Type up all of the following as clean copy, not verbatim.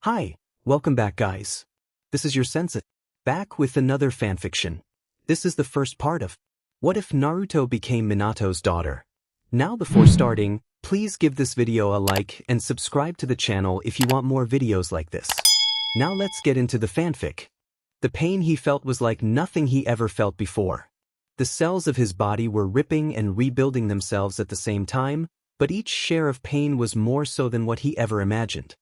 Hi, welcome back guys. This is your sensei, back with another fanfiction. This is the first part of What If Naruto Became Minato's Daughter? Now before starting, please give this video a like and subscribe to the channel if you want more videos like this. Now let's get into the fanfic. The pain he felt was like nothing he ever felt before. The cells of his body were ripping and rebuilding themselves at the same time, but each share of pain was more so than what he ever imagined.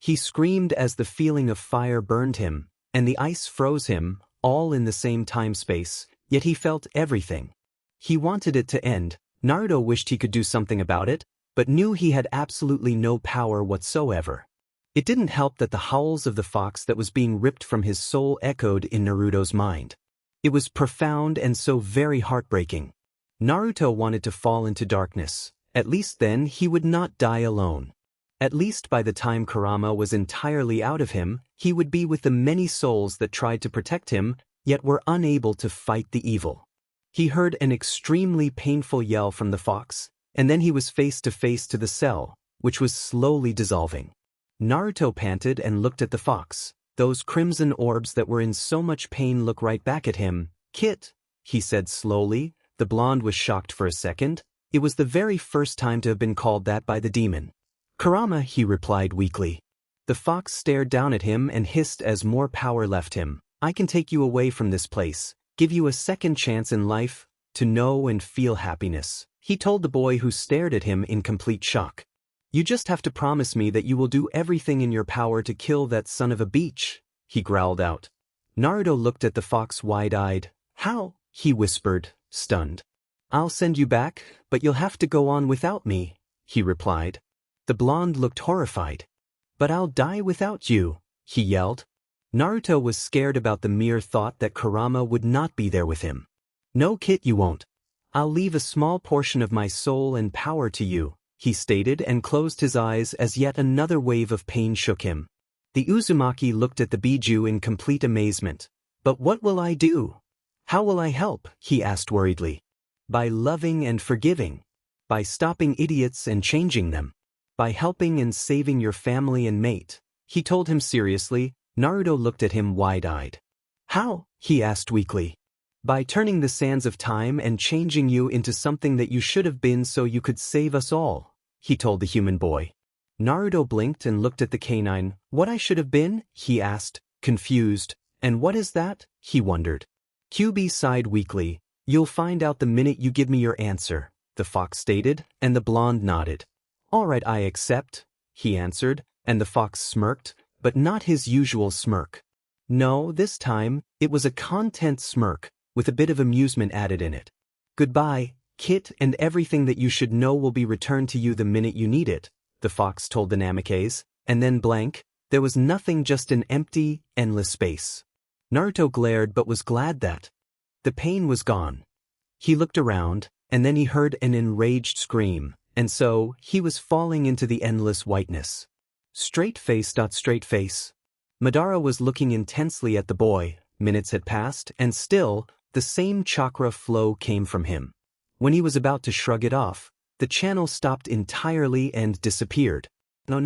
He screamed as the feeling of fire burned him, and the ice froze him, all in the same time-space, yet he felt everything. He wanted it to end. Naruto wished he could do something about it, but knew he had absolutely no power whatsoever. It didn't help that the howls of the fox that was being ripped from his soul echoed in Naruto's mind. It was profound and so very heartbreaking. Naruto wanted to fall into darkness. At least then he would not die alone. At least by the time Kurama was entirely out of him, he would be with the many souls that tried to protect him, yet were unable to fight the evil. He heard an extremely painful yell from the fox, and then he was face to face to the cell, which was slowly dissolving. Naruto panted and looked at the fox. Those crimson orbs that were in so much pain look right back at him. "Kit," he said slowly. The blonde was shocked for a second. It was the very first time to have been called that by the demon. "Kurama," he replied weakly. The fox stared down at him and hissed as more power left him. "I can take you away from this place, give you a second chance in life, to know and feel happiness," he told the boy who stared at him in complete shock. "You just have to promise me that you will do everything in your power to kill that son of a bitch," he growled out. Naruto looked at the fox wide-eyed. "How?" he whispered, stunned. "I'll send you back, but you'll have to go on without me," he replied. The blonde looked horrified. "But I'll die without you," he yelled. Naruto was scared about the mere thought that Kurama would not be there with him. "No, Kit, you won't. I'll leave a small portion of my soul and power to you," he stated and closed his eyes as yet another wave of pain shook him. The Uzumaki looked at the Biju in complete amazement. "But what will I do? How will I help?" he asked worriedly. "By loving and forgiving. By stopping idiots and changing them. By helping and saving your family and mate," he told him seriously. Naruto looked at him wide-eyed. "How?" he asked weakly. "By turning the sands of time and changing you into something that you should have been so you could save us all," he told the human boy. Naruto blinked and looked at the canine. "What I should have been?" he asked, confused. "And what is that?" he wondered. Kyuubi sighed weakly. "You'll find out the minute you give me your answer," the fox stated, and the blonde nodded. "All right, I accept," he answered, and the fox smirked, but not his usual smirk. No, this time, it was a content smirk, with a bit of amusement added in it. "Goodbye, Kit, and everything that you should know will be returned to you the minute you need it," the fox told the Namikes, and then blank, there was nothing, just an empty, endless space. Naruto glared but was glad that the pain was gone. He looked around, and then he heard an enraged scream. And so, he was falling into the endless whiteness. Straight face. Madara was looking intensely at the boy. Minutes had passed, and still, the same chakra flow came from him. When he was about to shrug it off, the channel stopped entirely and disappeared. "No.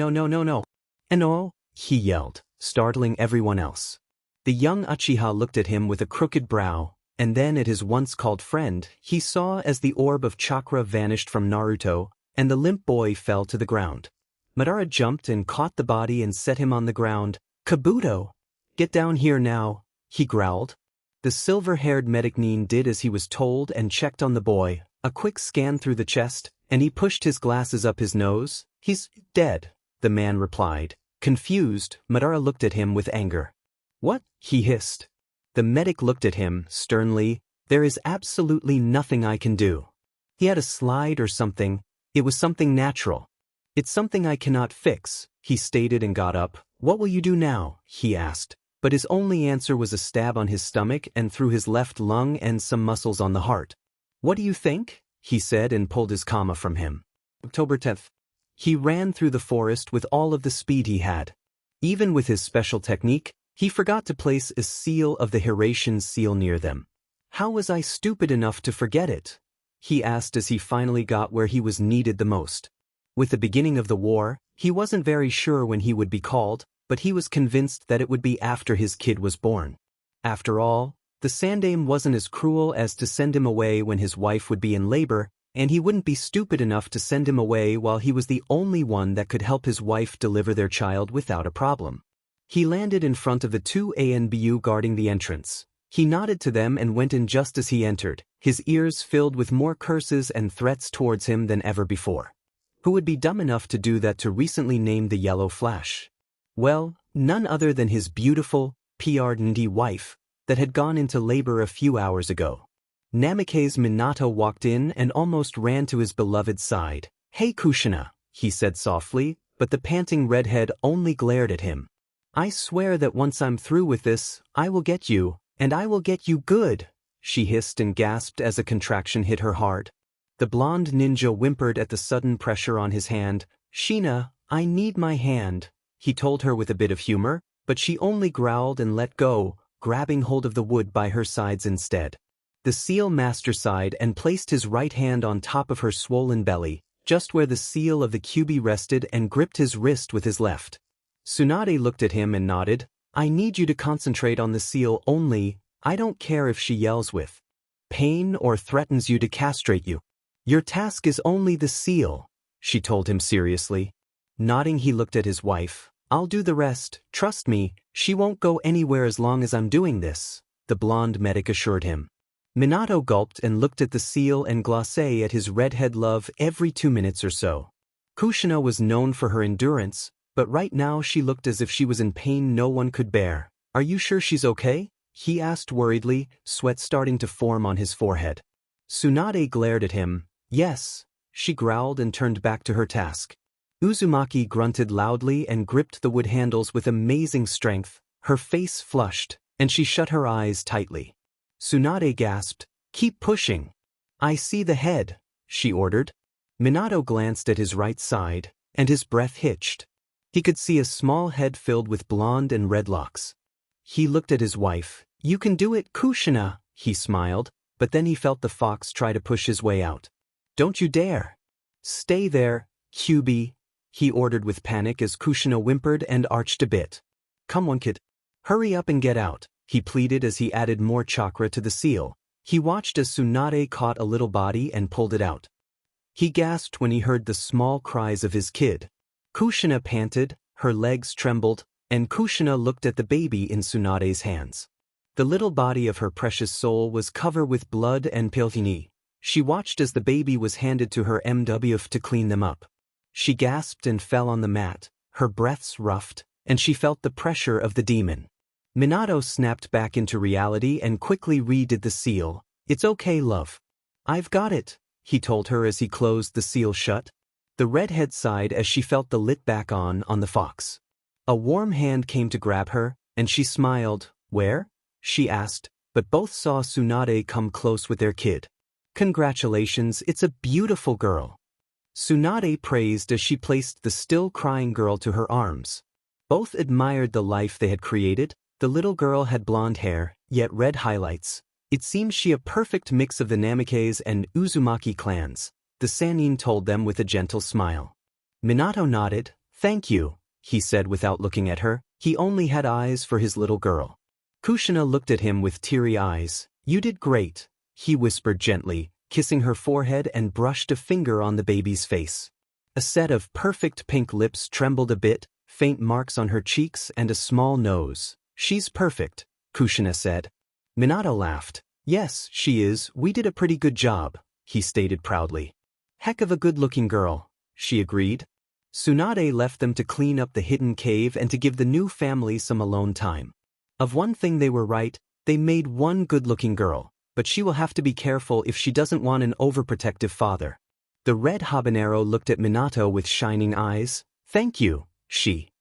And no," he yelled, startling everyone else. The young Uchiha looked at him with a crooked brow, and then at his once-called friend. He saw as the orb of chakra vanished from Naruto, and the limp boy fell to the ground. Madara jumped and caught the body and set him on the ground. "Kabuto! Get down here now," he growled. The silver-haired medic Nin did as he was told and checked on the boy, a quick scan through the chest, and he pushed his glasses up his nose. "He's dead," the man replied. Confused, Madara looked at him with anger. "What?" he hissed. The medic looked at him sternly. "There is absolutely nothing I can do. He had a slide or something. It was something natural. It's something I cannot fix," he stated and got up. "What will you do now?" he asked. But his only answer was a stab on his stomach and through his left lung and some muscles on the heart. "What do you think?" he said and pulled his kama from him. October 10th. He ran through the forest with all of the speed he had. Even with his special technique, he forgot to place a seal of the Hiratian seal near them. "How was I stupid enough to forget it?" he asked as he finally got where he was needed the most. With the beginning of the war, he wasn't very sure when he would be called, but he was convinced that it would be after his kid was born. After all, the Sandaime wasn't as cruel as to send him away when his wife would be in labor, and he wouldn't be stupid enough to send him away while he was the only one that could help his wife deliver their child without a problem. He landed in front of the two ANBU guarding the entrance. He nodded to them and went in just as he entered, his ears filled with more curses and threats towards him than ever before. Who would be dumb enough to do that to recently named the Yellow Flash? Well, none other than his beautiful, PR'd wife, that had gone into labor a few hours ago. Namikaze's Minato walked in and almost ran to his beloved's side. "Hey Kushina," he said softly, but the panting redhead only glared at him. "I swear that once I'm through with this, I will get you, and I will get you good," she hissed and gasped as a contraction hit her heart. The blonde ninja whimpered at the sudden pressure on his hand. "Sheena, I need my hand," he told her with a bit of humor, but she only growled and let go, grabbing hold of the wood by her sides instead. The seal master sighed and placed his right hand on top of her swollen belly, just where the seal of the Kyuubi rested, and gripped his wrist with his left. Tsunade looked at him and nodded. "I need you to concentrate on the seal only. I don't care if she yells with pain or threatens you to castrate you. Your task is only the seal," she told him seriously. Nodding, he looked at his wife. "I'll do the rest, trust me, she won't go anywhere as long as I'm doing this," the blonde medic assured him. Minato gulped and looked at the seal and glacé at his redhead love every 2 minutes or so. Kushina was known for her endurance, but right now she looked as if she was in pain no one could bear. "Are you sure she's okay?" he asked worriedly, sweat starting to form on his forehead. Tsunade glared at him. "Yes," she growled and turned back to her task. Uzumaki grunted loudly and gripped the wood handles with amazing strength. Her face flushed, and she shut her eyes tightly. Tsunade gasped, "Keep pushing." "I see the head," she ordered. Minato glanced at his right side, and his breath hitched. He could see a small head filled with blonde and red locks. He looked at his wife. "You can do it, Kushina," he smiled, but then he felt the fox try to push his way out. "Don't you dare." "Stay there, Kyuubi," he ordered with panic as Kushina whimpered and arched a bit. "Come on, kid. Hurry up and get out," he pleaded as he added more chakra to the seal. He watched as Tsunade caught a little body and pulled it out. He gasped when he heard the small cries of his kid. Kushina panted, her legs trembled, and Kushina looked at the baby in Tsunade's hands. The little body of her precious soul was covered with blood and piltini. She watched as the baby was handed to her MWF to clean them up. She gasped and fell on the mat, her breaths roughed, and she felt the pressure of the demon. Minato snapped back into reality and quickly redid the seal. "It's okay, love. I've got it," he told her as he closed the seal shut. The redhead sighed as she felt the lit back on the fox. A warm hand came to grab her, and she smiled. "Where?" she asked, but both saw Tsunade come close with their kid. "Congratulations, it's a beautiful girl," Tsunade praised as she placed the still crying girl to her arms. Both admired the life they had created. The little girl had blonde hair, yet red highlights. It seemed she a perfect mix of the Namikaze and Uzumaki clans, the Sannin told them with a gentle smile. Minato nodded. "Thank you," he said without looking at her. He only had eyes for his little girl. Kushina looked at him with teary eyes. "You did great," he whispered gently, kissing her forehead and brushed a finger on the baby's face. A set of perfect pink lips trembled a bit, faint marks on her cheeks and a small nose. "She's perfect," Kushina said. Minato laughed. "Yes, she is. We did a pretty good job," he stated proudly. "Heck of a good-looking girl," she agreed. Tsunade left them to clean up the hidden cave and to give the new family some alone time. Of one thing they were right, they made one good-looking girl, but she will have to be careful if she doesn't want an overprotective father. The red habanero looked at Minato with shining eyes. "Thank you," she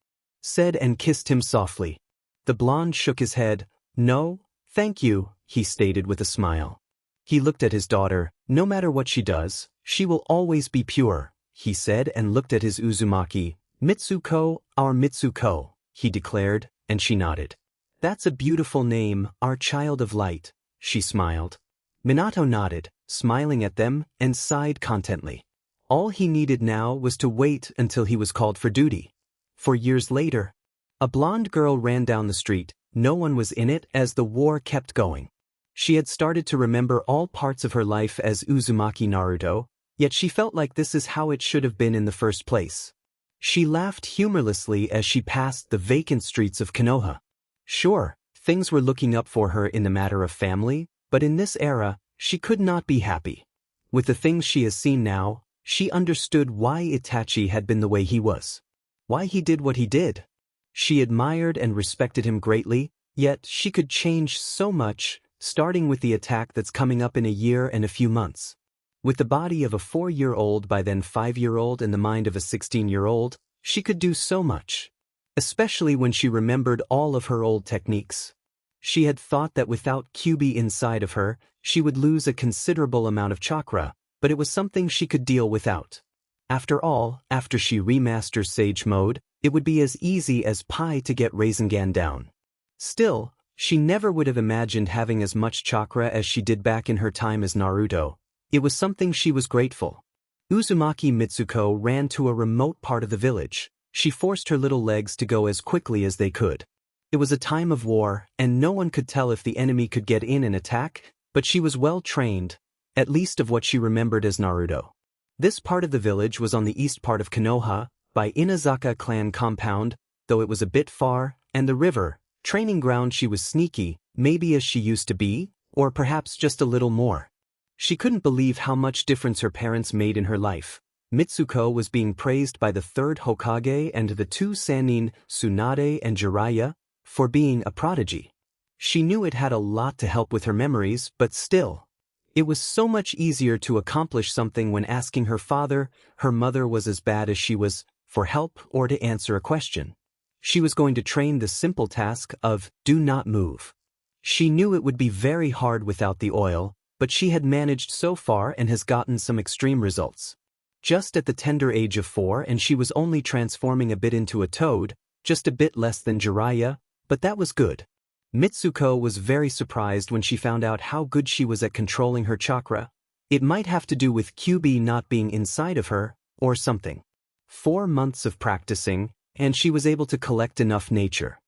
said and kissed him softly. The blonde shook his head. "No, thank you," he stated with a smile. He looked at his daughter. "No matter what she does, she will always be pure," he said and looked at his Uzumaki. "Mitsuko, our Mitsuko," he declared, and she nodded. "That's a beautiful name, our child of light," she smiled. Minato nodded, smiling at them, and sighed contently. All he needed now was to wait until he was called for duty. For years later, A blonde girl ran down the street. No one was in it as the war kept going. She had started to remember all parts of her life as Uzumaki Naruto, yet she felt like this is how it should have been in the first place. She laughed humorlessly as she passed the vacant streets of Konoha. Sure, things were looking up for her in the matter of family, but in this era, she could not be happy. With the things she has seen now, she understood why Itachi had been the way he was. Why he did what he did. She admired and respected him greatly, yet she could change so much, starting with the attack that's coming up in a year and a few months. With the body of a 4-year-old by then 5-year-old and the mind of a 16-year-old, she could do so much. Especially when she remembered all of her old techniques. She had thought that without Kyuubi inside of her, she would lose a considerable amount of chakra, but it was something she could deal without. After all, after she remasters Sage Mode, it would be as easy as pie to get Rasengan down. Still, she never would have imagined having as much chakra as she did back in her time as Naruto. It was something she was grateful. Uzumaki Mitsuko ran to a remote part of the village. She forced her little legs to go as quickly as they could. It was a time of war, and no one could tell if the enemy could get in and attack, but she was well trained, at least of what she remembered as Naruto. This part of the village was on the east part of Konoha, by Inazaka clan compound, though it was a bit far, and the river, training ground. She was sneaky, maybe as she used to be, or perhaps just a little more. She couldn't believe how much difference her parents made in her life. Mitsuko was being praised by the 3rd Hokage and the 2 Sannin, Tsunade and Jiraiya, for being a prodigy. She knew it had a lot to help with her memories, but still. It was so much easier to accomplish something when asking her father, her mother was as bad as she was, for help or to answer a question. She was going to train the simple task of, do not move. She knew it would be very hard without the oil, but she had managed so far and has gotten some extreme results. Just at the tender age of 4 and she was only transforming a bit into a toad, just a bit less than Jiraiya, but that was good. Mitsuko was very surprised when she found out how good she was at controlling her chakra. It might have to do with Kyuubi not being inside of her, or something. 4 months of practicing, and she was able to collect enough nature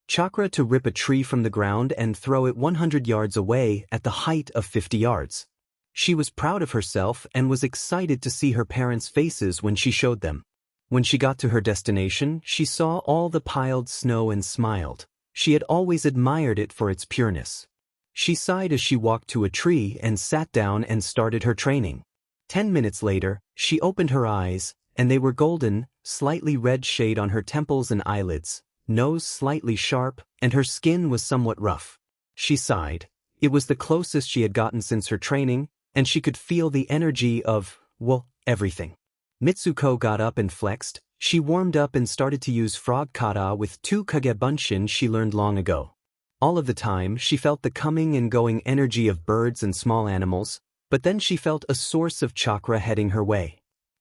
chakra to rip a tree from the ground and throw it 100 yards away at the height of 50 yards. She was proud of herself and was excited to see her parents' faces when she showed them. When she got to her destination, she saw all the piled snow and smiled. She had always admired it for its pureness. She sighed as she walked to a tree and sat down and started her training. 10 minutes later, she opened her eyes, and they were golden, slightly red shade on her temples and eyelids, nose slightly sharp, and her skin was somewhat rough. She sighed. It was the closest she had gotten since her training, and she could feel the energy of, well, everything. Mitsuko got up and flexed. She warmed up and started to use frog kata with 2 kagebunshin she learned long ago. All of the time, she felt the coming and going energy of birds and small animals, but then she felt a source of chakra heading her way.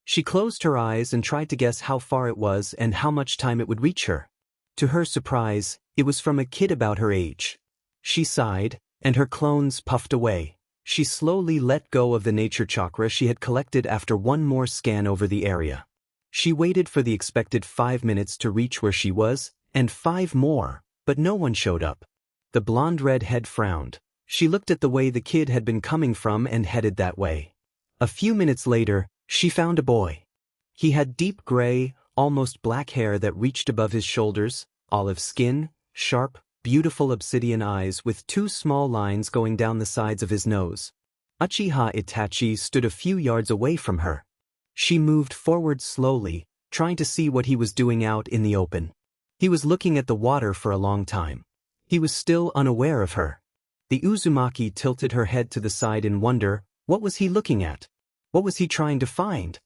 She closed her eyes and tried to guess how far it was and how much time it would reach her. To her surprise, it was from a kid about her age. She sighed, and her clones puffed away. She slowly let go of the nature chakra she had collected after one more scan over the area. She waited for the expected 5 minutes to reach where she was, and 5 more, but no one showed up. The blonde redhead frowned. She looked at the way the kid had been coming from and headed that way. A few minutes later, she found a boy. He had deep gray, almost black hair that reached above his shoulders, olive skin, sharp, beautiful obsidian eyes with 2 small lines going down the sides of his nose. Uchiha Itachi stood a few yards away from her. She moved forward slowly, trying to see what he was doing out in the open. He was looking at the water for a long time. He was still unaware of her. The Uzumaki tilted her head to the side in wonder. What was he looking at? What was he trying to find?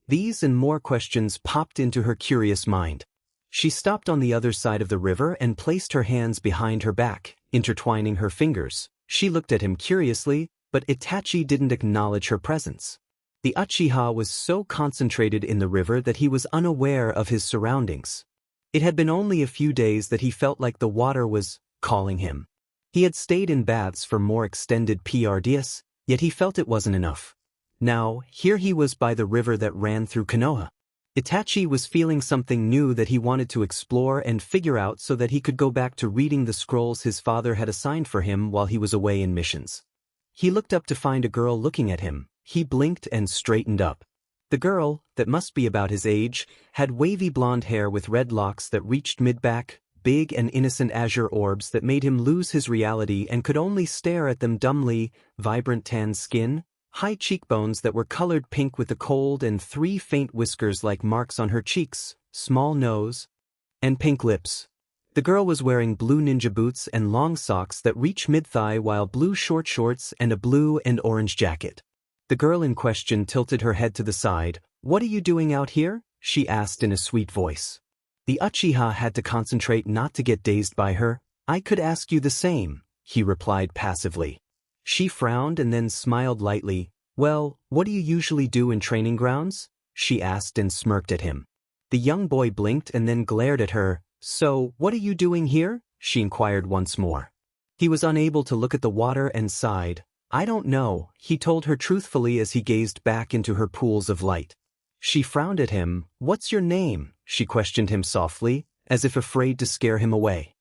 These and more questions popped into her curious mind. She stopped on the other side of the river and placed her hands behind her back, intertwining her fingers. She looked at him curiously, but Itachi didn't acknowledge her presence. The Uchiha was so concentrated in the river that he was unaware of his surroundings. It had been only a few days that he felt like the water was calling him. He had stayed in baths for more extended periods, yet he felt it wasn't enough. Now, here he was by the river that ran through Konoha. Itachi was feeling something new that he wanted to explore and figure out so that he could go back to reading the scrolls his father had assigned for him while he was away in missions. He looked up to find a girl looking at him. He blinked and straightened up. The girl, that must be about his age, had wavy blonde hair with red locks that reached mid-back, big and innocent azure orbs that made him lose his reality and could only stare at them dumbly, vibrant tan skin, high cheekbones that were colored pink with the cold and 3 faint whiskers like marks on her cheeks, small nose, and pink lips. The girl was wearing blue ninja boots and long socks that reach mid-thigh while blue short shorts and a blue and orange jacket. The girl in question tilted her head to the side. "What are you doing out here?" she asked in a sweet voice. The Uchiha had to concentrate not to get dazed by her. "I could ask you the same," he replied passively. She frowned and then smiled lightly. "Well, what do you usually do in training grounds?" she asked and smirked at him. The young boy blinked and then glared at her. "So, what are you doing here?" she inquired once more. He was unable to look at the water and sighed. "I don't know," he told her truthfully as he gazed back into her pools of light. She frowned at him. "What's your name?" she questioned him softly, as if afraid to scare him away.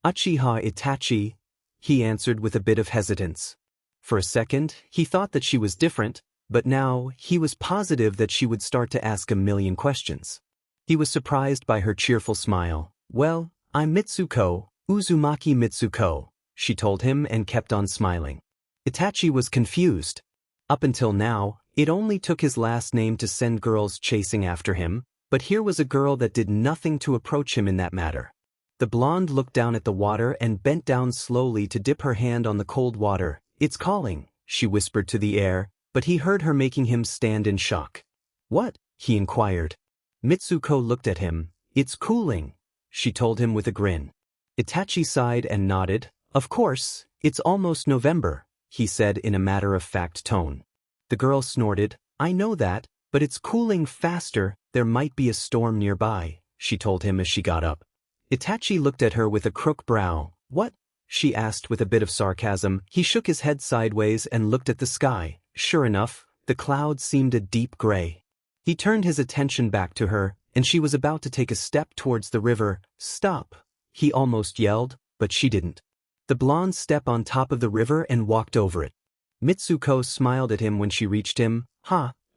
"Uchiha Itachi," he answered with a bit of hesitance. For a second, he thought that she was different, but now he was positive that she would start to ask a million questions. He was surprised by her cheerful smile. "Well, I'm Mitsuko, Uzumaki Mitsuko," she told him and kept on smiling. Itachi was confused. Up until now, it only took his last name to send girls chasing after him, but here was a girl that did nothing to approach him in that matter. The blonde looked down at the water and bent down slowly to dip her hand on the cold water. "It's calling," she whispered to the air, but he heard her making him stand in shock. "What?" he inquired. Mitsuko looked at him. "It's cooling," she told him with a grin. Itachi sighed and nodded. "Of course, it's almost November," he said in a matter-of-fact tone. The girl snorted. "I know that, but it's cooling faster. There might be a storm nearby," she told him as she got up. Itachi looked at her with a crooked brow. "What?" she asked with a bit of sarcasm. He shook his head sideways and looked at the sky. Sure enough, the clouds seemed a deep gray. He turned his attention back to her, and she was about to take a step towards the river. "Stop!" he almost yelled, but she didn't. The blonde stepped on top of the river and walked over it. Mitsuko smiled at him when she reached him.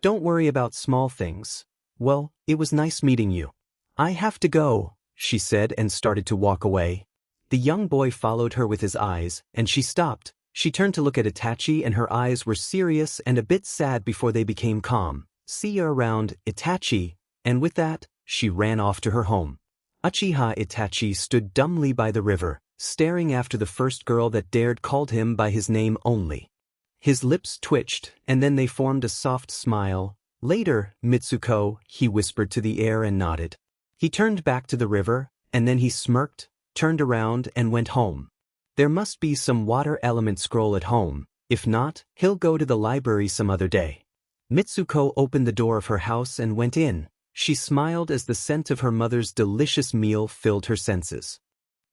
Don't worry about small things. Well, it was nice meeting you." "I have to go," she said and started to walk away. The young boy followed her with his eyes, and she stopped. She turned to look at Itachi and her eyes were serious and a bit sad before they became calm. "See you around, Itachi," and with that, she ran off to her home. Uchiha Itachi stood dumbly by the river, staring after the first girl that dared called him by his name only. His lips twitched, and then they formed a soft smile. "Later, Mitsuko," he whispered to the air and nodded. He turned back to the river, and then he smirked, turned around and went home. There must be some water element scroll at home. If not, he'll go to the library some other day. Mitsuko opened the door of her house and went in. She smiled as the scent of her mother's delicious meal filled her senses.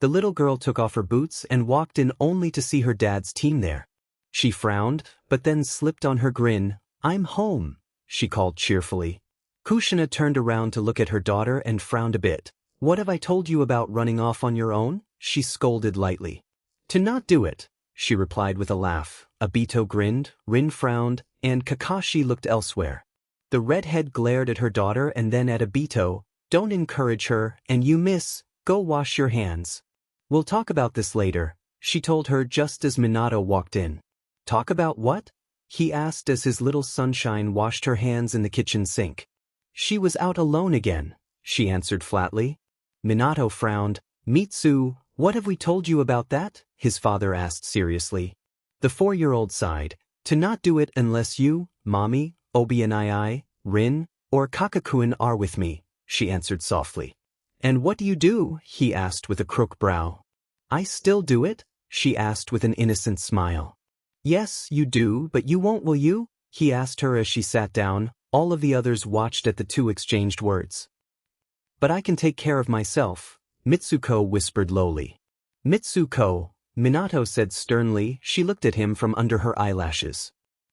The little girl took off her boots and walked in only to see her dad's team there. She frowned, but then slipped on her grin. "I'm home," she called cheerfully. Kushina turned around to look at her daughter and frowned a bit. "What have I told you about running off on your own?" she scolded lightly. "To not do it," she replied with a laugh. Obito grinned, Rin frowned, and Kakashi looked elsewhere. The redhead glared at her daughter and then at Obito. "Don't encourage her, and you miss, go wash your hands." "We'll talk about this later," she told her just as Minato walked in. "Talk about what?" he asked as his little sunshine washed her hands in the kitchen sink. "She was out alone again," she answered flatly. Minato frowned. "Mitsu, what have we told you about that?" his father asked seriously. The 4-year-old sighed. "To not do it unless you, Mommy, Obi and I, Rin, or Kakakuen are with me," she answered softly. "And what do you do?" he asked with a crooked brow. "I still do it?" she asked with an innocent smile. "Yes, you do, but you won't, will you?" he asked her as she sat down. All of the others watched at the two exchanged words. "But I can take care of myself," Mitsuko whispered lowly. "Mitsuko," Minato said sternly. She looked at him from under her eyelashes.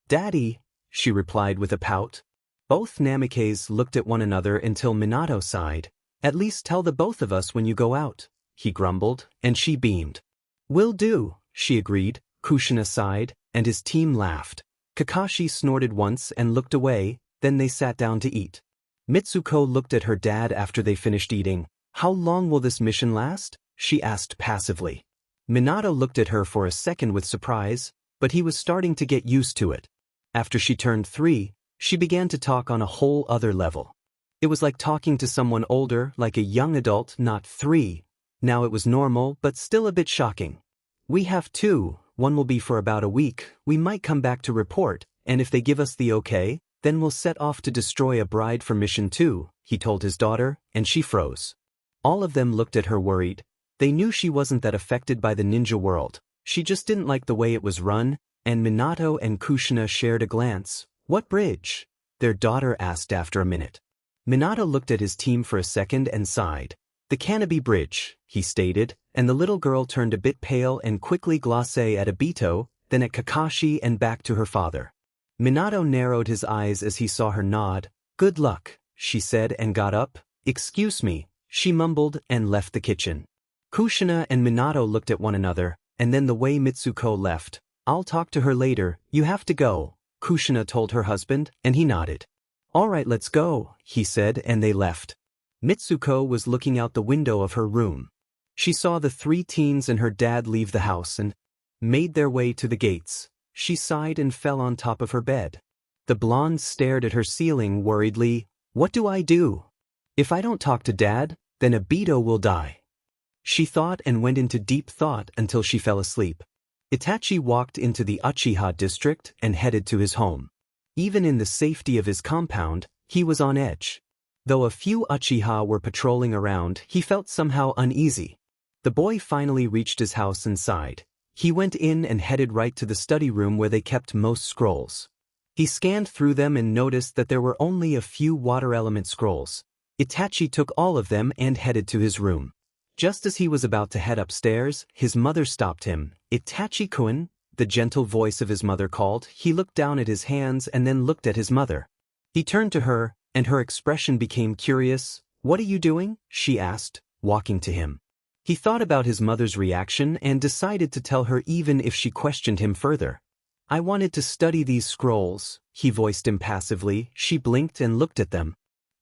"Daddy," she replied with a pout. Both Namikes looked at one another until Minato sighed. At least tell the both of us when you go out, he grumbled, and she beamed. Will do, she agreed. Kushina sighed, and his team laughed. Kakashi snorted once and looked away, then they sat down to eat. Mitsuko looked at her dad after they finished eating. How long will this mission last? She asked passively. Minato looked at her for a second with surprise, but he was starting to get used to it. After she turned 3, she began to talk on a whole other level. It was like talking to someone older, like a young adult, not 3. Now it was normal, but still a bit shocking. We have 2, one will be for about a week, we might come back to report, and if they give us the okay, then we'll set off to destroy a bride for mission 2, he told his daughter, and she froze. All of them looked at her worried. They knew she wasn't that affected by the ninja world, she just didn't like the way it was run, and Minato and Kushina shared a glance. What bridge? Their daughter asked after a minute. Minato looked at his team for a second and sighed. The Canopy Bridge, he stated, and the little girl turned a bit pale and quickly glacé at Obito, then at Kakashi and back to her father. Minato narrowed his eyes as he saw her nod. Good luck, she said and got up. Excuse me, she mumbled and left the kitchen. Kushina and Minato looked at one another, and then the way Mitsuko left. I'll talk to her later, you have to go, Kushina told her husband, and he nodded. All right, let's go, he said, and they left. Mitsuko was looking out the window of her room. She saw the 3 teens and her dad leave the house and made their way to the gates. She sighed and fell on top of her bed. The blonde stared at her ceiling worriedly. What do I do? If I don't talk to Dad, then Obito will die. She thought and went into deep thought until she fell asleep. Itachi walked into the Uchiha district and headed to his home. Even in the safety of his compound, he was on edge. Though a few Uchiha were patrolling around, he felt somehow uneasy. The boy finally reached his house and sighed. He went in and headed right to the study room where they kept most scrolls. He scanned through them and noticed that there were only a few water element scrolls. Itachi took all of them and headed to his room. Just as he was about to head upstairs, his mother stopped him. Itachi-kun, the gentle voice of his mother called. He looked down at his hands and then looked at his mother. He turned to her, and her expression became curious. What are you doing? She asked, walking to him. He thought about his mother's reaction and decided to tell her even if she questioned him further. I wanted to study these scrolls, he voiced impassively. She blinked and looked at them.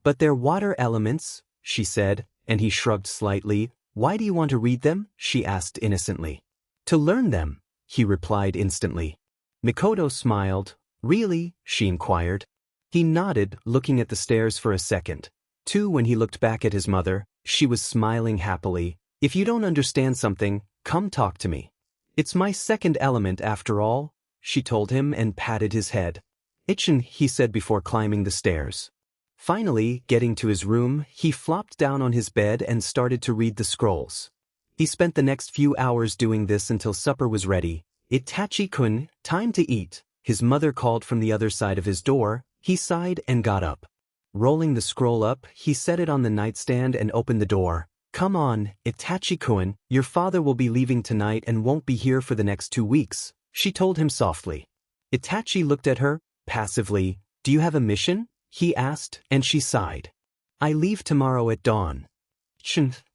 But they're water elements, she said, and he shrugged slightly. Why do you want to read them? She asked innocently. To learn them, he replied instantly. Mikoto smiled. Really? She inquired. He nodded, looking at the stairs for a second. Too, when he looked back at his mother, she was smiling happily. If you don't understand something, come talk to me. It's my second element after all, she told him and patted his head. Itchin, he said before climbing the stairs. Finally, getting to his room, he flopped down on his bed and started to read the scrolls. He spent the next few hours doing this until supper was ready. Itachi-kun, time to eat, his mother called from the other side of his door. He sighed and got up. Rolling the scroll up, he set it on the nightstand and opened the door. Come on, Itachi-kun, your father will be leaving tonight and won't be here for the next 2 weeks, she told him softly. Itachi looked at her, passively. Do you have a mission? He asked, and she sighed. I leave tomorrow at dawn.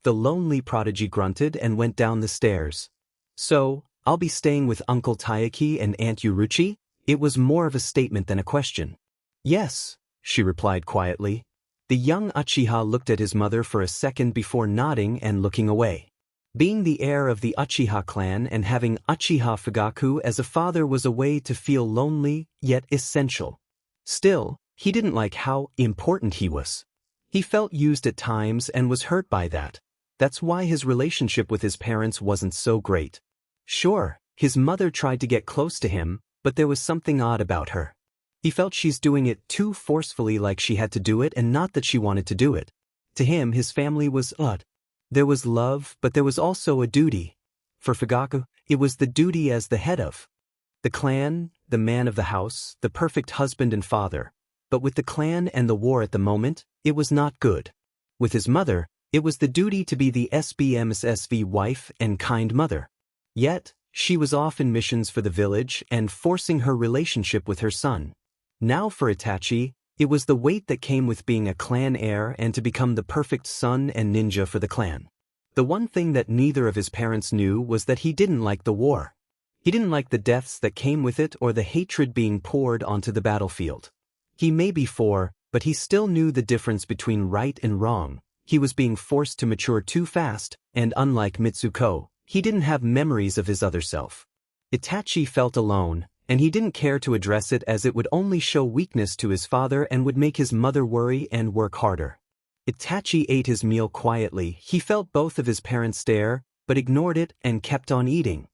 The lonely prodigy grunted and went down the stairs. So, I'll be staying with Uncle Taiki and Aunt Uruchi? It was more of a statement than a question. Yes, she replied quietly. The young Uchiha looked at his mother for a second before nodding and looking away. Being the heir of the Uchiha clan and having Uchiha Fugaku as a father was a way to feel lonely, yet essential. Still, he didn't like how important he was. He felt used at times and was hurt by that. That's why his relationship with his parents wasn't so great. Sure, his mother tried to get close to him, but there was something odd about her. He felt she's doing it too forcefully, like she had to do it and not that she wanted to do it. To him, his family was odd. There was love, but there was also a duty. For Fugaku, it was the duty as the head of the clan, the man of the house, the perfect husband and father. But with the clan and the war at the moment, it was not good. With his mother, it was the duty to be the SBMSSV wife and kind mother. Yet, she was off in missions for the village and forcing her relationship with her son. Now for Itachi, It was the weight that came with being a clan heir and to become the perfect son and ninja for the clan. The one thing that neither of his parents knew was that he didn't like the war. He didn't like the deaths that came with it or the hatred being poured onto the battlefield. He may be 4, but he still knew the difference between right and wrong. He was being forced to mature too fast, and unlike Mitsuko, he didn't have memories of his other self. Itachi felt alone, and he didn't care to address it as it would only show weakness to his father and would make his mother worry and work harder. Itachi ate his meal quietly. He felt both of his parents stare, but ignored it and kept on eating.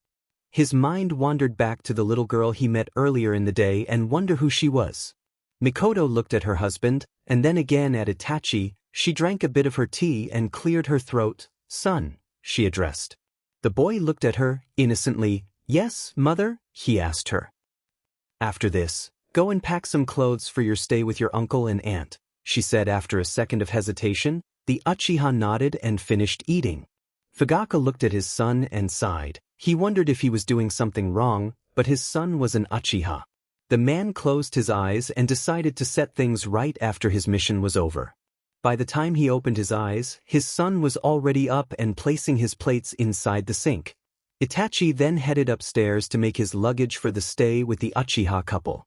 His mind wandered back to the little girl he met earlier in the day and wondered who she was. Mikoto looked at her husband, and then again at Itachi. She drank a bit of her tea and cleared her throat. "Son," she addressed. The boy looked at her, innocently. "Yes, mother?" he asked her. "After this, go and pack some clothes for your stay with your uncle and aunt," she said after a second of hesitation. The Uchiha nodded and finished eating. Fugaka looked at his son and sighed. He wondered if he was doing something wrong, but his son was an Uchiha. The man closed his eyes and decided to set things right after his mission was over. By the time he opened his eyes, his son was already up and placing his plates inside the sink. Itachi then headed upstairs to make his luggage for the stay with the Uchiha couple.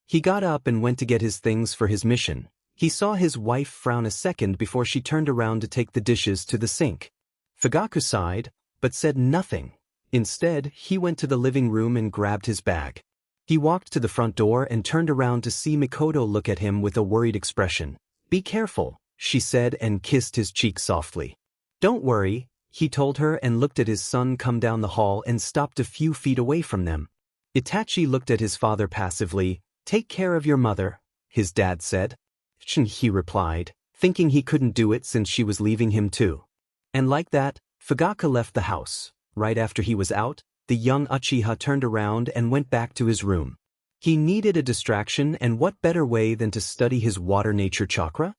He got up and went to get his things for his mission. He saw his wife frown a second before she turned around to take the dishes to the sink. Fugaku sighed, but said nothing. Instead, he went to the living room and grabbed his bag. He walked to the front door and turned around to see Mikoto look at him with a worried expression. "Be careful," she said and kissed his cheek softly. "Don't worry," he told her and looked at his son come down the hall and stopped a few feet away from them. Itachi looked at his father passively. "Take care of your mother," his dad said. He replied, thinking he couldn't do it since she was leaving him too. And like that, Fugaka left the house. Right after he was out, the young Uchiha turned around and went back to his room. He needed a distraction, and what better way than to study his water nature chakra?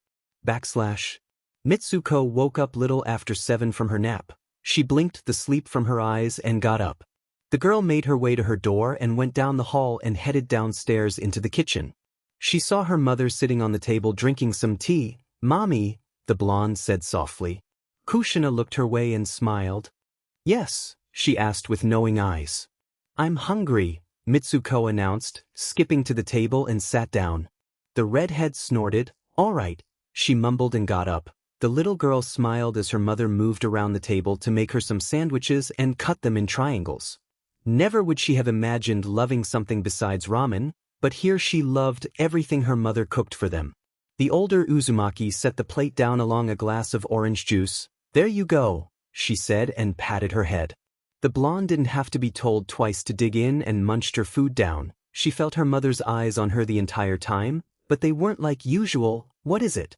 Mitsuko woke up little after 7 from her nap. She blinked the sleep from her eyes and got up. The girl made her way to her door and went down the hall and headed downstairs into the kitchen. She saw her mother sitting on the table drinking some tea. "Mommy," the blonde said softly. Kushina looked her way and smiled. "Yes?" she asked with knowing eyes. "I'm hungry," Mitsuko announced, skipping to the table and sat down. The redhead snorted. "All right," she mumbled and got up. The little girl smiled as her mother moved around the table to make her some sandwiches and cut them in triangles. Never would she have imagined loving something besides ramen, but here she loved everything her mother cooked for them. The older Uzumaki set the plate down along a glass of orange juice. "There you go," she said and patted her head. The blonde didn't have to be told twice to dig in and munched her food down. She felt her mother's eyes on her the entire time, but they weren't like usual. "What is it?"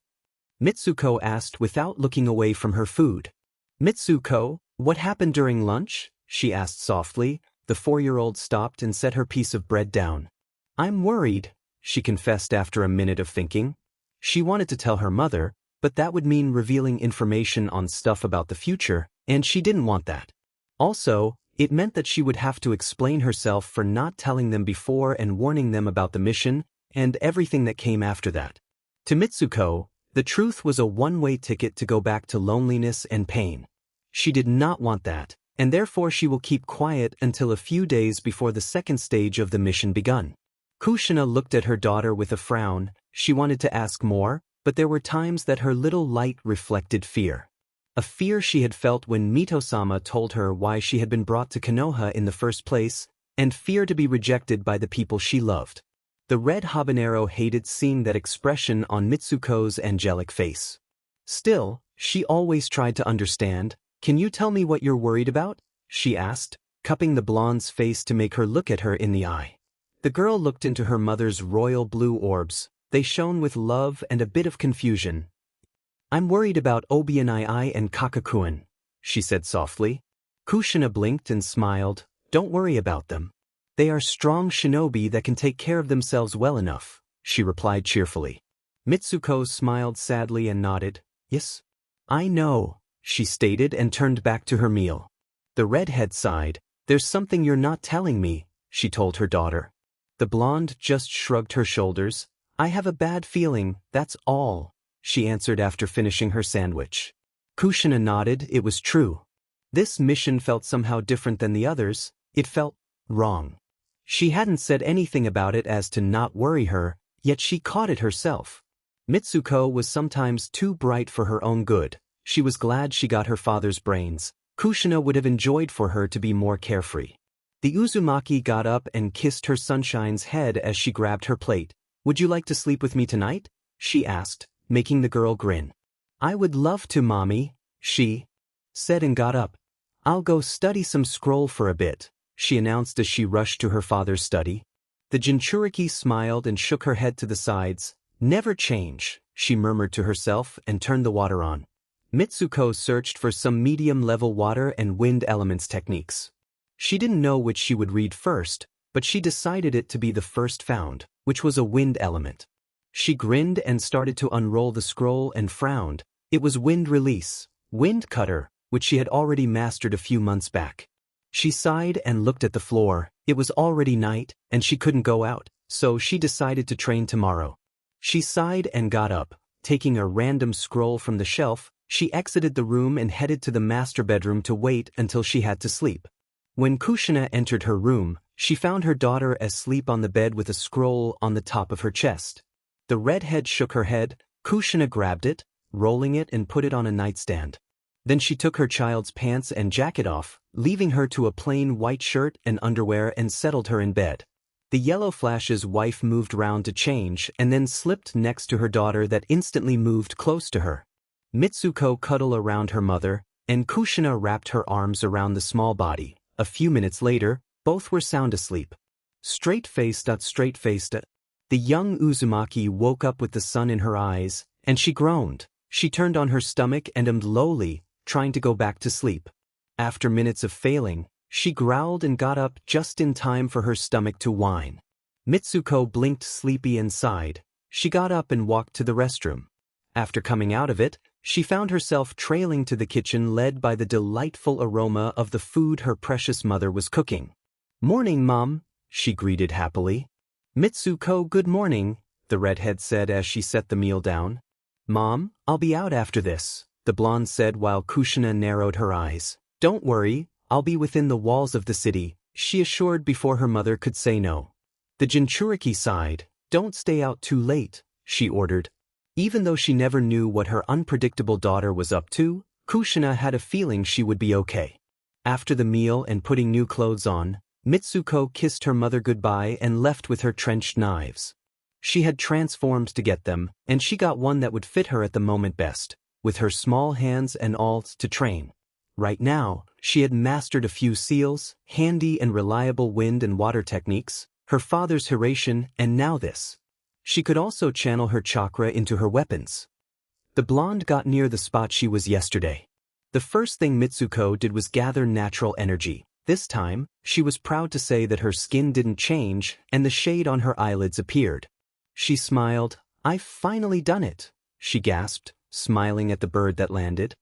Mitsuko asked without looking away from her food. "Mitsuko, what happened during lunch?" she asked softly. The 4-year-old stopped and set her piece of bread down. "I'm worried," she confessed after a minute of thinking. She wanted to tell her mother, but that would mean revealing information on stuff about the future, and she didn't want that. Also, it meant that she would have to explain herself for not telling them before and warning them about the mission and everything that came after that. To Mitsuko, the truth was a one-way ticket to go back to loneliness and pain. She did not want that, and therefore she will keep quiet until a few days before the second stage of the mission begun. Kushina looked at her daughter with a frown. She wanted to ask more, but there were times that her little light reflected fear. A fear she had felt when Mito-sama told her why she had been brought to Konoha in the first place, and fear to be rejected by the people she loved. The red habanero hated seeing that expression on Mitsuko's angelic face. Still, she always tried to understand. "Can you tell me what you're worried about?" she asked, cupping the blonde's face to make her look at her in the eye. The girl looked into her mother's royal blue orbs. They shone with love and a bit of confusion. "I'm worried about Obianai and Kakakuen," she said softly. Kushina blinked and smiled. "Don't worry about them. They are strong shinobi that can take care of themselves well enough," she replied cheerfully. Mitsuko smiled sadly and nodded. "Yes, I know," she stated and turned back to her meal. The redhead sighed. "There's something you're not telling me," she told her daughter. The blonde just shrugged her shoulders. I have a bad feeling, that's all, she answered after finishing her sandwich. Kushina nodded, it was true. This mission felt somehow different than the others, it felt wrong. She hadn't said anything about it as to not worry her, yet she caught it herself. Mitsuko was sometimes too bright for her own good. She was glad she got her father's brains. Kushina would have enjoyed for her to be more carefree. The Uzumaki got up and kissed her sunshine's head as she grabbed her plate. Would you like to sleep with me tonight? She asked, making the girl grin. I would love to, mommy, she said and got up. I'll go study some scroll for a bit, she announced as she rushed to her father's study. The Jinchuriki smiled and shook her head to the sides. Never change, she murmured to herself and turned the water on. Mitsuko searched for some medium-level water and wind elements techniques. She didn't know which she would read first, but she decided it to be the first found, which was a wind element. She grinned and started to unroll the scroll and frowned. It was wind release, wind cutter, which she had already mastered a few months back. She sighed and looked at the floor. It was already night, and she couldn't go out, so she decided to train tomorrow. She sighed and got up. Taking a random scroll from the shelf, she exited the room and headed to the master bedroom to wait until she had to sleep. When Kushina entered her room, she found her daughter asleep on the bed with a scroll on the top of her chest. The redhead shook her head. Kushina grabbed it, rolling it and put it on a nightstand. Then she took her child's pants and jacket off, leaving her to a plain white shirt and underwear and settled her in bed. The Yellow Flash's wife moved round to change and then slipped next to her daughter that instantly moved close to her. Mitsuko cuddled around her mother, and Kushina wrapped her arms around the small body. A few minutes later, both were sound asleep. Straight-faced. The young Uzumaki woke up with the sun in her eyes, and she groaned. She turned on her stomach and ummed lowly, trying to go back to sleep. After minutes of failing, she growled and got up just in time for her stomach to whine. Mitsuko blinked sleepy and sighed. She got up and walked to the restroom. After coming out of it, she found herself trailing to the kitchen led by the delightful aroma of the food her precious mother was cooking. Morning, Mom, she greeted happily. Mitsuko, good morning, the redhead said as she set the meal down. Mom, I'll be out after this, the blonde said while Kushina narrowed her eyes. Don't worry, I'll be within the walls of the city, she assured before her mother could say no. The Jinchuriki sighed. Don't stay out too late, she ordered. Even though she never knew what her unpredictable daughter was up to, Kushina had a feeling she would be okay. After the meal and putting new clothes on, Mitsuko kissed her mother goodbye and left with her trenched knives. She had transformed to get them, and she got one that would fit her at the moment best, with her small hands and all to train. Right now, she had mastered a few seals, handy and reliable wind and water techniques, her father's Hiraition, and now this. She could also channel her chakra into her weapons. The blonde got near the spot she was yesterday. The first thing Mitsuko did was gather natural energy. This time, she was proud to say that her skin didn't change and the shade on her eyelids appeared. She smiled. I've finally done it, she gasped, smiling at the bird that landed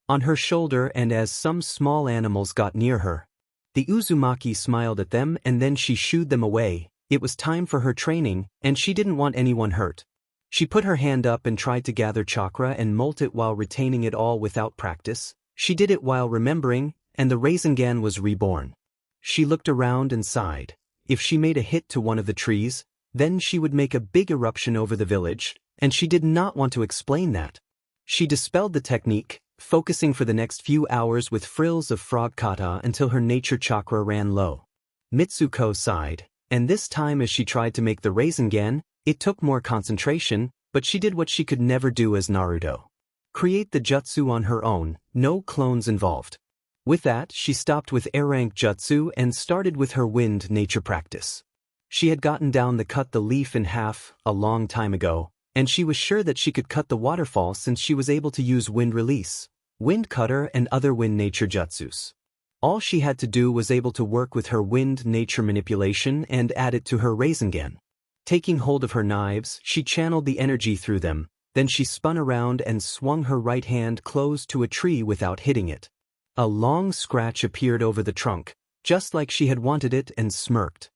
on her shoulder, and as some small animals got near her, the Uzumaki smiled at them and then she shooed them away. It was time for her training, and she didn't want anyone hurt. She put her hand up and tried to gather chakra and molt it while retaining it all without practice. She did it while remembering, and the Rasengan was reborn. She looked around and sighed. If she made a hit to one of the trees, then she would make a big eruption over the village, and she did not want to explain that. She dispelled the technique, focusing for the next few hours with frills of frog kata until her nature chakra ran low. Mitsuko sighed, and this time as she tried to make the Rasengan, it took more concentration, but she did what she could never do as Naruto. Create the jutsu on her own, no clones involved. With that, she stopped with A-rank jutsu and started with her wind nature practice. She had gotten down the cut the leaf in half a long time ago, and she was sure that she could cut the waterfall since she was able to use wind release, wind cutter and other wind nature jutsus. All she had to do was able to work with her wind nature manipulation and add it to her Rasengan. Taking hold of her knives, she channeled the energy through them, then she spun around and swung her right hand close to a tree without hitting it. A long scratch appeared over the trunk, just like she had wanted it, and smirked.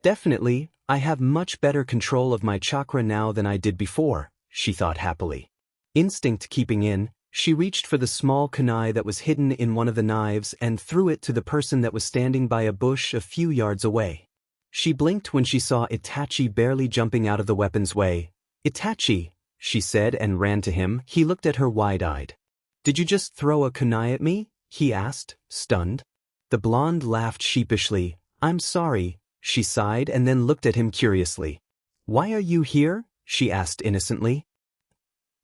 Definitely, I have much better control of my chakra now than I did before, she thought happily. Instinct keeping in, she reached for the small kunai that was hidden in one of the knives and threw it to the person that was standing by a bush a few yards away. She blinked when she saw Itachi barely jumping out of the weapon's way. "Itachi," she said and ran to him. He looked at her wide-eyed. "Did you just throw a kunai at me?" he asked, stunned. The blonde laughed sheepishly. "I'm sorry," she sighed and then looked at him curiously. "Why are you here?" she asked innocently.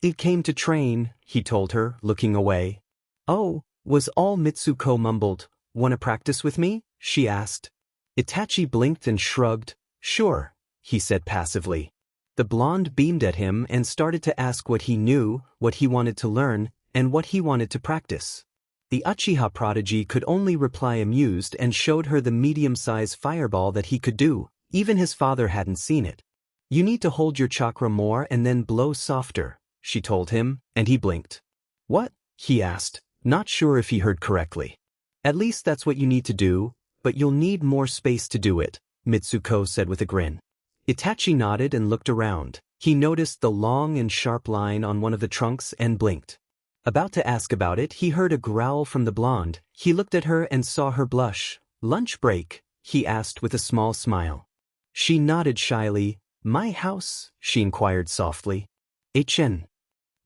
"It came to train," he told her, looking away. "Oh," was all Mitsuko mumbled. "Wanna practice with me?" she asked. Itachi blinked and shrugged. "Sure," he said passively. The blonde beamed at him and started to ask what he knew, what he wanted to learn, and what he wanted to practice. The Uchiha prodigy could only reply amused and showed her the medium-sized fireball that he could do. Even his father hadn't seen it. "You need to hold your chakra more and then blow softer," she told him, and he blinked. "What?" he asked, not sure if he heard correctly. "At least that's what you need to do, but you'll need more space to do it," Mitsuko said with a grin. Itachi nodded and looked around. He noticed the long and sharp line on one of the trunks and blinked. About to ask about it, he heard a growl from the blonde. He looked at her and saw her blush. "Lunch break?" he asked with a small smile. She nodded shyly. "My house?" she inquired softly. "HN."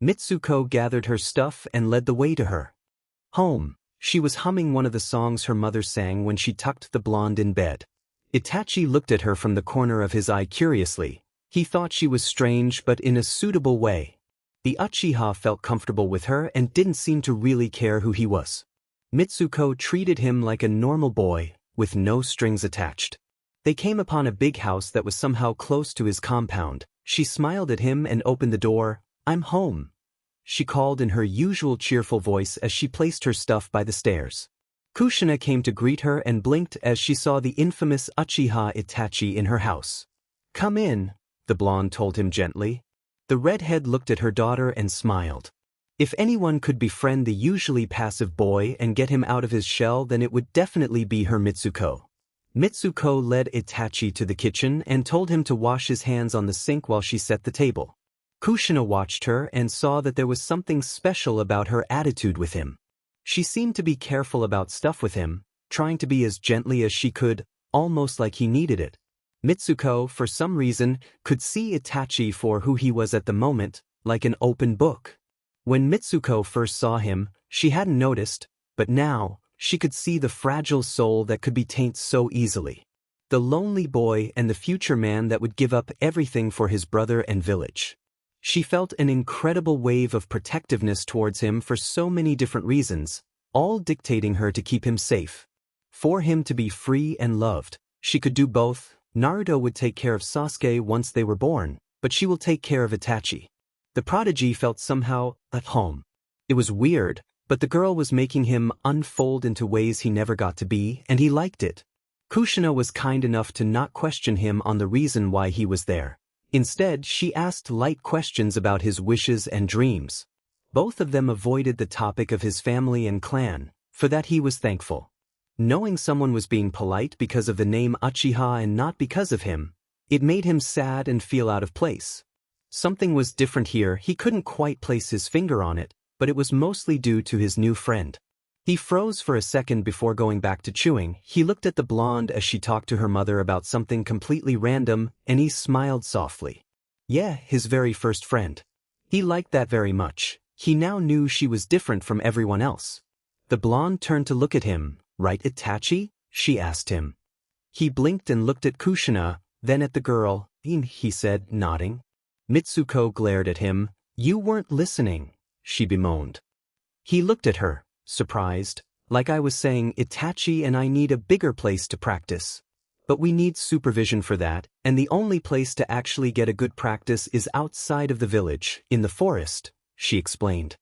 Mitsuko gathered her stuff and led the way to her home. She was humming one of the songs her mother sang when she tucked the blonde in bed. Itachi looked at her from the corner of his eye curiously. He thought she was strange but in a suitable way. The Uchiha felt comfortable with her and didn't seem to really care who he was. Mitsuko treated him like a normal boy, with no strings attached. They came upon a big house that was somehow close to his compound. She smiled at him and opened the door. "I'm home," she called in her usual cheerful voice as she placed her stuff by the stairs. Kushina came to greet her and blinked as she saw the infamous Uchiha Itachi in her house. "Come in," the blonde told him gently. The redhead looked at her daughter and smiled. If anyone could befriend the usually passive boy and get him out of his shell, then it would definitely be her Mitsuko. Mitsuko led Itachi to the kitchen and told him to wash his hands on the sink while she set the table. Kushina watched her and saw that there was something special about her attitude with him. She seemed to be careful about stuff with him, trying to be as gently as she could, almost like he needed it. Mitsuko, for some reason, could see Itachi for who he was at the moment, like an open book. When Mitsuko first saw him, she hadn't noticed, but now, she could see the fragile soul that could be tainted so easily. The lonely boy and the future man that would give up everything for his brother and village. She felt an incredible wave of protectiveness towards him for so many different reasons, all dictating her to keep him safe. For him to be free and loved, she could do both. Naruto would take care of Sasuke once they were born, but she will take care of Itachi. The prodigy felt somehow at home. It was weird, but the girl was making him unfold into ways he never got to be, and he liked it. Kushina was kind enough to not question him on the reason why he was there. Instead, she asked light questions about his wishes and dreams. Both of them avoided the topic of his family and clan. For that he was thankful. Knowing someone was being polite because of the name Uchiha and not because of him, it made him sad and feel out of place. Something was different here. He couldn't quite place his finger on it, but it was mostly due to his new friend. He froze for a second before going back to chewing. He looked at the blonde as she talked to her mother about something completely random, and he smiled softly. Yeah, his very first friend. He liked that very much. He now knew she was different from everyone else. The blonde turned to look at him. "Right, Itachi?" she asked him. He blinked and looked at Kushina, then at the girl. He said, nodding. Mitsuko glared at him. "You weren't listening," she bemoaned. He looked at her, surprised. "Like I was saying, Itachi and I need a bigger place to practice. But we need supervision for that, and the only place to actually get a good practice is outside of the village, in the forest," she explained.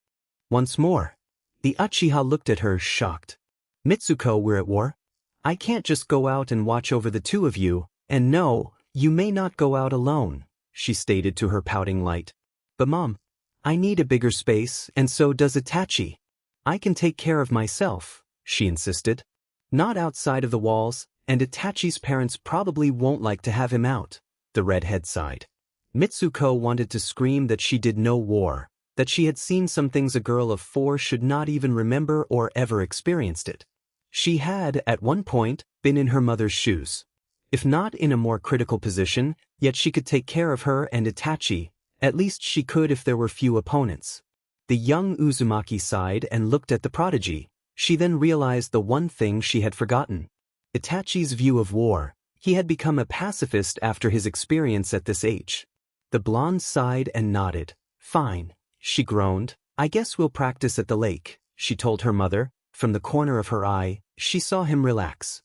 Once more. The Uchiha looked at her, shocked. "Mitsuko, we're at war. I can't just go out and watch over the two of you, and no, you may not go out alone," she stated to her pouting light. "But Mom, I need a bigger space, and so does Itachi. I can take care of myself," she insisted. "Not outside of the walls, and Itachi's parents probably won't like to have him out, the redhead sighed. Mitsuko wanted to scream that she did no war, that she had seen some things a girl of 4 should not even remember or ever experienced it. She had, at one point, been in her mother's shoes. If not in a more critical position, yet she could take care of her and Itachi, at least she could if there were few opponents. The young Uzumaki sighed and looked at the prodigy. She then realized the one thing she had forgotten. Itachi's view of war. He had become a pacifist after his experience at this age. The blonde sighed and nodded. Fine, she groaned. I guess we'll practice at the lake, she told her mother. From the corner of her eye, she saw him relax.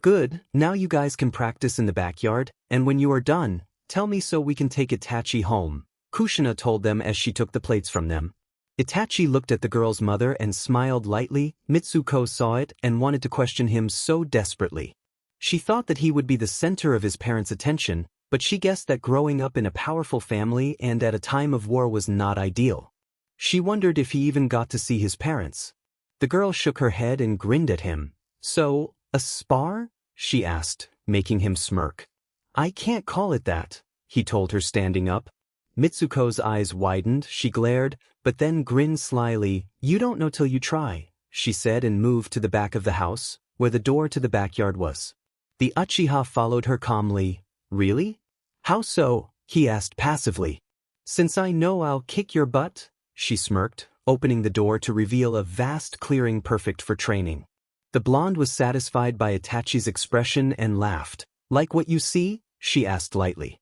Good, now you guys can practice in the backyard, and when you are done, tell me so we can take Itachi home, Kushina told them as she took the plates from them. Itachi looked at the girl's mother and smiled lightly. Mitsuko saw it and wanted to question him so desperately. She thought that he would be the center of his parents' attention, but she guessed that growing up in a powerful family and at a time of war was not ideal. She wondered if he even got to see his parents. The girl shook her head and grinned at him. So, a spar? She asked, making him smirk. I can't call it that, he told her standing up. Mitsuko's eyes widened, she glared, but then grinned slyly. You don't know till you try, she said and moved to the back of the house, where the door to the backyard was. The Uchiha followed her calmly. Really? How so? He asked passively. Since I know I'll kick your butt, she smirked, opening the door to reveal a vast clearing perfect for training. The blonde was satisfied by Itachi's expression and laughed. Like what you see? She asked lightly.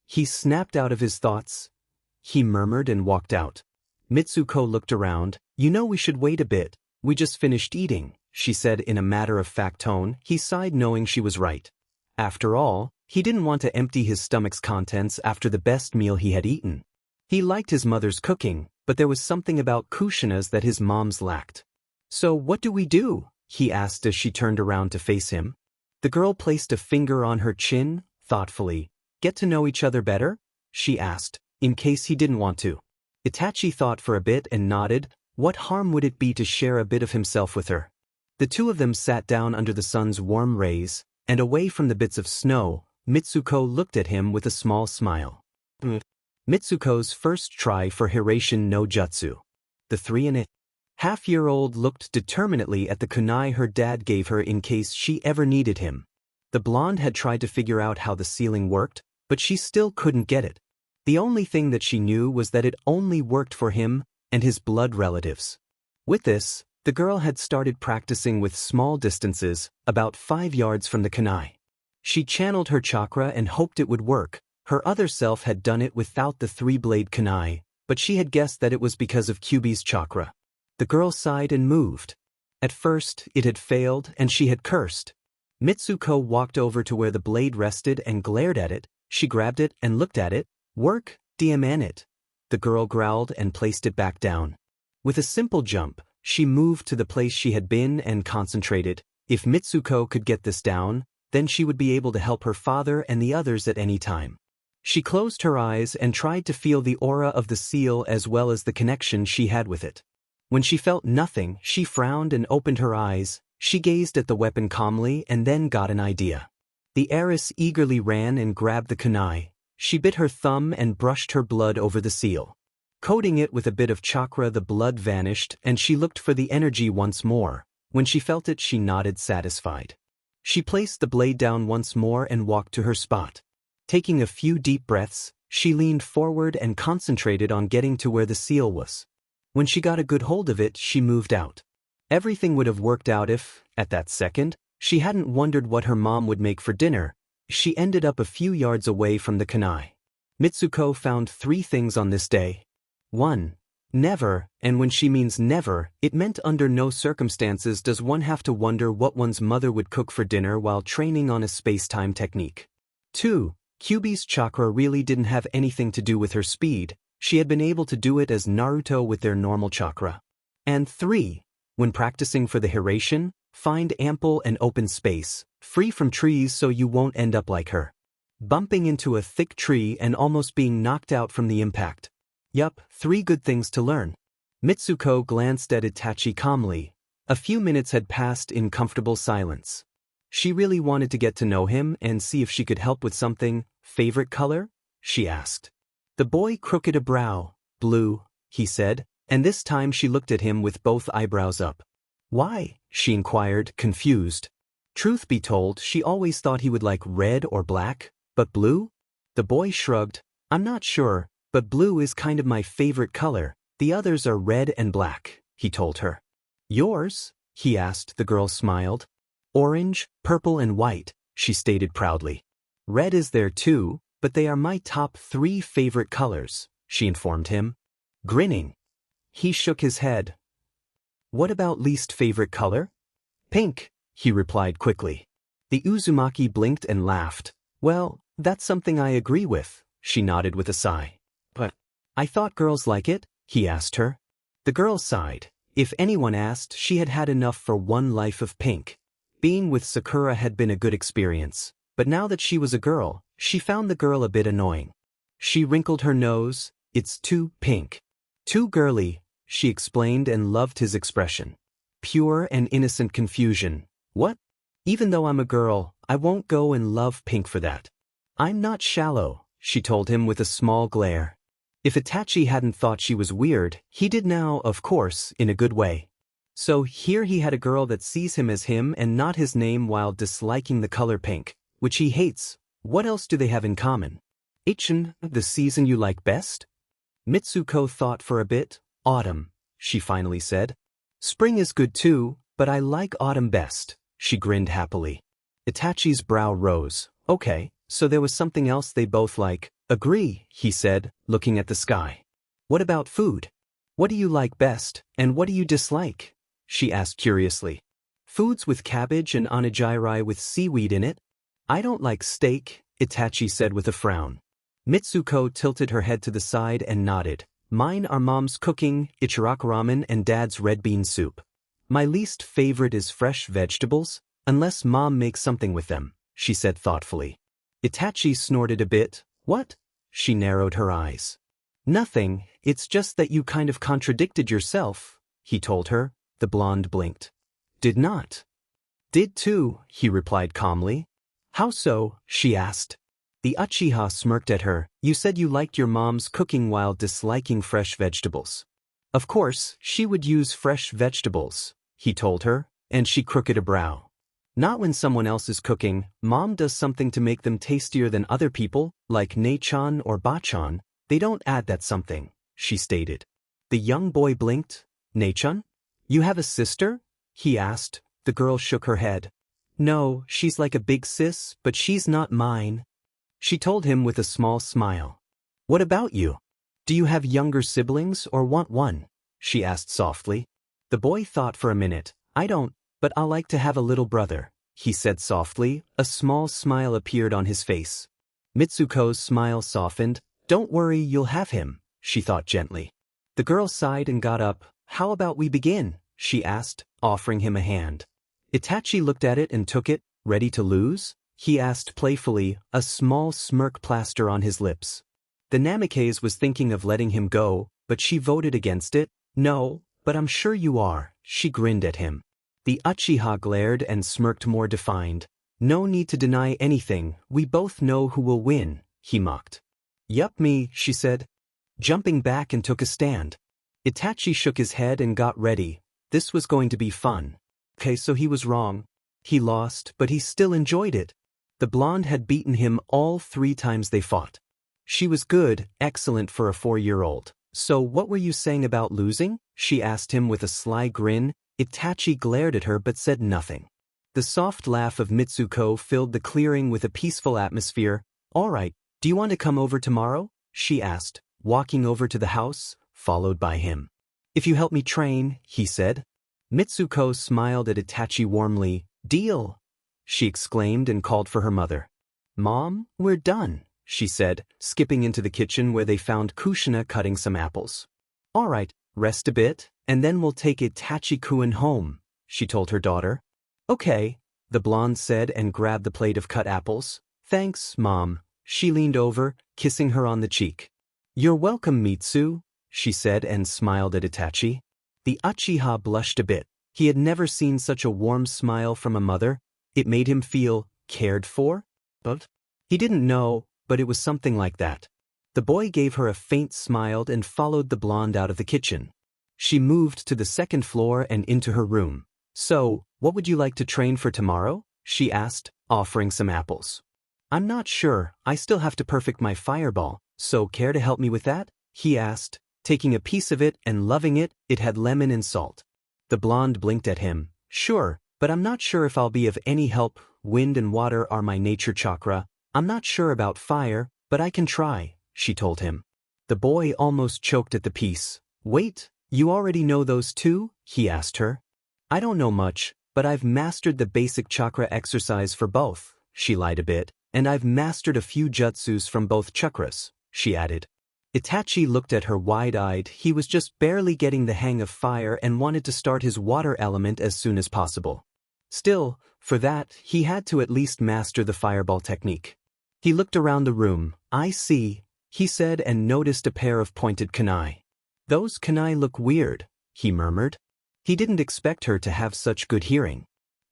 He snapped out of his thoughts. He murmured and walked out. Mitsuko looked around. You know we should wait a bit. We just finished eating, she said in a matter-of-fact tone. He sighed knowing she was right. After all, he didn't want to empty his stomach's contents after the best meal he had eaten. He liked his mother's cooking, but there was something about Kushina's that his mom's lacked. So what do we do? He asked as she turned around to face him. The girl placed a finger on her chin, thoughtfully. Get to know each other better? She asked, in case he didn't want to. Itachi thought for a bit and nodded. What harm would it be to share a bit of himself with her? The two of them sat down under the sun's warm rays, and away from the bits of snow, Mitsuko looked at him with a small smile. Mitsuko's first try for Hiraishin no Jutsu. The 3-and-a-half-year-old looked determinedly at the kunai her dad gave her in case she ever needed him. The blonde had tried to figure out how the ceiling worked, but she still couldn't get it. The only thing that she knew was that it only worked for him and his blood relatives. With this, the girl had started practicing with small distances, about 5 yards from the kunai. She channeled her chakra and hoped it would work. Her other self had done it without the 3-blade kunai, but she had guessed that it was because of Kyuubi's chakra. The girl sighed and moved. At first, it had failed and she had cursed. Mitsuko walked over to where the blade rested and glared at it. She grabbed it and looked at it. Work, DMN it. The girl growled and placed it back down. With a simple jump, she moved to the place she had been and concentrated. If Mitsuko could get this down, then she would be able to help her father and the others at any time. She closed her eyes and tried to feel the aura of the seal as well as the connection she had with it. When she felt nothing, she frowned and opened her eyes. She gazed at the weapon calmly and then got an idea. The heiress eagerly ran and grabbed the kunai. She bit her thumb and brushed her blood over the seal. Coating it with a bit of chakra, the blood vanished and she looked for the energy once more. When she felt it, she nodded satisfied. She placed the blade down once more and walked to her spot. Taking a few deep breaths, she leaned forward and concentrated on getting to where the seal was. When she got a good hold of it, she moved out. Everything would have worked out if, at that second, she hadn't wondered what her mom would make for dinner. She ended up a few yards away from the kunai. Mitsuko found 3 things on this day. 1. Never, and when she means never, it meant under no circumstances does one have to wonder what one's mother would cook for dinner while training on a space-time technique. 2. Kyuubi's chakra really didn't have anything to do with her speed. She had been able to do it as Naruto with their normal chakra. And 3. When practicing for the Hiraishin, find ample and open space, free from trees so you won't end up like her. Bumping into a thick tree and almost being knocked out from the impact. Yup, 3 good things to learn. Mitsuko glanced at Itachi calmly. A few minutes had passed in comfortable silence. She really wanted to get to know him and see if she could help with something. Favorite color? She asked. The boy crooked a brow. Blue, he said, and this time she looked at him with both eyebrows up. Why? She inquired, confused. Truth be told, she always thought he would like red or black, but blue? The boy shrugged. I'm not sure, but blue is kind of my favorite color. The others are red and black, he told her. Yours? He asked. The girl smiled. Orange, purple and white, she stated proudly. Red is there too, but they are my top 3 favorite colors, she informed him. Grinning, he shook his head. What about least favorite color? Pink, he replied quickly. The Uzumaki blinked and laughed. Well, that's something I agree with, she nodded with a sigh. But I thought girls like it, he asked her. The girl sighed. If anyone asked, she had had enough for one life of pink. Being with Sakura had been a good experience, but now that she was a girl, she found the girl a bit annoying. She wrinkled her nose. It's too pink. Too girly, she explained and loved his expression. Pure and innocent confusion. What? Even though I'm a girl, I won't go and love pink for that. I'm not shallow, she told him with a small glare. If Itachi hadn't thought she was weird, he did now, of course, in a good way. So here he had a girl that sees him as him and not his name while disliking the color pink, which he hates. What else do they have in common? Ichin, the season you like best? Mitsuko thought for a bit. Autumn, she finally said. Spring is good too, but I like autumn best, she grinned happily. Itachi's brow rose. Okay, so there was something else they both like. Agree, he said, looking at the sky. What about food? What do you like best, and what do you dislike? She asked curiously. Foods with cabbage and onigiri with seaweed in it. I don't like steak, Itachi said with a frown. Mitsuko tilted her head to the side and nodded. Mine are mom's cooking, Ichiraku ramen and dad's red bean soup. My least favorite is fresh vegetables, unless mom makes something with them, she said thoughtfully. Itachi snorted a bit. What? She narrowed her eyes. Nothing, it's just that you kind of contradicted yourself, he told her. The blonde blinked. Did not. Did too, he replied calmly. How so? She asked. The Uchiha smirked at her. You said you liked your mom's cooking while disliking fresh vegetables. Of course, she would use fresh vegetables, he told her, and she crooked a brow. Not when someone else is cooking. Mom does something to make them tastier than other people, like Nechan or Bachan. They don't add that something, she stated. The young boy blinked. Nechan? You have a sister? He asked. The girl shook her head. No, she's like a big sis, but she's not mine. She told him with a small smile. What about you? Do you have younger siblings or want one? She asked softly. The boy thought for a minute. I don't, but I'll like to have a little brother, he said softly. A small smile appeared on his face. Mitsuko's smile softened. Don't worry, you'll have him, she thought gently. The girl sighed and got up. How about we begin? She asked, offering him a hand. Itachi looked at it and took it. Ready to lose? He asked playfully, a small smirk plaster on his lips. The Namikaze was thinking of letting him go, but she voted against it. No, but I'm sure you are, she grinned at him. The Uchiha glared and smirked more defined. No need to deny anything, we both know who will win, he mocked. Yup, me, she said, jumping back and took a stand. Itachi shook his head and got ready. This was going to be fun. Okay, so he was wrong. He lost, but he still enjoyed it. The blonde had beaten him all 3 times they fought. She was good, excellent for a 4-year-old. So what were you saying about losing? She asked him with a sly grin. Itachi glared at her but said nothing. The soft laugh of Mitsuko filled the clearing with a peaceful atmosphere. All right, do you want to come over tomorrow? She asked, walking over to the house, followed by him. If you help me train, he said. Mitsuko smiled at Itachi warmly. Deal! She exclaimed and called for her mother. Mom, we're done, she said, skipping into the kitchen where they found Kushina cutting some apples. All right, rest a bit, and then we'll take Itachi-kun home, she told her daughter. Okay, the blonde said and grabbed the plate of cut apples. Thanks, Mom. She leaned over, kissing her on the cheek. You're welcome, Mitsu, she said and smiled at Itachi. The Uchiha blushed a bit. He had never seen such a warm smile from a mother. It made him feel cared for? But he didn't know, but it was something like that. The boy gave her a faint smile and followed the blonde out of the kitchen. She moved to the second floor and into her room. So, what would you like to train for tomorrow? She asked, offering some apples. I'm not sure, I still have to perfect my fireball, so care to help me with that? He asked, taking a piece of it and loving it. It had lemon and salt. The blonde blinked at him. Sure, but I'm not sure if I'll be of any help. Wind and water are my nature chakra. I'm not sure about fire, but I can try, she told him. The boy almost choked at the piece. Wait, you already know those too? He asked her. I don't know much, but I've mastered the basic chakra exercise for both, she lied a bit, and I've mastered a few jutsus from both chakras, she added. Itachi looked at her wide-eyed. He was just barely getting the hang of fire and wanted to start his water element as soon as possible. Still, for that, he had to at least master the fireball technique. He looked around the room. I see, he said, and noticed a pair of pointed kunai. Those kunai look weird, he murmured. He didn't expect her to have such good hearing.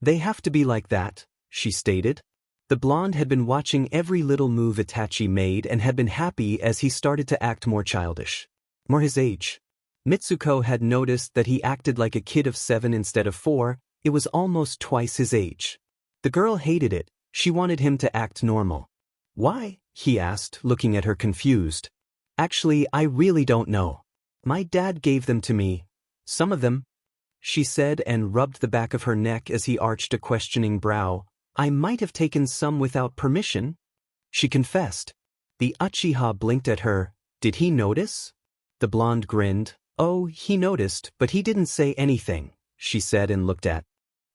They have to be like that, she stated. The blonde had been watching every little move Itachi made and had been happy as he started to act more childish. More his age. Mitsuko had noticed that he acted like a kid of 7 instead of 4. It was almost twice his age. The girl hated it. She wanted him to act normal. Why? He asked, looking at her confused. Actually, I really don't know. My dad gave them to me. Some of them, she said and rubbed the back of her neck as he arched a questioning brow. I might have taken some without permission, she confessed. The Uchiha blinked at her. Did he notice? The blonde grinned. Oh, he noticed, but he didn't say anything, she said and looked at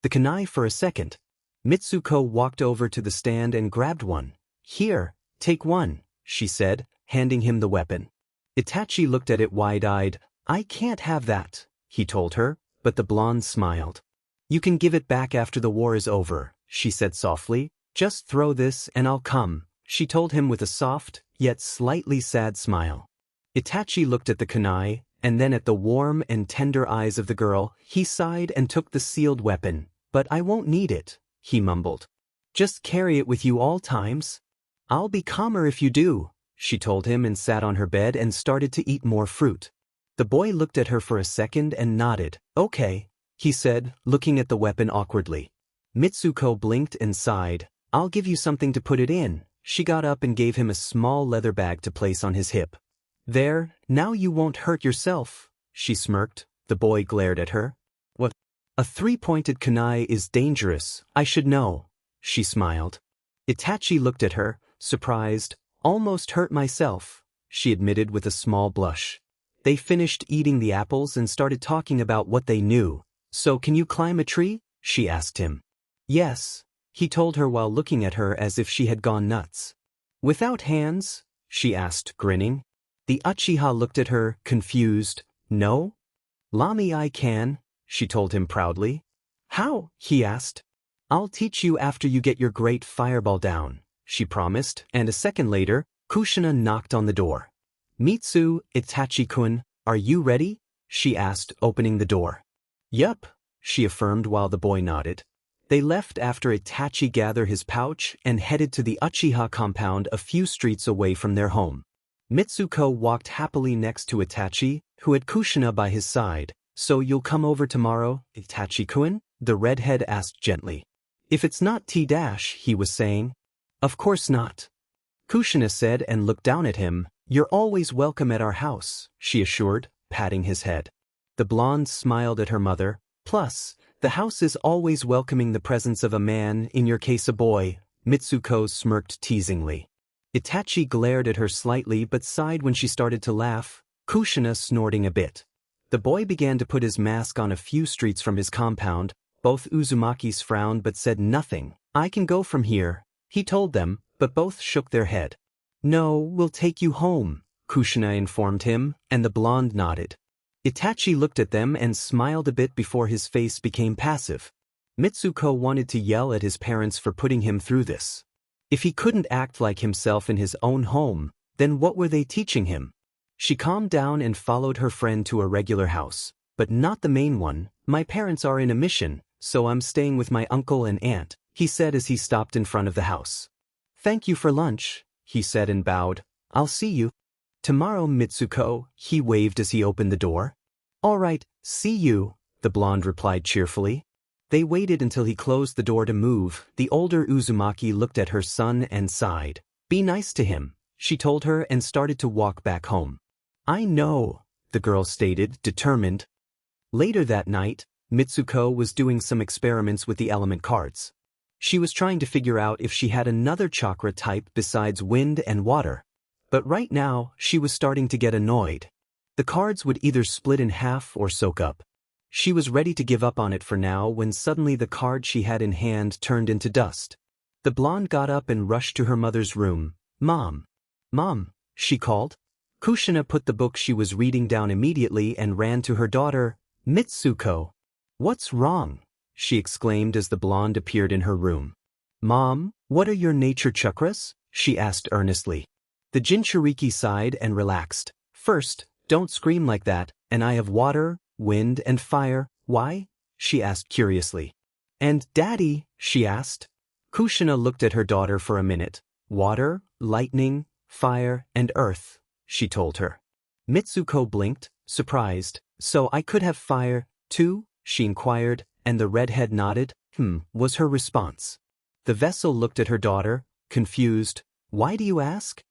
the kunai for a second. Mitsuko walked over to the stand and grabbed one. Here, take one, she said, handing him the weapon. Itachi looked at it wide-eyed. I can't have that, he told her, but the blonde smiled. You can give it back after the war is over, she said softly. Just throw this and I'll come, she told him with a soft, yet slightly sad smile. Itachi looked at the kunai, and then at the warm and tender eyes of the girl. He sighed and took the sealed weapon. But I won't need it, he mumbled. Just carry it with you all times. I'll be calmer if you do, she told him and sat on her bed and started to eat more fruit. The boy looked at her for a second and nodded. Okay, he said, looking at the weapon awkwardly. Mitsuko blinked and sighed. I'll give you something to put it in. She got up and gave him a small leather bag to place on his hip. There, now you won't hurt yourself, she smirked. The boy glared at her. What? A 3-pointed kunai is dangerous, I should know, she smiled. Itachi looked at her, surprised. Almost hurt myself, she admitted with a small blush. They finished eating the apples and started talking about what they knew. So can you climb a tree? She asked him. Yes, he told her while looking at her as if she had gone nuts. Without hands? She asked, grinning. The Uchiha looked at her, confused. No? Lami, I can, she told him proudly. How? He asked. I'll teach you after you get your great fireball down, she promised, and a second later, Kushina knocked on the door. Mitsu, Itachi-kun, are you ready? She asked, opening the door. Yup, she affirmed while the boy nodded. They left after Itachi gathered his pouch and headed to the Uchiha compound a few streets away from their home. Mitsuko walked happily next to Itachi, who had Kushina by his side. So you'll come over tomorrow, Itachi-kun? The redhead asked gently. If it's not T-dash, he was saying. Of course not. Kushina said and looked down at him. You're always welcome at our house, she assured, patting his head. The blonde smiled at her mother. Plus, the house is always welcoming the presence of a man, in your case a boy. Mitsuko smirked teasingly. Itachi glared at her slightly but sighed when she started to laugh, Kushina snorting a bit. The boy began to put his mask on a few streets from his compound. Both Uzumakis frowned but said nothing. I can go from here, he told them, but both shook their head. No, we'll take you home, Kushina informed him, and the blonde nodded. Itachi looked at them and smiled a bit before his face became passive. Mitsuko wanted to yell at his parents for putting him through this. If he couldn't act like himself in his own home, then what were they teaching him? She calmed down and followed her friend to a regular house, but not the main one. My parents are in a mission, so I'm staying with my uncle and aunt, he said as he stopped in front of the house. Thank you for lunch, he said and bowed. I'll see you tomorrow, Mitsuko, he waved as he opened the door. All right, see you, the blonde replied cheerfully. They waited until he closed the door to move. The older Uzumaki looked at her son and sighed. Be nice to him, she told her and started to walk back home. I know, the girl stated, determined. Later that night, Mitsuko was doing some experiments with the element cards. She was trying to figure out if she had another chakra type besides wind and water. But right now, she was starting to get annoyed. The cards would either split in half or soak up. She was ready to give up on it for now when suddenly the card she had in hand turned into dust. The blonde got up and rushed to her mother's room. Mom! Mom! She called. Kushina put the book she was reading down immediately and ran to her daughter, Mitsuko. What's wrong? She exclaimed as the blonde appeared in her room. Mom, what are your nature chakras? She asked earnestly. The Jinchuriki sighed and relaxed. First, don't scream like that, and I have water, wind and fire. Why? She asked curiously. And Daddy? She asked. Kushina looked at her daughter for a minute. Water, lightning, fire, and earth, she told her. Mitsuko blinked, surprised. So I could have fire, too? She inquired, and the redhead nodded. Was her response. The vessel looked at her daughter, confused. Why do you ask?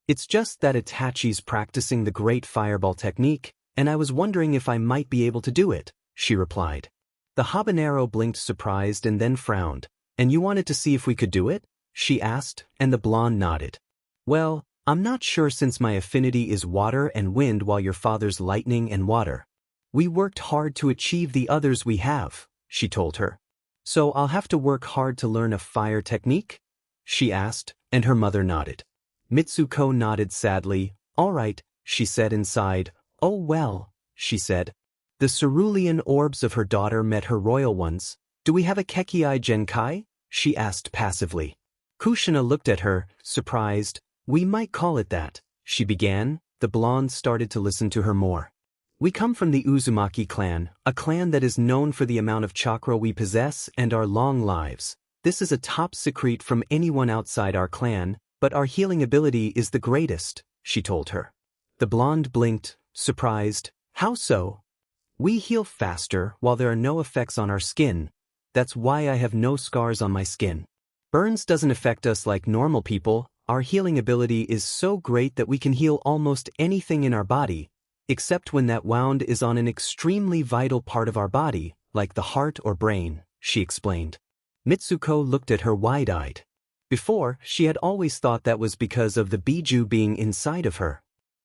It's just that Itachi's practicing the great fireball technique, and I was wondering if I might be able to do it, she replied. The habanero blinked surprised and then frowned. And you wanted to see if we could do it? She asked, and the blonde nodded. Well, I'm not sure since my affinity is water and wind while your father's lightning and water. We worked hard to achieve the others we have, she told her. So I'll have to work hard to learn a fire technique? She asked, and her mother nodded. Mitsuko nodded sadly. All right, she said and sighed. Oh well, she said. The cerulean orbs of her daughter met her royal ones. Do we have a Kekii Genkai? She asked passively. Kushina looked at her, surprised. We might call it that, she began. The blonde started to listen to her more. We come from the Uzumaki clan, a clan that is known for the amount of chakra we possess and our long lives. This is a top secret from anyone outside our clan, but our healing ability is the greatest, she told her. The blonde blinked, surprised. How so? We heal faster while there are no effects on our skin. That's why I have no scars on my skin. Burns doesn't affect us like normal people. Our healing ability is so great that we can heal almost anything in our body, except when that wound is on an extremely vital part of our body, like the heart or brain, she explained. Mitsuko looked at her wide-eyed. Before, she had always thought that was because of the biju being inside of her.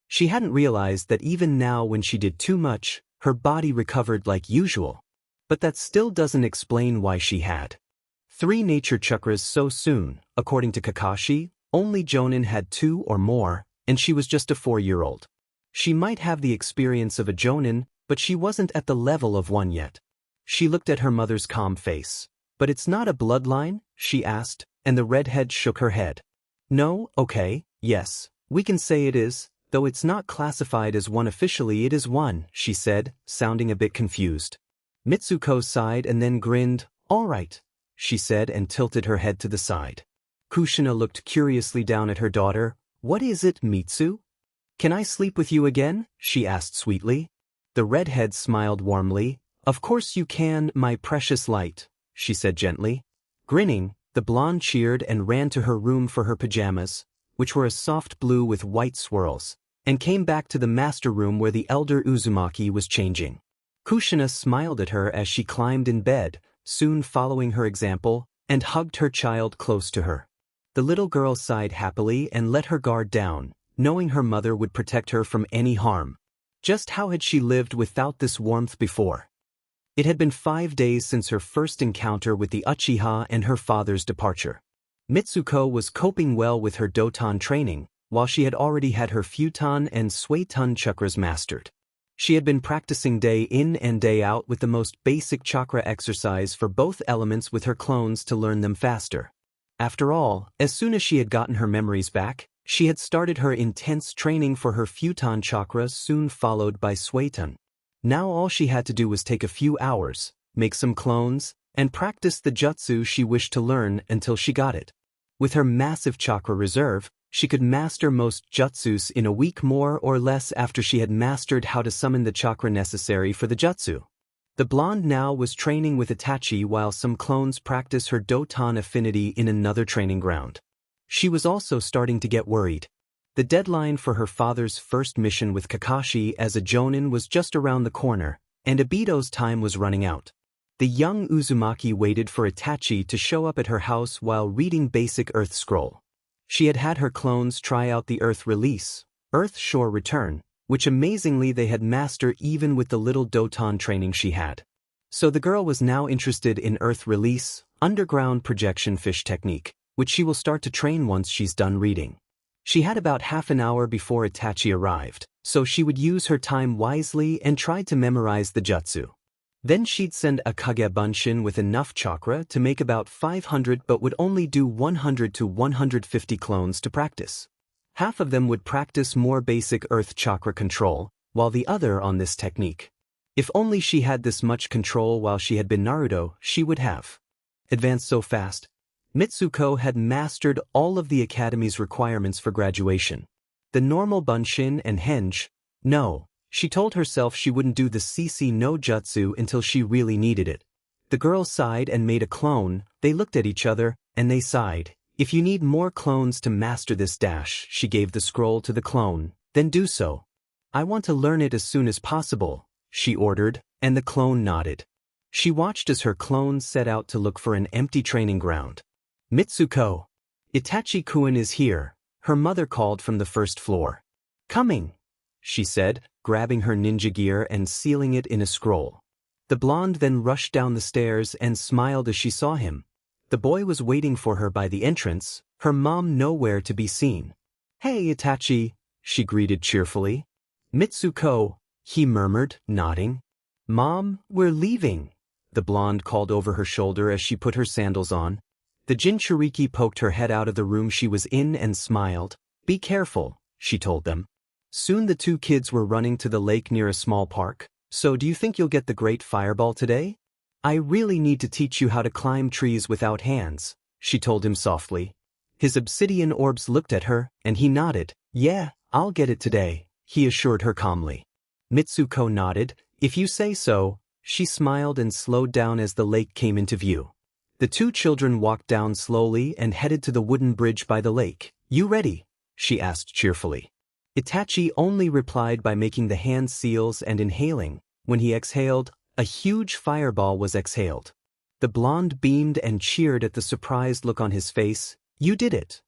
She hadn't realized that even now when she did too much, her body recovered like usual. But that still doesn't explain why she had 3 nature chakras so soon. According to Kakashi, only Jonin had 2 or more, and she was just a 4-year-old. She might have the experience of a Jonin, but she wasn't at the level of one yet. She looked at her mother's calm face. But it's not a bloodline? She asked, and the redhead shook her head. No, okay, yes, we can say it is, though it's not classified as one officially. It is one, she said, sounding a bit confused. Mitsuko sighed and then grinned. All right, she said and tilted her head to the side. Kushina looked curiously down at her daughter. What is it, Mitsu? Can I sleep with you again? She asked sweetly. The redhead smiled warmly. Of course you can, my precious light, she said gently. Grinning, the blonde cheered and ran to her room for her pajamas, which were a soft blue with white swirls, and came back to the master room where the elder Uzumaki was changing. Kushina smiled at her as she climbed in bed, soon following her example, and hugged her child close to her. The little girl sighed happily and let her guard down, knowing her mother would protect her from any harm. Just how had she lived without this warmth before? It had been 5 days since her first encounter with the Uchiha and her father's departure. Mitsuko was coping well with her Doton training, while she had already had her Futon and Suiton chakras mastered. She had been practicing day in and day out with the most basic chakra exercise for both elements with her clones to learn them faster. After all, as soon as she had gotten her memories back, she had started her intense training for her Futon chakra, soon followed by Suiton. Now all she had to do was take a few hours, make some clones, and practiced the jutsu she wished to learn until she got it. With her massive chakra reserve, she could master most jutsus in a week more or less after she had mastered how to summon the chakra necessary for the jutsu. The blonde now was training with Itachi while some clones practice her Doton affinity in another training ground. She was also starting to get worried. The deadline for her father's first mission with Kakashi as a Jonin was just around the corner, and Obito's time was running out. The young Uzumaki waited for Itachi to show up at her house while reading basic Earth Scroll. She had had her clones try out the Earth Release, Earth Shore Return, which amazingly they had mastered even with the little Doton training she had. So the girl was now interested in Earth Release, Underground Projection Fish Technique, which she will start to train once she's done reading. She had about half an hour before Itachi arrived, so she would use her time wisely and try to memorize the jutsu. Then she'd send a Kage Bunshin with enough chakra to make about 500 but would only do 100 to 150 clones to practice. Half of them would practice more basic earth chakra control, while the other on this technique. If only she had this much control while she had been Naruto, she would have advanced so fast. Mitsuko had mastered all of the academy's requirements for graduation. The normal Bunshin and Henge, no. She told herself she wouldn't do the CC no Jutsu until she really needed it. The girl sighed and made a clone. They looked at each other, and they sighed. If you need more clones to master this dash, she gave the scroll to the clone, then do so. I want to learn it as soon as possible, she ordered, and the clone nodded. She watched as her clone set out to look for an empty training ground. Mitsuko. Itachi-kun is here, her mother called from the first floor. Coming, she said, grabbing her ninja gear and sealing it in a scroll. The blonde then rushed down the stairs and smiled as she saw him. The boy was waiting for her by the entrance, her mom nowhere to be seen. Hey Itachi, she greeted cheerfully. Mitsuko, he murmured, nodding. Mom, we're leaving, the blonde called over her shoulder as she put her sandals on. The Jinchuriki poked her head out of the room she was in and smiled. Be careful, she told them. Soon the two kids were running to the lake near a small park. So do you think you'll get the great fireball today? I really need to teach you how to climb trees without hands, she told him softly. His obsidian orbs looked at her, and he nodded. Yeah, I'll get it today, he assured her calmly. Mitsuko nodded. If you say so. She smiled and slowed down as the lake came into view. The two children walked down slowly and headed to the wooden bridge by the lake. You ready? She asked cheerfully. Itachi only replied by making the hand seals and inhaling. When he exhaled, a huge fireball was exhaled. The blonde beamed and cheered at the surprised look on his face. You did it,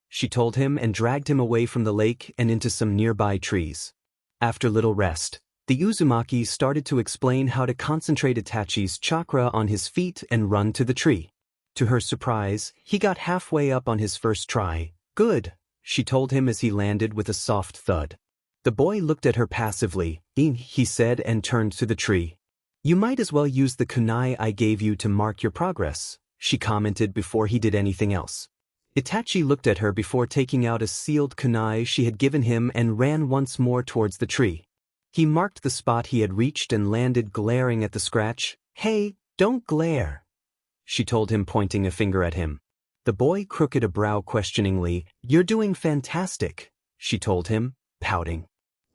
she told him and dragged him away from the lake and into some nearby trees. After little rest, the Uzumaki started to explain how to concentrate Itachi's chakra on his feet and run to the tree. To her surprise, he got halfway up on his first try. Good, she told him as he landed with a soft thud. The boy looked at her passively. He said and turned to the tree. You might as well use the kunai I gave you to mark your progress, she commented before he did anything else. Itachi looked at her before taking out a sealed kunai she had given him and ran once more towards the tree. He marked the spot he had reached and landed glaring at the scratch. Hey, don't glare, she told him pointing a finger at him. The boy crooked a brow questioningly. You're doing fantastic, she told him, pouting.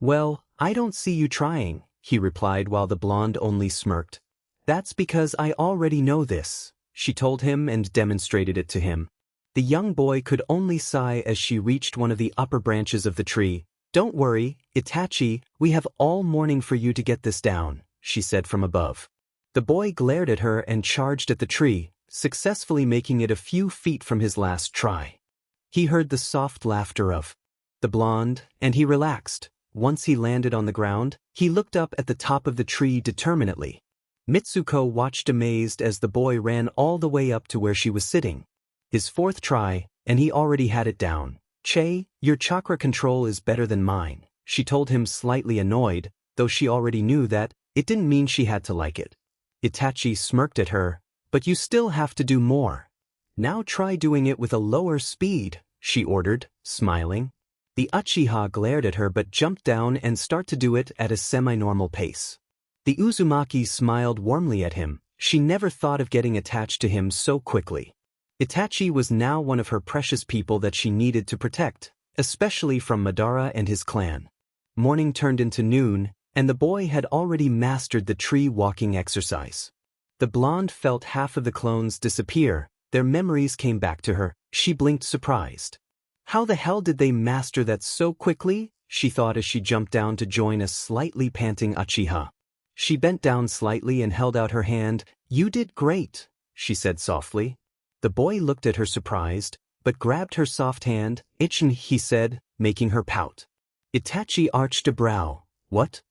Well, I don't see you trying, he replied while the blonde only smirked. That's because I already know this, she told him and demonstrated it to him. The young boy could only sigh as she reached one of the upper branches of the tree. Don't worry, Itachi, we have all morning for you to get this down, she said from above. The boy glared at her and charged at the tree, successfully making it a few feet from his last try. He heard the soft laughter of the blonde, and he relaxed. Once he landed on the ground, he looked up at the top of the tree determinedly. Mitsuko watched amazed as the boy ran all the way up to where she was sitting. His fourth try, and he already had it down. Che, your chakra control is better than mine, she told him slightly annoyed, though she already knew that it didn't mean she had to like it. Itachi smirked at her. But you still have to do more. Now try doing it with a lower speed, she ordered, smiling. The Uchiha glared at her but jumped down and started to do it at a semi-normal pace. The Uzumaki smiled warmly at him. She never thought of getting attached to him so quickly. Itachi was now one of her precious people that she needed to protect, especially from Madara and his clan. Morning turned into noon, and the boy had already mastered the tree walking exercise. The blonde felt half of the clones disappear. Their memories came back to her. She blinked surprised. How the hell did they master that so quickly? She thought as she jumped down to join a slightly panting Uchiha. She bent down slightly and held out her hand. "You did great," she said softly. The boy looked at her surprised, but grabbed her soft hand. "Itchin," he said, making her pout. Itachi arched a brow. "What?"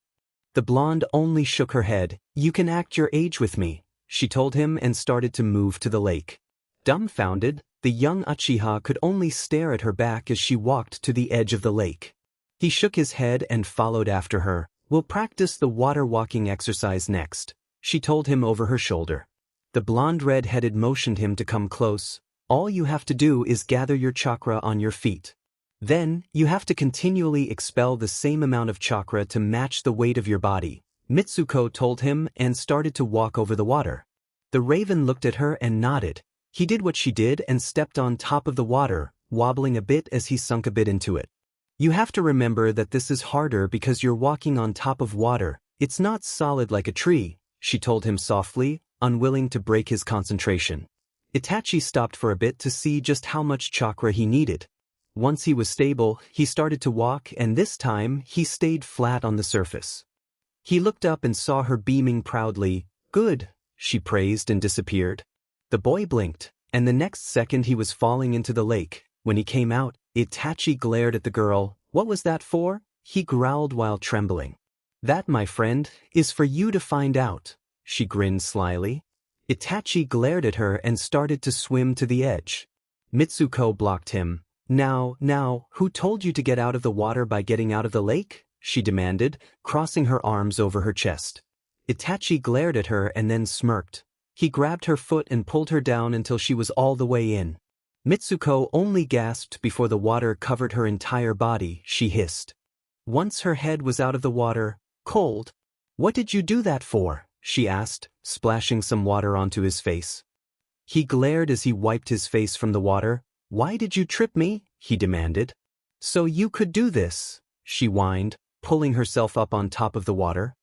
The blonde only shook her head. "You can act your age with me," she told him and started to move to the lake. Dumbfounded, the young Uchiha could only stare at her back as she walked to the edge of the lake. He shook his head and followed after her. "We'll practice the water walking exercise next," she told him over her shoulder. The blonde red-headed motioned him to come close. "All you have to do is gather your chakra on your feet. Then, you have to continually expel the same amount of chakra to match the weight of your body," Mitsuko told him and started to walk over the water. The raven looked at her and nodded. He did what she did and stepped on top of the water, wobbling a bit as he sunk a bit into it. "You have to remember that this is harder because you're walking on top of water. It's not solid like a tree," she told him softly, unwilling to break his concentration. Itachi stopped for a bit to see just how much chakra he needed. Once he was stable, he started to walk, and this time, he stayed flat on the surface. He looked up and saw her beaming proudly. "Good," she praised and disappeared. The boy blinked, and the next second he was falling into the lake. When he came out, Itachi glared at the girl. "What was that for?" he growled while trembling. "That, my friend, is for you to find out," she grinned slyly. Itachi glared at her and started to swim to the edge. Mitsuko blocked him. Now, who told you to get out of the water by getting out of the lake?" she demanded, crossing her arms over her chest. Itachi glared at her and then smirked. He grabbed her foot and pulled her down until she was all the way in. Mitsuko only gasped before the water covered her entire body. She hissed. Once her head was out of the water, cold. "What did you do that for?" she asked, splashing some water onto his face. He glared as he wiped his face from the water. "Why did you trip me?" he demanded. "So you could do this," she whined, pulling herself up on top of the water.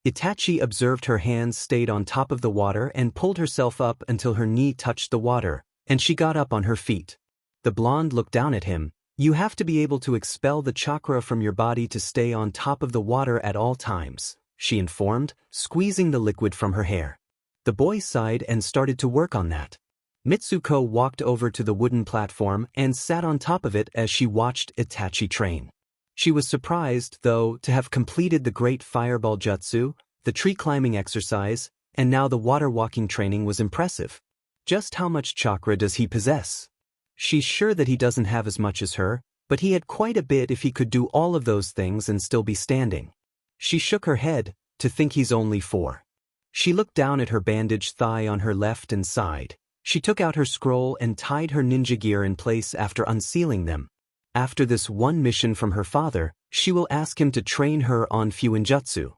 Itachi observed her hands stayed on top of the water and pulled herself up until her knee touched the water, and she got up on her feet. The blonde looked down at him. "You have to be able to expel the chakra from your body to stay on top of the water at all times," she informed, squeezing the liquid from her hair. The boy sighed and started to work on that. Mitsuko walked over to the wooden platform and sat on top of it as she watched Itachi train. She was surprised, though, to have completed the great fireball jutsu, the tree climbing exercise, and now the water walking training was impressive. Just how much chakra does he possess? She's sure that he doesn't have as much as her, but he had quite a bit if he could do all of those things and still be standing. She shook her head, to think he's only 4. She looked down at her bandaged thigh on her left and sighed. She took out her scroll and tied her ninja gear in place after unsealing them. After this one mission from her father, she will ask him to train her on Fuinjutsu.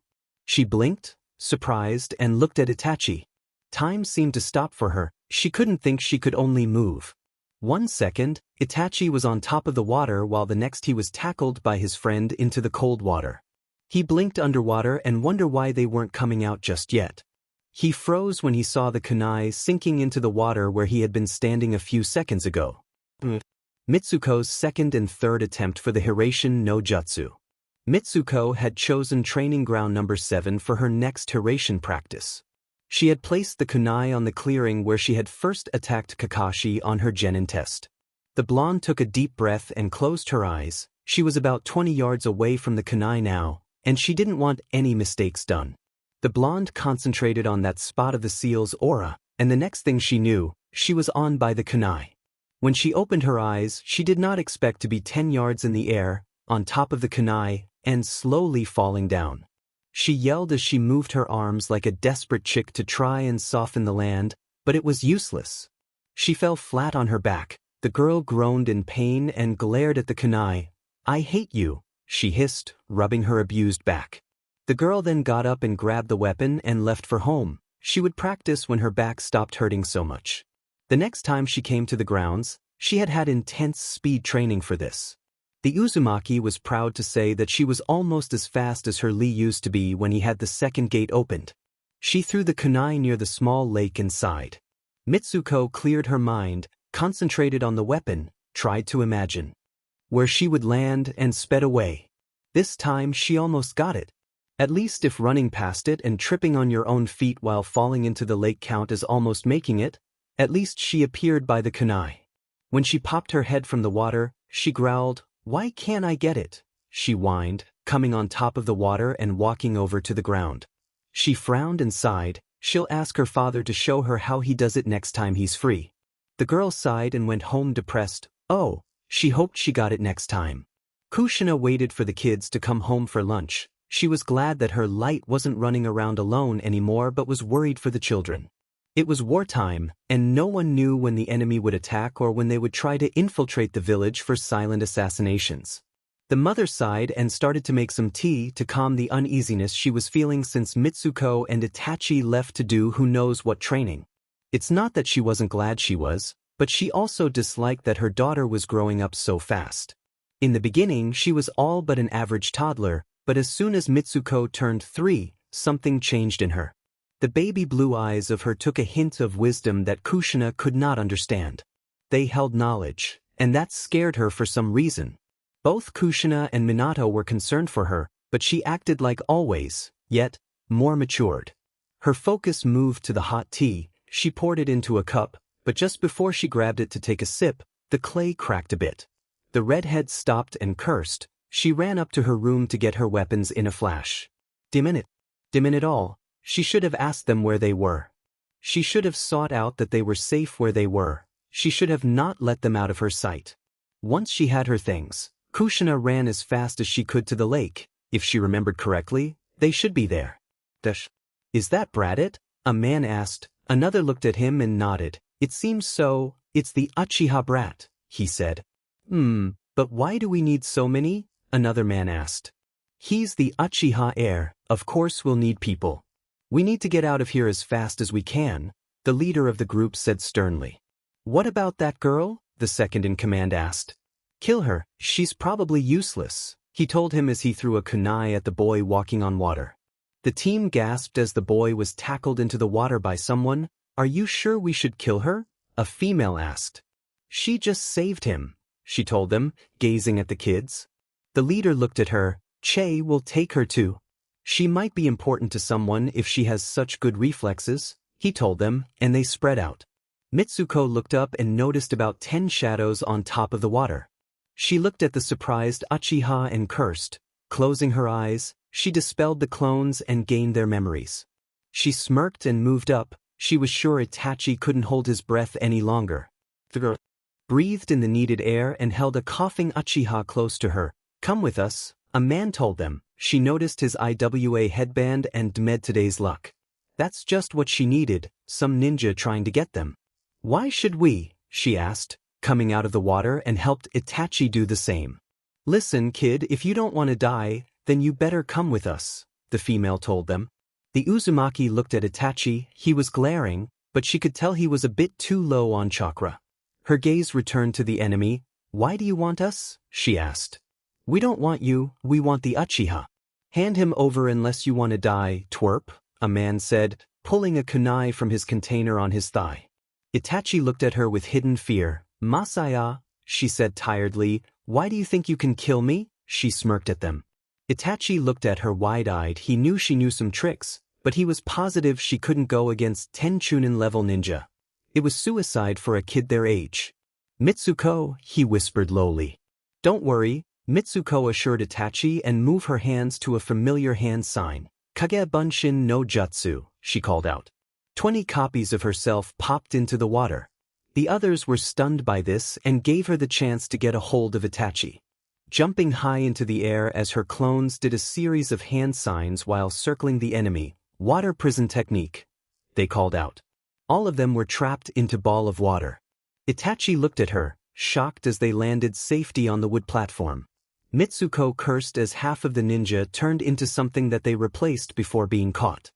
She blinked, surprised, and looked at Itachi. Time seemed to stop for her. She couldn't think she could only move. 1 second, Itachi was on top of the water while the next he was tackled by his friend into the cold water. He blinked underwater and wondered why they weren't coming out just yet. He froze when he saw the kunai sinking into the water where he had been standing a few seconds ago. Mitsuko's second and third attempt for the Hiraishin no Jutsu. Mitsuko had chosen training ground number 7 for her next Hiraishin practice. She had placed the kunai on the clearing where she had first attacked Kakashi on her genin test. The blonde took a deep breath and closed her eyes. She was about 20 yards away from the kunai now, and she didn't want any mistakes done. The blonde concentrated on that spot of the seal's aura, and the next thing she knew, she was on by the kunai. When she opened her eyes, she did not expect to be 10 yards in the air, on top of the kunai, and slowly falling down. She yelled as she moved her arms like a desperate chick to try and soften the land, but it was useless. She fell flat on her back. The girl groaned in pain and glared at the kunai. "I hate you," she hissed, rubbing her abused back. The girl then got up and grabbed the weapon and left for home. She would practice when her back stopped hurting so much. The next time she came to the grounds, she had had intense speed training for this. The Uzumaki was proud to say that she was almost as fast as her Lee used to be when he had the second gate opened. She threw the kunai near the small lake and sighed. Mitsuko cleared her mind, concentrated on the weapon, tried to imagine where she would land and sped away. This time she almost got it. At least if running past it and tripping on your own feet while falling into the lake count as almost making it, at least she appeared by the kunai. When she popped her head from the water, she growled, "Why can't I get it?" she whined, coming on top of the water and walking over to the ground. She frowned and sighed. She'll ask her father to show her how he does it next time he's free. The girl sighed and went home depressed. Oh, she hoped she got it next time. Kushina waited for the kids to come home for lunch. She was glad that her light wasn't running around alone anymore but was worried for the children. It was wartime, and no one knew when the enemy would attack or when they would try to infiltrate the village for silent assassinations. The mother sighed and started to make some tea to calm the uneasiness she was feeling since Mitsuko and Itachi left to do who knows what training. It's not that she wasn't glad she was, but she also disliked that her daughter was growing up so fast. In the beginning she was all but an average toddler, but as soon as Mitsuko turned 3, something changed in her. The baby blue eyes of her took a hint of wisdom that Kushina could not understand. They held knowledge, and that scared her for some reason. Both Kushina and Minato were concerned for her, but she acted like always, yet more matured. Her focus moved to the hot tea. She poured it into a cup, but just before she grabbed it to take a sip, the clay cracked a bit. The redhead stopped and cursed. She ran up to her room to get her weapons in a flash. Dim in it all. She should have asked them where they were. She should have sought out that they were safe where they were. She should have not let them out of her sight. Once she had her things, Kushina ran as fast as she could to the lake. If she remembered correctly, they should be there. Is that Bradit? A man asked. Another looked at him and nodded. It seems so. It's the Uchiha brat, he said. But why do we need so many? Another man asked. He's the Uchiha heir. Of course we'll need people. We need to get out of here as fast as we can, the leader of the group said sternly. What about that girl? The second in command asked. Kill her, she's probably useless, he told him as he threw a kunai at the boy walking on water. The team gasped as the boy was tackled into the water by someone. Are you sure we should kill her? A female asked. She just saved him, she told them, gazing at the kids. The leader looked at her. Che will take her too. She might be important to someone if she has such good reflexes, he told them, and they spread out. Mitsuko looked up and noticed about 10 shadows on top of the water. She looked at the surprised Uchiha and cursed. Closing her eyes, she dispelled the clones and gained their memories. She smirked and moved up. She was sure Itachi couldn't hold his breath any longer. The girl breathed in the needed air and held a coughing Uchiha close to her. Come with us, a man told them. She noticed his IWA headband and Dmed today's luck. That's just what she needed, some ninja trying to get them. Why should we? She asked, coming out of the water and helped Itachi do the same. Listen, kid, if you don't want to die, then you better come with us, the female told them. The Uzumaki looked at Itachi. He was glaring, but she could tell he was a bit too low on chakra. Her gaze returned to the enemy. Why do you want us? She asked. We don't want you, we want the Uchiha. Hand him over unless you want to die, twerp, a man said, pulling a kunai from his container on his thigh. Itachi looked at her with hidden fear. Masaya, she said tiredly, why do you think you can kill me? She smirked at them. Itachi looked at her wide-eyed. He knew she knew some tricks, but he was positive she couldn't go against 10 Chunin-level ninja. It was suicide for a kid their age. Mitsuko, he whispered lowly. Don't worry, Mitsuko assured Itachi and moved her hands to a familiar hand sign. Kage Bunshin no Jutsu, she called out. 20 copies of herself popped into the water. The others were stunned by this and gave her the chance to get a hold of Itachi. Jumping high into the air as her clones did a series of hand signs while circling the enemy. Water prison technique, they called out. All of them were trapped into ball of water. Itachi looked at her, shocked as they landed safety on the wood platform. Mitsuko cursed as half of the ninja turned into something that they replaced before being caught.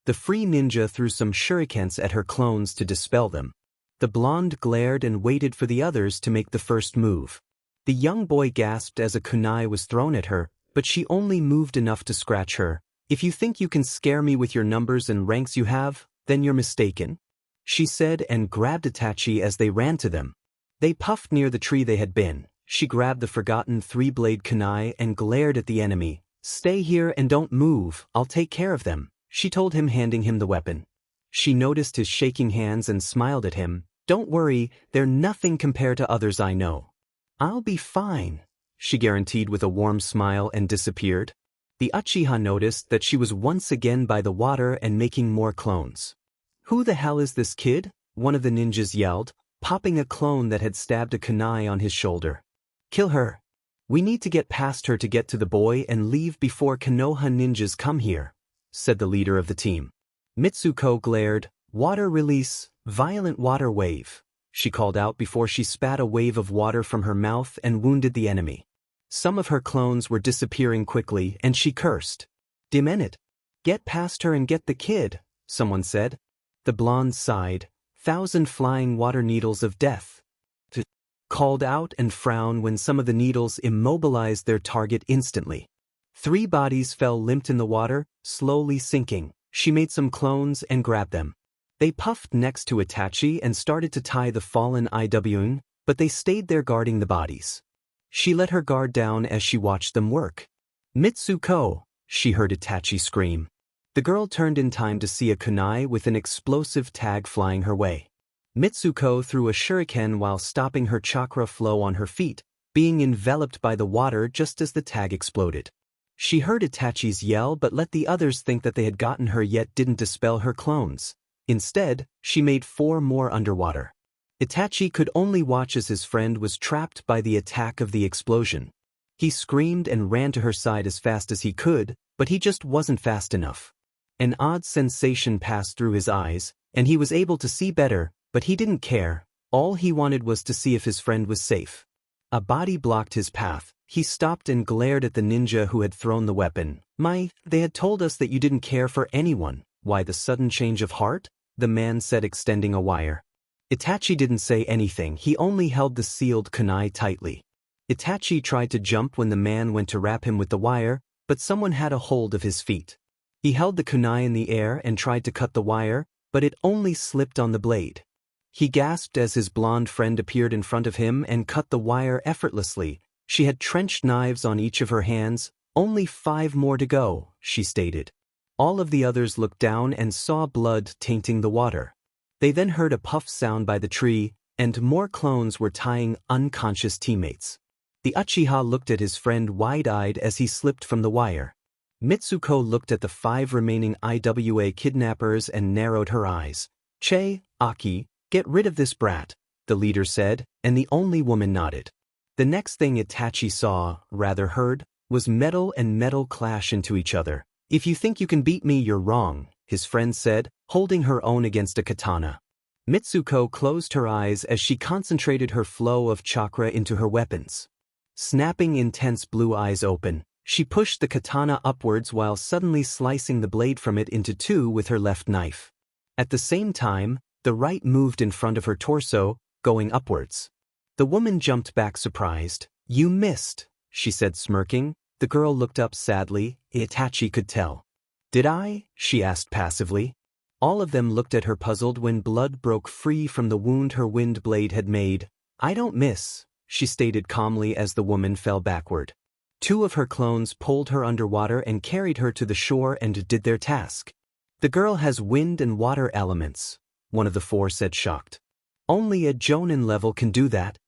The free ninja threw some shurikens at her clones to dispel them. The blonde glared and waited for the others to make the first move. The young boy gasped as a kunai was thrown at her, but she only moved enough to scratch her. "If you think you can scare me with your numbers and ranks you have, then you're mistaken," she said and grabbed Itachi as they ran to them. They puffed near the tree they had been. She grabbed the forgotten three-blade kunai and glared at the enemy. "Stay here and don't move, I'll take care of them," she told him, handing him the weapon. She noticed his shaking hands and smiled at him. "Don't worry, they're nothing compared to others I know." "I'll be fine," she guaranteed with a warm smile and disappeared. The Uchiha noticed that she was once again by the water and making more clones. "Who the hell is this kid?" one of the ninjas yelled, popping a clone that had stabbed a kunai on his shoulder. "Kill her. We need to get past her to get to the boy and leave before Konoha ninjas come here," said the leader of the team. Mitsuko glared. "Water release, violent water wave," she called out before she spat a wave of water from her mouth and wounded the enemy. Some of her clones were disappearing quickly, and she cursed. "Damn it. Get past her and get the kid," someone said. The blonde sighed. "1,000 flying water needles of death," called out and frowned when some of the needles immobilized their target instantly. 3 bodies fell limp in the water, slowly sinking. She made some clones and grabbed them. They puffed next to Itachi and started to tie the fallen IWN, but they stayed there guarding the bodies. She let her guard down as she watched them work. "Mitsuko!" she heard Itachi scream. The girl turned in time to see a kunai with an explosive tag flying her way. Mitsuko threw a shuriken while stopping her chakra flow on her feet, being enveloped by the water just as the tag exploded. She heard Itachi's yell but let the others think that they had gotten her yet didn't dispel her clones. Instead, she made 4 more underwater. Itachi could only watch as his friend was trapped by the attack of the explosion. He screamed and ran to her side as fast as he could, but he just wasn't fast enough. An odd sensation passed through his eyes, and he was able to see better, but he didn't care. All he wanted was to see if his friend was safe. A body blocked his path. He stopped and glared at the ninja who had thrown the weapon. They had told us that you didn't care for anyone. Why the sudden change of heart?" the man said, extending a wire. Itachi didn't say anything, he only held the sealed kunai tightly. Itachi tried to jump when the man went to wrap him with the wire, but someone had a hold of his feet. He held the kunai in the air and tried to cut the wire, but it only slipped on the blade. He gasped as his blonde friend appeared in front of him and cut the wire effortlessly. She had trenched knives on each of her hands. "Only 5 more to go," she stated. All of the others looked down and saw blood tainting the water. They then heard a puff sound by the tree, and more clones were tying unconscious teammates. The Uchiha looked at his friend wide-eyed as he slipped from the wire. Mitsuko looked at the 5 remaining IWA kidnappers and narrowed her eyes. "Che, Aki, get rid of this brat," the leader said, and the only woman nodded. The next thing Itachi saw, rather heard, was metal and metal clash into each other. "If you think you can beat me, you're wrong," his friend said, holding her own against a katana. Mitsuko closed her eyes as she concentrated her flow of chakra into her weapons. Snapping intense blue eyes open, she pushed the katana upwards while suddenly slicing the blade from it into 2 with her left knife. At the same time, the right moved in front of her torso, going upwards. The woman jumped back surprised. "You missed," she said, smirking. The girl looked up sadly. Itachi could tell. "Did I?" she asked passively. All of them looked at her puzzled when blood broke free from the wound her wind blade had made. "I don't miss," she stated calmly as the woman fell backward. 2 of her clones pulled her underwater and carried her to the shore and did their task. "The girl has wind and water elements," one of the 4 said, shocked. "Only a Jonin level can do that."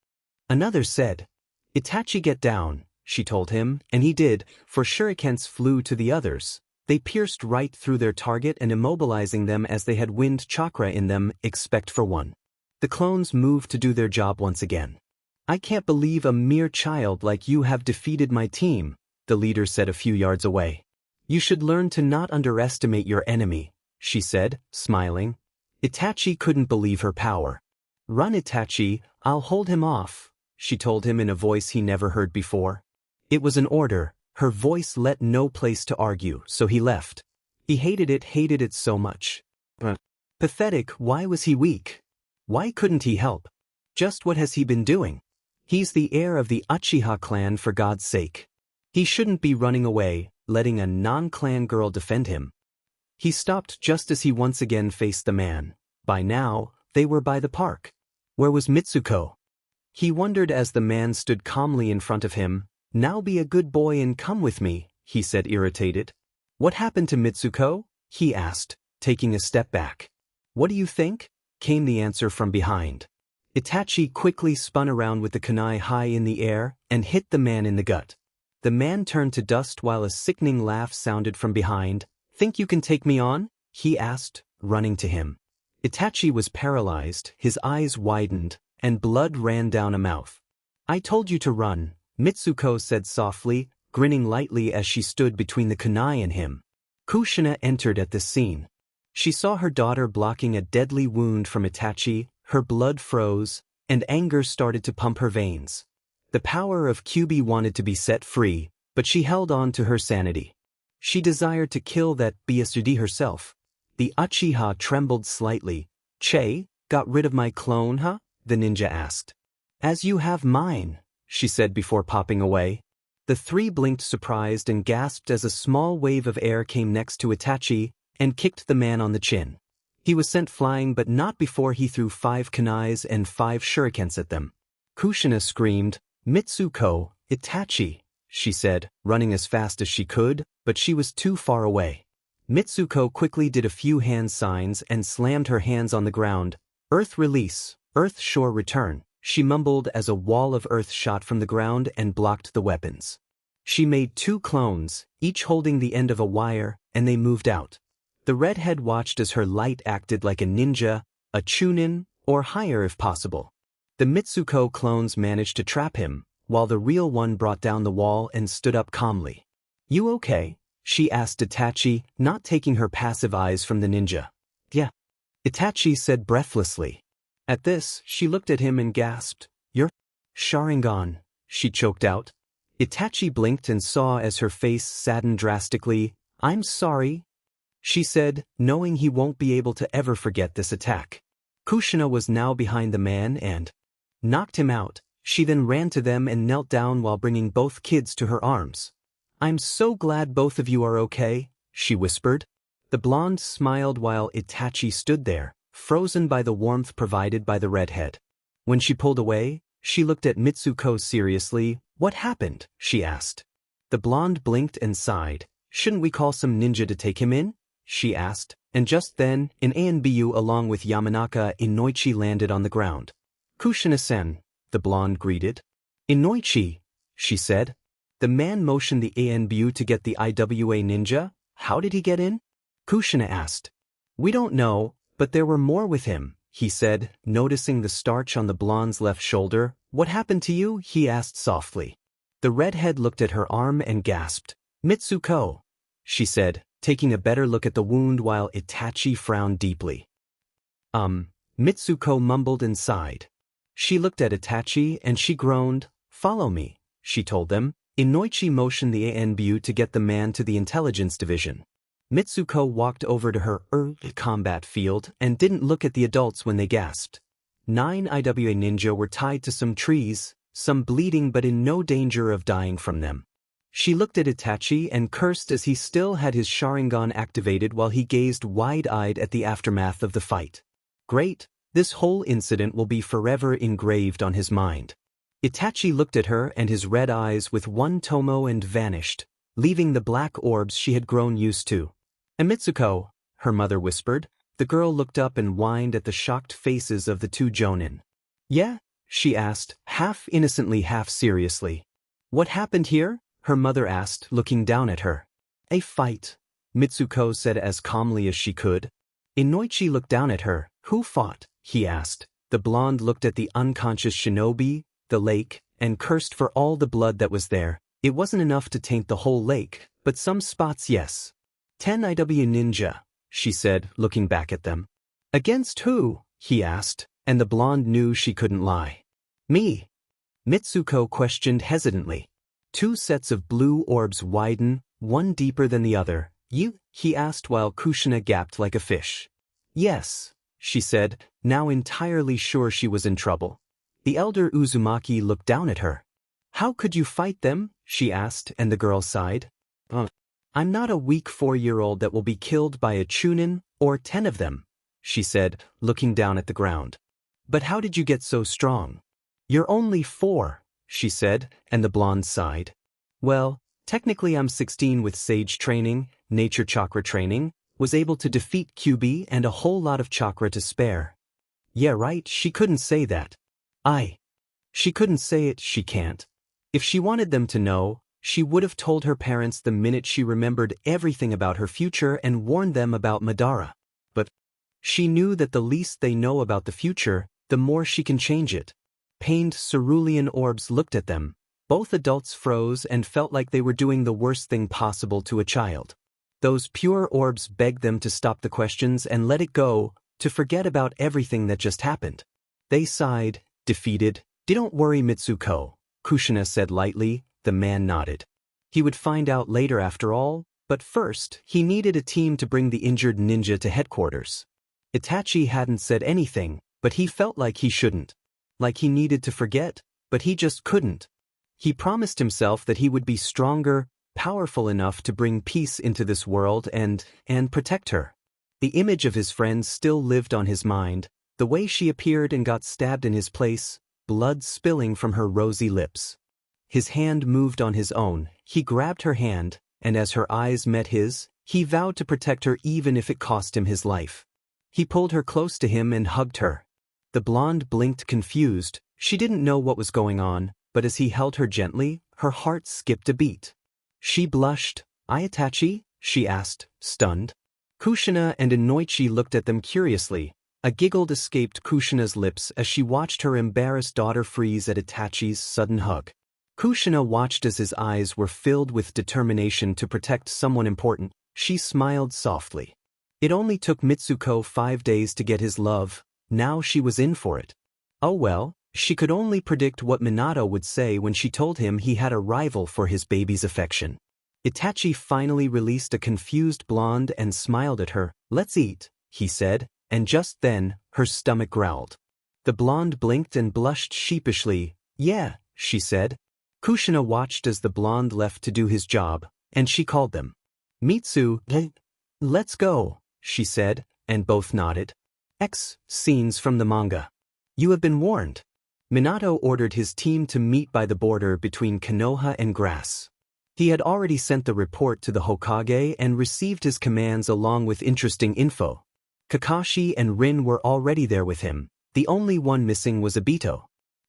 Another said. "Itachi, get down," she told him, and he did, for shurikens flew to the others. They pierced right through their target and immobilizing them as they had wind chakra in them, except for one. The clones moved to do their job once again. "I can't believe a mere child like you have defeated my team," the leader said a few yards away. "You should learn to not underestimate your enemy," she said, smiling. Itachi couldn't believe her power. "Run, Itachi, I'll hold him off," she told him in a voice he never heard before. It was an order. Her voice let no place to argue, so he left. He hated it so much. Pathetic, why was he weak? Why couldn't he help? Just what has he been doing? He's the heir of the Uchiha clan, for God's sake. He shouldn't be running away, letting a non-clan girl defend him. He stopped just as he once again faced the man. By now, they were by the park. Where was Mitsuko? He wondered as the man stood calmly in front of him. Now be a good boy and come with me, he said, irritated. What happened to Mitsuko? He asked, taking a step back. What do you think? Came the answer from behind. Itachi quickly spun around with the kunai high in the air and hit the man in the gut. The man turned to dust while a sickening laugh sounded from behind. Think you can take me on? He asked, running to him. Itachi was paralyzed, his eyes widened, and blood ran down a mouth. I told you to run, Mitsuko said softly, grinning lightly as she stood between the kunai and him. Kushina entered at this scene. She saw her daughter blocking a deadly wound from Itachi, her blood froze, and anger started to pump her veins. The power of Kyuubi wanted to be set free, but she held on to her sanity. She desired to kill that Byakuji herself. The Uchiha trembled slightly. Che, got rid of my clone, huh? The ninja asked. As you have mine, she said before popping away. The three blinked surprised and gasped as a small wave of air came next to Itachi and kicked the man on the chin. He was sent flying, but not before he threw 5 kunais and 5 shurikens at them. Kushina screamed, Mitsuko, Itachi, she said, running as fast as she could, but she was too far away. Mitsuko quickly did a few hand signs and slammed her hands on the ground. Earth release, earth shore return, she mumbled as a wall of earth shot from the ground and blocked the weapons. She made 2 clones, each holding the end of a wire, and they moved out. The redhead watched as her light acted like a ninja, a chunin, or higher if possible. The Mitsuko clones managed to trap him, while the real one brought down the wall and stood up calmly. You okay? She asked Itachi, not taking her passive eyes from the ninja. Yeah, Itachi said breathlessly. At this, she looked at him and gasped. Your Sharingan, she choked out. Itachi blinked and saw as her face saddened drastically. I'm sorry, she said, knowing he won't be able to ever forget this attack. Kushina was now behind the man and knocked him out. She then ran to them and knelt down while bringing both kids to her arms. I'm so glad both of you are okay, she whispered. The blonde smiled while Itachi stood there, frozen by the warmth provided by the redhead. When she pulled away, she looked at Mitsuko seriously. What happened? She asked. The blonde blinked and sighed. Shouldn't we call some ninja to take him in? She asked, and just then, an ANBU along with Yamanaka Inoichi landed on the ground. Kushina-sen, the blonde greeted. Inoichi, she said. The man motioned the ANBU to get the IWA ninja. How did he get in? Kushina asked. We don't know, but there were more with him, he said, noticing the starch on the blonde's left shoulder. What happened to you? He asked softly. The redhead looked at her arm and gasped. Mitsuko, she said, taking a better look at the wound while Itachi frowned deeply. Mitsuko mumbled and sighed. She looked at Itachi and she groaned. Follow me, she told them. Inoichi motioned the ANBU to get the man to the intelligence division. Mitsuko walked over to her combat field and didn't look at the adults when they gasped. 9 IWA ninja were tied to some trees, some bleeding but in no danger of dying from them. She looked at Itachi and cursed as he still had his Sharingan activated while he gazed wide-eyed at the aftermath of the fight. Great, this whole incident will be forever engraved on his mind. Itachi looked at her and his red eyes with one tomo and vanished, leaving the black orbs she had grown used to. Mitsuko, her mother whispered. The girl looked up and whined at the shocked faces of the 2 jonin. Yeah? She asked, half innocently, half seriously. What happened here? Her mother asked, looking down at her. A fight, Mitsuko said as calmly as she could. Inoichi looked down at her. Who fought? He asked. The blonde looked at the unconscious shinobi, the lake, and cursed for all the blood that was there. It wasn't enough to taint the whole lake, but some spots yes. 10 IW ninja, she said, looking back at them. Against who? He asked, and the blonde knew she couldn't lie. Me? Mitsuko questioned hesitantly. 2 sets of blue orbs widen, one deeper than the other. You? He asked while Kushina gaped like a fish. Yes, she said, now entirely sure she was in trouble. The elder Uzumaki looked down at her. How could you fight them? She asked, and the girl sighed. I'm not a weak 4-year-old that will be killed by a chunin, or 10 of them, she said, looking down at the ground. But how did you get so strong? You're only 4, she said, and the blonde sighed. Well, technically I'm 16 with sage training, nature chakra training, was able to defeat Kyuubi and a whole lot of chakra to spare. Yeah, right, she couldn't say that. She couldn't say it, she can't. If she wanted them to know, she would have told her parents the minute she remembered everything about her future and warned them about Madara. But she knew that the least they know about the future, the more she can change it. Pained cerulean orbs looked at them. Both adults froze and felt like they were doing the worst thing possible to a child. Those pure orbs begged them to stop the questions and let it go, to forget about everything that just happened. They sighed, defeated. Don't worry, Mitsuko, Kushina said lightly. The man nodded. He would find out later after all, but first, he needed a team to bring the injured ninja to headquarters. Itachi hadn't said anything, but he felt like he shouldn't. Like he needed to forget, but he just couldn't. He promised himself that he would be stronger, powerful enough to bring peace into this world and protect her. The image of his friend still lived on his mind, the way she appeared and got stabbed in his place, blood spilling from her rosy lips. His hand moved on his own, he grabbed her hand, and as her eyes met his, he vowed to protect her even if it cost him his life. He pulled her close to him and hugged her. The blonde blinked confused, she didn't know what was going on, but as he held her gently, her heart skipped a beat. She blushed. Itachi? She asked, stunned. Kushina and Inoichi looked at them curiously. A giggle escaped Kushina's lips as she watched her embarrassed daughter freeze at Itachi's sudden hug. Kushina watched as his eyes were filled with determination to protect someone important. She smiled softly. It only took Mitsuko 5 days to get his love, now she was in for it. Oh well, she could only predict what Minato would say when she told him he had a rival for his baby's affection. Itachi finally released a confused blonde and smiled at her. Let's eat, he said, and just then, her stomach growled. The blonde blinked and blushed sheepishly. Yeah, she said. Kushina watched as the blonde left to do his job, and she called them. Mitsu, let's go, she said, and both nodded. Scenes from the manga. You have been warned. Minato ordered his team to meet by the border between Konoha and Grass. He had already sent the report to the Hokage and received his commands along with interesting info. Kakashi and Rin were already there with him. The only one missing was Obito.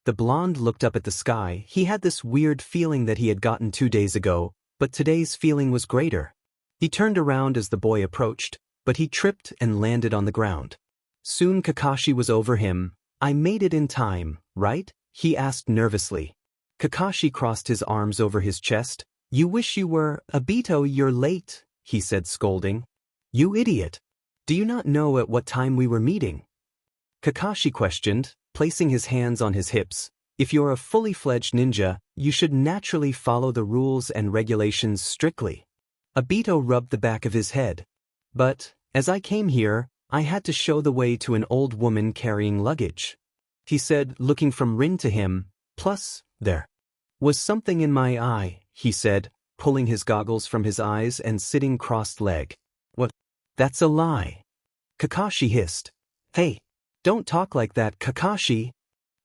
The blonde looked up at the sky. He had this weird feeling that he had gotten 2 days ago, but today's feeling was greater. He turned around as the boy approached, but he tripped and landed on the ground. Soon Kakashi was over him. I made it in time, right? He asked nervously. Kakashi crossed his arms over his chest. You wish you were. Obito, you're late, he said scolding. You idiot. Do you not know at what time we were meeting? Kakashi questioned, placing his hands on his hips. If you're a fully fledged ninja, you should naturally follow the rules and regulations strictly. Obito rubbed the back of his head. But, as I came here, I had to show the way to an old woman carrying luggage. He said, looking from Rin to him. Plus, there was something in my eye, he said, pulling his goggles from his eyes and sitting crossed-legged. What? That's a lie. Kakashi hissed. Hey, don't talk like that, Kakashi.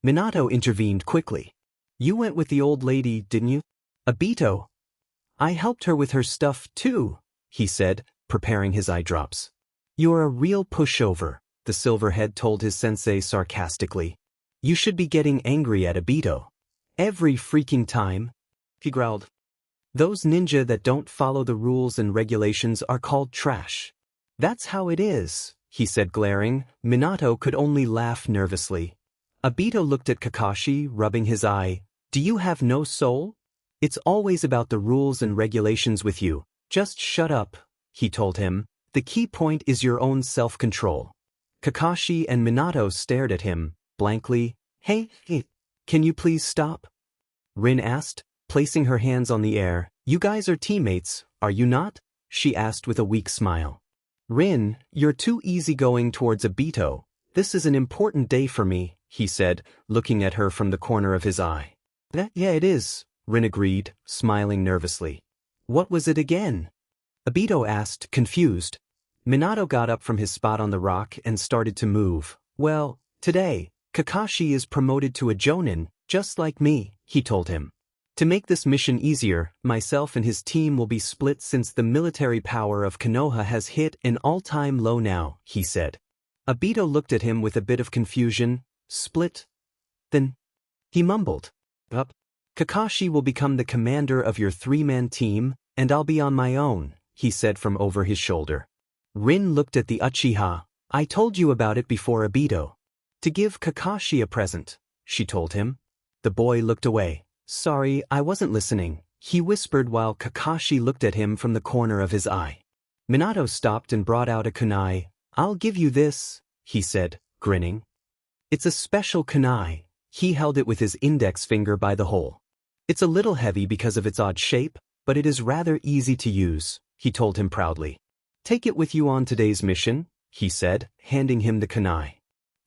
Minato intervened quickly. You went with the old lady, didn't you? Obito. I helped her with her stuff too, he said, preparing his eye drops. You're a real pushover, the silverhead told his sensei sarcastically. You should be getting angry at Obito. Every freaking time, he growled. Those ninja that don't follow the rules and regulations are called trash. That's how it is, he said glaring. Minato could only laugh nervously. Obito looked at Kakashi, rubbing his eye. Do you have no soul? It's always about the rules and regulations with you. Just shut up, he told him. The key point is your own self-control. Kakashi and Minato stared at him, blankly. Hey, can you please stop? Rin asked, placing her hands on the air. You guys are teammates, are you not? she asked with a weak smile. Rin, you're too easygoing towards Obito. This is an important day for me, he said, looking at her from the corner of his eye. Yeah, it is, Rin agreed, smiling nervously. What was it again? Obito asked, confused. Minato got up from his spot on the rock and started to move. Well, today, Kakashi is promoted to a Jonin, just like me, he told him. To make this mission easier, myself and his team will be split since the military power of Konoha has hit an all-time low now, he said. Obito looked at him with a bit of confusion. Split? Then? He mumbled. Kakashi will become the commander of your three-man team, and I'll be on my own, he said from over his shoulder. Rin looked at the Uchiha. I told you about it before, Obito. To give Kakashi a present, she told him. The boy looked away. Sorry, I wasn't listening, he whispered while Kakashi looked at him from the corner of his eye. Minato stopped and brought out a kunai. I'll give you this, he said, grinning. It's a special kunai. He held it with his index finger by the hole. It's a little heavy because of its odd shape, but it is rather easy to use, he told him proudly. Take it with you on today's mission, he said, handing him the kunai.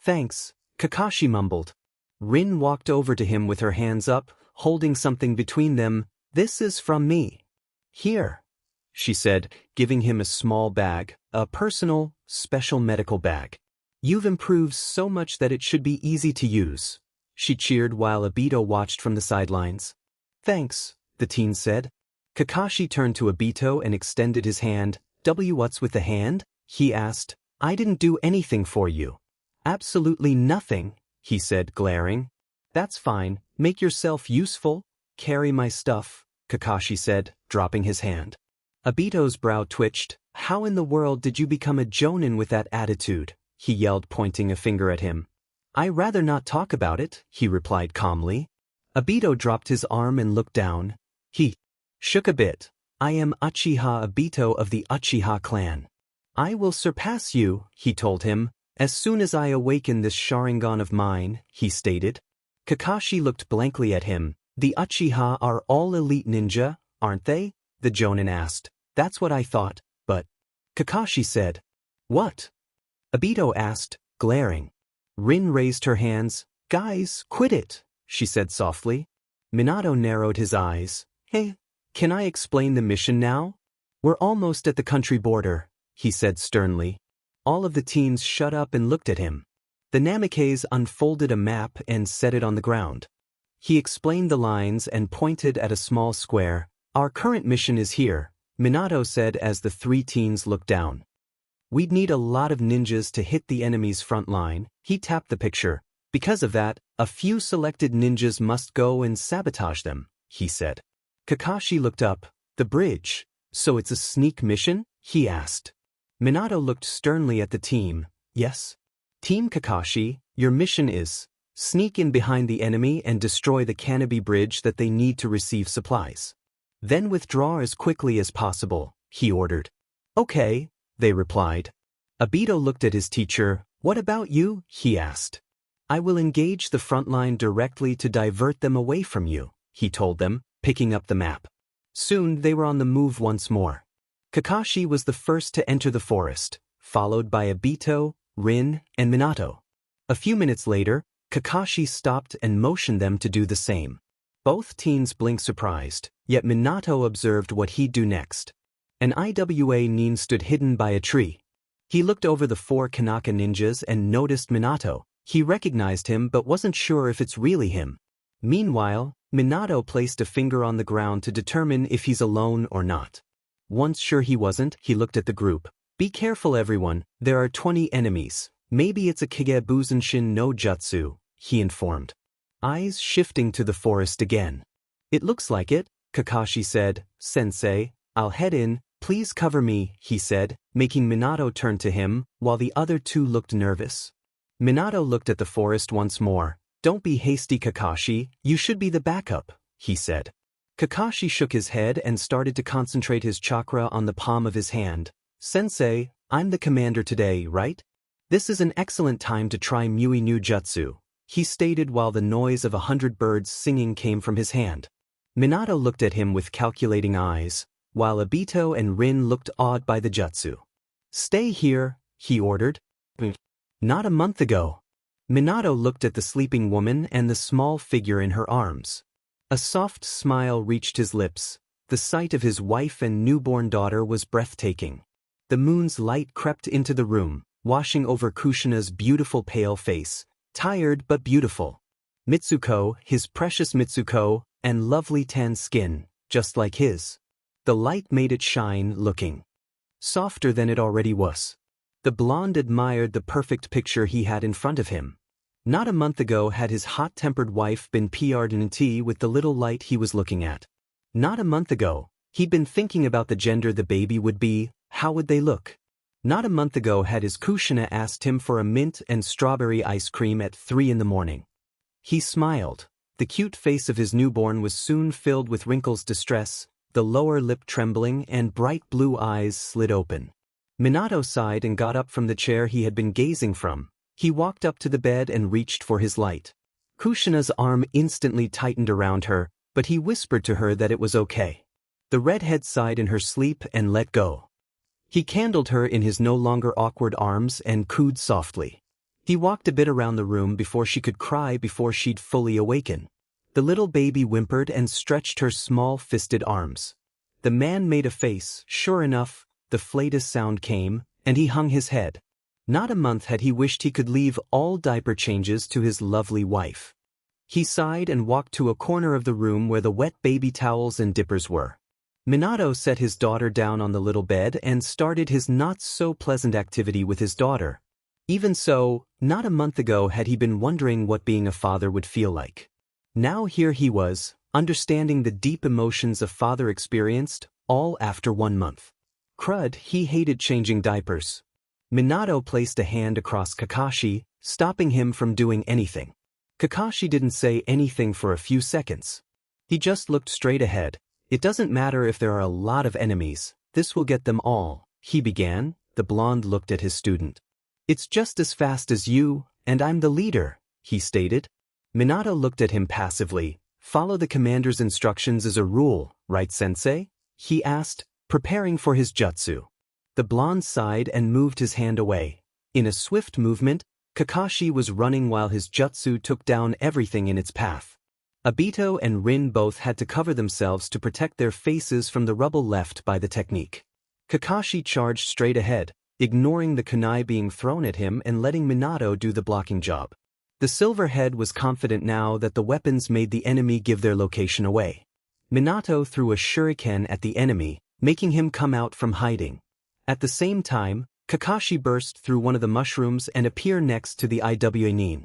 Thanks, Kakashi mumbled. Rin walked over to him with her hands up, holding something between them. This is from me. Here, she said, giving him a small bag, a personal, special medical bag. You've improved so much that it should be easy to use. She cheered while Obito watched from the sidelines. Thanks, the teen said. Kakashi turned to Obito and extended his hand. What's with the hand? He asked. I didn't do anything for you. Absolutely nothing, he said, glaring. That's fine, make yourself useful. Carry my stuff, Kakashi said, dropping his hand. Obito's brow twitched. How in the world did you become a Jonin with that attitude? He yelled, pointing a finger at him. I'd rather not talk about it, he replied calmly. Obito dropped his arm and looked down. He shook a bit. I am Uchiha Obito of the Uchiha clan. I will surpass you, he told him, as soon as I awaken this Sharingan of mine, he stated. Kakashi looked blankly at him. The Uchiha are all elite ninja, aren't they? The Jonin asked. That's what I thought, but... Kakashi said. What? Obito asked, glaring. Rin raised her hands. Guys, quit it, she said softly. Minato narrowed his eyes. Hey, can I explain the mission now? We're almost at the country border, he said sternly. All of the teens shut up and looked at him. The Namikaze unfolded a map and set it on the ground. He explained the lines and pointed at a small square. Our current mission is here, Minato said as the three teens looked down. We'd need a lot of ninjas to hit the enemy's front line. He tapped the picture. Because of that, a few selected ninjas must go and sabotage them, he said. Kakashi looked up. The bridge. So it's a sneak mission? He asked. Minato looked sternly at the team. Yes. Team Kakashi, your mission is sneak in behind the enemy and destroy the Kyuubi bridge that they need to receive supplies. Then withdraw as quickly as possible, he ordered. Okay, they replied. Obito looked at his teacher. What about you? He asked. I will engage the front line directly to divert them away from you, he told them, picking up the map. Soon they were on the move once more. Kakashi was the first to enter the forest, followed by Obito, Rin, and Minato. A few minutes later, Kakashi stopped and motioned them to do the same. Both teens blinked surprised, yet Minato observed what he'd do next. An IWA nin stood hidden by a tree. He looked over the four Kanaka ninjas and noticed Minato. He recognized him but wasn't sure if it's really him. Meanwhile, Minato placed a finger on the ground to determine if he's alone or not. Once sure he wasn't, he looked at the group. Be careful everyone, there are 20 enemies. Maybe it's a Kigebuzenshin no Jutsu, he informed. Eyes shifting to the forest again. It looks like it, Kakashi said. Sensei, I'll head in, please cover me, he said, making Minato turn to him, while the other two looked nervous. Minato looked at the forest once more. Don't be hasty, Kakashi, you should be the backup, he said. Kakashi shook his head and started to concentrate his chakra on the palm of his hand. Sensei, I'm the commander today, right? This is an excellent time to try Mui no Jutsu, he stated while the noise of 100 birds singing came from his hand. Minato looked at him with calculating eyes. while Obito and Rin looked awed by the jutsu. "Stay here," he ordered. "Not a month ago." Minato looked at the sleeping woman and the small figure in her arms. A soft smile reached his lips. The sight of his wife and newborn daughter was breathtaking. The moon's light crept into the room, washing over Kushina's beautiful pale face, tired but beautiful. Mitsuko, his precious Mitsuko, and lovely tan skin, just like his. The light made it shine, looking softer than it already was. The blonde admired the perfect picture he had in front of him. Not a month ago had his hot-tempered wife been pregnant with the little light he was looking at. Not a month ago, he'd been thinking about the gender the baby would be, how would they look. Not a month ago had his Kushina asked him for a mint and strawberry ice cream at 3 in the morning. He smiled. The cute face of his newborn was soon filled with wrinkles, distress, the lower lip trembling, and bright blue eyes slid open. Minato sighed and got up from the chair he had been gazing from. He walked up to the bed and reached for his light. Kushina's arm instantly tightened around her, but he whispered to her that it was okay. The redhead sighed in her sleep and let go. He candled her in his no longer awkward arms and cooed softly. He walked a bit around the room before she could cry before she'd fully awaken. The little baby whimpered and stretched her small fisted arms. The man made a face. Sure enough, the flatus sound came, and he hung his head. Not a month had he wished he could leave all diaper changes to his lovely wife. He sighed and walked to a corner of the room where the wet baby towels and dippers were. Minato set his daughter down on the little bed and started his not-so-pleasant activity with his daughter. Even so, not a month ago had he been wondering what being a father would feel like. Now here he was, understanding the deep emotions a father experienced, all after 1 month. Crud, he hated changing diapers. Minato placed a hand across Kakashi, stopping him from doing anything. Kakashi didn't say anything for a few seconds. He just looked straight ahead. "It doesn't matter if there are a lot of enemies, this will get them all," he began. The blonde looked at his student. "It's just as fast as you, and I'm the leader," he stated. Minato looked at him passively. "Follow the commander's instructions as a rule, right, sensei?" he asked, preparing for his jutsu. The blonde sighed and moved his hand away. In a swift movement, Kakashi was running while his jutsu took down everything in its path. Obito and Rin both had to cover themselves to protect their faces from the rubble left by the technique. Kakashi charged straight ahead, ignoring the kunai being thrown at him and letting Minato do the blocking job. The silver head was confident now that the weapons made the enemy give their location away. Minato threw a shuriken at the enemy, making him come out from hiding. At the same time, Kakashi burst through one of the mushrooms and appeared next to the IWA.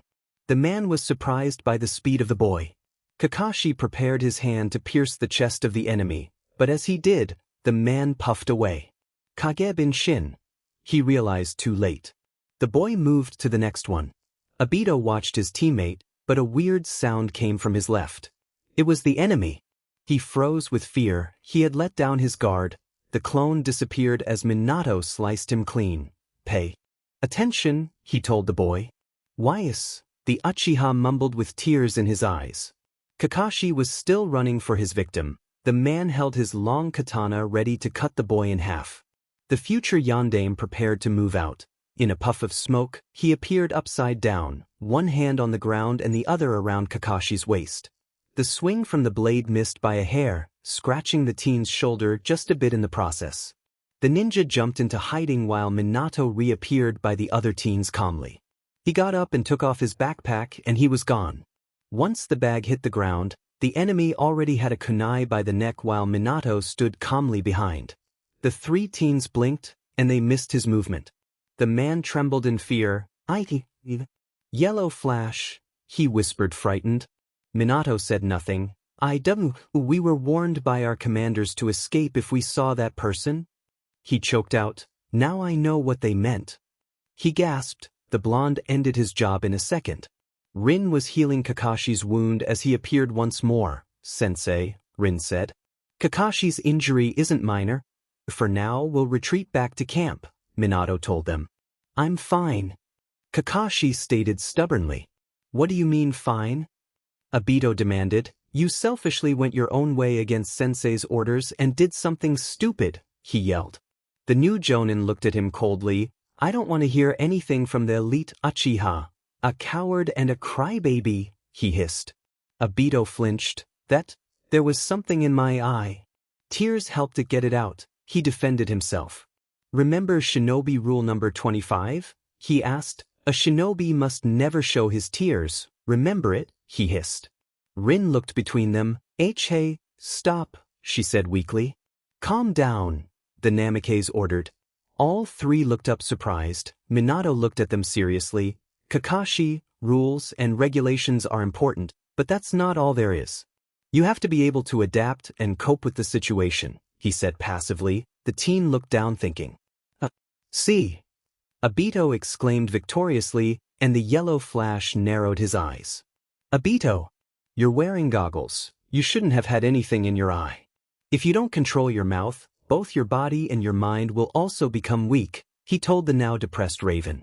The man was surprised by the speed of the boy. Kakashi prepared his hand to pierce the chest of the enemy, but as he did, the man puffed away. Kagebin Shin. He realized too late. The boy moved to the next one. Obito watched his teammate, but a weird sound came from his left. It was the enemy. He froze with fear. He had let down his guard. The clone disappeared as Minato sliced him clean. "Pay attention," he told the boy. "Why's?" the Uchiha mumbled with tears in his eyes. Kakashi was still running for his victim. The man held his long katana ready to cut the boy in half. The future yondaime prepared to move out. In a puff of smoke, he appeared upside down, one hand on the ground and the other around Kakashi's waist. The swing from the blade missed by a hair, scratching the teen's shoulder just a bit in the process. The ninja jumped into hiding while Minato reappeared by the other teens calmly. He got up and took off his backpack and he was gone. Once the bag hit the ground, the enemy already had a kunai by the neck while Minato stood calmly behind. The 3 teens blinked, and they missed his movement. The man trembled in fear. "Yellow flash," he whispered frightened. Minato said nothing. "We were warned by our commanders to escape if we saw that person." He choked out. "Now I know what they meant." He gasped. The blonde ended his job in a second. Rin was healing Kakashi's wound as he appeared once more. "Sensei," Rin said. "Kakashi's injury isn't minor. For now we'll retreat back to camp," Minato told them. "I'm fine," Kakashi stated stubbornly. "What do you mean fine?" Obito demanded. You selfishly went your own way against Sensei's orders and did something stupid, he yelled. The new Jonin looked at him coldly. I don't want to hear anything from the elite Uchiha. A coward and a crybaby, he hissed. Obito flinched. There was something in my eye. Tears helped it get it out. He defended himself. Remember shinobi rule number 25? He asked. A shinobi must never show his tears. Remember it? He hissed. Rin looked between them. Hey, stop, she said weakly. Calm down, the Namikaze ordered. All three looked up surprised. Minato looked at them seriously. Kakashi, rules and regulations are important, but that's not all there is. You have to be able to adapt and cope with the situation, he said passively. The teen looked down thinking. See? Obito exclaimed victoriously, and the yellow flash narrowed his eyes. Obito, you're wearing goggles. You shouldn't have had anything in your eye. If you don't control your mouth, both your body and your mind will also become weak, he told the now depressed Raven.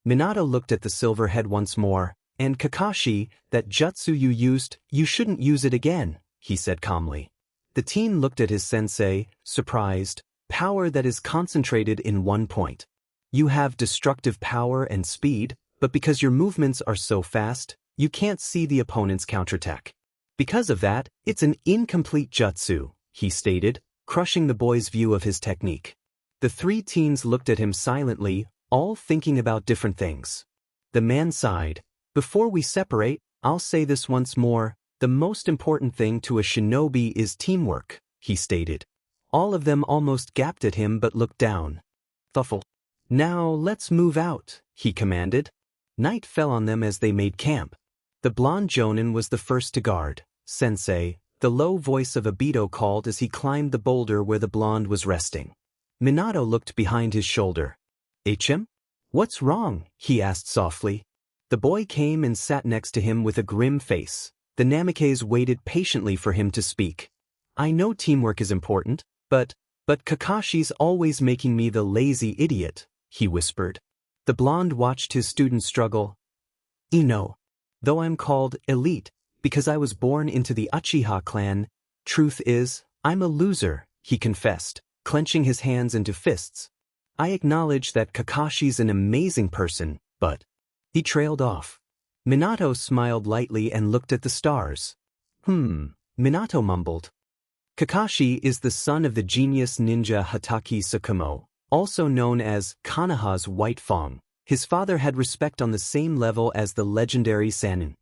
Minato looked at the silver head once more. And Kakashi, that jutsu you used, you shouldn't use it again, he said calmly. The teen looked at his sensei, surprised. Power that is concentrated in one point. You have destructive power and speed, but because your movements are so fast, you can't see the opponent's counterattack. Because of that, it's an incomplete jutsu, he stated, crushing the boy's view of his technique. The three teens looked at him silently, all thinking about different things. The man sighed. Before we separate, I'll say this once more, the most important thing to a shinobi is teamwork, he stated. All of them almost gaped at him but looked down. Thuffle. Now let's move out, he commanded. Night fell on them as they made camp. The blonde Jonin was the first to guard. Sensei, the low voice of Obito called as he climbed the boulder where the blonde was resting. Minato looked behind his shoulder. HM? What's wrong? He asked softly. The boy came and sat next to him with a grim face. The Namikaze waited patiently for him to speak. I know teamwork is important, but Kakashi's always making me the lazy idiot, he whispered. The blonde watched his student struggle. Though I'm called elite because I was born into the Uchiha clan, truth is, I'm a loser, he confessed, clenching his hands into fists. I acknowledge that Kakashi's an amazing person, but... He trailed off. Minato smiled lightly and looked at the stars. Minato mumbled. Kakashi is the son of the genius ninja Hatake Tsukumo, also known as Konoha's White Fang. His father had respect on the same level as the legendary Sannin.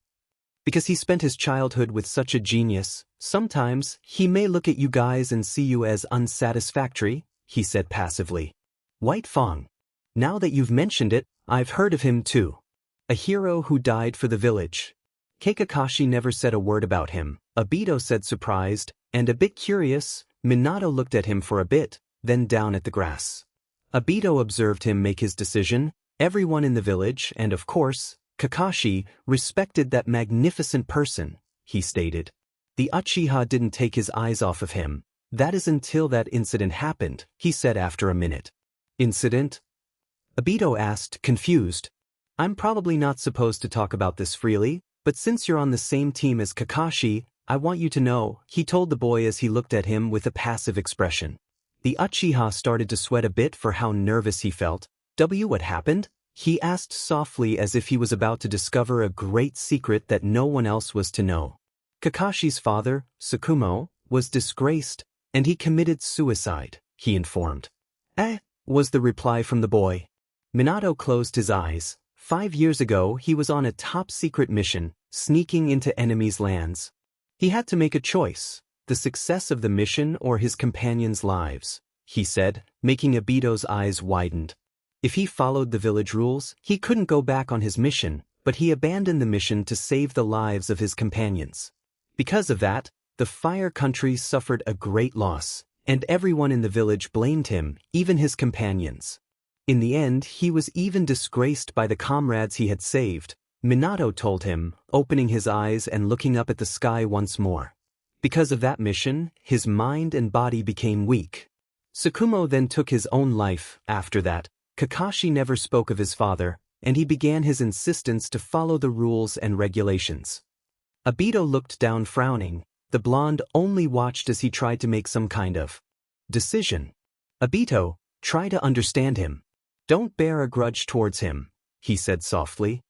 Because he spent his childhood with such a genius, sometimes he may look at you guys and see you as unsatisfactory, he said passively. White Fang. Now that you've mentioned it, I've heard of him too. A hero who died for the village. Kakashi never said a word about him, Obito said surprised, and a bit curious. Minato looked at him for a bit, then down at the grass. Obito observed him make his decision. Everyone in the village, and of course, Kakashi, respected that magnificent person, he stated. The Uchiha didn't take his eyes off of him. That is until that incident happened, he said after a minute. Incident? Obito asked, confused. I'm probably not supposed to talk about this freely, but since you're on the same team as Kakashi, I want you to know, he told the boy as he looked at him with a passive expression. The Uchiha started to sweat a bit for how nervous he felt. What happened? He asked softly as if he was about to discover a great secret that no one else was to know. Kakashi's father, Tsukumo, was disgraced, and he committed suicide, he informed. Was the reply from the boy. Minato closed his eyes. 5 years ago he was on a top-secret mission, sneaking into enemies' lands. He had to make a choice, the success of the mission or his companions' lives, he said, making Obito's eyes widened. If he followed the village rules, he couldn't go back on his mission, but he abandoned the mission to save the lives of his companions. Because of that, the Fire Country suffered a great loss, and everyone in the village blamed him, even his companions. In the end, he was even disgraced by the comrades he had saved, Minato told him, opening his eyes and looking up at the sky once more. Because of that mission, his mind and body became weak. Tsukumo then took his own life. After that, Kakashi never spoke of his father, and he began his insistence to follow the rules and regulations. Obito looked down frowning. The blonde only watched as he tried to make some kind of decision. Obito, try to understand him. Don't bear a grudge towards him, he said softly.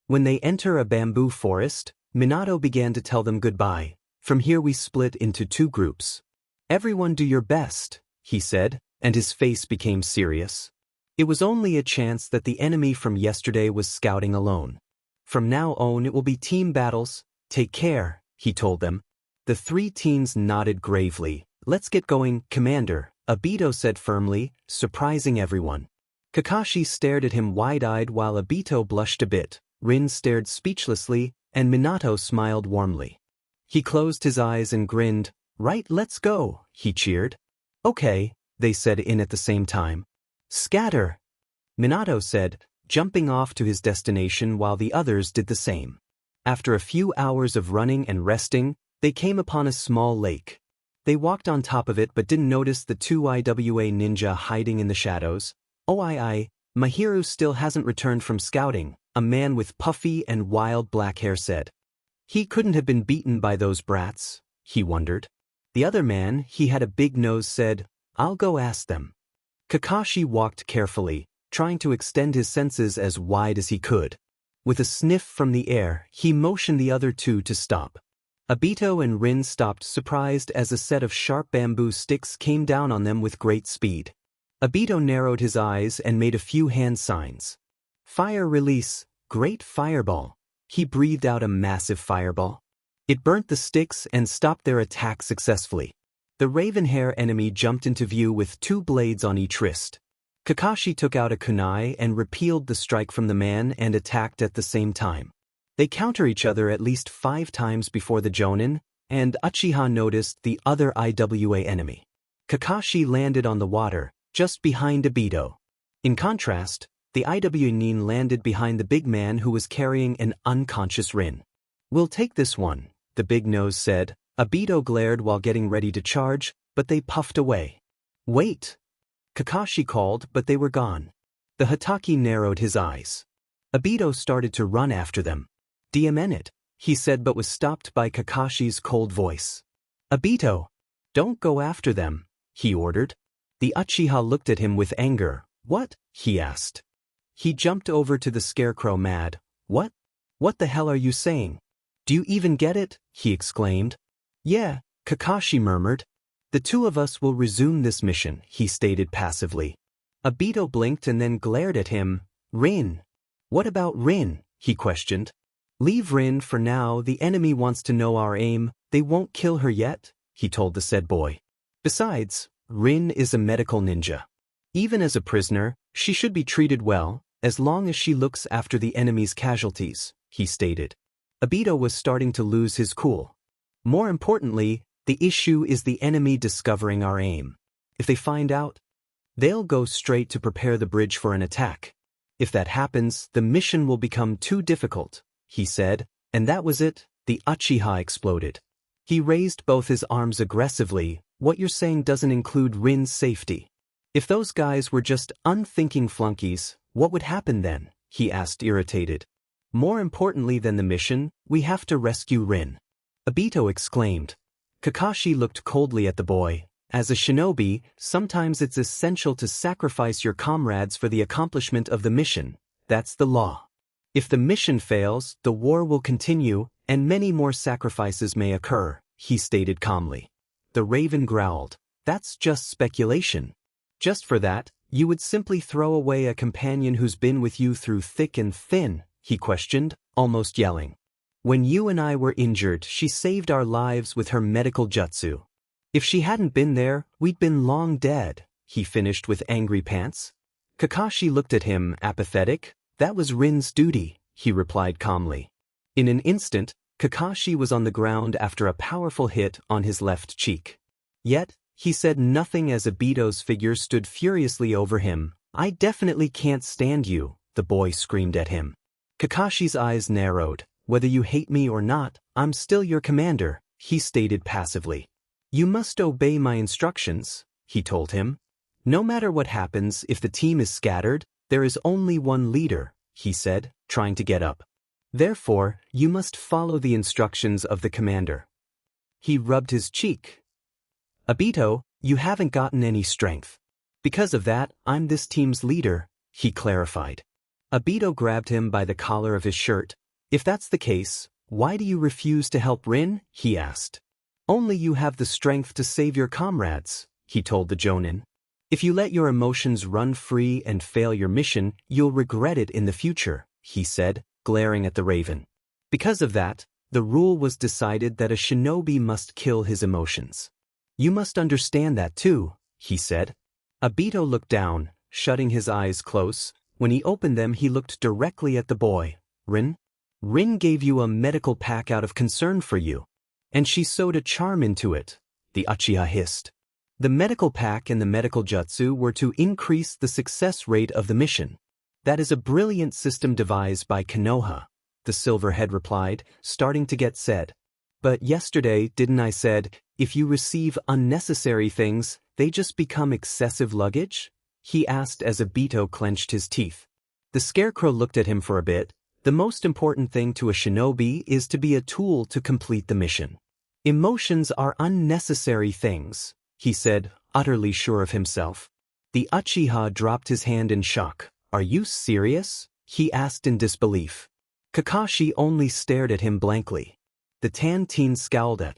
When they enter a bamboo forest, Minato began to tell them goodbye. From here we split into 2 groups. Everyone do your best, he said, and his face became serious. It was only a chance that the enemy from yesterday was scouting alone. From now on it will be team battles. Take care, he told them. The 3 teens nodded gravely. Let's get going, Commander, Obito said firmly, surprising everyone. Kakashi stared at him wide-eyed while Obito blushed a bit. Rin stared speechlessly, and Minato smiled warmly. He closed his eyes and grinned. Right, let's go, he cheered. Okay, they said in at the same time. Scatter, Minato said, jumping off to his destination while the others did the same. After a few hours of running and resting, they came upon a small lake. They walked on top of it but didn't notice the 2 IWA ninja hiding in the shadows. Mahiru still hasn't returned from scouting, a man with puffy and wild black hair said. He couldn't have been beaten by those brats, he wondered. The other man, he had a big nose, said, I'll go ask them. Kakashi walked carefully, trying to extend his senses as wide as he could. With a sniff from the air, he motioned the other 2 to stop. Obito and Rin stopped surprised as a set of sharp bamboo sticks came down on them with great speed. Obito narrowed his eyes and made a few hand signs. Fire release, great fireball. He breathed out a massive fireball. It burnt the sticks and stopped their attack successfully. The raven hair enemy jumped into view with 2 blades on each wrist. Kakashi took out a kunai and repealed the strike from the man and attacked at the same time. They counter each other at least 5 times before the Jonin, and Uchiha noticed the other IWA enemy. Kakashi landed on the water, just behind Obito. In contrast, the IWA nin landed behind the big man who was carrying an unconscious Rin. We'll take this one, the big nose said. Obito glared while getting ready to charge, but they puffed away. Wait! Kakashi called, but they were gone. The Hatake narrowed his eyes. Obito started to run after them. DMN it, he said, but was stopped by Kakashi's cold voice. Obito! Don't go after them, he ordered. The Uchiha looked at him with anger. What? He asked. He jumped over to the scarecrow mad. What? What the hell are you saying? Do you even get it? He exclaimed. Yeah, Kakashi murmured. The 2 of us will resume this mission, he stated passively. Obito blinked and then glared at him. Rin. What about Rin? He questioned. Leave Rin for now, the enemy wants to know our aim. They won't kill her yet, he told the said boy. Besides, Rin is a medical ninja. Even as a prisoner, she should be treated well, as long as she looks after the enemy's casualties, he stated. Obito was starting to lose his cool. More importantly, the issue is the enemy discovering our aim. If they find out, they'll go straight to prepare the bridge for an attack. If that happens, the mission will become too difficult, he said, and that was it. The Uchiha exploded. He raised both his arms aggressively. What you're saying doesn't include Rin's safety. If those guys were just unthinking flunkies, what would happen then? He asked, irritated. More importantly than the mission, we have to rescue Rin. Obito exclaimed. Kakashi looked coldly at the boy. As a shinobi, sometimes it's essential to sacrifice your comrades for the accomplishment of the mission. That's the law. If the mission fails, the war will continue, and many more sacrifices may occur, he stated calmly. The raven growled. That's just speculation. Just for that, you would simply throw away a companion who's been with you through thick and thin, he questioned, almost yelling. When you and I were injured, she saved our lives with her medical jutsu. If she hadn't been there, we'd been long dead, he finished with angry pants. Kakashi looked at him, apathetic. That was Rin's duty, he replied calmly. In an instant, Kakashi was on the ground after a powerful hit on his left cheek. Yet, he said nothing as Obito's figure stood furiously over him. I definitely can't stand you, the boy screamed at him. Kakashi's eyes narrowed. Whether you hate me or not, I'm still your commander, he stated passively. You must obey my instructions, he told him. No matter what happens, if the team is scattered, there is only one leader, he said, trying to get up. Therefore, you must follow the instructions of the commander. He rubbed his cheek. Obito, you haven't gotten any strength. Because of that, I'm this team's leader, he clarified. Obito grabbed him by the collar of his shirt. If that's the case, why do you refuse to help Rin? He asked. Only you have the strength to save your comrades, he told the Jonin. If you let your emotions run free and fail your mission, you'll regret it in the future, he said, glaring at the Raven. Because of that, the rule was decided that a shinobi must kill his emotions. You must understand that too, he said. Obito looked down, shutting his eyes close. When he opened them, he looked directly at the boy. Rin? Rin gave you a medical pack out of concern for you. And she sewed a charm into it, the Uchiha hissed. The medical pack and the medical jutsu were to increase the success rate of the mission. That is a brilliant system devised by Konoha, the Silverhead replied, starting to get sad. But yesterday, didn't I said, if you receive unnecessary things, they just become excessive luggage? He asked as Obito clenched his teeth. The Scarecrow looked at him for a bit. The most important thing to a shinobi is to be a tool to complete the mission. Emotions are unnecessary things, he said, utterly sure of himself. The Uchiha dropped his hand in shock. Are you serious? He asked in disbelief. Kakashi only stared at him blankly. The tan teen scowled at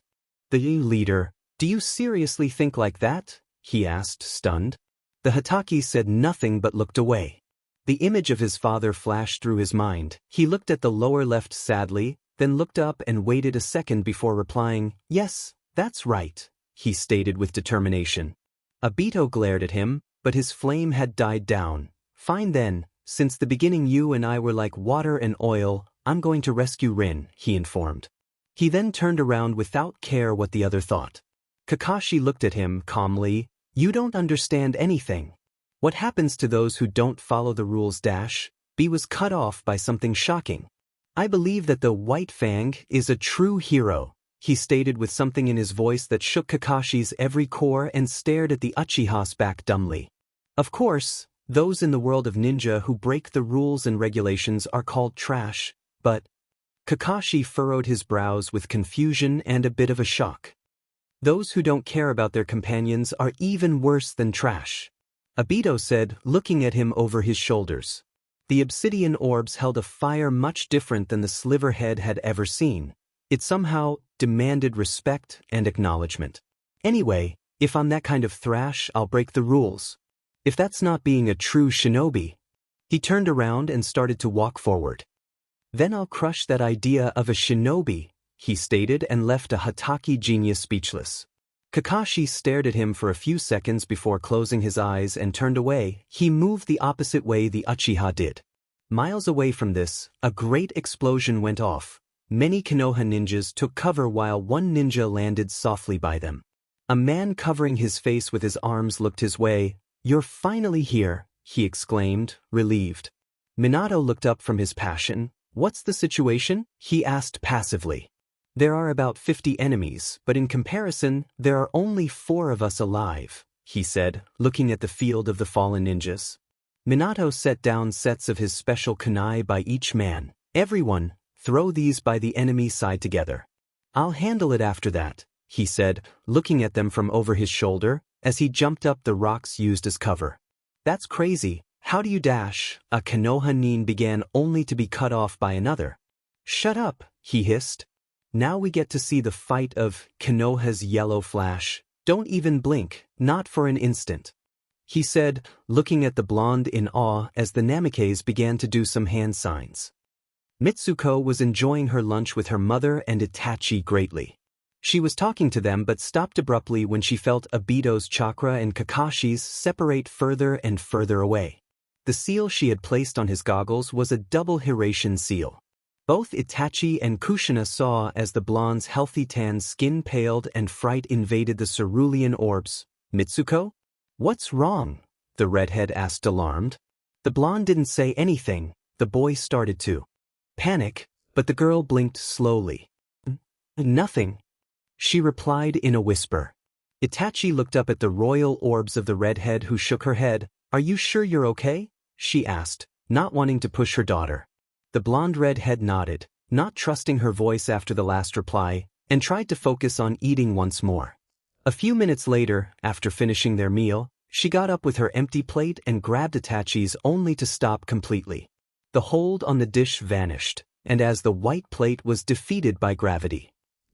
the leader. Do you seriously think like that? He asked, stunned. The Hatake said nothing but looked away. The image of his father flashed through his mind. He looked at the lower left sadly, then looked up and waited a second before replying, Yes, that's right, he stated with determination. Obito glared at him, but his flame had died down. Fine then, since the beginning you and I were like water and oil, I'm going to rescue Rin, he informed. He then turned around without care what the other thought. Kakashi looked at him calmly. You don't understand anything. What happens to those who don't follow the rules? B was cut off by something shocking. I believe that the White Fang is a true hero, he stated with something in his voice that shook Kakashi's every core and stared at the Uchiha's back dumbly. Of course, those in the world of ninja who break the rules and regulations are called trash, but Kakashi furrowed his brows with confusion and a bit of a shock. Those who don't care about their companions are even worse than trash, Obito said, looking at him over his shoulders. The obsidian orbs held a fire much different than the Sliverhead had ever seen. It somehow demanded respect and acknowledgement. Anyway, if I'm that kind of thrash, I'll break the rules. If that's not being a true shinobi. He turned around and started to walk forward. Then I'll crush that idea of a shinobi, he stated and left a Hatake genius speechless. Kakashi stared at him for a few seconds before closing his eyes and turned away. He moved the opposite way the Uchiha did. Miles away from this, a great explosion went off. Many Konoha ninjas took cover while one ninja landed softly by them. A man covering his face with his arms looked his way. You're finally here, he exclaimed, relieved. Minato looked up from his passion. What's the situation? He asked passively. There are about 50 enemies, but in comparison, there are only 4 of us alive, he said, looking at the field of the fallen ninjas. Minato set down sets of his special kunai by each man. Everyone, throw these by the enemy side together. I'll handle it after that, he said, looking at them from over his shoulder, as he jumped up the rocks used as cover. That's crazy. How do you dash? A Konoha nin began only to be cut off by another. Shut up, he hissed. Now we get to see the fight of Konoha's yellow flash. Don't even blink, not for an instant, he said, looking at the blonde in awe as the Namikes began to do some hand signs. Mitsuko was enjoying her lunch with her mother and Itachi greatly. She was talking to them but stopped abruptly when she felt Obito's chakra and Kakashi's separate further and further away. The seal she had placed on his goggles was a double Hiratian seal. Both Itachi and Kushina saw as the blonde's healthy tan skin paled and fright invaded the cerulean orbs. Mitsuko? What's wrong? The redhead asked alarmed. The blonde didn't say anything. The boy started to panic, but the girl blinked slowly. Nothing, she replied in a whisper. Itachi looked up at the royal orbs of the redhead who shook her head. Are you sure you're okay? She asked, not wanting to push her daughter. The blonde redhead nodded, not trusting her voice after the last reply. and tried to focus on eating once more. A few minutes later, after finishing their meal, she got up with her empty plate and grabbed Itachi's only to stop completely. The hold on the dish vanished, and as the white plate was defeated by gravity,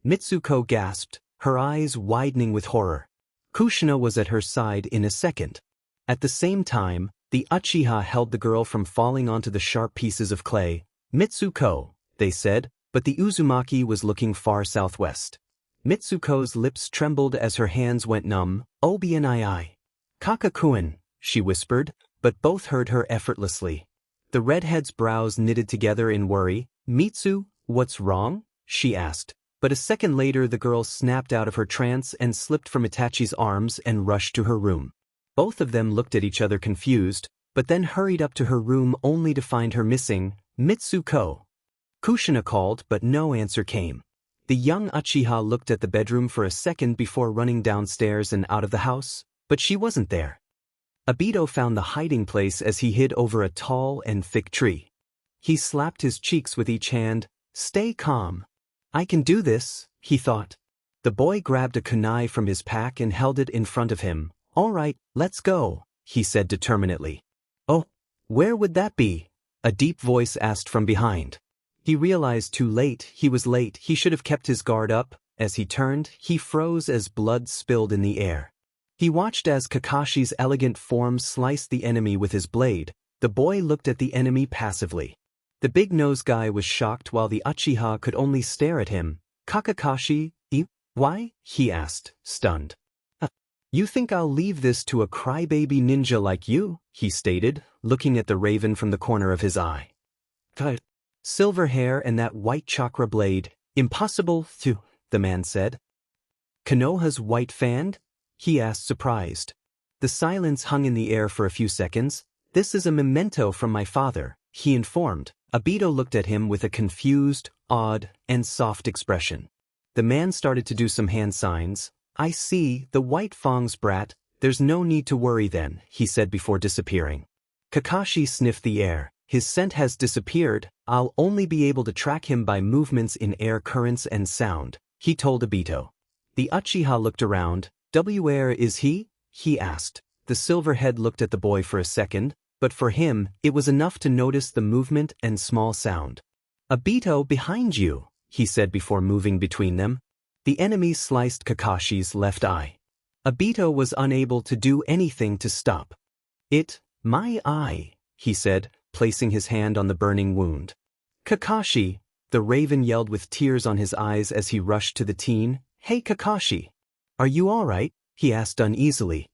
Mitsuko gasped, her eyes widening with horror. Kushina was at her side in a second. At the same time, the Uchiha held the girl from falling onto the sharp pieces of clay. Mitsuko, they said, but the Uzumaki was looking far southwest. Mitsuko's lips trembled as her hands went numb. Obnii. Kakakuen, she whispered, but both heard her effortlessly. The redhead's brows knitted together in worry. Mitsu, what's wrong? She asked. But a second later the girl snapped out of her trance and slipped from Itachi's arms and rushed to her room. Both of them looked at each other confused, but then hurried up to her room only to find her missing. Mitsuko. Kushina called, but no answer came. The young Uchiha looked at the bedroom for a second before running downstairs and out of the house, but she wasn't there. Obito found the hiding place as he hid over a tall and thick tree. He slapped his cheeks with each hand. Stay calm. I can do this, he thought. The boy grabbed a kunai from his pack and held it in front of him. All right, let's go, he said determinedly. Oh, where would that be? A deep voice asked from behind. He realized too late he was late. He should have kept his guard up. As he turned, he froze as blood spilled in the air. He watched as Kakashi's elegant form sliced the enemy with his blade. The boy looked at the enemy passively. The big-nosed guy was shocked while the Uchiha could only stare at him. Kakashi, why? He asked, stunned. You think I'll leave this to a crybaby ninja like you? He stated, looking at the raven from the corner of his eye. Silver hair and that white chakra blade. Impossible to, the man said. Konoha's white fan? He asked, surprised. The silence hung in the air for a few seconds. This is a memento from my father, he informed. Obito looked at him with a confused, odd, and soft expression. The man started to do some hand signs. I see, the white Fang's brat. There's no need to worry then, he said before disappearing. Kakashi sniffed the air. His scent has disappeared. I'll only be able to track him by movements in air currents and sound, he told Obito. The Uchiha looked around. Where is he? He asked. The silverhead looked at the boy for a second, but for him, it was enough to notice the movement and small sound. Obito, behind you, he said before moving between them. The enemy sliced Kakashi's left eye. Obito was unable to do anything to stop. My eye, he said, placing his hand on the burning wound. Kakashi, the raven yelled with tears on his eyes as he rushed to the teen. Hey Kakashi. Are you all right? He asked uneasily.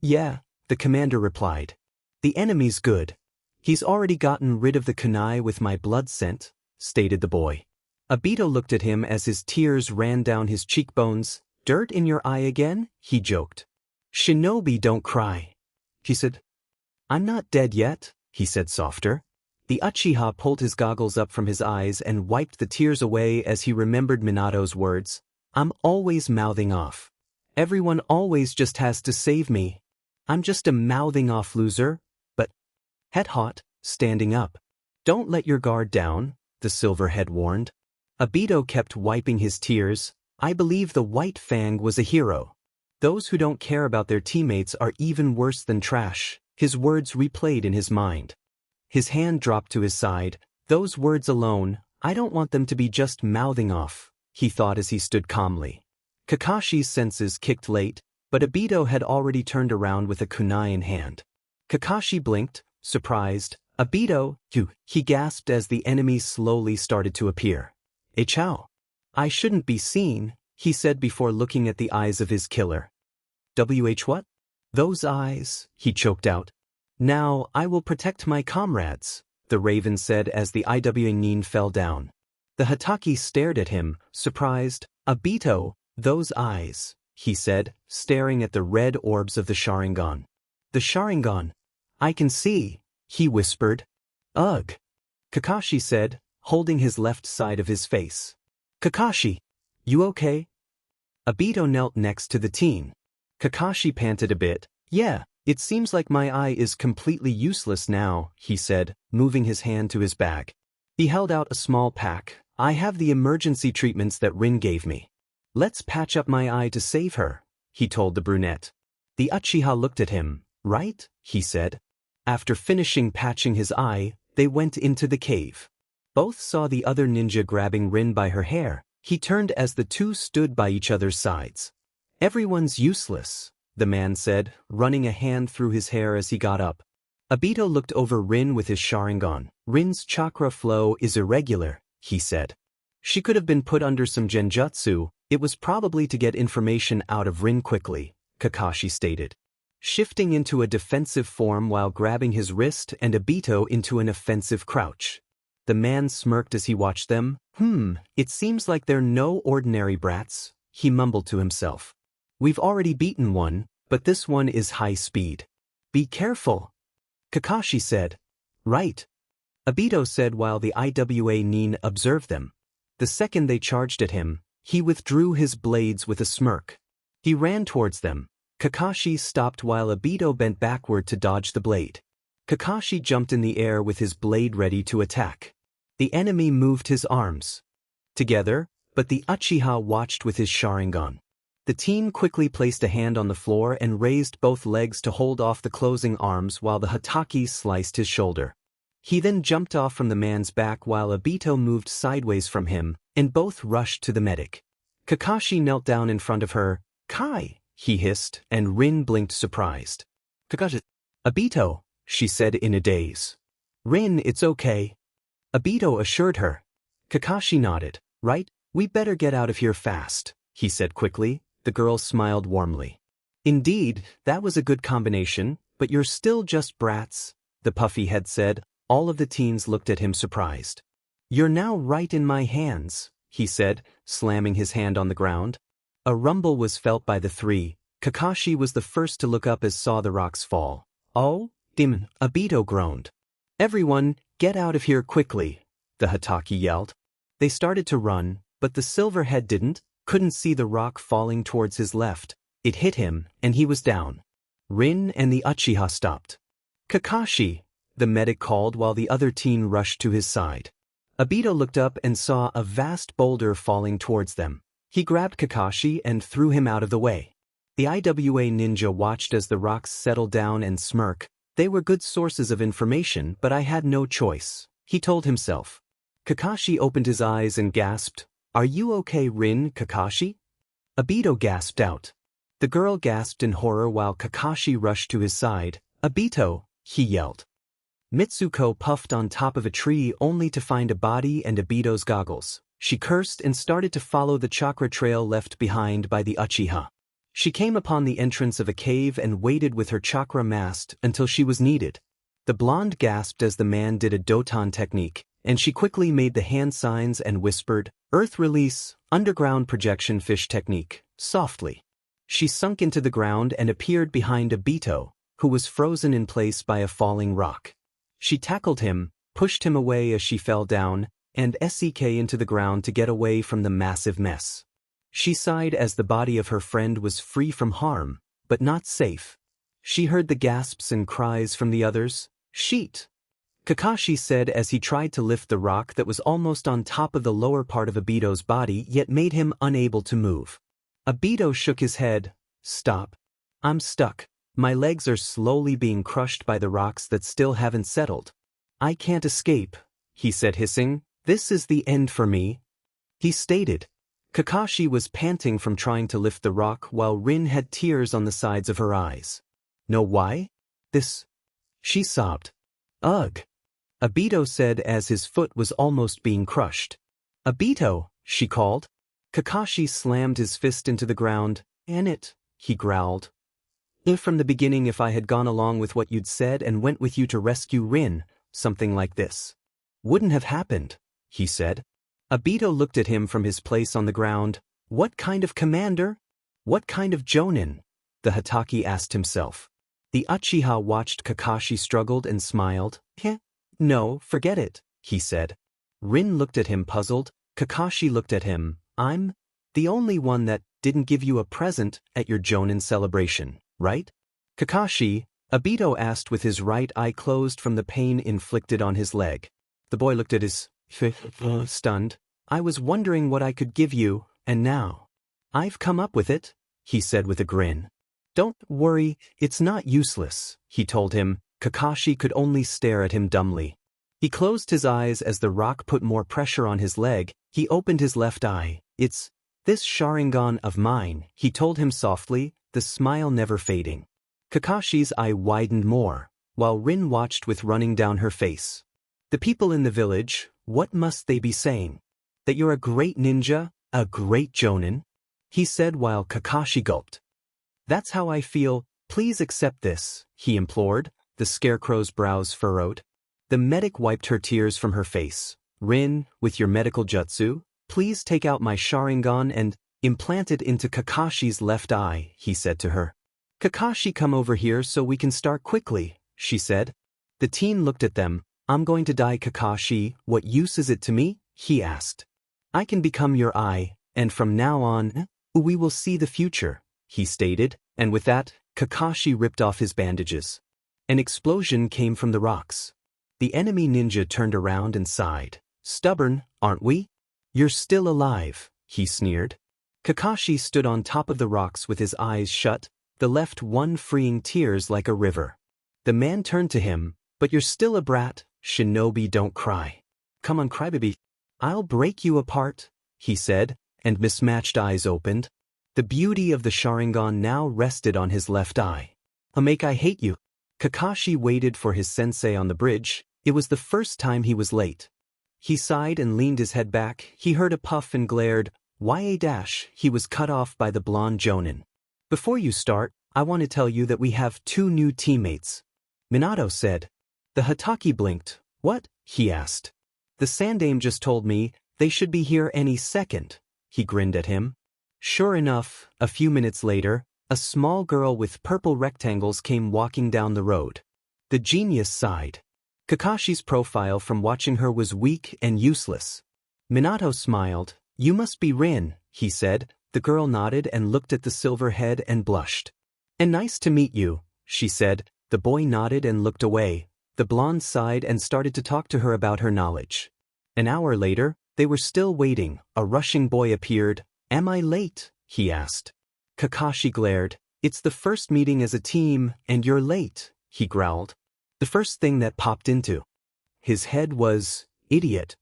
Yeah, the commander replied. The enemy's good. He's already gotten rid of the kunai with my blood scent, stated the boy. Obito looked at him as his tears ran down his cheekbones. Dirt in your eye again? He joked. Shinobi don't cry. He said. I'm not dead yet, he said softer. The Uchiha pulled his goggles up from his eyes and wiped the tears away as he remembered Minato's words. I'm always mouthing off. Everyone always just has to save me. I'm just a mouthing off loser, but... Het hot, standing up. Don't let your guard down, the silverhead warned. Obito kept wiping his tears. I believe the White Fang was a hero. Those who don't care about their teammates are even worse than trash. His words replayed in his mind. His hand dropped to his side. Those words alone, I don't want them to be just mouthing off, he thought as he stood calmly. Kakashi's senses kicked late, but Obito had already turned around with a kunai in hand. Kakashi blinked, surprised. Obito, he gasped as the enemy slowly started to appear. Chow. I shouldn't be seen, he said before looking at the eyes of his killer. What? Those eyes, he choked out. Now I will protect my comrades, the raven said as the Iwnin fell down. The Hataki stared at him, surprised. Obito, those eyes, he said, staring at the red orbs of the Sharingan. The Sharingan. I can see, he whispered. Ugh. Kakashi said, holding his left side of his face. Kakashi, you okay? Obito knelt next to the teen. Kakashi panted a bit. Yeah, it seems like my eye is completely useless now, he said, moving his hand to his bag. He held out a small pack. I have the emergency treatments that Rin gave me. Let's patch up my eye to save her, he told the brunette. The Uchiha looked at him. Right, he said. After finishing patching his eye, they went into the cave. Both saw the other ninja grabbing Rin by her hair. He turned as the two stood by each other's sides. Everyone's useless, the man said, running a hand through his hair as he got up. Obito looked over Rin with his Sharingan. Rin's chakra flow is irregular, he said. She could have been put under some genjutsu. It was probably to get information out of Rin quickly, Kakashi stated. Shifting into a defensive form while grabbing his wrist and Obito into an offensive crouch. The man smirked as he watched them. It seems like they're no ordinary brats, he mumbled to himself. We've already beaten one, but this one is high speed. Be careful, Kakashi said. Right, Obito said while the IWA Nin observed them. The second they charged at him, he withdrew his blades with a smirk. He ran towards them. Kakashi stopped while Obito bent backward to dodge the blade. Kakashi jumped in the air with his blade ready to attack. The enemy moved his arms together, but the Uchiha watched with his Sharingan. The team quickly placed a hand on the floor and raised both legs to hold off the closing arms while the Hatake sliced his shoulder. He then jumped off from the man's back while Obito moved sideways from him, and both rushed to the medic. Kakashi knelt down in front of her. Kai, he hissed, and Rin blinked surprised. Kakashi. Obito, she said in a daze. Rin, it's okay. Obito assured her. Kakashi nodded. Right, we better get out of here fast, he said quickly. The girl smiled warmly. Indeed, that was a good combination, but you're still just brats, the puffy head said. All of the teens looked at him surprised. You're now right in my hands, he said, slamming his hand on the ground. A rumble was felt by the three. Kakashi was the first to look up as saw the rocks fall. Oh, demon, Obito groaned. Everyone, get out of here quickly, the Hatake yelled. They started to run, but the silver head couldn't see the rock falling towards his left. It hit him, and he was down. Rin and the Uchiha stopped. Kakashi, the medic called while the other teen rushed to his side. Obito looked up and saw a vast boulder falling towards them. He grabbed Kakashi and threw him out of the way. The IWA ninja watched as the rocks settled down and smirk. They were good sources of information, but I had no choice, he told himself. Kakashi opened his eyes and gasped. Are you okay, Rin, Kakashi? Obito gasped out. The girl gasped in horror while Kakashi rushed to his side. Obito, he yelled. Mitsuko puffed on top of a tree only to find a body and Obito's goggles. She cursed and started to follow the chakra trail left behind by the Uchiha. She came upon the entrance of a cave and waited with her chakra masked until she was needed. The blonde gasped as the man did a Doton technique, and she quickly made the hand signs and whispered, Earth release, underground projection fish technique, softly. She sunk into the ground and appeared behind Obito, who was frozen in place by a falling rock. She tackled him, pushed him away as she fell down, and SEK into the ground to get away from the massive mess. She sighed as the body of her friend was free from harm, but not safe. She heard the gasps and cries from the others. Sheet! Kakashi said as he tried to lift the rock that was almost on top of the lower part of Obito's body yet made him unable to move. Obito shook his head. Stop. I'm stuck. My legs are slowly being crushed by the rocks that still haven't settled. I can't escape, he said hissing. This is the end for me, he stated. Kakashi was panting from trying to lift the rock while Rin had tears on the sides of her eyes. Know why? This. She sobbed. Ugh. Obito said as his foot was almost being crushed. Obito, she called. Kakashi slammed his fist into the ground. He growled. From the beginning if I had gone along with what you'd said and went with you to rescue Rin, something like this wouldn't have happened, he said. Obito looked at him from his place on the ground. What kind of commander? What kind of jonin? The Hatake asked himself. The Uchiha watched Kakashi struggled and smiled. No, forget it, he said. Rin looked at him puzzled. Kakashi looked at him. I'm the only one that didn't give you a present at your jonin celebration, right? Kakashi, Obito asked with his right eye closed from the pain inflicted on his leg. The boy looked at his stunned. I was wondering what I could give you, and now I've come up with it, he said with a grin. Don't worry, it's not useless, he told him. Kakashi could only stare at him dumbly. He closed his eyes as the rock put more pressure on his leg. He opened his left eye. It's this Sharingan of mine, he told him softly, the smile never fading. Kakashi's eye widened more, while Rin watched with running down her face. The people in the village, what must they be saying? That you're a great ninja, a great jonin? He said while Kakashi gulped. That's how I feel, please accept this, he implored, the scarecrow's brows furrowed. The medic wiped her tears from her face. Rin, with your medical jutsu, please take out my Sharingan and implant it into Kakashi's left eye, he said to her. Kakashi, come over here so we can start quickly, she said. The teen looked at them. I'm going to die, Kakashi, what use is it to me? He asked. I can become your eye, and from now on, we will see the future, he stated, and with that, Kakashi ripped off his bandages. An explosion came from the rocks. The enemy ninja turned around and sighed. Stubborn, aren't we? You're still alive, he sneered. Kakashi stood on top of the rocks with his eyes shut, the left one freeing tears like a river. The man turned to him, but you're still a brat, shinobi, don't cry. Come on, crybaby. I'll break you apart, he said, and mismatched eyes opened. The beauty of the Sharingan now rested on his left eye. Make I hate you. Kakashi waited for his sensei on the bridge. It was the first time he was late. He sighed and leaned his head back. He heard a puff and glared. He was cut off by the blonde jonin. Before you start, I want to tell you that we have 2 new teammates. Minato said. The Hatake blinked. What? He asked. The Sandame just told me they should be here any second. He grinned at him. Sure enough, a few minutes later, a small girl with purple rectangles came walking down the road. The genius sighed. Kakashi's profile from watching her was weak and useless. Minato smiled. You must be Rin, he said. The girl nodded and looked at the silver head and blushed. And nice to meet you, she said. The boy nodded and looked away. The blonde sighed and started to talk to her about her knowledge. An hour later, they were still waiting. A rushing boy appeared. Am I late? He asked. Kakashi glared. It's the first meeting as a team, and you're late, he growled. The first thing that popped into his head was, idiot.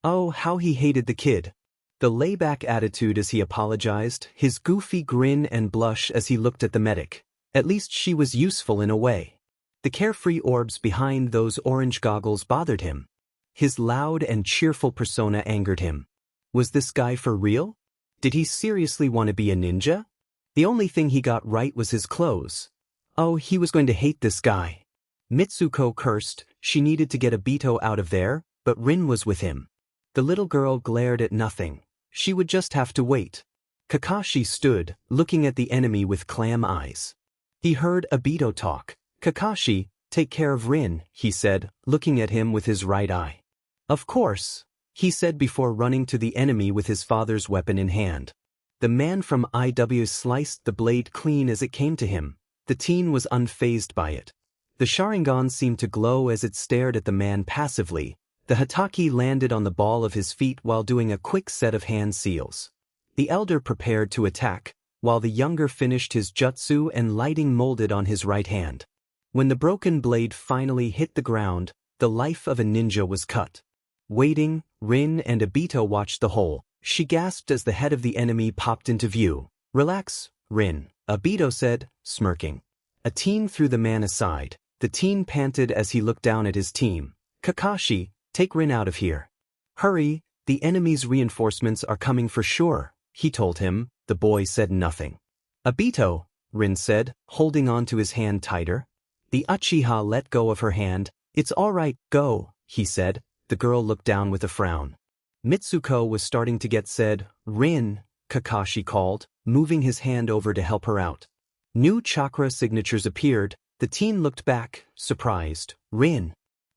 Oh, how he hated the kid. The layback attitude as he apologized, his goofy grin and blush as he looked at the medic. At least she was useful in a way. The carefree orbs behind those orange goggles bothered him. His loud and cheerful persona angered him. Was this guy for real? Did he seriously want to be a ninja? The only thing he got right was his clothes. Oh, he was going to hate this guy. Mitsuko cursed. She needed to get Obito out of there, but Rin was with him. The little girl glared at nothing. She would just have to wait. Kakashi stood, looking at the enemy with clam eyes. He heard Obito talk. Kakashi, take care of Rin, he said, looking at him with his right eye. Of course, he said before running to the enemy with his father's weapon in hand. The man from IW sliced the blade clean as it came to him. The teen was unfazed by it. The Sharingan seemed to glow as it stared at the man passively. The Hatake landed on the ball of his feet while doing a quick set of hand seals. The elder prepared to attack, while the younger finished his jutsu and lighting molded on his right hand. When the broken blade finally hit the ground, the life of a ninja was cut. Waiting, Rin and Obito watched the whole. She gasped as the head of the enemy popped into view. Relax, Rin, Obito said, smirking. A teen threw the man aside. The teen panted as he looked down at his team. Kakashi, take Rin out of here. Hurry, the enemy's reinforcements are coming for sure, he told him. The boy said nothing. Obito, Rin said, holding on to his hand tighter. The Uchiha let go of her hand. It's all right, go, he said. The girl looked down with a frown. Mitsuko was starting to get said. Rin, Kakashi called, moving his hand over to help her out. New chakra signatures appeared. The teen looked back, surprised. Rin.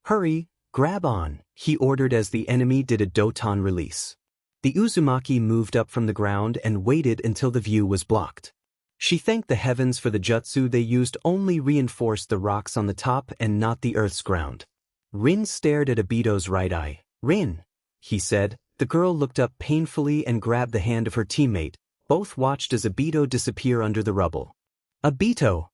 Hurry, grab on, he ordered as the enemy did a Doton release. The Uzumaki moved up from the ground and waited until the view was blocked. She thanked the heavens for the jutsu they used only reinforced the rocks on the top and not the earth's ground. Rin stared at Obito's right eye. Rin, he said, The girl looked up painfully and grabbed the hand of her teammate. Both watched as Obito disappear under the rubble. Obito!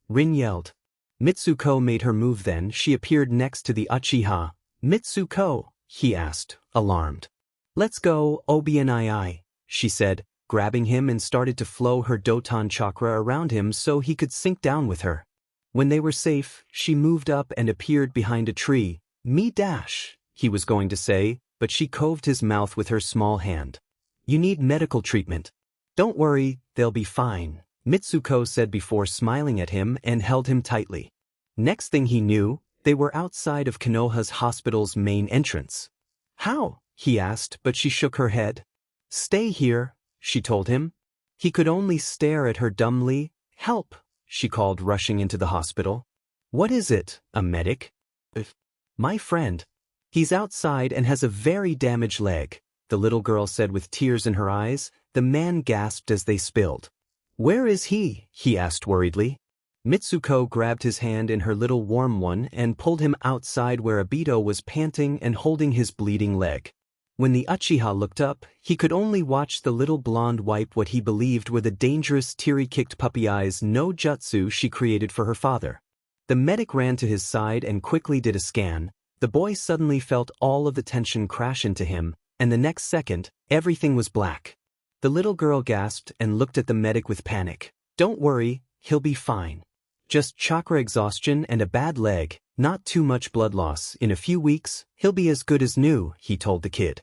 Rin yelled. Mitsuko made her move then. She appeared next to the Uchiha. Mitsuko, he asked, alarmed. Let's go, OBNII, she said, grabbing him and started to flow her Doton chakra around him so he could sink down with her. When they were safe, she moved up and appeared behind a tree. Me dash, he was going to say, but she coved his mouth with her small hand. You need medical treatment. Don't worry, they'll be fine, Mitsuko said before smiling at him and held him tightly. Next thing he knew, they were outside of Konoha's hospital's main entrance. How? He asked, but she shook her head. Stay here, she told him. He could only stare at her dumbly. Help, she called, rushing into the hospital. What is it, a medic? My friend. He's outside and has a very damaged leg, the little girl said with tears in her eyes. The man gasped as they spilled. Where is he? He asked worriedly. Mitsuko grabbed his hand in her little warm one and pulled him outside where Obito was panting and holding his bleeding leg. When the Uchiha looked up, he could only watch the little blonde wipe what he believed were the dangerous teary-kicked puppy eyes no jutsu she created for her father. The medic ran to his side and quickly did a scan. The boy suddenly felt all of the tension crash into him, and the next second, everything was black. The little girl gasped and looked at the medic with panic. Don't worry, he'll be fine. Just chakra exhaustion and a bad leg, not too much blood loss. In a few weeks, he'll be as good as new, he told the kid.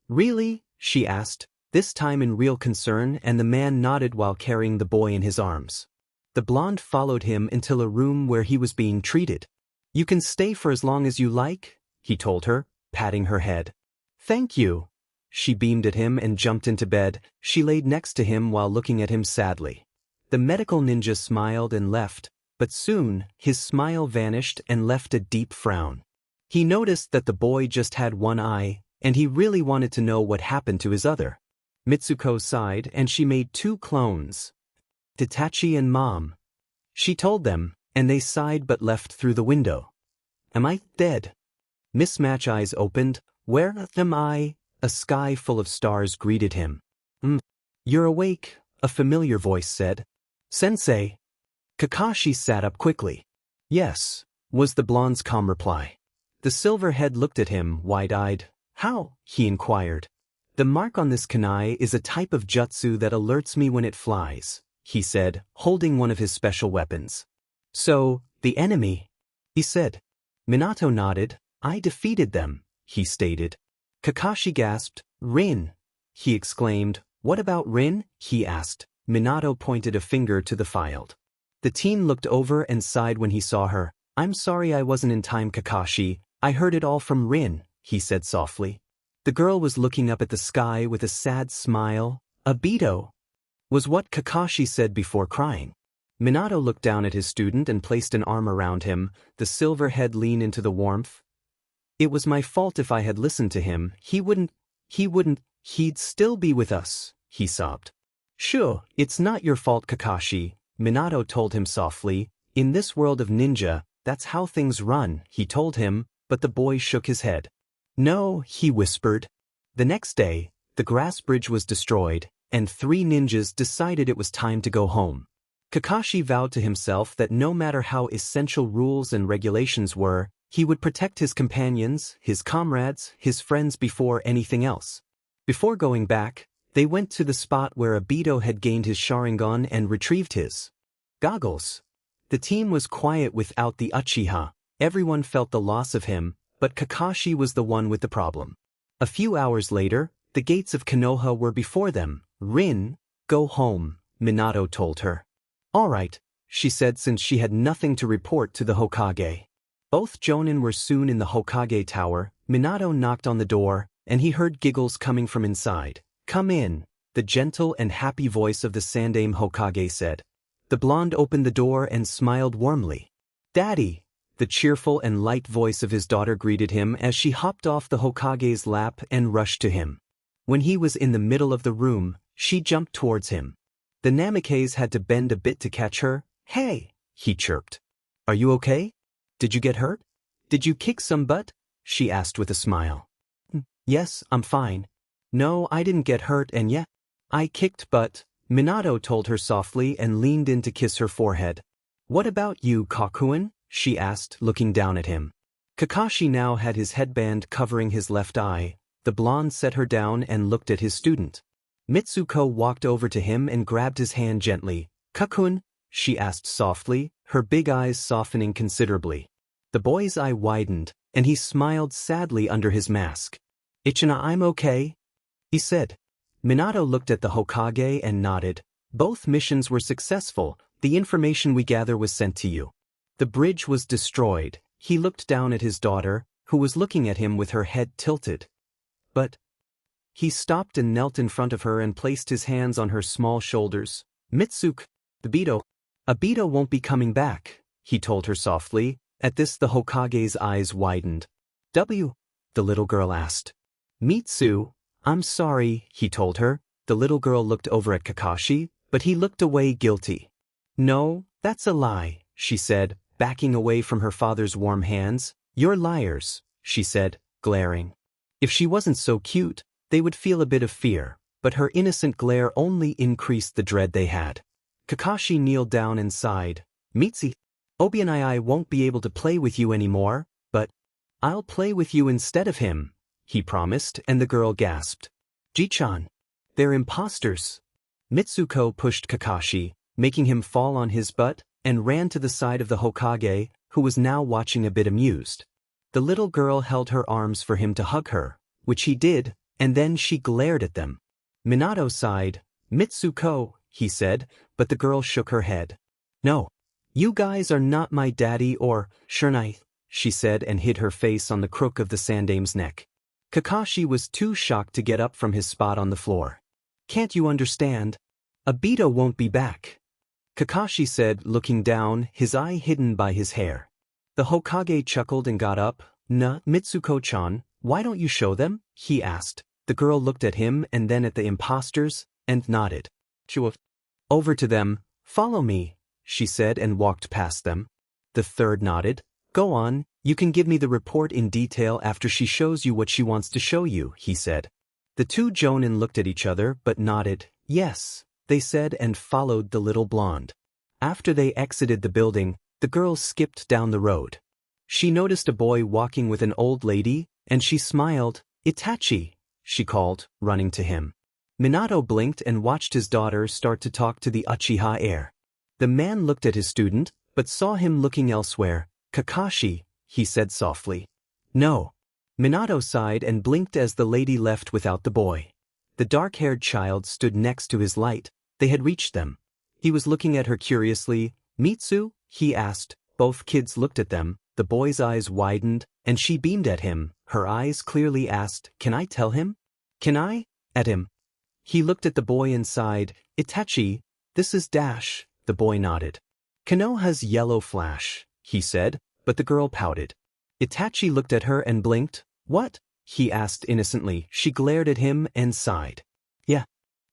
Really? She asked, this time in real concern, and the man nodded while carrying the boy in his arms. The blonde followed him until a room where he was being treated. You can stay for as long as you like, he told her, patting her head. Thank you. She beamed at him and jumped into bed. She laid next to him while looking at him sadly. The medical ninja smiled and left, but soon his smile vanished and left a deep frown. He noticed that the boy just had one eye, and he really wanted to know what happened to his other. Mitsuko sighed and she made 2 clones. Itachi and Mom. She told them, and they sighed but left through the window. Am I dead? Mismatch eyes opened. Where am I? A sky full of stars greeted him. You're awake, a familiar voice said. Sensei. Kakashi sat up quickly. Yes, was the blonde's calm reply. The silver head looked at him, wide-eyed. How? He inquired. The mark on this kunai is a type of jutsu that alerts me when it flies, he said, holding one of his special weapons. So, the enemy? He said. Minato nodded. I defeated them, he stated. Kakashi gasped. Rin! He exclaimed. What about Rin? He asked. Minato pointed a finger to the field. The teen looked over and sighed when he saw her. I'm sorry I wasn't in time, Kakashi. I heard it all from Rin, he said softly. The girl was looking up at the sky with a sad smile. Obito! Was what Kakashi said before crying. Minato looked down at his student and placed an arm around him. The silver head leaned into the warmth. It was my fault. If I had listened to him, he'd still be with us, he sobbed. Sure, it's not your fault, Kakashi, Minato told him softly. In this world of ninja, that's how things run, he told him, but the boy shook his head. No, he whispered. The next day, the grass bridge was destroyed, and 3 ninjas decided it was time to go home. Kakashi vowed to himself that no matter how essential rules and regulations were, he would protect his companions, his comrades, his friends before anything else. Before going back, they went to the spot where Obito had gained his Sharingan and retrieved his goggles. The team was quiet without the Uchiha. Everyone felt the loss of him, but Kakashi was the one with the problem. A few hours later, the gates of Konoha were before them. Rin, go home, Minato told her. All right, she said, since she had nothing to report to the Hokage. Both Jonin were soon in the Hokage tower. Minato knocked on the door, and he heard giggles coming from inside. Come in, the gentle and happy voice of the Sandaime Hokage said. The blonde opened the door and smiled warmly. Daddy! The cheerful and light voice of his daughter greeted him as she hopped off the Hokage's lap and rushed to him. When he was in the middle of the room, she jumped towards him. The Namikes had to bend a bit to catch her. Hey! He chirped. Are you okay? Did you get hurt? Did you kick some butt? She asked with a smile. Yes, I'm fine. No, I didn't get hurt and yet. I kicked butt, Minato told her softly and leaned in to kiss her forehead. What about you, Kakuin? She asked, looking down at him. Kakashi now had his headband covering his left eye. The blonde set her down and looked at his student. Mitsuko walked over to him and grabbed his hand gently. Kakuin? She asked softly, her big eyes softening considerably. The boy's eye widened, and he smiled sadly under his mask. Ichina, I'm okay, he said. Minato looked at the Hokage and nodded. Both missions were successful. The information we gather was sent to you. The bridge was destroyed. He looked down at his daughter, who was looking at him with her head tilted. But he stopped and knelt in front of her and placed his hands on her small shoulders. Mitsuko, Obito won't be coming back, he told her softly. At this the Hokage's eyes widened. The little girl asked. Mitsu, I'm sorry, he told her. The little girl looked over at Kakashi, but he looked away guilty. No, that's a lie, she said, backing away from her father's warm hands. You're liars, she said, glaring. If she wasn't so cute, they would feel a bit of fear, but her innocent glare only increased the dread they had. Kakashi kneeled down and sighed. Mitsu, Obi and I won't be able to play with you anymore, but I'll play with you instead of him, he promised, and the girl gasped. Ji-chan, they're imposters. Mitsuko pushed Kakashi, making him fall on his butt, and ran to the side of the Hokage, who was now watching a bit amused. The little girl held her arms for him to hug her, which he did, and then she glared at them. Minato sighed. Mitsuko, he said, but the girl shook her head. No, you guys are not my daddy or Shernai, she said and hid her face on the crook of the Sandame's neck. Kakashi was too shocked to get up from his spot on the floor. Can't you understand? Obito won't be back, Kakashi said, looking down, his eye hidden by his hair. The Hokage chuckled and got up. Mitsuko-chan, why don't you show them? He asked. The girl looked at him and then at the imposters, and nodded. Over to them. Follow me, she said and walked past them. The third nodded. Go on, you can give me the report in detail after she shows you what she wants to show you, he said. The two jonin looked at each other but nodded. Yes, they said and followed the little blonde. After they exited the building, the girl skipped down the road. She noticed a boy walking with an old lady, and she smiled. Itachi, she called, running to him. Minato blinked and watched his daughter start to talk to the Uchiha heir. The man looked at his student, but saw him looking elsewhere. Kakashi, he said softly. No. Minato sighed and blinked as the lady left without the boy. The dark-haired child stood next to his light. They had reached them. He was looking at her curiously. Mitsu? He asked. Both kids looked at them. The boy's eyes widened, and she beamed at him. Her eyes clearly asked, Can I tell him? Can I? At him. He looked at the boy and sighed. Itachi, this is Dash. The boy nodded. Konoha's yellow flash, he said, but the girl pouted. Itachi looked at her and blinked. What? He asked innocently. She glared at him and sighed. Yeah.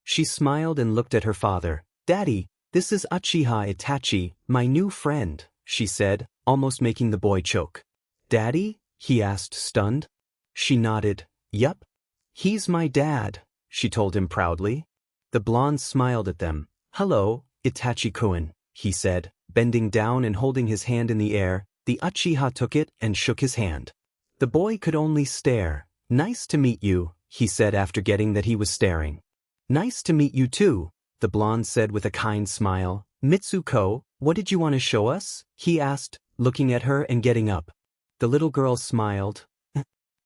She smiled and looked at her father. Daddy, this is Uchiha Itachi, my new friend, she said, almost making the boy choke. Daddy? He asked, stunned. She nodded. Yup. He's my dad, she told him proudly. The blonde smiled at them. Hello, Itachi-kun, he said, bending down and holding his hand in the air. The Uchiha took it and shook his hand. The boy could only stare. Nice to meet you, he said after getting that he was staring. Nice to meet you too, the blonde said with a kind smile. Mitsuko, what did you want to show us? He asked, looking at her and getting up. The little girl smiled.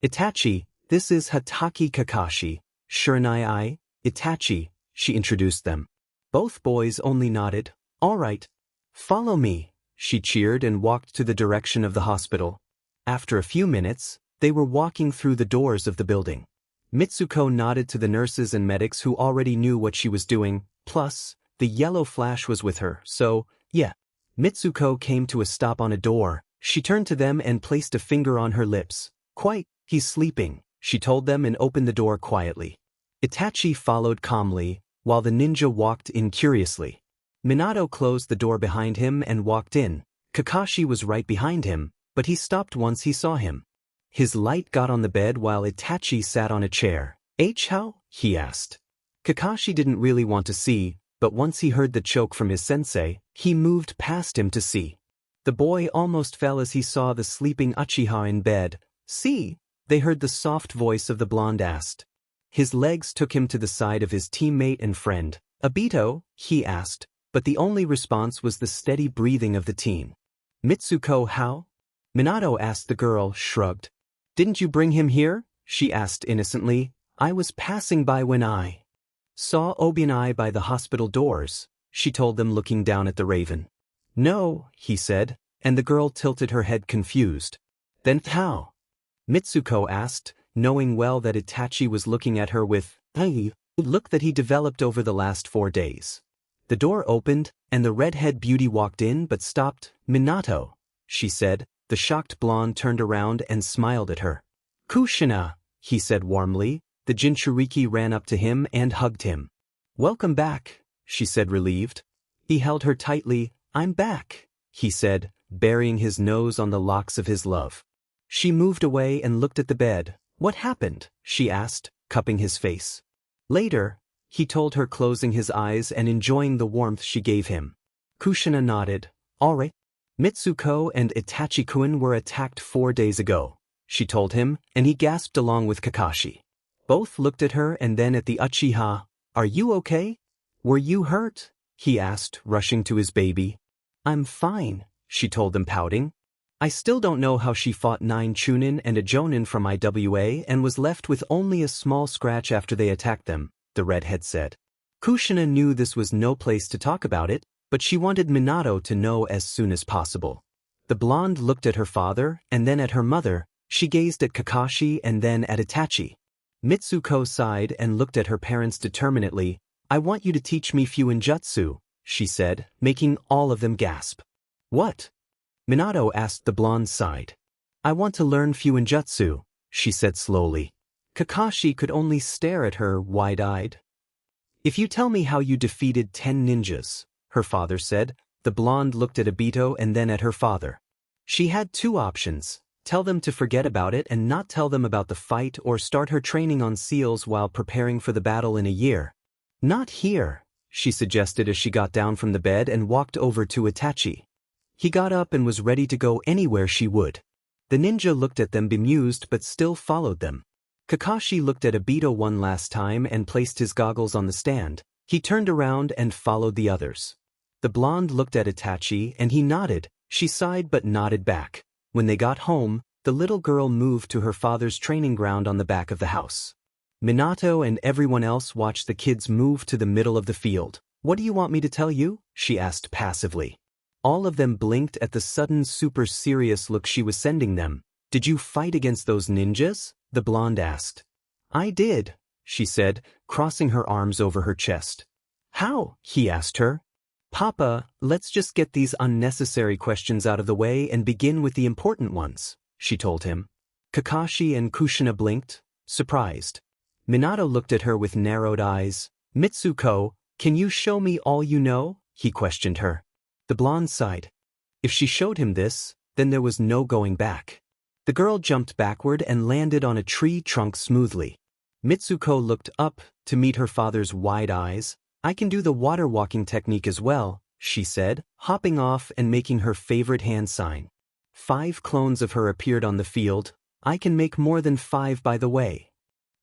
Itachi, this is Hatake Kakashi. Shiranai Itachi, she introduced them. Both boys only nodded. All right. Follow me, she cheered and walked to the direction of the hospital. After a few minutes, they were walking through the doors of the building. Mitsuko nodded to the nurses and medics who already knew what she was doing, plus, the yellow flash was with her, so, yeah. Mitsuko came to a stop on a door. She turned to them and placed a finger on her lips. Quite, he's sleeping, she told them and opened the door quietly. Itachi followed calmly, while the ninja walked in curiously. Minato closed the door behind him and walked in. Kakashi was right behind him, but he stopped once he saw him. His light got on the bed while Itachi sat on a chair. How? He asked. Kakashi didn't really want to see, but once he heard the choke from his sensei, he moved past him to see. The boy almost fell as he saw the sleeping Uchiha in bed. See? They heard the soft voice of the blonde asked. His legs took him to the side of his teammate and friend. Obito? He asked, but the only response was the steady breathing of the teen. Mitsuko how? Minato asked. The girl shrugged. Didn't you bring him here? She asked innocently. I was passing by when I saw Obi and I by the hospital doors, she told them looking down at the raven. No, he said, and the girl tilted her head confused. Then how? Mitsuko asked, knowing well that Itachi was looking at her with a look that he developed over the last 4 days. The door opened, and the redhead beauty walked in but stopped. Minato, she said. The shocked blonde turned around and smiled at her. Kushina, he said warmly. The Jinchuriki ran up to him and hugged him. Welcome back, she said relieved. He held her tightly. I'm back, he said, burying his nose on the locks of his love. She moved away and looked at the bed. What happened? She asked, cupping his face. Later, he told her, closing his eyes and enjoying the warmth she gave him. Kushina nodded. All right. Mitsuko and Itachi-kun were attacked 4 days ago, she told him, and he gasped along with Kakashi. Both looked at her and then at the Uchiha. Are you okay? Were you hurt? He asked, rushing to his baby. I'm fine, she told them, pouting. I still don't know how she fought 9 Chunin and a Jonin from IWA and was left with only a small scratch after they attacked them, the redhead said. Kushina knew this was no place to talk about it, but she wanted Minato to know as soon as possible. The blonde looked at her father and then at her mother. She gazed at Kakashi and then at Itachi. Mitsuko sighed and looked at her parents determinedly. I want you to teach me Fuinjutsu, she said, making all of them gasp. What? Minato asked. The blonde sighed. I want to learn Fuinjutsu, she said slowly. Kakashi could only stare at her wide-eyed. If you tell me how you defeated 10 ninjas, her father said. The blonde looked at Obito and then at her father. She had 2 options. Tell them to forget about it and not tell them about the fight, or start her training on seals while preparing for the battle in a year. Not here, she suggested as she got down from the bed and walked over to Itachi. He got up and was ready to go anywhere she would. The ninja looked at them bemused but still followed them. Kakashi looked at Obito one last time and placed his goggles on the stand. He turned around and followed the others. The blonde looked at Itachi and he nodded. She sighed but nodded back. When they got home, the little girl moved to her father's training ground on the back of the house. Minato and everyone else watched the kids move to the middle of the field. What do you want me to tell you? She asked passively. All of them blinked at the sudden super serious look she was sending them. Did you fight against those ninjas? The blonde asked. I did, she said, crossing her arms over her chest. How? He asked her. Papa, let's just get these unnecessary questions out of the way and begin with the important ones, she told him. Kakashi and Kushina blinked, surprised. Minato looked at her with narrowed eyes. Mitsuko, can you show me all you know? He questioned her. The blonde sighed. If she showed him this, then there was no going back. The girl jumped backward and landed on a tree trunk smoothly. Mitsuko looked up to meet her father's wide eyes. I can do the water walking technique as well, she said, hopping off and making her favorite hand sign. 5 clones of her appeared on the field. I can make more than 5 by the way.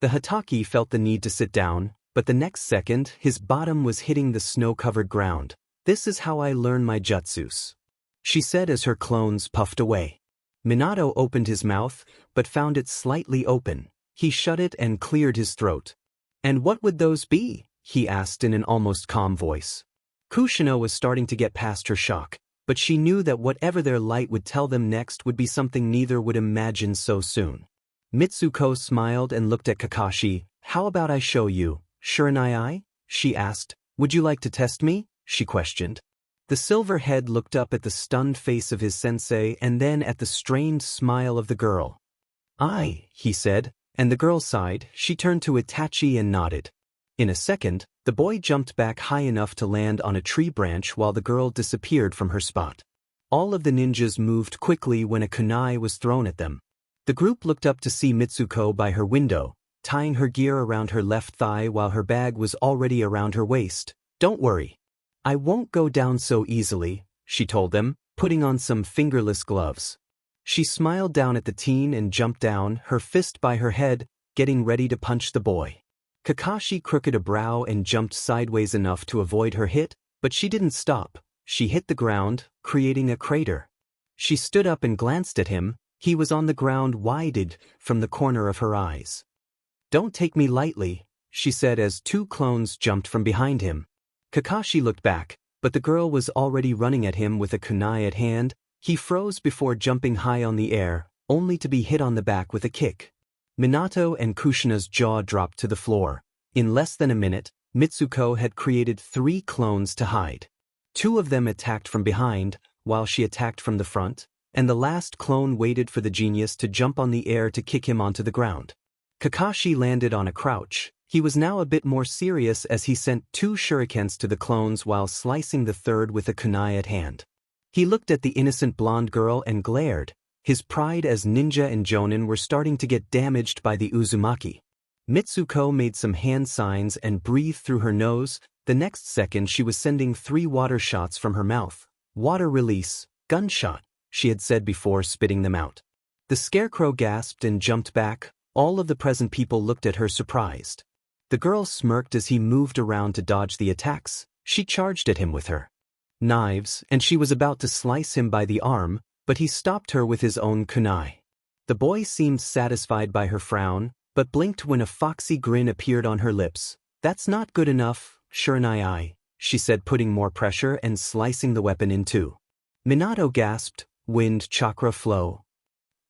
The Hatake felt the need to sit down, but the next second his bottom was hitting the snow-covered ground. This is how I learn my jutsus, she said as her clones puffed away. Minato opened his mouth, but found it slightly open. He shut it and cleared his throat. And what would those be? He asked in an almost calm voice. Kushina was starting to get past her shock, but she knew that whatever their light would tell them next would be something neither would imagine so soon. Mitsuko smiled and looked at Kakashi. How about I show you? Shiranai? She asked. Would you like to test me? She questioned. The silver head looked up at the stunned face of his sensei and then at the strained smile of the girl. He said, and the girl sighed. She turned to Itachi and nodded. In a second, the boy jumped back high enough to land on a tree branch while the girl disappeared from her spot. All of the ninjas moved quickly when a kunai was thrown at them. The group looked up to see Mitsuko by her window. tying her gear around her left thigh while her bag was already around her waist. "Don't worry. I won't go down so easily," she told them, putting on some fingerless gloves. She smiled down at the teen and jumped down, her fist by her head, getting ready to punch the boy. Kakashi crooked a brow and jumped sideways enough to avoid her hit, but she didn't stop. She hit the ground, creating a crater. She stood up and glanced at him. He was on the ground, wide-eyed from the corner of her eyes. "Don't take me lightly," she said as two clones jumped from behind him. Kakashi looked back, but the girl was already running at him with a kunai at hand. He froze before jumping high on the air, only to be hit on the back with a kick. Minato and Kushina's jaw dropped to the floor. In less than a minute, Mitsuko had created 3 clones to hide. 2 of them attacked from behind, while she attacked from the front, and the last clone waited for the genius to jump on the air to kick him onto the ground. Kakashi landed on a crouch. He was now a bit more serious as he sent 2 shurikens to the clones while slicing the third with a kunai at hand. He looked at the innocent blonde girl and glared. His pride as ninja and jonin were starting to get damaged by the Uzumaki. Mitsuko made some hand signs and breathed through her nose. The next second she was sending 3 water shots from her mouth. "Water release, gunshot," she had said before spitting them out. The scarecrow gasped and jumped back. All of the present people looked at her surprised. The girl smirked as he moved around to dodge the attacks. She charged at him with her knives, and she was about to slice him by the arm, but he stopped her with his own kunai. The boy seemed satisfied by her frown, but blinked when a foxy grin appeared on her lips. "That's not good enough, Shiranai," she said, putting more pressure and slicing the weapon in 2. Minato gasped, "Wind chakra flow."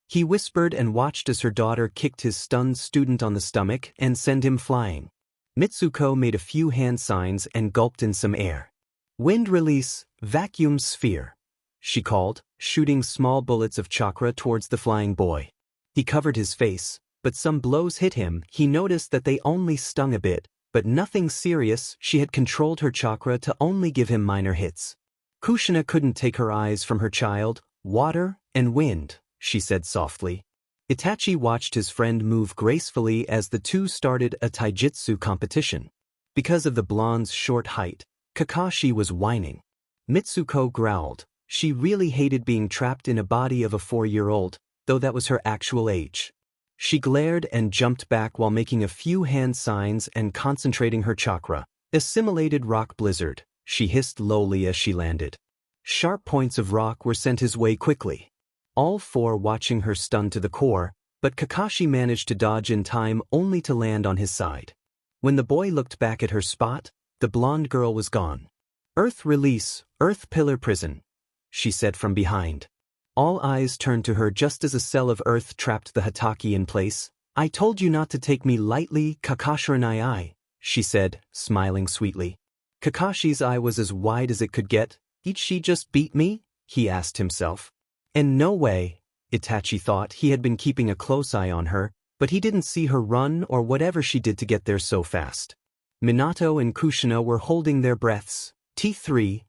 He whispered and watched as her daughter kicked his stunned student on the stomach and sent him flying. Mitsuko made a few hand signs and gulped in some air. "Wind release, vacuum sphere," she called, shooting small bullets of chakra towards the flying boy. He covered his face, but some blows hit him. He noticed that they only stung a bit, but nothing serious. She had controlled her chakra to only give him minor hits. Kushina couldn't take her eyes from her child. "Water and wind," she said softly. Itachi watched his friend move gracefully as the two started a taijutsu competition. Because of the blonde's short height, Kakashi was whining. Mitsuko growled. She really hated being trapped in a body of a 4-year-old, though that was her actual age. She glared and jumped back while making a few hand signs and concentrating her chakra. "Assimilated rock blizzard," she hissed lowly as she landed. Sharp points of rock were sent his way quickly. All 4 watching her stunned to the core, but Kakashi managed to dodge in time only to land on his side. When the boy looked back at her spot, the blonde girl was gone. "Earth release, earth pillar prison," she said from behind. All eyes turned to her just as a cell of earth trapped the Hataki in place. "I told you not to take me lightly, Kakashiranai," she said, smiling sweetly. Kakashi's eye was as wide as it could get. "Did she just beat me?" he asked himself. And no way, Itachi thought. He had been keeping a close eye on her, but he didn't see her run or whatever she did to get there so fast. Minato and Kushina were holding their breaths. "T3.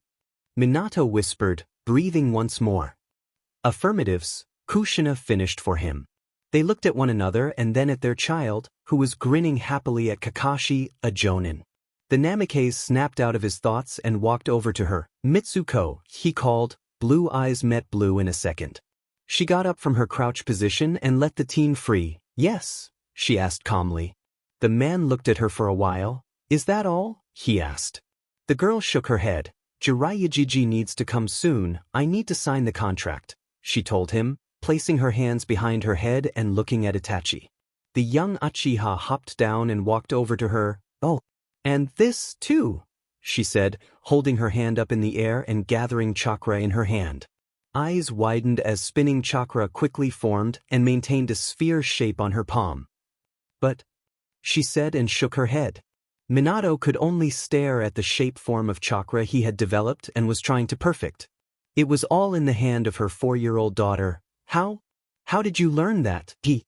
Minato whispered, breathing once more. "Affirmatives," Kushina finished for him. They looked at one another and then at their child, who was grinning happily at Kakashi, a jonin. The Namikaze snapped out of his thoughts and walked over to her. "Mitsuko," he called. Blue eyes met blue in a second. She got up from her crouch position and let the teen free. "Yes?" she asked calmly. The man looked at her for a while. "Is that all?" he asked. The girl shook her head. "Jiraiya needs to come soon. I need to sign the contract," she told him, placing her hands behind her head and looking at Itachi. The young Uchiha hopped down and walked over to her. "Oh, and this, too," she said, holding her hand up in the air and gathering chakra in her hand. Eyes widened as spinning chakra quickly formed and maintained a sphere shape on her palm. "But," she said and shook her head. Minato could only stare at the shape form of chakra he had developed and was trying to perfect. It was all in the hand of her 4-year-old daughter. How did you learn that?" he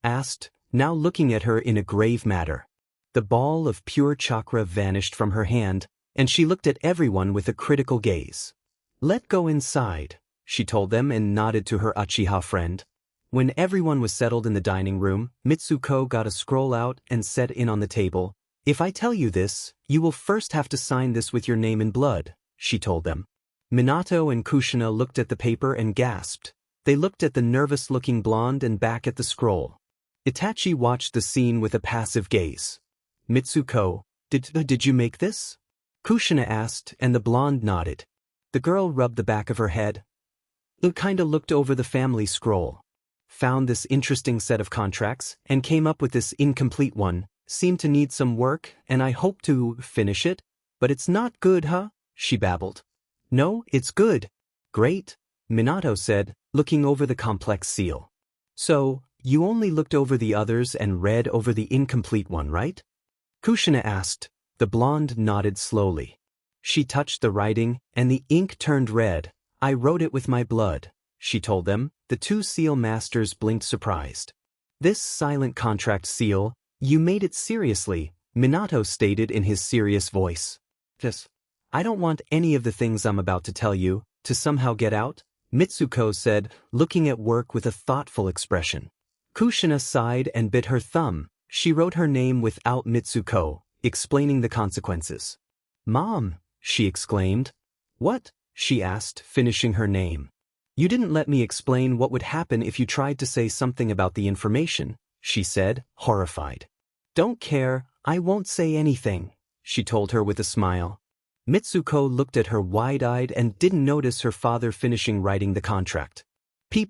asked, now looking at her in a grave matter. The ball of pure chakra vanished from her hand, and she looked at everyone with a critical gaze. "Let go inside," she told them and nodded to her Uchiha friend. When everyone was settled in the dining room, Mitsuko got a scroll out and set in on the table. "If I tell you this, you will first have to sign this with your name in blood," she told them. Minato and Kushina looked at the paper and gasped. They looked at the nervous-looking blonde and back at the scroll. Itachi watched the scene with a passive gaze. "Mitsuko, did you make this?" Kushina asked, and the blonde nodded. The girl rubbed the back of her head. Kinda looked over the family scroll. Found this interesting set of contracts, and came up with this incomplete one. Seemed to need some work, and I hope to finish it. But it's not good, huh? She babbled. No, it's good. Great, Minato said, looking over the complex seal. So, you only looked over the others and read over the incomplete one, right? Kushina asked. The blonde nodded slowly. She touched the writing, and the ink turned red. I wrote it with my blood, she told them. The two seal masters blinked surprised. This silent contract seal, you made it seriously, Minato stated in his serious voice. Just, I don't want any of the things I'm about to tell you to somehow get out, Mitsuko said, looking at work with a thoughtful expression. Kushina sighed and bit her thumb. She wrote her name without Mitsuko, explaining the consequences. Mom, she exclaimed. What? She asked, finishing her name. You didn't let me explain what would happen if you tried to say something about the information, she said, horrified. Don't care, I won't say anything, she told her with a smile. Mitsuko looked at her wide-eyed and didn't notice her father finishing writing the contract.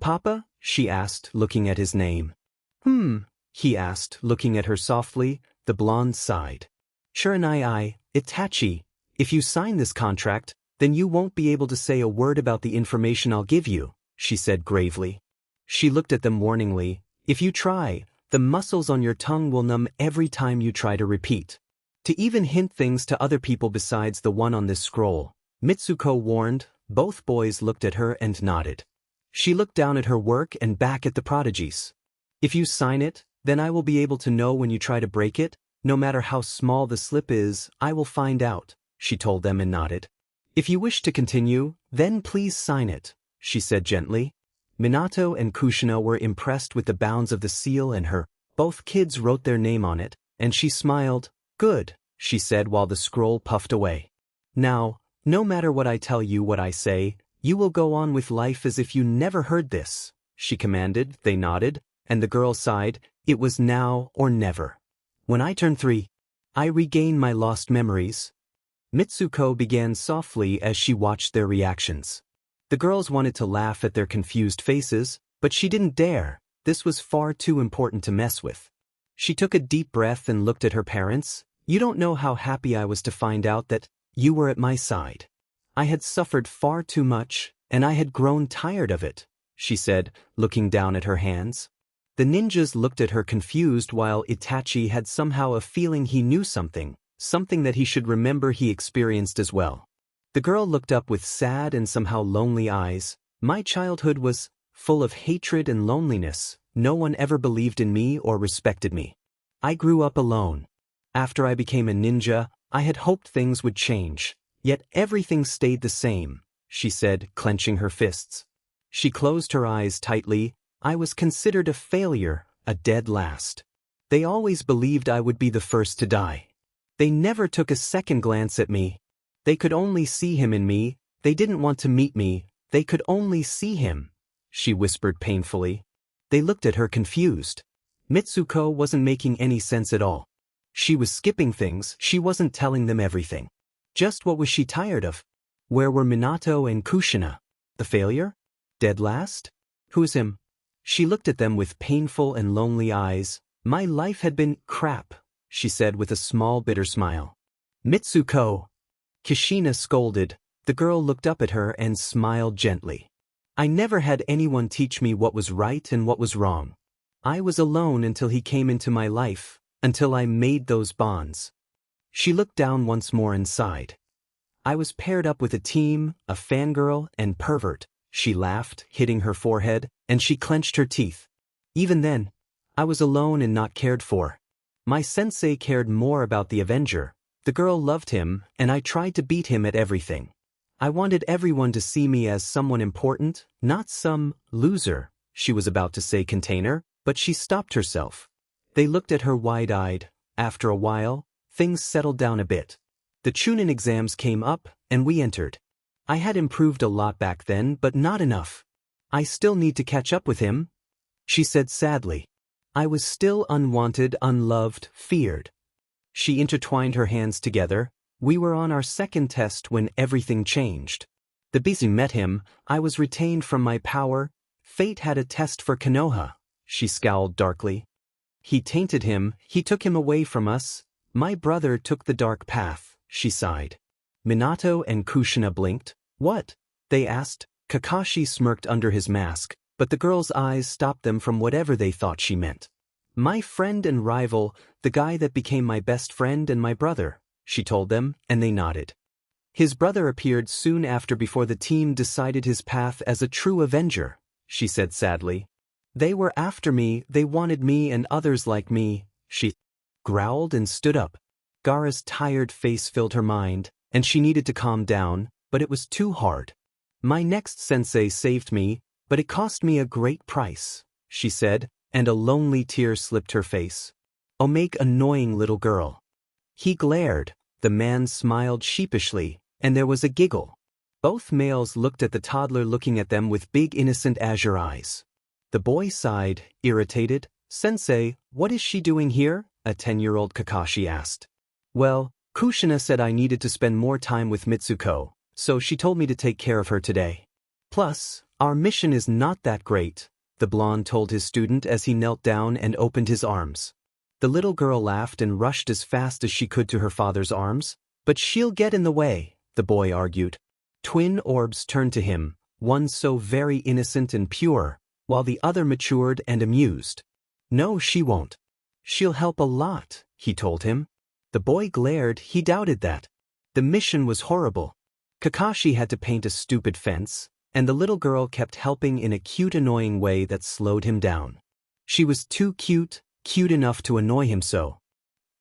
Papa? She asked, looking at his name. He asked, looking at her softly. The blonde sighed. Sure, Itachi, if you sign this contract, then you won't be able to say a word about the information I'll give you, she said gravely. She looked at them warningly. If you try, the muscles on your tongue will numb every time you try to repeat. To even hint things to other people besides the one on this scroll, Mitsuko warned. Both boys looked at her and nodded. She looked down at her work and back at the prodigies. If you sign it, then I will be able to know when you try to break it. No matter how small the slip is, I will find out, she told them and nodded. If you wish to continue, then please sign it, she said gently. Minato and Kushina were impressed with the bounds of the seal and her. Both kids wrote their name on it, and she smiled. Good, she said while the scroll puffed away. Now, no matter what I tell you what I say, you will go on with life as if you never heard this, she commanded. They nodded, and the girl sighed. It was now or never. When I turn 3, I regain my lost memories. Mitsuko began softly as she watched their reactions. The girls wanted to laugh at their confused faces, but she didn't dare. This was far too important to mess with. She took a deep breath and looked at her parents. You don't know how happy I was to find out that you were at my side. I had suffered far too much, and I had grown tired of it, she said, looking down at her hands. The ninjas looked at her confused while Itachi had somehow a feeling he knew something that he should remember he experienced as well. The girl looked up with sad and somehow lonely eyes. My childhood was full of hatred and loneliness. No one ever believed in me or respected me. I grew up alone. After I became a ninja, I had hoped things would change. Yet everything stayed the same, she said, clenching her fists. She closed her eyes tightly. I was considered a failure, a dead last. They always believed I would be the first to die. They never took a second glance at me. They could only see him in me. They didn't want to meet me. They could only see him, she whispered painfully. They looked at her confused. Mitsuko wasn't making any sense at all. She was skipping things. She wasn't telling them everything. Just what was she tired of? Where were Minato and Kushina? The failure? Dead last? Who's him? She looked at them with painful and lonely eyes. My life had been crap, she said with a small bitter smile. Mitsuko! Kushina scolded. The girl looked up at her and smiled gently. I never had anyone teach me what was right and what was wrong. I was alone until he came into my life, until I made those bonds. She looked down once more and sighed. I was paired up with a team, a fangirl, and pervert. She laughed, hitting her forehead, and she clenched her teeth. Even then, I was alone and not cared for. My sensei cared more about the Avenger. The girl loved him, and I tried to beat him at everything. I wanted everyone to see me as someone important, not some loser, She was about to say container, but she stopped herself. They looked at her wide-eyed. After a while, things settled down a bit. The Chunin exams came up, and we entered. I had improved a lot back then, but not enough. I still need to catch up with him, she said sadly. I was still unwanted, unloved, feared. She intertwined her hands together. We were on our second test when everything changed. The BGMI met him. I was retained from my power. Fate had a test for Konoha. She scowled darkly. He tainted him. He took him away from us. My brother took the dark path, she sighed. Minato and Kushina blinked. What? They asked. Kakashi smirked under his mask, but the girls' eyes stopped them from whatever they thought she meant. My friend and rival, the guy that became my best friend and my brother, she told them, and they nodded. His brother appeared soon after before the team decided his path as a true avenger, she said sadly. They were after me, they wanted me and others like me, she growled and stood up. Gaara's tired face filled her mind, and she needed to calm down, but it was too hard. My next sensei saved me, but it cost me a great price, she said, and a lonely tear slipped her face. Oh, make annoying little girl. He glared. The man smiled sheepishly, and there was a giggle. Both males looked at the toddler looking at them with big innocent azure eyes. The boy sighed, irritated. Sensei, what is she doing here? A 10-year-old Kakashi asked. Well, Kushina said I needed to spend more time with Mitsuko, so she told me to take care of her today. Plus, our mission is not that great, the blonde told his student as he knelt down and opened his arms. The little girl laughed and rushed as fast as she could to her father's arms. But she'll get in the way, the boy argued. Twin orbs turned to him, one so very innocent and pure, while the other matured and amused. No, she won't. She'll help a lot, he told him. The boy glared. He doubted that. The mission was horrible. Kakashi had to paint a stupid fence, and the little girl kept helping in a cute, annoying way that slowed him down. She was too cute enough to annoy him so.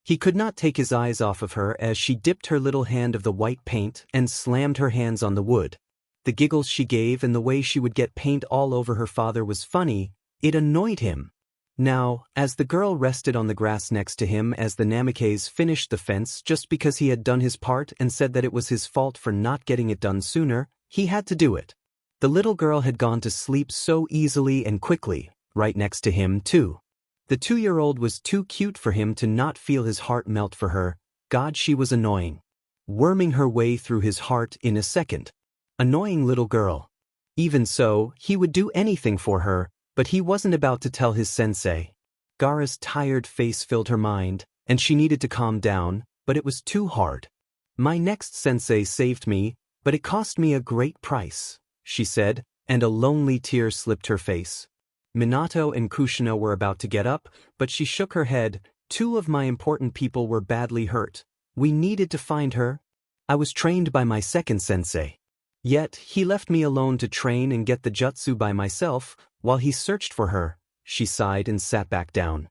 He could not take his eyes off of her as she dipped her little hand of the white paint and slammed her hands on the wood. The giggles she gave and the way she would get paint all over her father was funny. It annoyed him. Now, as the girl rested on the grass next to him as the Namikes finished the fence just because he had done his part and said that it was his fault for not getting it done sooner, he had to do it. The little girl had gone to sleep so easily and quickly, right next to him too. The 2-year-old was too cute for him to not feel his heart melt for her. God, she was annoying. Worming her way through his heart in a second. Annoying little girl. Even so, he would do anything for her, but he wasn't about to tell his sensei. Gaara's tired face filled her mind, and she needed to calm down, but it was too hard. My next sensei saved me, but it cost me a great price, she said, and a lonely tear slipped her face. Minato and Kushina were about to get up, but she shook her head. 2 of my important people were badly hurt. We needed to find her. I was trained by my second sensei. Yet, he left me alone to train and get the jutsu by myself, while he searched for her. She sighed and sat back down.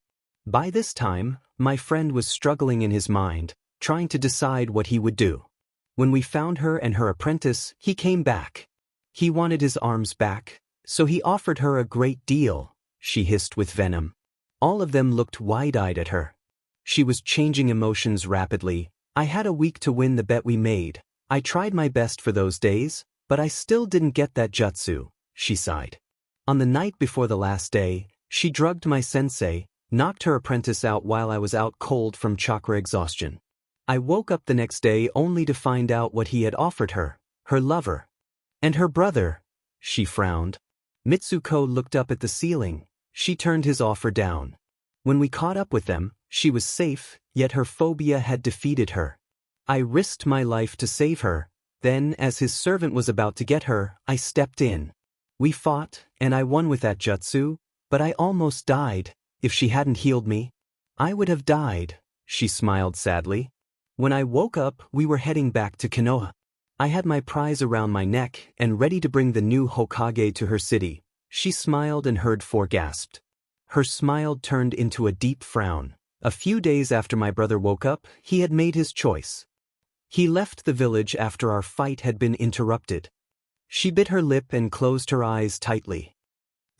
By this time, my friend was struggling in his mind, trying to decide what he would do. When we found her and her apprentice, he came back. He wanted his arms back, so he offered her a great deal, she hissed with venom. All of them looked wide-eyed at her. She was changing emotions rapidly. I had a week to win the bet we made. I tried my best for those days, but I still didn't get that jutsu, she sighed. On the night before the last day, she drugged my sensei, knocked her apprentice out while I was out cold from chakra exhaustion. I woke up the next day only to find out what he had offered her, her lover. And her brother. She frowned. Mitsuko looked up at the ceiling. She turned his offer down. When we caught up with them, she was safe, yet her phobia had defeated her. I risked my life to save her. Then, as his servant was about to get her, I stepped in. We fought, and I won with that jutsu, but I almost died. If she hadn't healed me, I would have died, she smiled sadly. When I woke up, we were heading back to Konoha. I had my prize around my neck and ready to bring the new Hokage to her city. She smiled and heard 4 gasped. Her smile turned into a deep frown. A few days after my brother woke up, he had made his choice. He left the village after our fight had been interrupted. She bit her lip and closed her eyes tightly.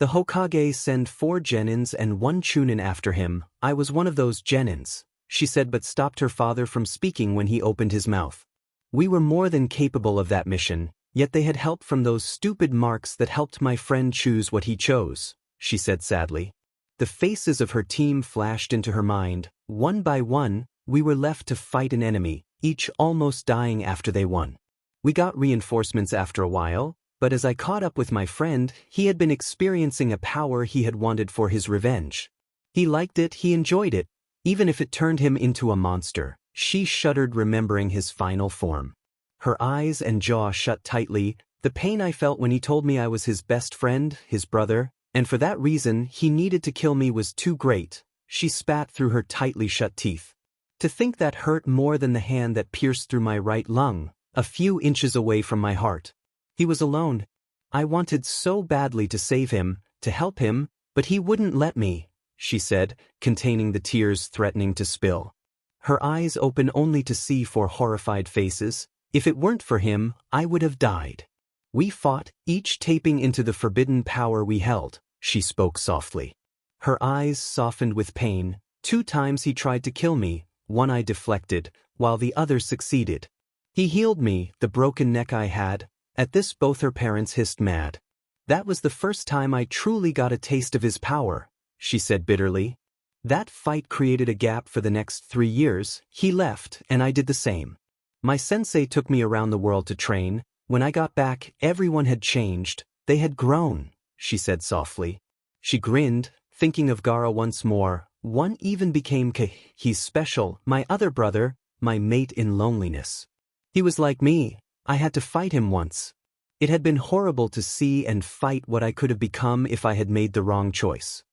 The Hokage sent 4 genins and 1 chunin after him. I was one of those genins, she said, but stopped her father from speaking when he opened his mouth. We were more than capable of that mission, yet they had help from those stupid marks that helped my friend choose what he chose, she said sadly. The faces of her team flashed into her mind. One by one, we were left to fight an enemy, each almost dying after they won. We got reinforcements after a while, but as I caught up with my friend, he had been experiencing a power he had wanted for his revenge. He liked it, he enjoyed it, even if it turned him into a monster. She shuddered remembering his final form. Her eyes and jaw shut tightly. The pain I felt when he told me I was his best friend, his brother, and for that reason he needed to kill me was too great. She spat through her tightly shut teeth. To think that hurt more than the hand that pierced through my right lung, a few inches away from my heart. He was alone. I wanted so badly to save him, to help him, but he wouldn't let me, she said, containing the tears threatening to spill. Her eyes open only to see 4 horrified faces. If it weren't for him, I would have died. We fought, each tapping into the forbidden power we held, she spoke softly. Her eyes softened with pain. 2 times he tried to kill me, one I deflected, while the other succeeded. He healed me, the broken neck I had. At this both her parents hissed mad. That was the first time I truly got a taste of his power, she said bitterly. That fight created a gap for the next 3 years. He left, and I did the same. My sensei took me around the world to train. When I got back, everyone had changed. They had grown, she said softly. She grinned, thinking of Gaara once more. One even became he's special, my other brother, my mate in loneliness. He was like me. I had to fight him once. It had been horrible to see and fight what I could have become if I had made the wrong choice.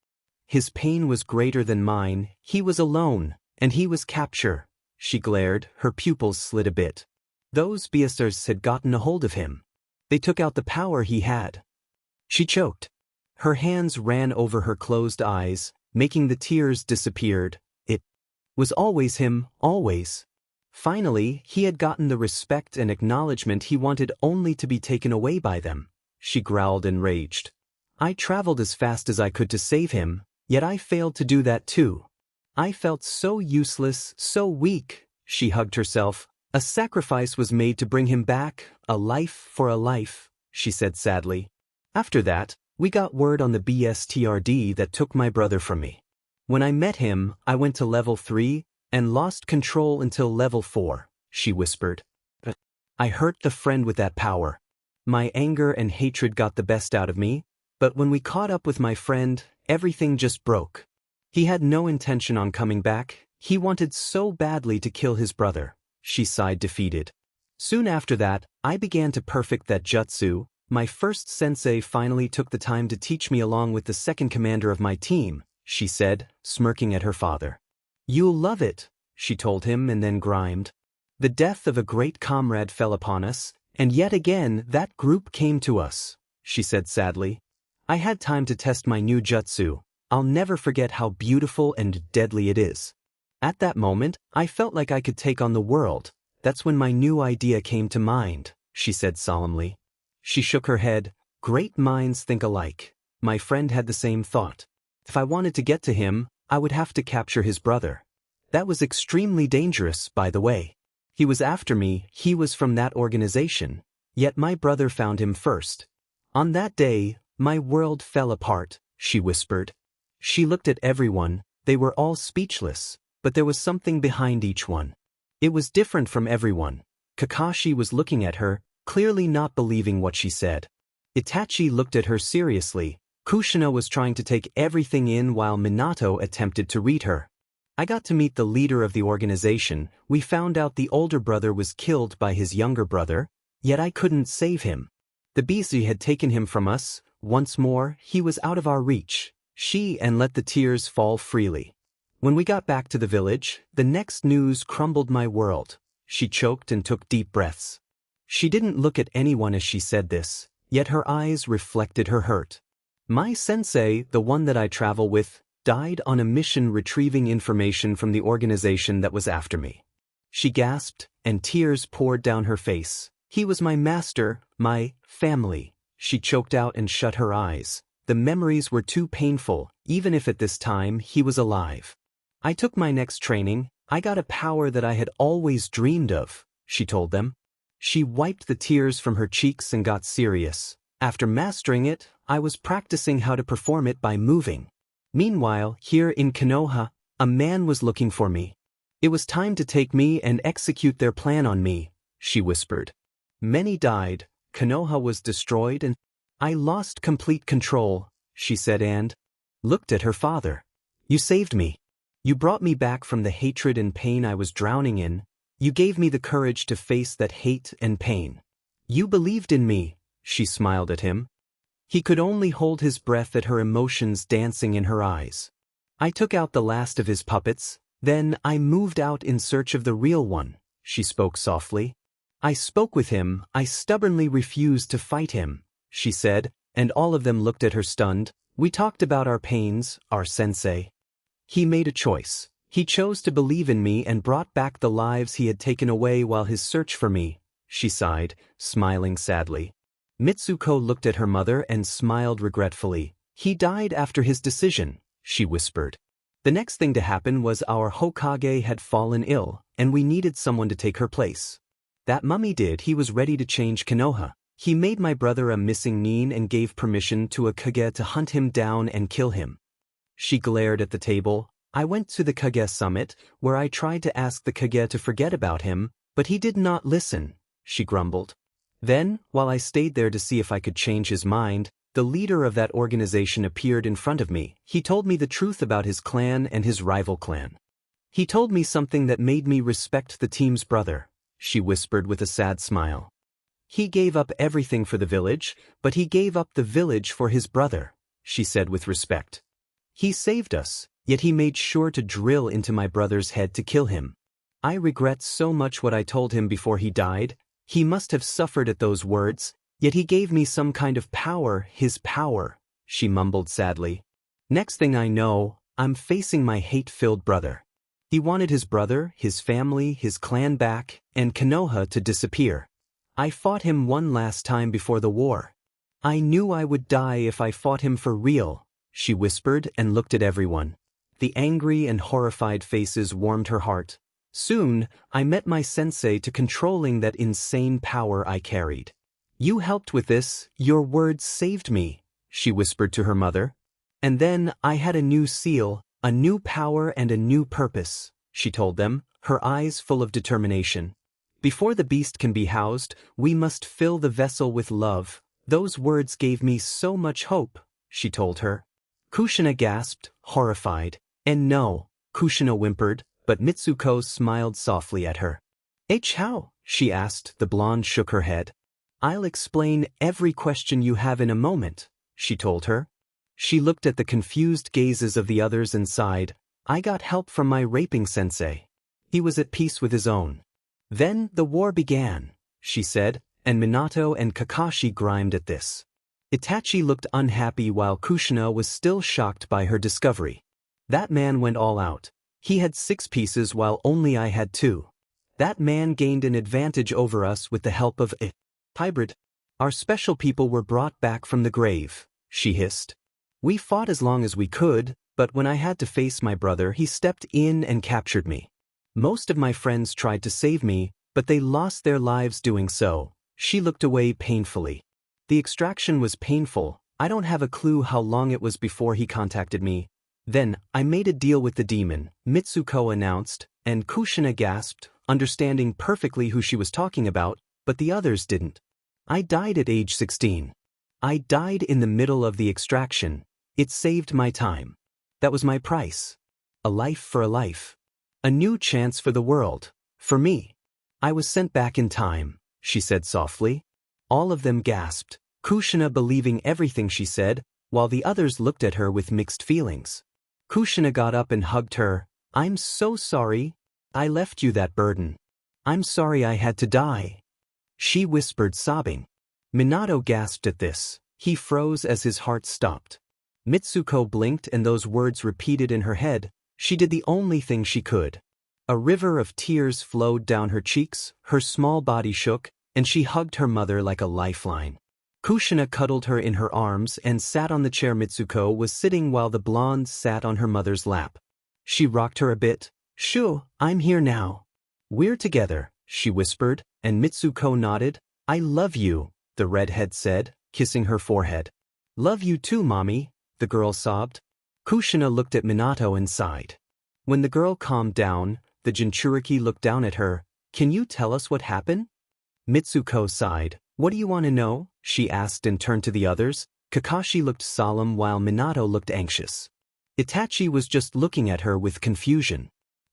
His pain was greater than mine. He was alone, and he was capture. She glared, her pupils slid a bit. Those beastars had gotten a hold of him. They took out the power he had. She choked. Her hands ran over her closed eyes, making the tears disappear. It was always him, always. Finally, he had gotten the respect and acknowledgement he wanted, only to be taken away by them. She growled and raged. I traveled as fast as I could to save him, yet I failed to do that too. I felt so useless, so weak. She hugged herself. A sacrifice was made to bring him back, a life for a life, she said sadly. After that, we got word on the BSTRD that took my brother from me. When I met him, I went to level 3, and lost control until level 4, she whispered. I hurt the friend with that power. My anger and hatred got the best out of me, but when we caught up with my friend, everything just broke. He had no intention on coming back. He wanted so badly to kill his brother. She sighed defeated. Soon after that, I began to perfect that jutsu. My first sensei finally took the time to teach me along with the second commander of my team, she said, smirking at her father. You'll love it, she told him, and then grimed. The death of a great comrade fell upon us, and yet again that group came to us, she said sadly. I had time to test my new jutsu. I'll never forget how beautiful and deadly it is. At that moment, I felt like I could take on the world. That's when my new idea came to mind, she said solemnly. She shook her head. Great minds think alike. My friend had the same thought. If I wanted to get to him, I would have to capture his brother. That was extremely dangerous, by the way. He was after me, he was from that organization. Yet my brother found him first. On that day, my world fell apart, she whispered. She looked at everyone. They were all speechless, but there was something behind each one. It was different from everyone. Kakashi was looking at her, clearly not believing what she said. Itachi looked at her seriously. Kushina was trying to take everything in while Minato attempted to read her. I got to meet the leader of the organization. We found out the older brother was killed by his younger brother, yet I couldn't save him. The BC had taken him from us. Once more, he was out of our reach. She and let the tears fall freely. When we got back to the village, the next news crumbled my world. She choked and took deep breaths. She didn't look at anyone as she said this, yet her eyes reflected her hurt. My sensei, the one that I travel with, died on a mission retrieving information from the organization that was after me. She gasped, and tears poured down her face. He was my master, my family. She choked out and shut her eyes. The memories were too painful, even if at this time he was alive. I took my next training. I got a power that I had always dreamed of, she told them. She wiped the tears from her cheeks and got serious. After mastering it, I was practicing how to perform it by moving. Meanwhile, here in Konoha, a man was looking for me. It was time to take me and execute their plan on me, she whispered. Many died, Konoha was destroyed, and I lost complete control, she said and looked at her father. You saved me. You brought me back from the hatred and pain I was drowning in. You gave me the courage to face that hate and pain. You believed in me, she smiled at him. He could only hold his breath at her emotions dancing in her eyes. I took out the last of his puppets, then I moved out in search of the real one, she spoke softly. I spoke with him, I stubbornly refused to fight him, she said, and all of them looked at her stunned. We talked about our pains, our sensei. He made a choice. He chose to believe in me and brought back the lives he had taken away while his search for me, she sighed, smiling sadly. Mitsuko looked at her mother and smiled regretfully. He died after his decision, she whispered. The next thing to happen was our Hokage had fallen ill, and we needed someone to take her place. That mummy did. He was ready to change Konoha. He made my brother a missing nin and gave permission to a Kage to hunt him down and kill him. She glared at the table. I went to the Kage summit, where I tried to ask the Kage to forget about him, but he did not listen, she grumbled. Then, while I stayed there to see if I could change his mind, the leader of that organization appeared in front of me. He told me the truth about his clan and his rival clan. He told me something that made me respect the team's brother, she whispered with a sad smile. He gave up everything for the village, but he gave up the village for his brother, she said with respect. He saved us, yet he made sure to drill into my brother's head to kill him. I regret so much what I told him before he died. He must have suffered at those words, yet he gave me some kind of power, his power, she mumbled sadly. Next thing I know, I'm facing my hate-filled brother. He wanted his brother, his family, his clan back, and Konoha to disappear. I fought him one last time before the war. I knew I would die if I fought him for real, she whispered and looked at everyone. The angry and horrified faces warmed her heart. Soon, I met my sensei to controlling that insane power I carried. You helped with this, your words saved me, she whispered to her mother. And then I had a new seal, a new power and a new purpose, she told them, her eyes full of determination. Before the beast can be housed, we must fill the vessel with love. Those words gave me so much hope, she told her. Kushina gasped, horrified. And no, Kushina whimpered, but Mitsuko smiled softly at her. How? She asked. The blonde shook her head. I'll explain every question you have in a moment, she told her. She looked at the confused gazes of the others and sighed. I got help from my raping sensei. He was at peace with his own. Then the war began, she said, and Minato and Kakashi grimed at this. Itachi looked unhappy while Kushina was still shocked by her discovery. That man went all out. He had 6 pieces while only I had 2. That man gained an advantage over us with the help of a hybrid. Our special people were brought back from the grave, she hissed. We fought as long as we could, but when I had to face my brother, he stepped in and captured me. Most of my friends tried to save me, but they lost their lives doing so. She looked away painfully. The extraction was painful. I don't have a clue how long it was before he contacted me. Then, I made a deal with the demon, Mitsuko announced, and Kushina gasped, understanding perfectly who she was talking about, but the others didn't. I died at age 16. I died in the middle of the extraction. It saved my time. That was my price. A life for a life. A new chance for the world. For me. I was sent back in time, she said softly. All of them gasped, Kushina believing everything she said, while the others looked at her with mixed feelings. Kushina got up and hugged her. I'm so sorry. I left you that burden. I'm sorry I had to die. She whispered, sobbing. Minato gasped at this. He froze as his heart stopped. Mitsuko blinked and those words repeated in her head. She did the only thing she could. A river of tears flowed down her cheeks, her small body shook, and she hugged her mother like a lifeline. Kushina cuddled her in her arms and sat on the chair Mitsuko was sitting while the blonde sat on her mother's lap. She rocked her a bit. "Shoo, I'm here now. We're together," she whispered, and Mitsuko nodded. "I love you," the redhead said, kissing her forehead. "Love you too, mommy," the girl sobbed. Kushina looked at Minato and sighed. When the girl calmed down, the Jinchuriki looked down at her. "Can you tell us what happened?" Mitsuko sighed. "What do you want to know?" she asked and turned to the others. Kakashi looked solemn while Minato looked anxious. Itachi was just looking at her with confusion.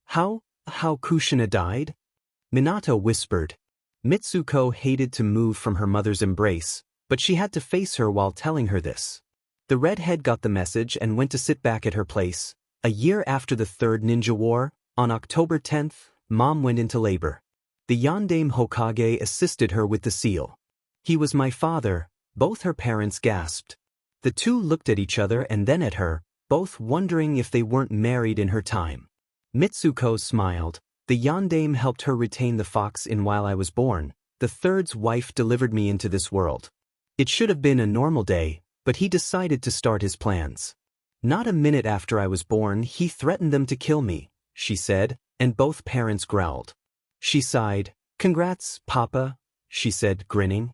How Kushina died?" Minato whispered. Mitsuko hated to move from her mother's embrace, but she had to face her while telling her this. The redhead got the message and went to sit back at her place. A year after the Third Ninja War, on October 10th, Mom went into labor. The Yondaime Hokage assisted her with the seal. "He was my father," both her parents gasped. The two looked at each other and then at her, both wondering if they weren't married in her time. Mitsuko smiled. "The Yondaime helped her retain the fox in while I was born. The third's wife delivered me into this world. It should have been a normal day, but he decided to start his plans. Not a minute after I was born, he threatened them to kill me," she said, and both parents growled. She sighed. "Congrats, Papa," she said, grinning.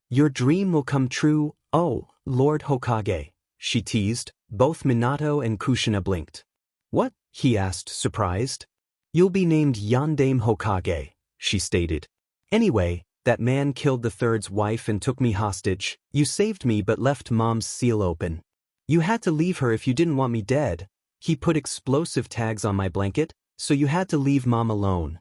"Your dream will come true, oh, Lord Hokage," she teased. Both Minato and Kushina blinked. "What?" he asked, surprised. "You'll be named Yondaime Hokage," she stated. "Anyway, that man killed the third's wife and took me hostage. You saved me but left Mom's seal open. You had to leave her if you didn't want me dead. He put explosive tags on my blanket, so you had to leave Mom alone."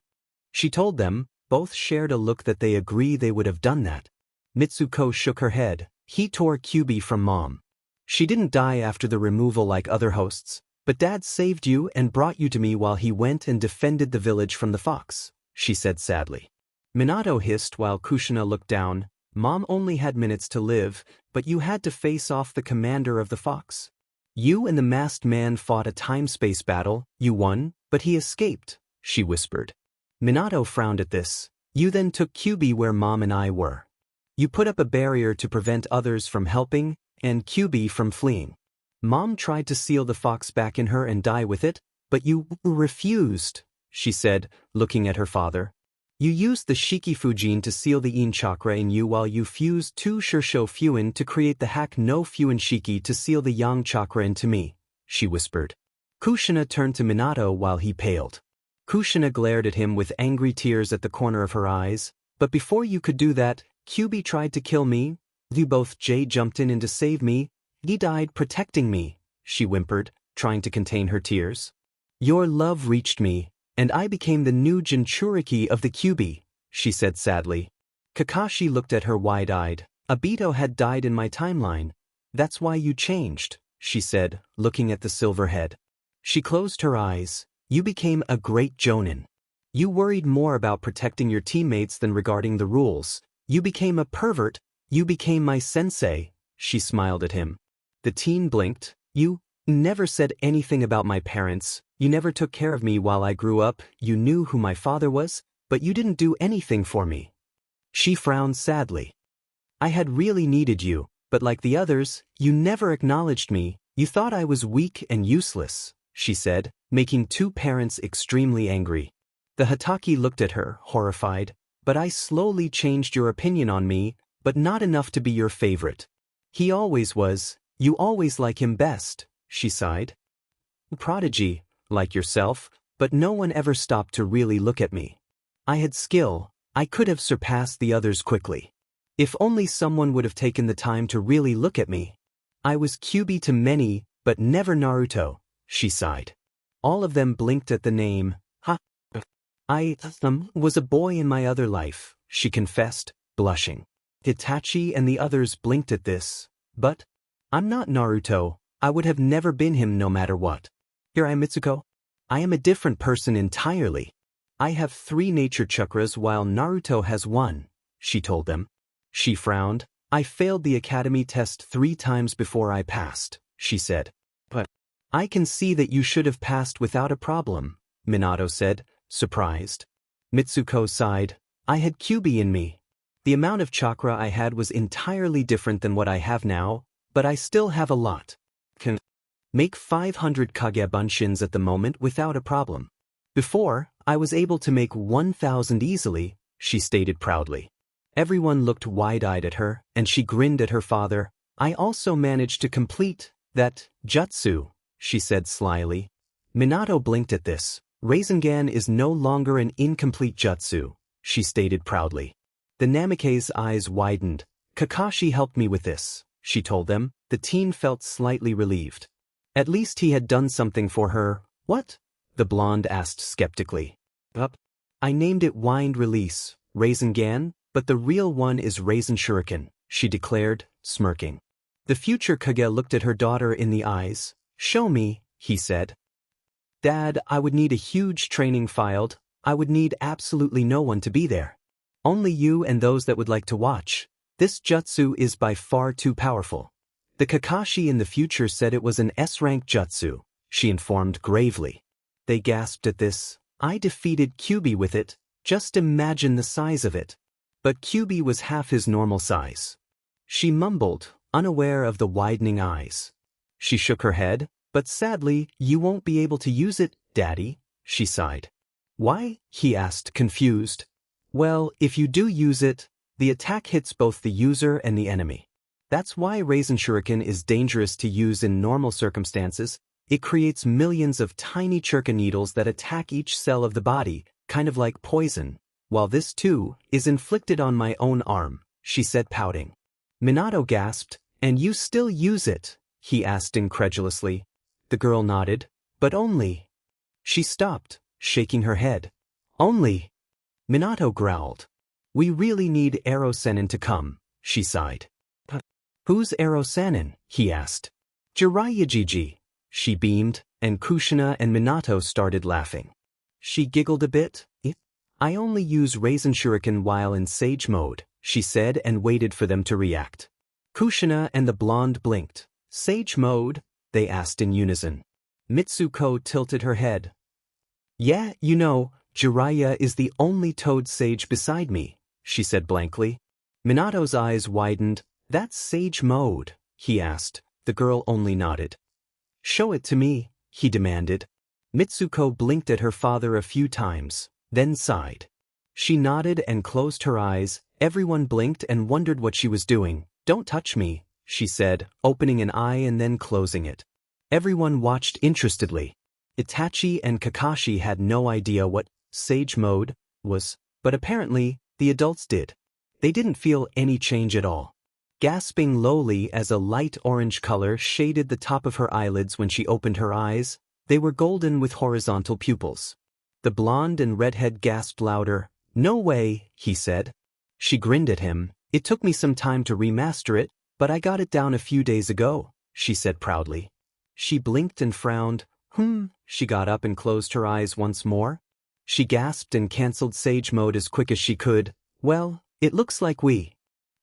She told them. Both shared a look that they agree they would have done that. Mitsuko shook her head. "He tore Kyuubi from Mom. She didn't die after the removal like other hosts, but Dad saved you and brought you to me while he went and defended the village from the fox," she said sadly. Minato hissed while Kushina looked down. "Mom only had minutes to live, but you had to face off the commander of the fox. You and the masked man fought a time-space battle. You won, but he escaped," she whispered. Minato frowned at this. "You then took Kyuubi where Mom and I were. You put up a barrier to prevent others from helping, and Kyuubi from fleeing. Mom tried to seal the fox back in her and die with it, but you refused," she said, looking at her father. "You used the Shikifujin to seal the In chakra in you while you fused two Shirsho Fuin to create the Hack no Fuin Shiki to seal the Yang chakra into me," she whispered. Kushina turned to Minato while he paled. Kushina glared at him with angry tears at the corner of her eyes. "But before you could do that, Kyuubi tried to kill me. You both jumped in to save me. He died protecting me," she whimpered, trying to contain her tears. "Your love reached me, and I became the new Jinchuriki of the Kyuubi," she said sadly. Kakashi looked at her wide-eyed. "Obito had died in my timeline. That's why you changed," she said, looking at the silver head. She closed her eyes. "You became a great Jonin. You worried more about protecting your teammates than regarding the rules. You became a pervert. You became my sensei," she smiled at him. The teen blinked. "You never said anything about my parents. You never took care of me while I grew up. You knew who my father was, but you didn't do anything for me." She frowned sadly. "I had really needed you, but like the others, you never acknowledged me. You thought I was weak and useless," she said, making two parents extremely angry. The Hatake looked at her, horrified. "But I slowly changed your opinion on me, but not enough to be your favorite. He always was. You always like him best," she sighed. "Prodigy, like yourself, but no one ever stopped to really look at me. I had skill. I could have surpassed the others quickly. If only someone would have taken the time to really look at me. I was Kyuubi to many, but never Naruto," she sighed. All of them blinked at the name. I was a boy in my other life," she confessed, blushing. Itachi and the others blinked at this. "But I'm not Naruto. I would have never been him no matter what. Here I am, Mitsuko. I am a different person entirely. I have 3 nature chakras while Naruto has 1, she told them. She frowned. "I failed the academy test 3 times before I passed," she said. "But I can see that you should have passed without a problem," Minato said, surprised. Mitsuko sighed. "I had Kyuubi in me." The amount of chakra I had was entirely different than what I have now, but I still have a lot. Can make 500 Kage Bunshins at the moment without a problem. Before, I was able to make 1,000 easily, she stated proudly. Everyone looked wide-eyed at her, and she grinned at her father. I also managed to complete that jutsu, she said slyly. Minato blinked at this. Rasengan is no longer an incomplete jutsu, she stated proudly. The Namake's eyes widened. Kakashi helped me with this, she told them. The teen felt slightly relieved. At least he had done something for her. What? The blonde asked skeptically. I named it Wind Release, Rasengan, but the real one is Raisin Shuriken, she declared, smirking. The future Kage looked at her daughter in the eyes. Show me, he said. Dad, I would need a huge training filed. I would need absolutely no one to be there. Only you and those that would like to watch. This jutsu is by far too powerful. The Kakashi in the future said it was an S-rank jutsu, she informed gravely. They gasped at this. I defeated Kyuubi with it. Just imagine the size of it. But Kyuubi was half his normal size. She mumbled, unaware of the widening eyes. She shook her head, but sadly, you won't be able to use it, Daddy, she sighed. Why? He asked, confused. Well, if you do use it, the attack hits both the user and the enemy. That's why Raisin Shuriken is dangerous to use in normal circumstances. It creates millions of tiny shuriken needles that attack each cell of the body, kind of like poison, while this too is inflicted on my own arm, she said pouting. Minato gasped, and you still use it? He asked incredulously. The girl nodded, but only. She stopped, shaking her head. Only. Minato growled. We really need Ero-Sennin to come, she sighed. Who's Ero-Sennin? He asked. Jiraiya, she beamed, and Kushina and Minato started laughing. She giggled a bit. I only use Raisin Shuriken while in Sage mode, she said and waited for them to react. Kushina and the blonde blinked. Sage mode? They asked in unison. Mitsuko tilted her head. Yeah, you know, Jiraiya is the only toad sage beside me, she said blankly. Minato's eyes widened. That's Sage mode, he asked. The girl only nodded. Show it to me, he demanded. Mitsuko blinked at her father a few times, then sighed. She nodded and closed her eyes. Everyone blinked and wondered what she was doing. Don't touch me, she said, opening an eye and then closing it. Everyone watched interestedly. Itachi and Kakashi had no idea what Sage mode was, but apparently, the adults did. They didn't feel any change at all. Gasping lowly as a light orange color shaded the top of her eyelids when she opened her eyes, they were golden with horizontal pupils. The blonde and redhead gasped louder. No way, he said. She grinned at him. It took me some time to remaster it, but I got it down a few days ago, she said proudly. She blinked and frowned. She got up and closed her eyes once more. She gasped and canceled Sage mode as quick as she could. Well, it looks like we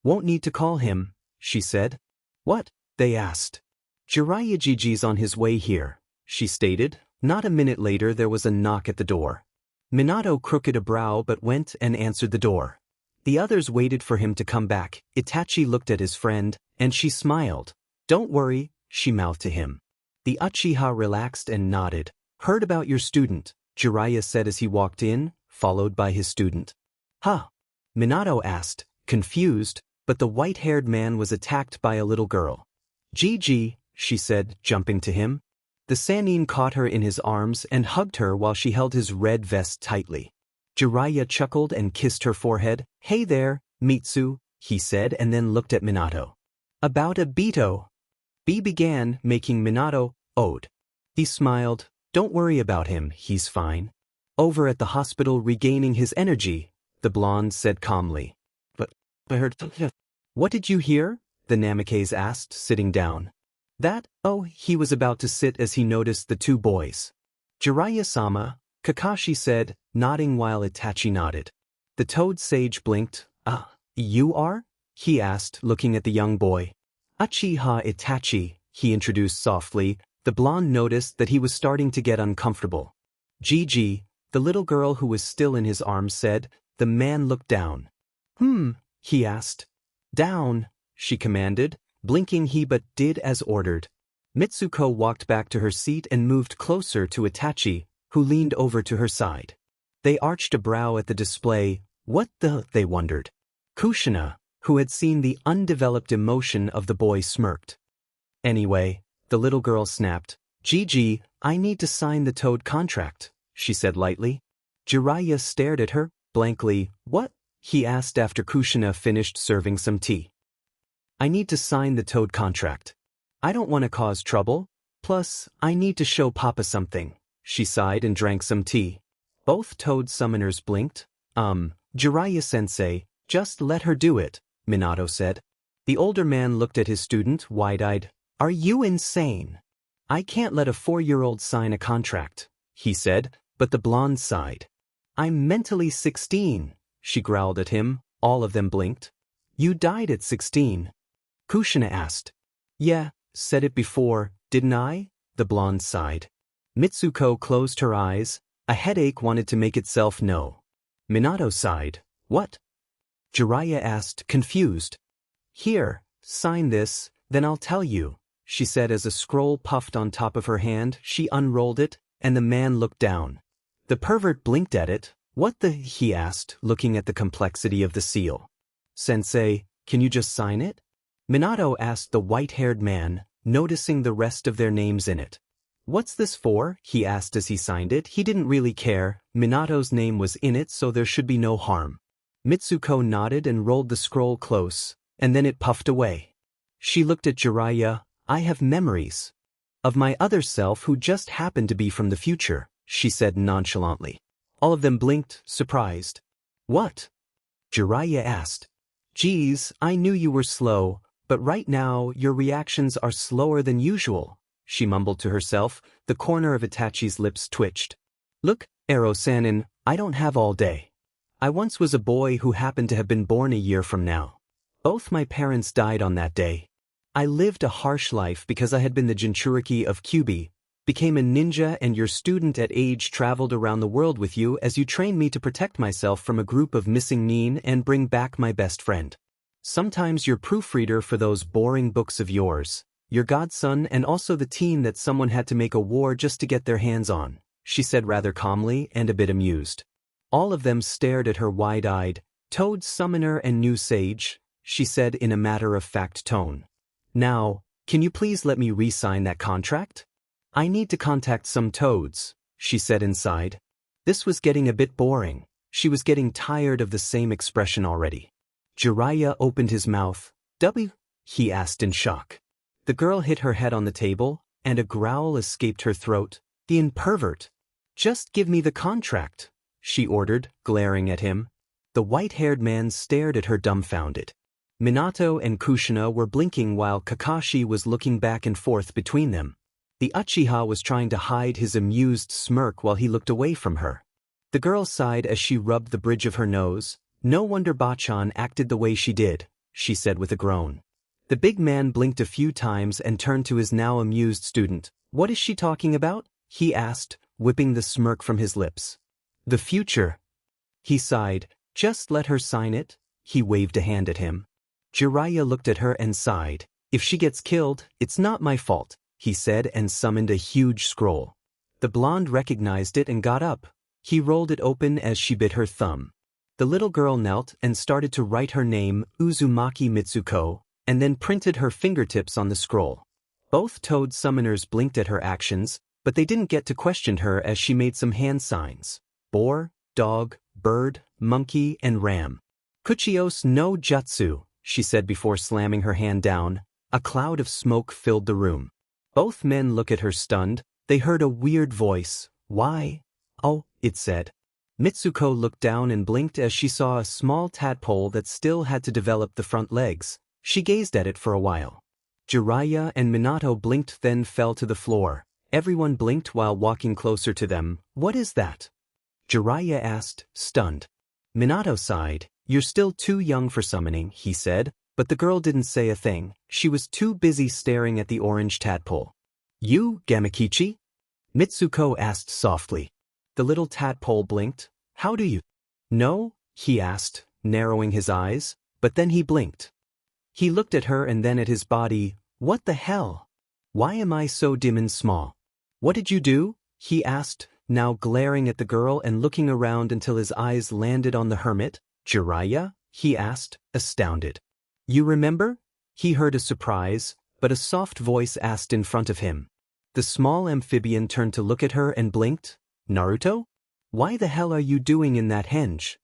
won't need to call him, she said. What? They asked. Jiraiya's on his way here, she stated. Not a minute later there was a knock at the door. Minato crooked a brow but went and answered the door. The others waited for him to come back. Itachi looked at his friend, and she smiled. Don't worry, she mouthed to him. The Uchiha relaxed and nodded. Heard about your student, Jiraiya said as he walked in, followed by his student. Huh? Minato asked, confused, but the white-haired man was attacked by a little girl. Gigi, she said, jumping to him. The Sannin caught her in his arms and hugged her while she held his red vest tightly. Jiraiya chuckled and kissed her forehead. Hey there, Mitsu, he said and then looked at Minato. About Obito. B began, making Minato ode. He smiled. Don't worry about him, he's fine. Over at the hospital regaining his energy, the blonde said calmly. But I heard. What did you hear? The Namikaze asked, sitting down. That, he was about to sit as he noticed the two boys. Jiraiya-sama, Kakashi said, nodding while Itachi nodded. The toad sage blinked. You are? He asked, looking at the young boy. Uchiha Itachi, he introduced softly. The blonde noticed that he was starting to get uncomfortable. Gigi, the little girl who was still in his arms said. The man looked down. he asked. Down, she commanded. Blinking, he but did as ordered. Mitsuko walked back to her seat and moved closer to Itachi, who leaned over to her side. They arched a brow at the display. What the, they wondered. Kushina, who had seen the undeveloped emotion of the boy, smirked. Anyway, the little girl snapped. Gigi, I need to sign the Toad contract, she said lightly. Jiraiya stared at her, blankly. What? He asked after Kushina finished serving some tea. I need to sign the Toad contract. I don't want to cause trouble. Plus, I need to show Papa something. She sighed and drank some tea. Both Toad summoners blinked. Jiraiya-sensei, just let her do it, Minato said. The older man looked at his student, wide-eyed. Are you insane? I can't let a 4-year-old sign a contract, he said, but the blonde sighed. I'm mentally 16, she growled at him. All of them blinked. You died at 16. Kushina asked. Yeah, said it before, didn't I? The blonde sighed. Mitsuko closed her eyes. A headache wanted to make itself know. Minato sighed. What? Jiraiya asked, confused. Here, sign this, then I'll tell you, she said as a scroll puffed on top of her hand. She unrolled it, and the man looked down. The pervert blinked at it. What the, he asked, looking at the complexity of the seal. Sensei, can you just sign it? Minato asked the white-haired man, noticing the rest of their names in it. What's this for? He asked as he signed it. He didn't really care. Minato's name was in it, so there should be no harm. Mitsuko nodded and rolled the scroll close, and then it puffed away. She looked at Jiraiya. I have memories of my other self who just happened to be from the future, she said nonchalantly. All of them blinked, surprised. What? Jiraiya asked. Geez, I knew you were slow, but right now your reactions are slower than usual, she mumbled to herself. The corner of Itachi's lips twitched. Look, Ero-sanin, I don't have all day. I once was a boy who happened to have been born a year from now. Both my parents died on that day. I lived a harsh life because I had been the Jinchuriki of Kyuubi, became a ninja, and your student at age traveled around the world with you as you trained me to protect myself from a group of missing nin and bring back my best friend. Sometimes you're proofreader for those boring books of yours, your godson, and also the teen that someone had to make a war just to get their hands on, she said rather calmly and a bit amused. All of them stared at her wide-eyed. Toad summoner and new sage, she said in a matter-of-fact tone. Now, can you please let me re-sign that contract? I need to contact some toads, she said inside. This was getting a bit boring. She was getting tired of the same expression already. Jiraiya opened his mouth. W? He asked in shock. The girl hit her head on the table, and a growl escaped her throat. The pervert. Just give me the contract, she ordered, glaring at him. The white-haired man stared at her dumbfounded. Minato and Kushina were blinking while Kakashi was looking back and forth between them. The Uchiha was trying to hide his amused smirk while he looked away from her. The girl sighed as she rubbed the bridge of her nose. No wonder Bachan acted the way she did, she said with a groan. The big man blinked a few times and turned to his now amused student. What is she talking about? He asked, whipping the smirk from his lips. The future. He sighed. Just let her sign it. He waved a hand at him. Jiraiya looked at her and sighed. If she gets killed, it's not my fault, he said and summoned a huge scroll. The blonde recognized it and got up. He rolled it open as she bit her thumb. The little girl knelt and started to write her name, Uzumaki Mitsuko, and then printed her fingertips on the scroll. Both Toad summoners blinked at her actions, but they didn't get to question her as she made some hand signs. Boar, dog, bird, monkey, and ram. Kuchios no jutsu, she said before slamming her hand down. A cloud of smoke filled the room. Both men looked at her stunned. They heard a weird voice. Why? Oh, it said. Mitsuko looked down and blinked as she saw a small tadpole that still had to develop the front legs. She gazed at it for a while. Jiraiya and Minato blinked, then fell to the floor. Everyone blinked while walking closer to them. What is that? Jiraiya asked, stunned. Minato sighed. You're still too young for summoning, he said, but the girl didn't say a thing. She was too busy staring at the orange tadpole. You, Gamakichi? Mitsuko asked softly. The little tadpole blinked. How do you know? He asked, narrowing his eyes. but then he blinked. He looked at her and then at his body. What the hell? Why am I so dim and small? What did you do? He asked, now glaring at the girl and looking around until his eyes landed on the hermit. Jiraiya? He asked, astounded. You remember? He heard a surprise, but a soft voice asked in front of him. The small amphibian turned to look at her and blinked. Naruto? Why the hell are you doing in that henge?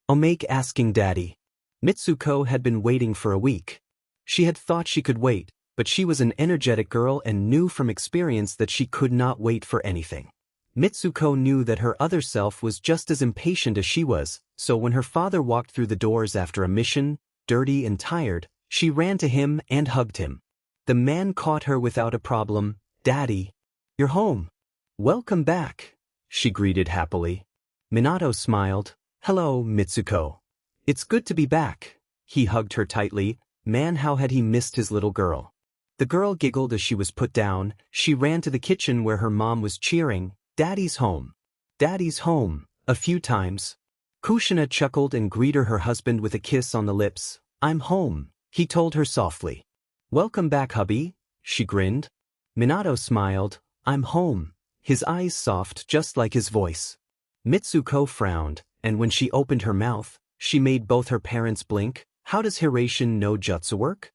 Omake asking Daddy. Mitsuko had been waiting for a week. She had thought she could wait, but she was an energetic girl and knew from experience that she could not wait for anything. Mitsuko knew that her other self was just as impatient as she was, so when her father walked through the doors after a mission, dirty and tired, she ran to him and hugged him. The man caught her without a problem. Daddy, you're home. Welcome back, she greeted happily. Minato smiled. Hello, Mitsuko. It's good to be back. He hugged her tightly. Man, how had he missed his little girl. The girl giggled as she was put down. She ran to the kitchen where her mom was cheering. Daddy's home. Daddy's home, a few times. Kushina chuckled and greeted her husband with a kiss on the lips. I'm home, he told her softly. Welcome back, hubby, she grinned. Minato smiled. I'm home, his eyes soft just like his voice. Mitsuko frowned, and when she opened her mouth, she made both her parents blink. How does Hiraishin no jutsu work?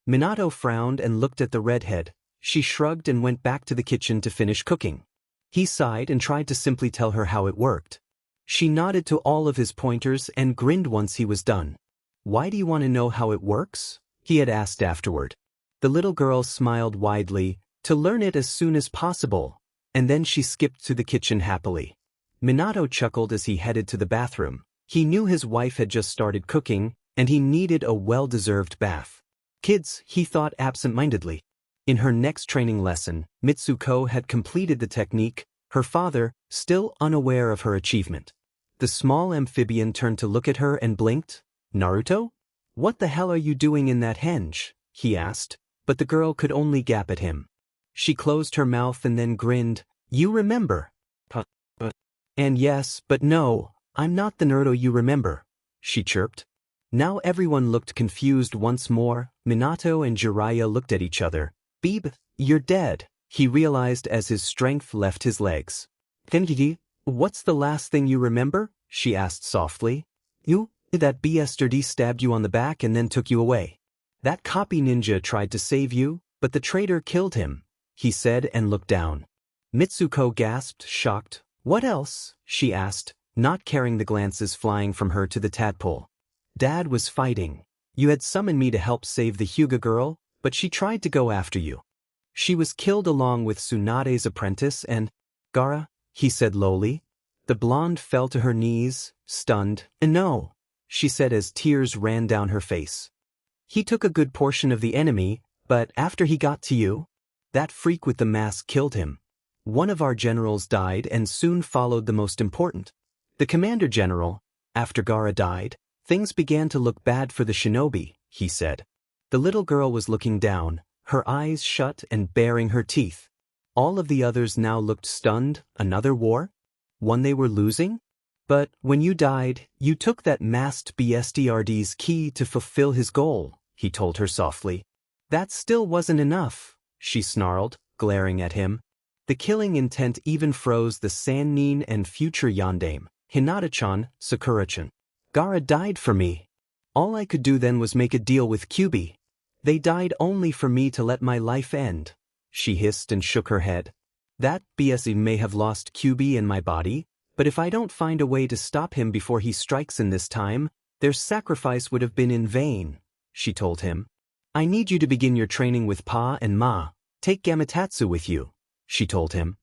Minato frowned and looked at the redhead. She shrugged and went back to the kitchen to finish cooking. He sighed and tried to simply tell her how it worked. She nodded to all of his pointers and grinned once he was done. Why do you want to know how it works? He had asked afterward. The little girl smiled widely. To learn it as soon as possible. And then she skipped to the kitchen happily. Minato chuckled as he headed to the bathroom. He knew his wife had just started cooking, and he needed a well-deserved bath. Kids, he thought absent-mindedly. In her next training lesson, Mitsuko had completed the technique, her father, still unaware of her achievement. The small amphibian turned to look at her and blinked. Naruto? What the hell are you doing in that henge? He asked, but the girl could only gap at him. She closed her mouth and then grinned. You remember. And yes, but no, I'm not the Naruto you remember, she chirped. Now everyone looked confused once more. Minato and Jiraiya looked at each other. Beeb, you're dead, he realized as his strength left his legs. Kenji, what's the last thing you remember? She asked softly. You, that bastard stabbed you on the back and then took you away. That copy ninja tried to save you, but the traitor killed him, he said and looked down. Mitsuko gasped, shocked. What else? She asked, not caring the glances flying from her to the tadpole. Dad was fighting. You had summoned me to help save the Hyuga girl, but she tried to go after you. She was killed along with Tsunade's apprentice and… Gaara, he said lowly. The blonde fell to her knees, stunned. No, she said as tears ran down her face. He took a good portion of the enemy, but after he got to you, that freak with the mask killed him. One of our generals died and soon followed the most important. The commander general. After Gaara died, things began to look bad for the shinobi, he said. The little girl was looking down, her eyes shut and baring her teeth. All of the others now looked stunned. Another war? One they were losing? But when you died, you took that masked BSTRD's key to fulfill his goal, he told her softly. That still wasn't enough, she snarled, glaring at him. The killing intent even froze the Sannin and future Yondaime, Hinata-chan, Sakura-chan. Gaara died for me. All I could do then was make a deal with Kyuubi. They died only for me to let my life end, she hissed and shook her head. That BSE may have lost Kyuubi in my body, but if I don't find a way to stop him before he strikes in this time, their sacrifice would have been in vain, she told him. I need you to begin your training with Pa and Ma. Take Gamatsu with you, she told him.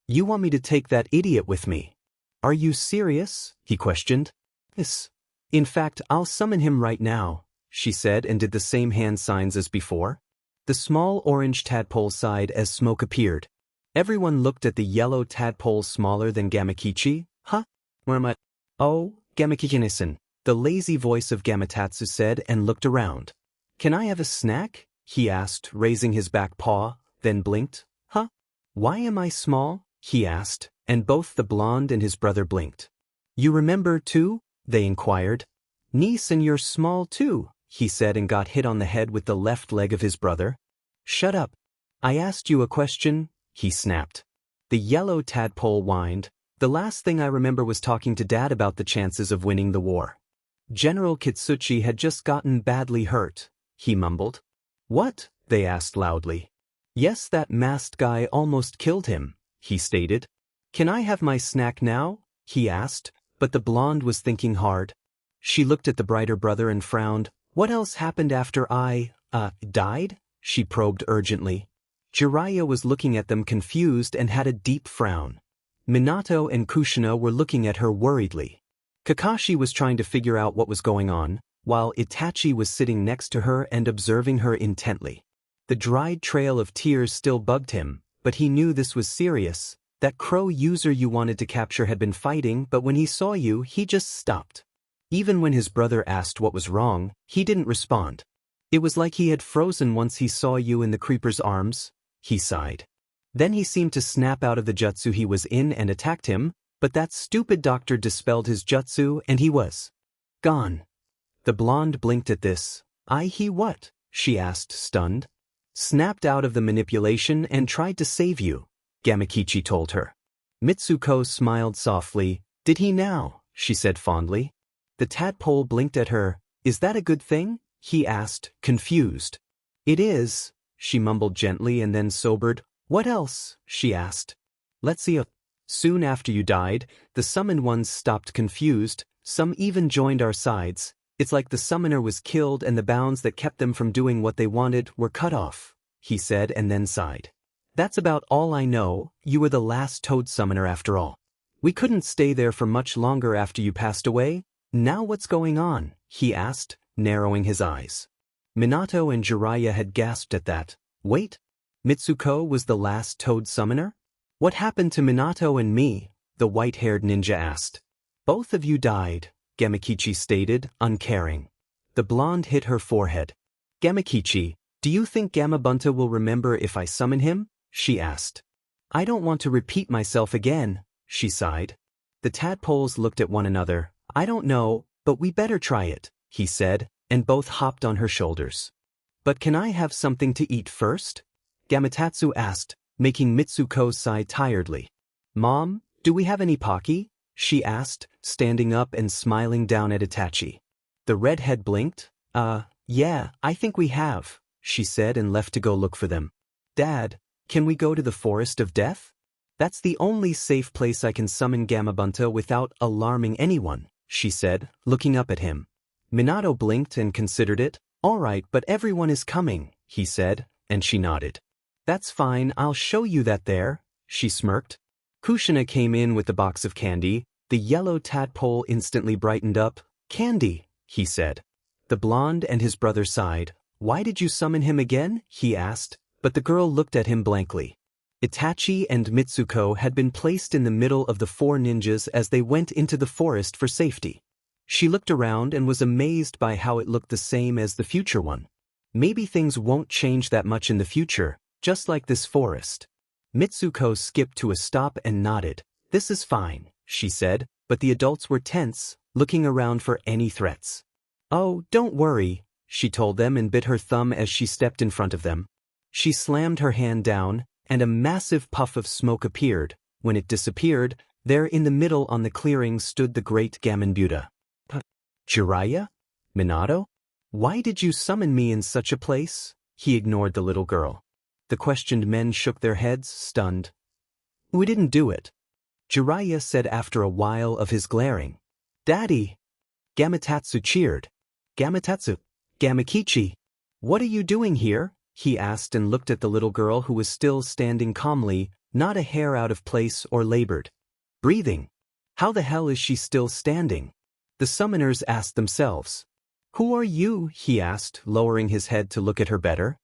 You want me to take that idiot with me? Are you serious? He questioned. Yes. In fact, I'll summon him right now, she said and did the same hand signs as before. The small orange tadpole sighed as smoke appeared. Everyone looked at the yellow tadpole smaller than Gamakichi. Huh? Where am I? Oh, Gamakichi-san, the lazy voice of Gamatsu said and looked around. Can I have a snack? He asked, raising his back paw, then blinked. Huh? Why am I small? He asked, and both the blonde and his brother blinked. You remember too? They inquired. Niece, and you're small too, he said and got hit on the head with the left leg of his brother. Shut up. I asked you a question, he snapped. The yellow tadpole whined. The last thing I remember was talking to Dad about the chances of winning the war. General Kitsuchi had just gotten badly hurt, he mumbled. What? They asked loudly. Yes, that masked guy almost killed him, he stated. Can I have my snack now? He asked, but the blonde was thinking hard. She looked at the brighter brother and frowned. What else happened after I, died? She probed urgently. Jiraiya was looking at them confused and had a deep frown. Minato and Kushina were looking at her worriedly. Kakashi was trying to figure out what was going on, while Itachi was sitting next to her and observing her intently. The dried trail of tears still bugged him, but he knew this was serious. That crow user you wanted to capture had been fighting, but when he saw you, he just stopped. Even when his brother asked what was wrong, he didn't respond. It was like he had frozen once he saw you in the creeper's arms. He sighed. Then he seemed to snap out of the jutsu he was in and attacked him, but that stupid doctor dispelled his jutsu and he was gone. The blonde blinked at this. He what? She asked, stunned. Snapped out of the manipulation and tried to save you, Gamakichi told her. Mitsuko smiled softly. Did he now? She said fondly. The tadpole blinked at her. Is that a good thing? He asked, confused. It is, she mumbled gently and then sobered. What else? She asked. Let's see. Soon after you died, the summoned ones stopped confused, some even joined our sides. It's like the summoner was killed and the bounds that kept them from doing what they wanted were cut off, he said and then sighed. That's about all I know. You were the last toad summoner after all. We couldn't stay there for much longer after you passed away. Now what's going on? He asked, narrowing his eyes. Minato and Jiraiya had gasped at that. Wait? Mitsuko was the last toad summoner? What happened to Minato and me? The white-haired ninja asked. Both of you died, Gamakichi stated, uncaring. The blonde hit her forehead. Gamakichi, do you think Gamabunta will remember if I summon him? She asked. I don't want to repeat myself again, she sighed. The tadpoles looked at one another. I don't know, but we better try it, he said, and both hopped on her shoulders. But can I have something to eat first? Gamatatsu asked, making Mitsuko sigh tiredly. Mom, do we have any pocky? She asked, standing up and smiling down at Itachi. The redhead blinked. Yeah, I think we have, she said and left to go look for them. Dad, can we go to the Forest of Death? That's the only safe place I can summon Gamabunta without alarming anyone, she said, looking up at him. Minato blinked and considered it. All right, but everyone is coming, he said, and she nodded. That's fine, I'll show you that there, she smirked. Kushina came in with the box of candy. The yellow tadpole instantly brightened up. Candy, he said. The blonde and his brother sighed. Why did you summon him again? He asked, but the girl looked at him blankly. Itachi and Mitsuko had been placed in the middle of the four ninjas as they went into the forest for safety. She looked around and was amazed by how it looked the same as the future one. Maybe things won't change that much in the future, just like this forest. Mitsuko skipped to a stop and nodded. This is fine, she said, but the adults were tense, looking around for any threats. Oh, don't worry, she told them and bit her thumb as she stepped in front of them. She slammed her hand down, and a massive puff of smoke appeared. When it disappeared, there in the middle on the clearing stood the great Gamonbuta. Jiraiya? Minato? Why did you summon me in such a place? He ignored the little girl. The questioned men shook their heads, stunned. We didn't do it, Jiraiya said after a while of his glaring. Daddy! Gamatatsu cheered. Gamatatsu! Gamakichi! What are you doing here? He asked and looked at the little girl who was still standing calmly, not a hair out of place or labored. Breathing. How the hell is she still standing? The summoners asked themselves. Who are you? He asked, lowering his head to look at her better.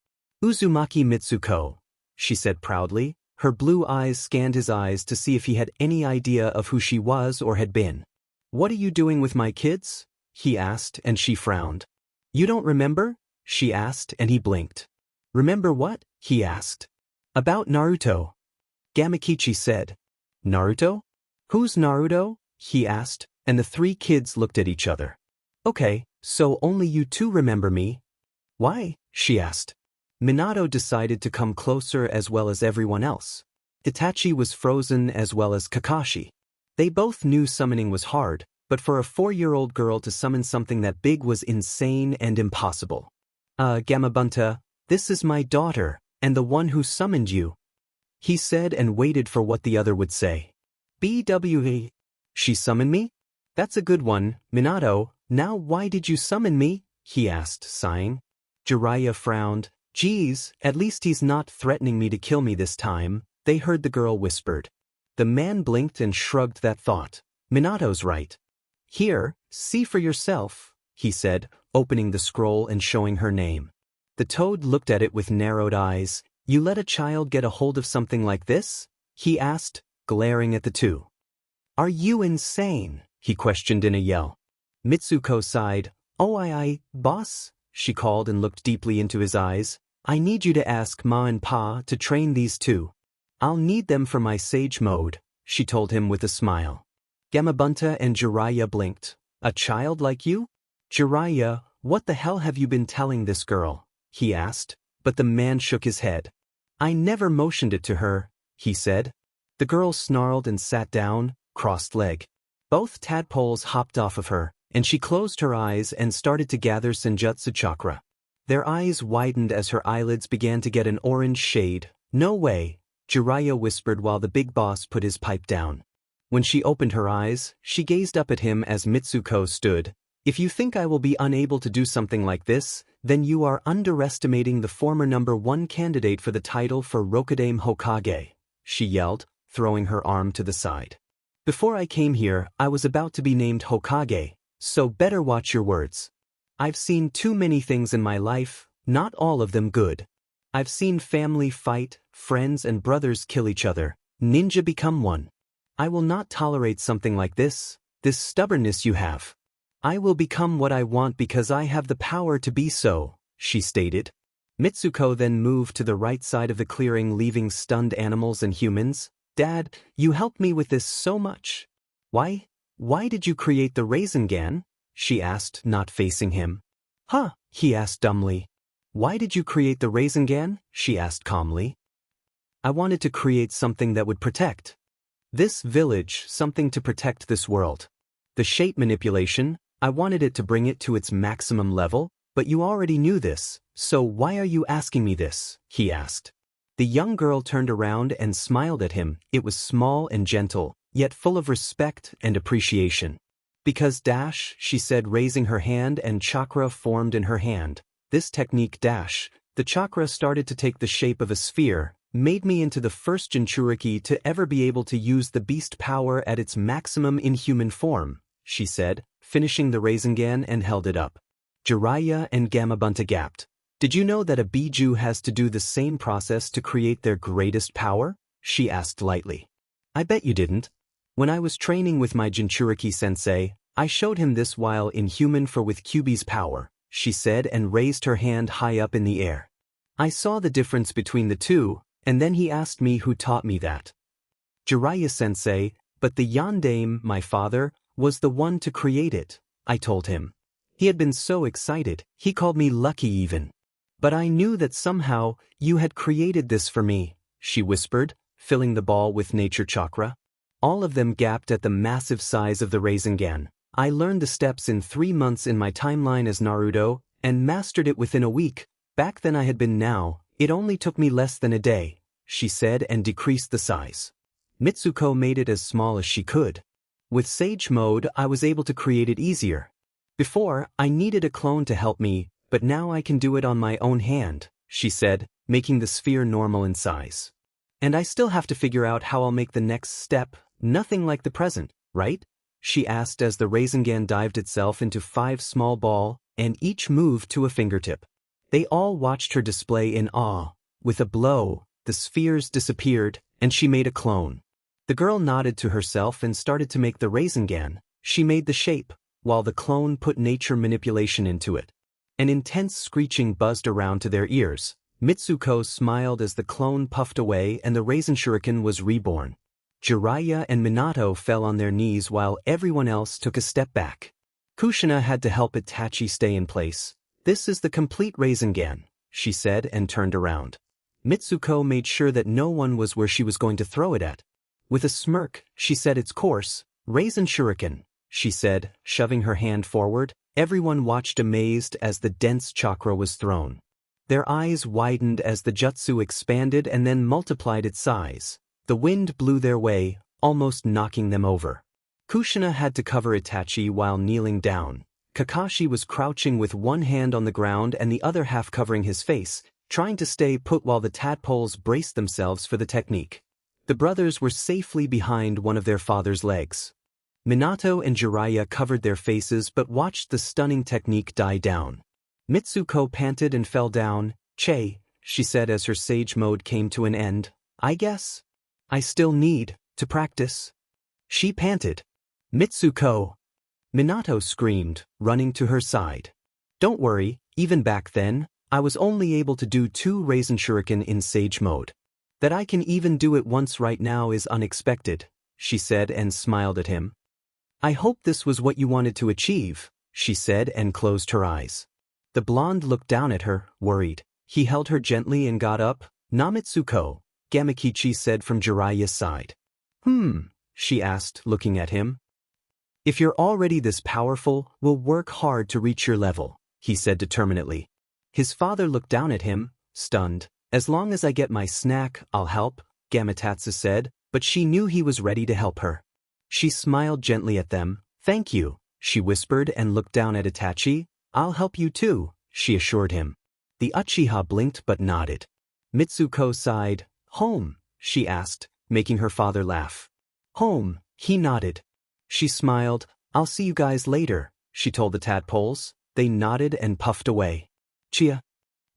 Uzumaki Mitsuko, she said proudly. Her blue eyes scanned his eyes to see if he had any idea of who she was or had been. What are you doing with my kids? He asked, and she frowned. You don't remember? She asked, and he blinked. Remember what? He asked. About Naruto. Gamakichi said. Naruto? Who's Naruto? He asked, and the three kids looked at each other. Okay, so only you two remember me? Why? She asked. Minato decided to come closer as well as everyone else. Itachi was frozen as well as Kakashi. They both knew summoning was hard, but for a 4-year-old girl to summon something that big was insane and impossible. Gamabunta, this is my daughter, and the one who summoned you, he said and waited for what the other would say. BWE. She summoned me? That's a good one, Minato. Now why did you summon me? He asked, sighing. Jiraiya frowned. Geez, at least he's not threatening me to kill me this time, they heard the girl whispered. The man blinked and shrugged that thought. Minato's right. Here, see for yourself, he said, opening the scroll and showing her name. The toad looked at it with narrowed eyes. You let a child get a hold of something like this? He asked, glaring at the two. Are you insane? He questioned in a yell. Mitsuko sighed. Oh, boss, she called and looked deeply into his eyes. I need you to ask Ma and Pa to train these two. I'll need them for my sage mode, she told him with a smile. Gamabunta and Jiraiya blinked. A child like you? Jiraiya, what the hell have you been telling this girl? He asked, but the man shook his head. I never motioned it to her, he said. The girl snarled and sat down, crossed leg. Both tadpoles hopped off of her, and she closed her eyes and started to gather Senjutsu chakra. Their eyes widened as her eyelids began to get an orange shade. No way, Jiraiya whispered while the big boss put his pipe down. When she opened her eyes, she gazed up at him as Mitsuko stood. If you think I will be unable to do something like this, then you are underestimating the former #1 candidate for the title for Rokudaime Hokage, she yelled, throwing her arm to the side. Before I came here, I was about to be named Hokage, so better watch your words. I've seen too many things in my life, not all of them good. I've seen family fight, friends and brothers kill each other, ninja become one. I will not tolerate something like this stubbornness you have. I will become what I want because I have the power to be so, she stated. Mitsuko then moved to the right side of the clearing, leaving stunned animals and humans. Dad, you helped me with this so much. Why did you create the Rasengan? She asked, not facing him. Huh, he asked dumbly. Why did you create the Rasengan? She asked calmly. I wanted to create something that would protect this village, something to protect this world. The shape manipulation, I wanted it to bring it to its maximum level, but you already knew this, so why are you asking me this? He asked. The young girl turned around and smiled at him. It was small and gentle, yet full of respect and appreciation. Because dash, she said, raising her hand, and chakra formed in her hand. This technique dash, the chakra started to take the shape of a sphere, made me into the first Jinchuriki to ever be able to use the beast power at its maximum in human form, she said, finishing the Rasengan and held it up. Jiraiya and Gamabunta gasped. Did you know that a Biju has to do the same process to create their greatest power? She asked lightly. I bet you didn't. When I was training with my Jinchuriki sensei, I showed him this while in human for with Kyuubi's power, she said and raised her hand high up in the air. I saw the difference between the two, and then he asked me who taught me that. Jiraiya sensei, but the Yondaime, my father, was the one to create it, I told him. He had been so excited, he called me lucky even. But I knew that somehow you had created this for me, she whispered, filling the ball with nature chakra. All of them gaped at the massive size of the Rasengan. I learned the steps in 3 months in my timeline as Naruto, and mastered it within a week. Back then I had been now, it only took me less than a day, she said and decreased the size. Mitsuko made it as small as she could. With Sage Mode I was able to create it easier. Before, I needed a clone to help me, but now I can do it on my own hand, she said, making the sphere normal in size. And I still have to figure out how I'll make the next step, nothing like the present, right? She asked as the Rasengan dived itself into 5 small balls, and each moved to a fingertip. They all watched her display in awe. With a blow, the spheres disappeared, and she made a clone. The girl nodded to herself and started to make the Rasengan. She made the shape, while the clone put nature manipulation into it. An intense screeching buzzed around to their ears. Mitsuko smiled as the clone puffed away and the Rasen Shuriken was reborn. Jiraiya and Minato fell on their knees while everyone else took a step back. Kushina had to help Itachi stay in place. "This is the complete Rasengan," she said and turned around. Mitsuko made sure that no one was where she was going to throw it at. With a smirk, she said its course. "Rasen Shuriken," she said, shoving her hand forward. Everyone watched amazed as the dense chakra was thrown. Their eyes widened as the jutsu expanded and then multiplied its size. The wind blew their way, almost knocking them over. Kushina had to cover Itachi while kneeling down. Kakashi was crouching with one hand on the ground and the other half covering his face, trying to stay put while the tadpoles braced themselves for the technique. The brothers were safely behind one of their father's legs. Minato and Jiraiya covered their faces but watched the stunning technique die down. Mitsuko panted and fell down. "Che," she said as her sage mode came to an end. "I guess I still need to practice." She panted. "Mitsuko!" Minato screamed, running to her side. "Don't worry, even back then, I was only able to do 2 Rasen Shuriken in sage mode. That I can even do it once right now is unexpected," she said and smiled at him. "I hope this was what you wanted to achieve," she said and closed her eyes. The blonde looked down at her, worried. He held her gently and got up. "Namitsuko," Gamakichi said from Jiraiya's side. She asked, looking at him. "If you're already this powerful, we'll work hard to reach your level," he said determinedly. His father looked down at him, stunned. "As long as I get my snack, I'll help," Gamatatsu said, but she knew he was ready to help her. She smiled gently at them. "Thank you," she whispered and looked down at Itachi. "I'll help you too," she assured him. The Uchiha blinked but nodded. Mitsuko sighed. "Home?" she asked, making her father laugh. "Home," he nodded. She smiled. "I'll see you guys later," she told the tadpoles. They nodded and puffed away. "Chia."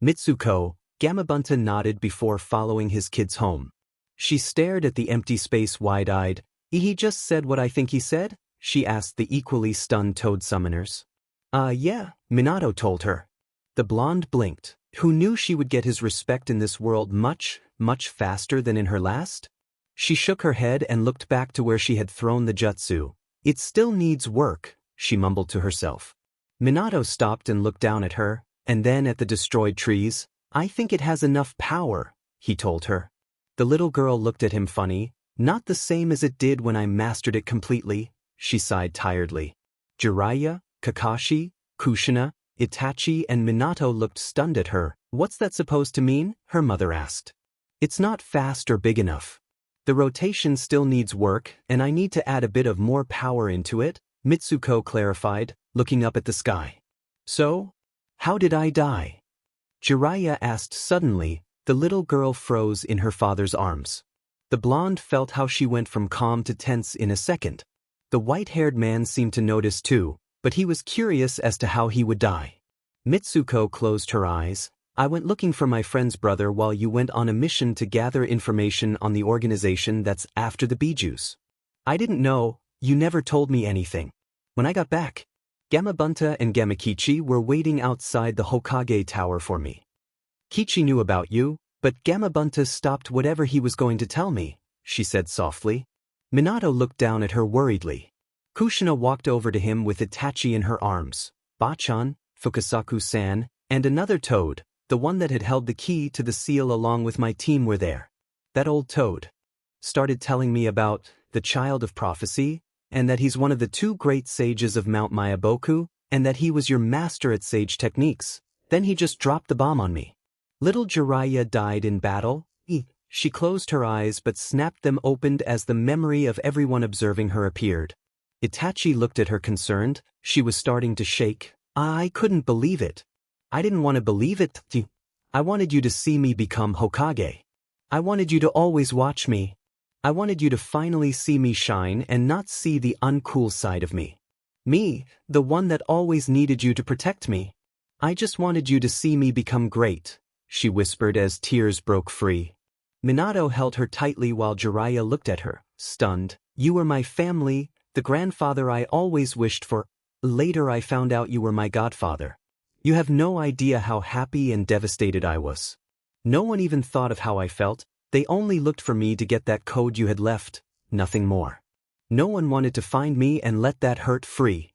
Mitsuko, Gamabunta nodded before following his kids home. She stared at the empty space wide-eyed. "He just said what I think he said?" she asked the equally stunned toad summoners. Yeah," Minato told her. The blonde blinked. Who knew she would get his respect in this world much, much faster than in her last? She shook her head and looked back to where she had thrown the jutsu. "It still needs work," she mumbled to herself. Minato stopped and looked down at her, and then at the destroyed trees. "I think it has enough power," he told her. The little girl looked at him funny. "Not the same as it did when I mastered it completely," she sighed tiredly. Jiraiya, Kakashi, Kushina, Itachi and Minato looked stunned at her. "What's that supposed to mean?" her mother asked. "It's not fast or big enough. The rotation still needs work, and I need to add a bit of more power into it," Mitsuko clarified, looking up at the sky. "So? How did I die?" Jiraiya asked suddenly. The little girl froze in her father's arms. The blonde felt how she went from calm to tense in a second. The white-haired man seemed to notice too, but he was curious as to how he would die. Mitsuko closed her eyes. "I went looking for my friend's brother while you went on a mission to gather information on the organization that's after the Bijus. I didn't know, you never told me anything. When I got back, Gamabunta and Gamakichi were waiting outside the Hokage Tower for me. Kichi knew about you, but Gamabunta stopped whatever he was going to tell me," she said softly. Minato looked down at her worriedly. Kushina walked over to him with Itachi in her arms. Bachan, Fukasaku-san, and another toad, the one that had held the key to the seal along with my team, were there. That old toad started telling me about the child of prophecy, and that he's one of the 2 great sages of Mount Mayaboku, and that he was your master at sage techniques. Then he just dropped the bomb on me. Little Jiraiya died in battle." She closed her eyes but snapped them open as the memory of everyone observing her appeared. Itachi looked at her concerned. She was starting to shake. "I couldn't believe it. I didn't want to believe it. I wanted you to see me become Hokage. I wanted you to always watch me. I wanted you to finally see me shine and not see the uncool side of me. Me, the one that always needed you to protect me. I just wanted you to see me become great," she whispered as tears broke free. Minato held her tightly while Jiraiya looked at her, stunned. "You were my family, the grandfather I always wished for. Later I found out you were my godfather. You have no idea how happy and devastated I was. No one even thought of how I felt. They only looked for me to get that code you had left, nothing more. No one wanted to find me and let that hurt free.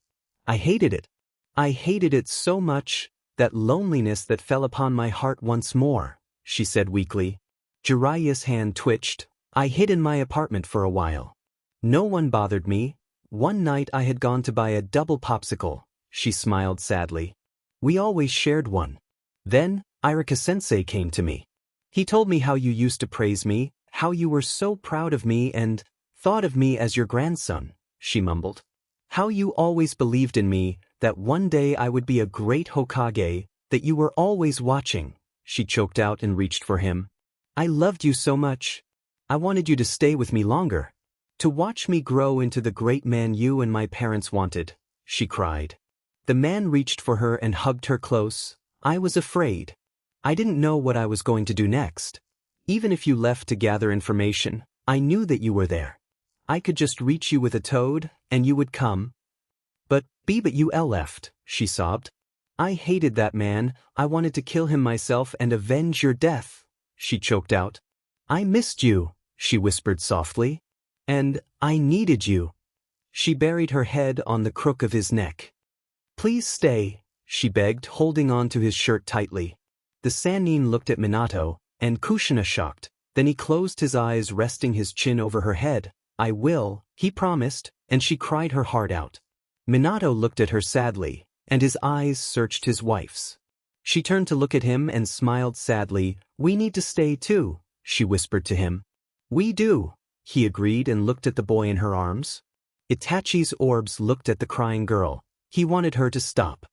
I hated it. I hated it so much, that loneliness that fell upon my heart once more, she said weakly. Jiraiya's hand twitched. I hid in my apartment for a while. No one bothered me. One night I had gone to buy a double popsicle, she smiled sadly. We always shared one. Then, Irika-sensei came to me. He told me how you used to praise me, how you were so proud of me and thought of me as your grandson, she mumbled. How you always believed in me, that one day I would be a great Hokage, that you were always watching, she choked out and reached for him. I loved you so much. I wanted you to stay with me longer. To watch me grow into the great man you and my parents wanted, she cried. The man reached for her and hugged her close. I was afraid. I didn't know what I was going to do next. Even if you left to gather information, I knew that you were there. I could just reach you with a toad, and you would come. But you left, she sobbed. I hated that man. I wanted to kill him myself and avenge your death, she choked out. I missed you, she whispered softly. And I needed you. She buried her head on the crook of his neck. Please stay, she begged, holding on to his shirt tightly. The Sannin looked at Minato, and Kushina shocked. Then he closed his eyes, resting his chin over her head. I will, he promised, and she cried her heart out. Minato looked at her sadly, and his eyes searched his wife's. She turned to look at him and smiled sadly. We need to stay too, she whispered to him. We do, he agreed and looked at the boy in her arms. Itachi's orbs looked at the crying girl. He wanted her to stop.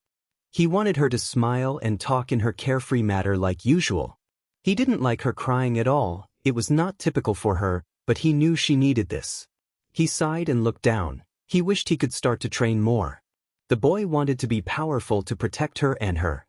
He wanted her to smile and talk in her carefree manner like usual. He didn't like her crying at all. It was not typical for her, but he knew she needed this. He sighed and looked down. He wished he could start to train more. The boy wanted to be powerful to protect her and her.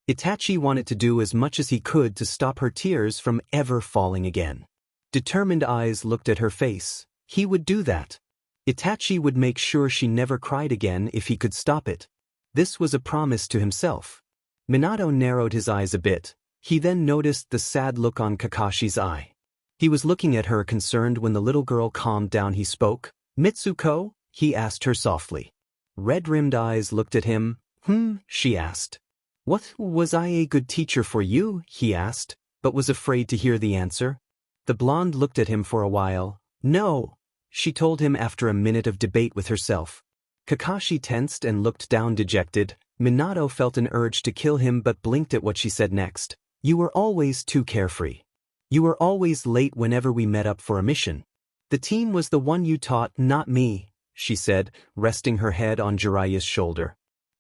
Itachi wanted to do as much as he could to stop her tears from ever falling again. Determined eyes looked at her face. He would do that. Itachi would make sure she never cried again if he could stop it. This was a promise to himself. Minato narrowed his eyes a bit. He then noticed the sad look on Kakashi's eye. He was looking at her concerned. When the little girl calmed down, he spoke. Mitsuko? He asked her softly. Red-rimmed eyes looked at him. She asked. What, was I a good teacher for you? He asked, but was afraid to hear the answer. The blonde looked at him for a while. No, she told him after a minute of debate with herself. Kakashi tensed and looked down dejected. Minato felt an urge to kill him but blinked at what she said next. You were always too carefree. You were always late whenever we met up for a mission. The team was the one you taught, not me, she said, resting her head on Jiraiya's shoulder.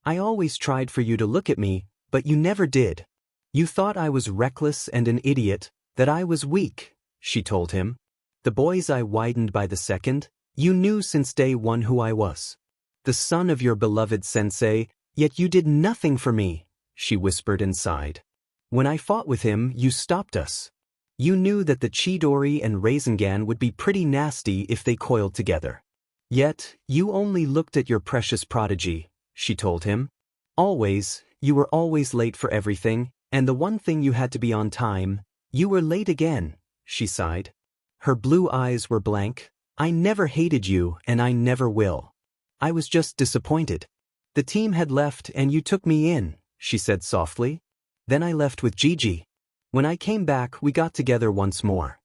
I always tried for you to look at me, but you never did. You thought I was reckless and an idiot, that I was weak, she told him. The boy's eye widened by the second. You knew since day one who I was. The son of your beloved sensei, yet you did nothing for me, she whispered and sighed. When I fought with him, you stopped us. You knew that the Chidori and Rasengan would be pretty nasty if they coiled together. Yet, you only looked at your precious prodigy, she told him. Always, you were always late for everything, and the one thing you had to be on time, you were late again, she sighed. Her blue eyes were blank. I never hated you and I never will. I was just disappointed. The team had left and you took me in, she said softly. Then I left with Gigi. When I came back, we got together once more.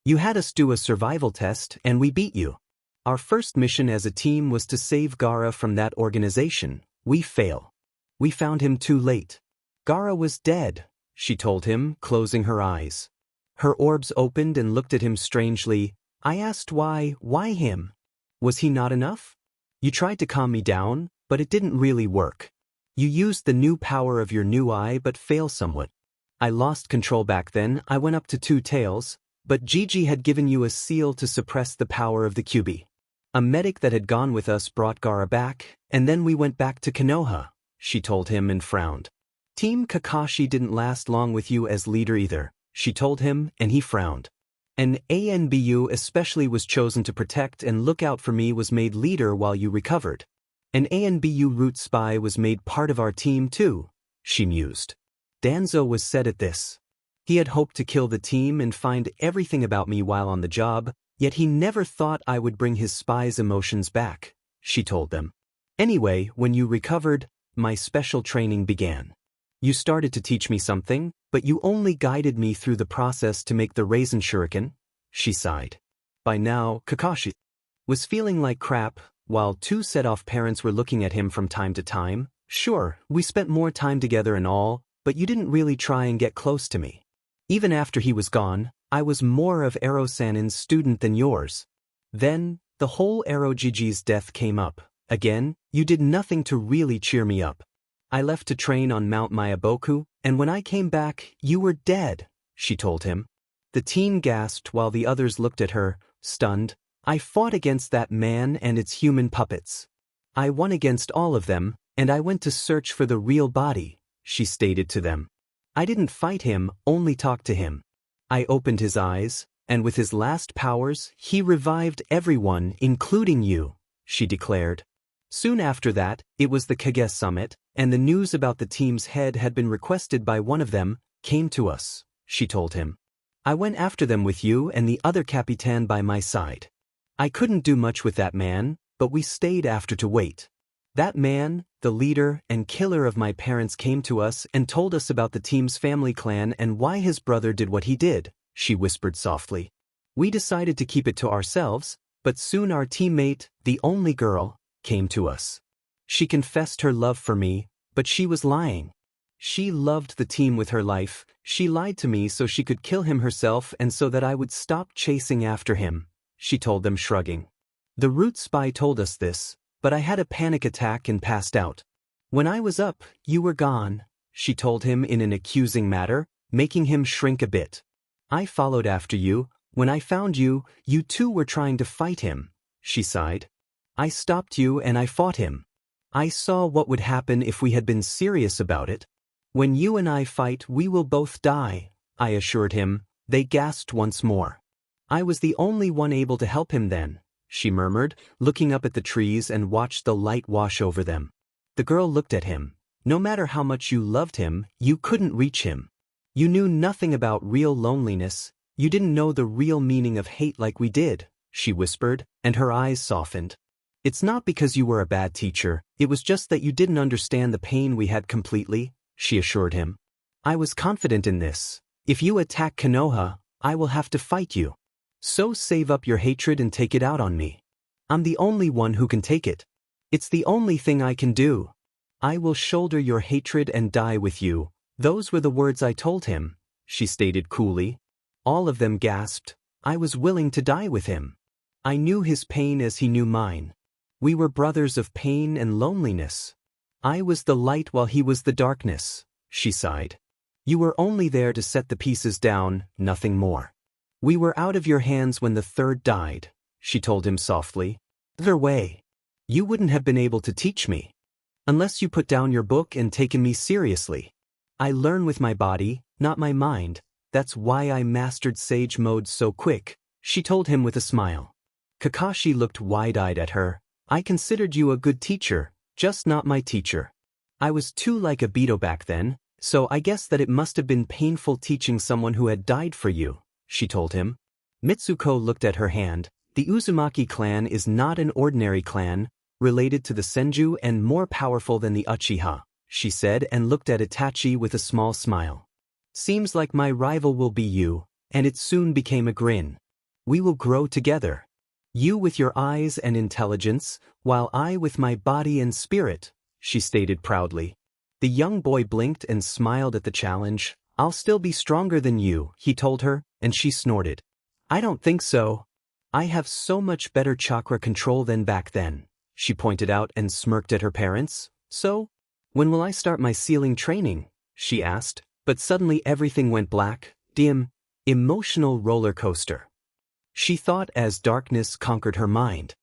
You had us do a survival test and we beat you. Our first mission as a team was to save Gaara from that organization. We fail. We found him too late. Gaara was dead, she told him, closing her eyes. Her orbs opened and looked at him strangely. I asked why him? Was he not enough? You tried to calm me down, but it didn't really work. You used the new power of your new eye but failed somewhat. I lost control back then. I went up to Two Tails, but Gigi had given you a seal to suppress the power of the Kyuubi. A medic that had gone with us brought Gaara back, and then we went back to Konoha, she told him and frowned. Team Kakashi didn't last long with you as leader either, she told him, and he frowned. An ANBU especially was chosen to protect and look out for me, was made leader while you recovered. An ANBU root spy was made part of our team too, she mused. Danzo was sad at this. He had hoped to kill the team and find everything about me while on the job, yet he never thought I would bring his spy's emotions back, she told them. Anyway, when you recovered, my special training began. You started to teach me something, but you only guided me through the process to make the raisin shuriken, she sighed. By now, Kakashi was feeling like crap, while two set-off parents were looking at him from time to time. Sure, we spent more time together and all, but you didn't really try and get close to me. Even after he was gone, I was more of Ero-sanin's student than yours. Then, the whole Ero-Gigi's death came up. Again, you did nothing to really cheer me up. I left to train on Mount Mayaboku, and when I came back, you were dead, she told him. The teen gasped while the others looked at her, stunned. I fought against that man and its human puppets. I won against all of them, and I went to search for the real body, she stated to them. I didn't fight him, only talk to him. I opened his eyes, and with his last powers, he revived everyone, including you, she declared. Soon after that, it was the Kage summit, and the news about the team's head had been requested by one of them, came to us, she told him. I went after them with you and the other Capitan by my side. I couldn't do much with that man, but we stayed after to wait. That man, the leader and killer of my parents, came to us and told us about the team's family clan and why his brother did what he did, she whispered softly. We decided to keep it to ourselves, but soon our teammate, the only girl, came to us. She confessed her love for me, but she was lying. She loved the team with her life. She lied to me so she could kill him herself and so that I would stop chasing after him, she told them, shrugging. The root spy told us this, but I had a panic attack and passed out. When I was up, you were gone, she told him in an accusing manner, making him shrink a bit. I followed after you. When I found you, you too were trying to fight him, she sighed. I stopped you and I fought him. I saw what would happen if we had been serious about it. When you and I fight, we will both die, I assured him. They gasped once more. I was the only one able to help him then, she murmured, looking up at the trees and watched the light wash over them. The girl looked at him. No matter how much you loved him, you couldn't reach him. You knew nothing about real loneliness. You didn't know the real meaning of hate like we did, she whispered, and her eyes softened. It's not because you were a bad teacher, it was just that you didn't understand the pain we had completely, she assured him. I was confident in this. If you attack Konoha, I will have to fight you. So save up your hatred and take it out on me. I'm the only one who can take it. It's the only thing I can do. I will shoulder your hatred and die with you. Those were the words I told him, she stated coolly. All of them gasped. I was willing to die with him. I knew his pain as he knew mine. We were brothers of pain and loneliness. I was the light while he was the darkness, she sighed. You were only there to set the pieces down, nothing more. We were out of your hands when the third died, she told him softly. Either way, you wouldn't have been able to teach me. Unless you put down your book and taken me seriously. I learn with my body, not my mind. That's why I mastered Sage Mode so quick, she told him with a smile. Kakashi looked wide-eyed at her. I considered you a good teacher, just not my teacher. I was too like a Beto back then, so I guess that it must have been painful teaching someone who had died for you, she told him. Mitsuko looked at her hand. The Uzumaki clan is not an ordinary clan, related to the Senju and more powerful than the Uchiha, she said and looked at Itachi with a small smile. Seems like my rival will be you, and it soon became a grin. We will grow together. You with your eyes and intelligence, while I with my body and spirit, she stated proudly. The young boy blinked and smiled at the challenge. I'll still be stronger than you, he told her, and she snorted. I don't think so. I have so much better chakra control than back then, she pointed out and smirked at her parents. So, when will I start my sealing training? She asked, but suddenly everything went black, dim, emotional roller coaster. She thought as darkness conquered her mind.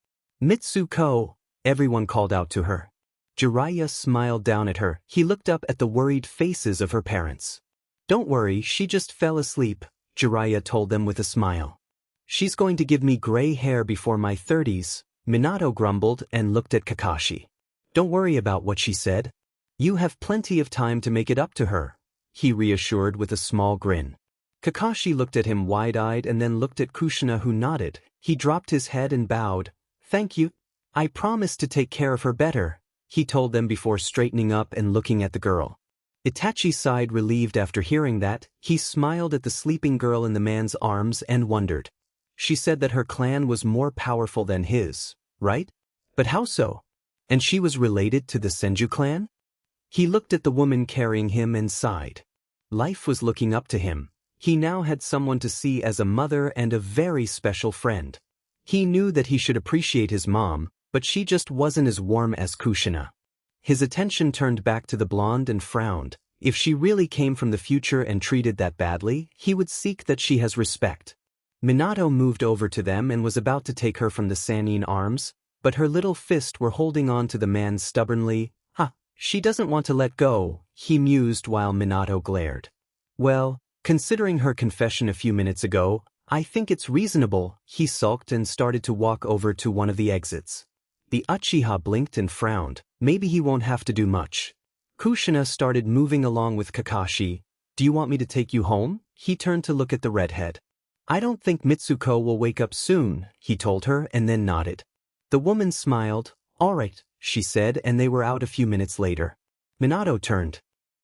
Mitsuko, everyone called out to her. Jiraiya smiled down at her. He looked up at the worried faces of her parents. Don't worry, she just fell asleep, Jiraiya told them with a smile. She's going to give me gray hair before my 30s, Minato grumbled and looked at Kakashi. Don't worry about what she said. You have plenty of time to make it up to her, he reassured with a small grin. Kakashi looked at him wide-eyed and then looked at Kushina, who nodded. He dropped his head and bowed. Thank you. I promise to take care of her better, he told them before straightening up and looking at the girl. Itachi sighed relieved after hearing that. He smiled at the sleeping girl in the man's arms and wondered. She said that her clan was more powerful than his, right? But how so? And she was related to the Senju clan? He looked at the woman carrying him and sighed. Life was looking up to him. He now had someone to see as a mother and a very special friend. He knew that he should appreciate his mom, but she just wasn't as warm as Kushina. His attention turned back to the blonde and frowned. If she really came from the future and treated that badly, he would seek that she has respect. Minato moved over to them and was about to take her from the Sannin arms, but her little fists were holding on to the man stubbornly. She doesn't want to let go, he mused while Minato glared. Well, considering her confession a few minutes ago, I think it's reasonable, he sulked and started to walk over to one of the exits. The Uchiha blinked and frowned. Maybe he won't have to do much. Kushina started moving along with Kakashi. Do you want me to take you home? He turned to look at the redhead. I don't think Mitsuko will wake up soon, he told her and then nodded. The woman smiled. All right, she said, and they were out a few minutes later. Minato turned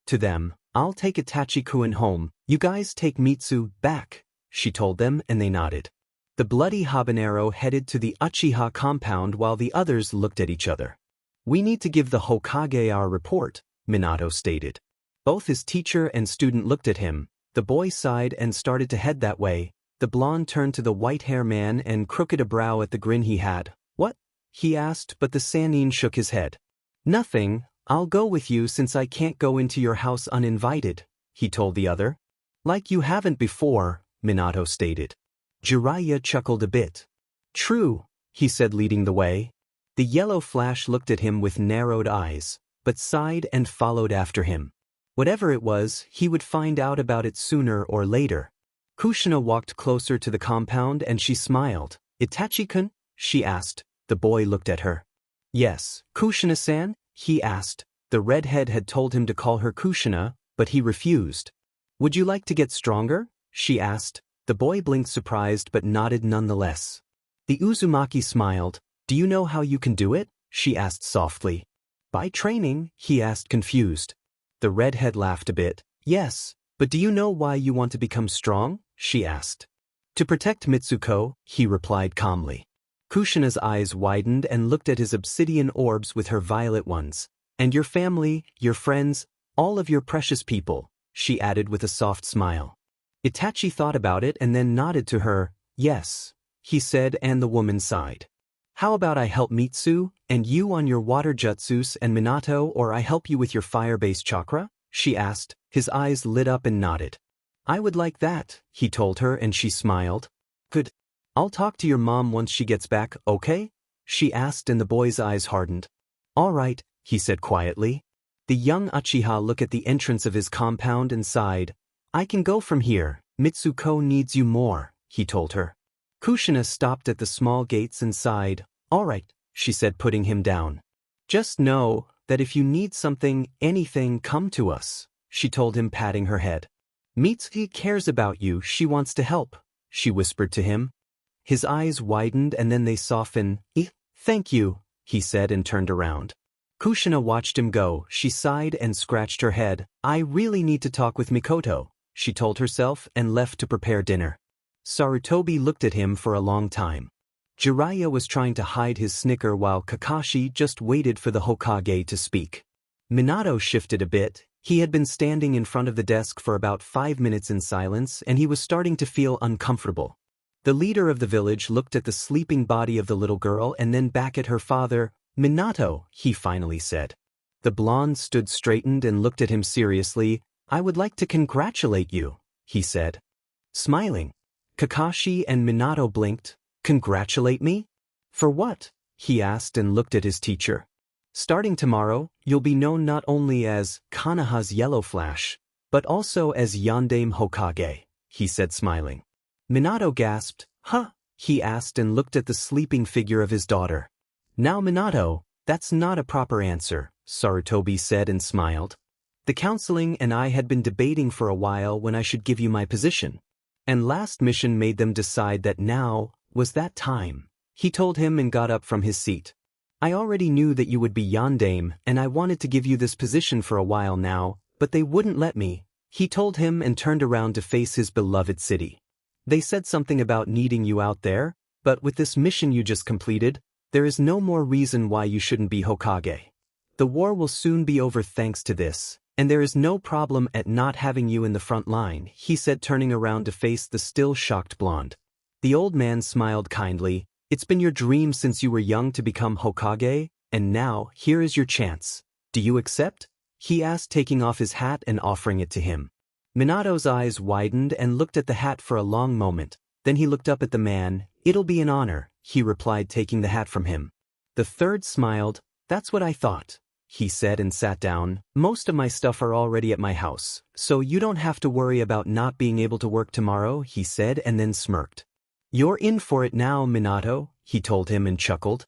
to them. I'll take Itachi-kun home. You guys take Mitsu back, she told them, and they nodded. The bloody habanero headed to the Uchiha compound while the others looked at each other. We need to give the Hokage our report, Minato stated. Both his teacher and student looked at him. The boy sighed and started to head that way. The blonde turned to the white-hair man and crooked a brow at the grin he had. What? He asked, but the Sannin shook his head. Nothing, I'll go with you since I can't go into your house uninvited, he told the other. Like you haven't before, Minato stated. Jiraiya chuckled a bit. True, he said leading the way. The yellow flash looked at him with narrowed eyes, but sighed and followed after him. Whatever it was, he would find out about it sooner or later. Kushina walked closer to the compound and she smiled. Itachi-kun? She asked. The boy looked at her. Yes, Kushina-san? He asked. The redhead had told him to call her Kushina, but he refused. Would you like to get stronger? She asked. The boy blinked surprised but nodded nonetheless. The Uzumaki smiled. Do you know how you can do it? She asked softly. By training, he asked confused. The redhead laughed a bit. Yes, but do you know why you want to become strong? She asked. To protect Mitsuko, he replied calmly. Kushina's eyes widened and looked at his obsidian orbs with her violet ones. And your family, your friends, all of your precious people, she added with a soft smile. Itachi thought about it and then nodded to her. Yes, he said, and the woman sighed. How about I help Mitsu, and you on your water jutsus and Minato, or I help you with your fire-based chakra? She asked. His eyes lit up and nodded. I would like that, he told her, and she smiled. Good. I'll talk to your mom once she gets back, okay? She asked, and the boy's eyes hardened. All right, he said quietly. The young Uchiha looked at the entrance of his compound and sighed. I can go from here. Mitsuko needs you more, he told her. Kushina stopped at the small gates and sighed. All right, she said, putting him down. Just know that if you need something, anything, come to us, she told him, patting her head. Mitsuki cares about you, she wants to help, she whispered to him. His eyes widened and then they softened. Thank you, he said and turned around. Kushina watched him go. She sighed and scratched her head. I really need to talk with Mikoto, she told herself and left to prepare dinner. Sarutobi looked at him for a long time. Jiraiya was trying to hide his snicker while Kakashi just waited for the Hokage to speak. Minato shifted a bit. He had been standing in front of the desk for about 5 minutes in silence and he was starting to feel uncomfortable. The leader of the village looked at the sleeping body of the little girl and then back at her father. Minato, he finally said. The blonde stood straightened and looked at him seriously. I would like to congratulate you, he said. Smiling. Kakashi and Minato blinked. Congratulate me? For what? He asked and looked at his teacher. Starting tomorrow, you'll be known not only as Konoha's Yellow Flash, but also as Yondaime Hokage, he said smiling. Minato gasped. Huh? He asked and looked at the sleeping figure of his daughter. Now Minato, that's not a proper answer, Sarutobi said and smiled. The counseling and I had been debating for a while when I should give you my position. And last mission made them decide that now was that time. He told him and got up from his seat. I already knew that you would be yandame and I wanted to give you this position for a while now, but they wouldn't let me, he told him and turned around to face his beloved city. They said something about needing you out there, but with this mission you just completed, there is no more reason why you shouldn't be Hokage. The war will soon be over thanks to this, and there is no problem at not having you in the front line, he said, turning around to face the still shocked blonde. The old man smiled kindly. It's been your dream since you were young to become Hokage, and now, here is your chance. Do you accept? He asked, taking off his hat and offering it to him. Minato's eyes widened and looked at the hat for a long moment. Then he looked up at the man. It'll be an honor, he replied, taking the hat from him. The third smiled. That's what I thought, he said, and sat down. Most of my stuff are already at my house, so you don't have to worry about not being able to work tomorrow, he said, and then smirked. You're in for it now, Minato, he told him and chuckled.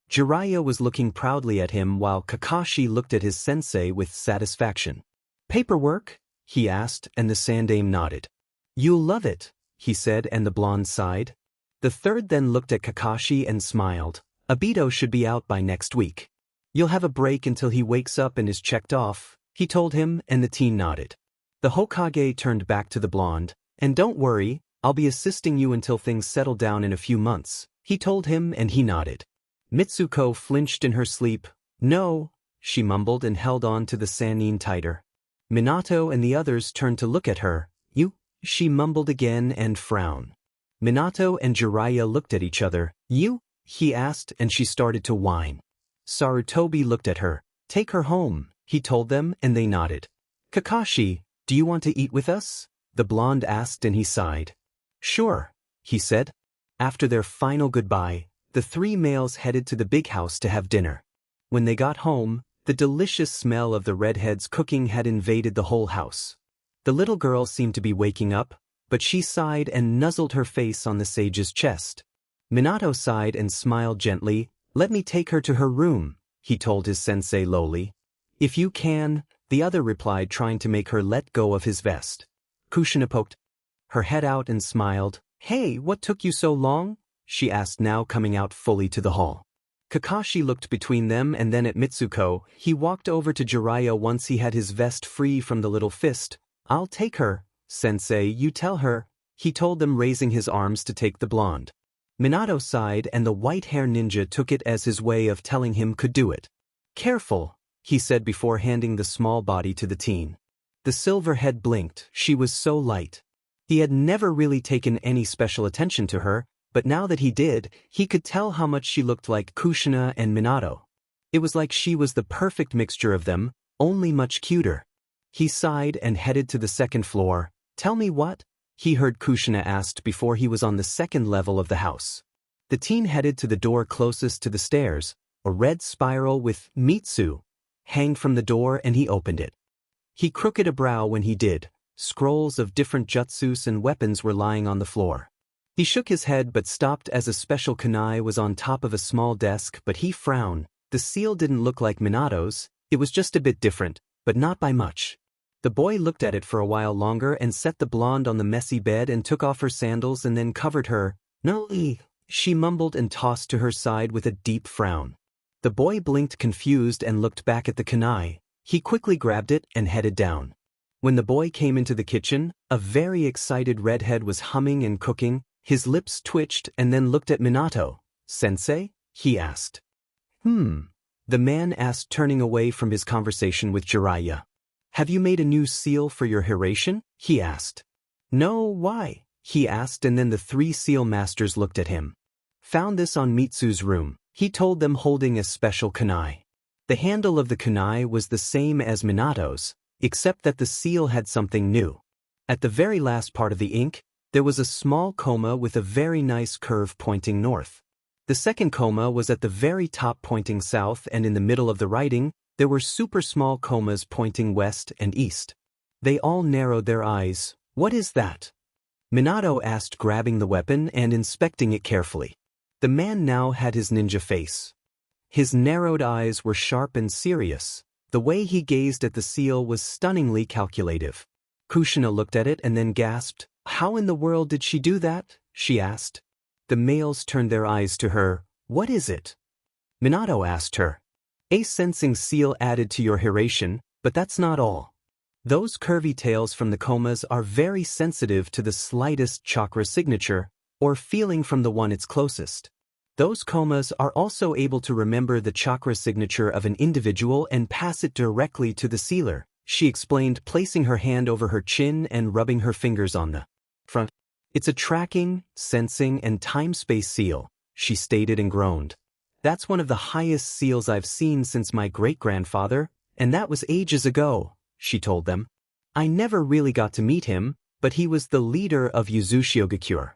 Jiraiya was looking proudly at him while Kakashi looked at his sensei with satisfaction. Paperwork? He asked, and the Sandaime nodded. You'll love it, he said, and the blonde sighed. The third then looked at Kakashi and smiled. Obito should be out by next week. You'll have a break until he wakes up and is checked off, he told him, and the teen nodded. The Hokage turned back to the blonde. And don't worry, I'll be assisting you until things settle down in a few months, he told him, and he nodded. Mitsuko flinched in her sleep. No, she mumbled and held on to the Sannin tighter. Minato and the others turned to look at her. You? She mumbled again and frowned. Minato and Jiraiya looked at each other. You? He asked, and she started to whine. Sarutobi looked at her. Take her home, he told them, and they nodded. Kakashi, do you want to eat with us? The blonde asked, and he sighed. Sure, he said. After their final goodbye, the three males headed to the big house to have dinner. When they got home, the delicious smell of the redheads cooking had invaded the whole house. The little girl seemed to be waking up, but she sighed and nuzzled her face on the sage's chest. Minato sighed and smiled gently. Let me take her to her room, he told his sensei lowly. If you can, the other replied, trying to make her let go of his vest. Kushina poked her head out and smiled. Hey, what took you so long? She asked, now coming out fully to the hall. Kakashi looked between them and then at Mitsuko. He walked over to Jiraiya once he had his vest free from the little fist. I'll take her, sensei, you tell her, he told them, raising his arms to take the blonde. Minato sighed, and the white-hair ninja took it as his way of telling him could do it. Careful, he said before handing the small body to the teen. The silver head blinked. She was so light. He had never really taken any special attention to her, but now that he did, he could tell how much she looked like Kushina and Minato. It was like she was the perfect mixture of them, only much cuter. He sighed and headed to the second floor. Tell me what? He heard Kushina asked before he was on the second level of the house. The teen headed to the door closest to the stairs. A red spiral with Mitsu hanged from the door, and he opened it. He crooked a brow when he did. Scrolls of different jutsus and weapons were lying on the floor. He shook his head but stopped as a special kunai was on top of a small desk, but he frowned. The seal didn't look like Minato's. It was just a bit different, but not by much. The boy looked at it for a while longer and set the blonde on the messy bed and took off her sandals and then covered her. No, she mumbled and tossed to her side with a deep frown. The boy blinked confused and looked back at the kunai. He quickly grabbed it and headed down. When the boy came into the kitchen, a very excited redhead was humming and cooking. His lips twitched and then looked at Minato. Sensei? He asked. The man asked, turning away from his conversation with Jiraiya. Have you made a new seal for your Hiraishin? He asked. No, why? He asked, and then the three seal masters looked at him. Found this on Mitsu's room, he told them, holding a special kunai. The handle of the kunai was the same as Minato's, except that the seal had something new. At the very last part of the ink, there was a small comma with a very nice curve pointing north. The second comma was at the very top pointing south, and in the middle of the writing, there were super small commas pointing west and east. They all narrowed their eyes. What is that? Minato asked, grabbing the weapon and inspecting it carefully. The man now had his ninja face. His narrowed eyes were sharp and serious. The way he gazed at the seal was stunningly calculative. Kushina looked at it and then gasped. How in the world did she do that? She asked. The males turned their eyes to her. What is it? Minato asked her. A sensing seal added to your hydration, but that's not all. Those curvy tails from the komas are very sensitive to the slightest chakra signature, or feeling from the one it's closest. Those komas are also able to remember the chakra signature of an individual and pass it directly to the sealer, she explained, placing her hand over her chin and rubbing her fingers on the front. It's a tracking, sensing, and time-space seal, she stated and groaned. That's one of the highest seals I've seen since my great-grandfather, and that was ages ago, she told them. I never really got to meet him, but he was the leader of Yuzushiogakure.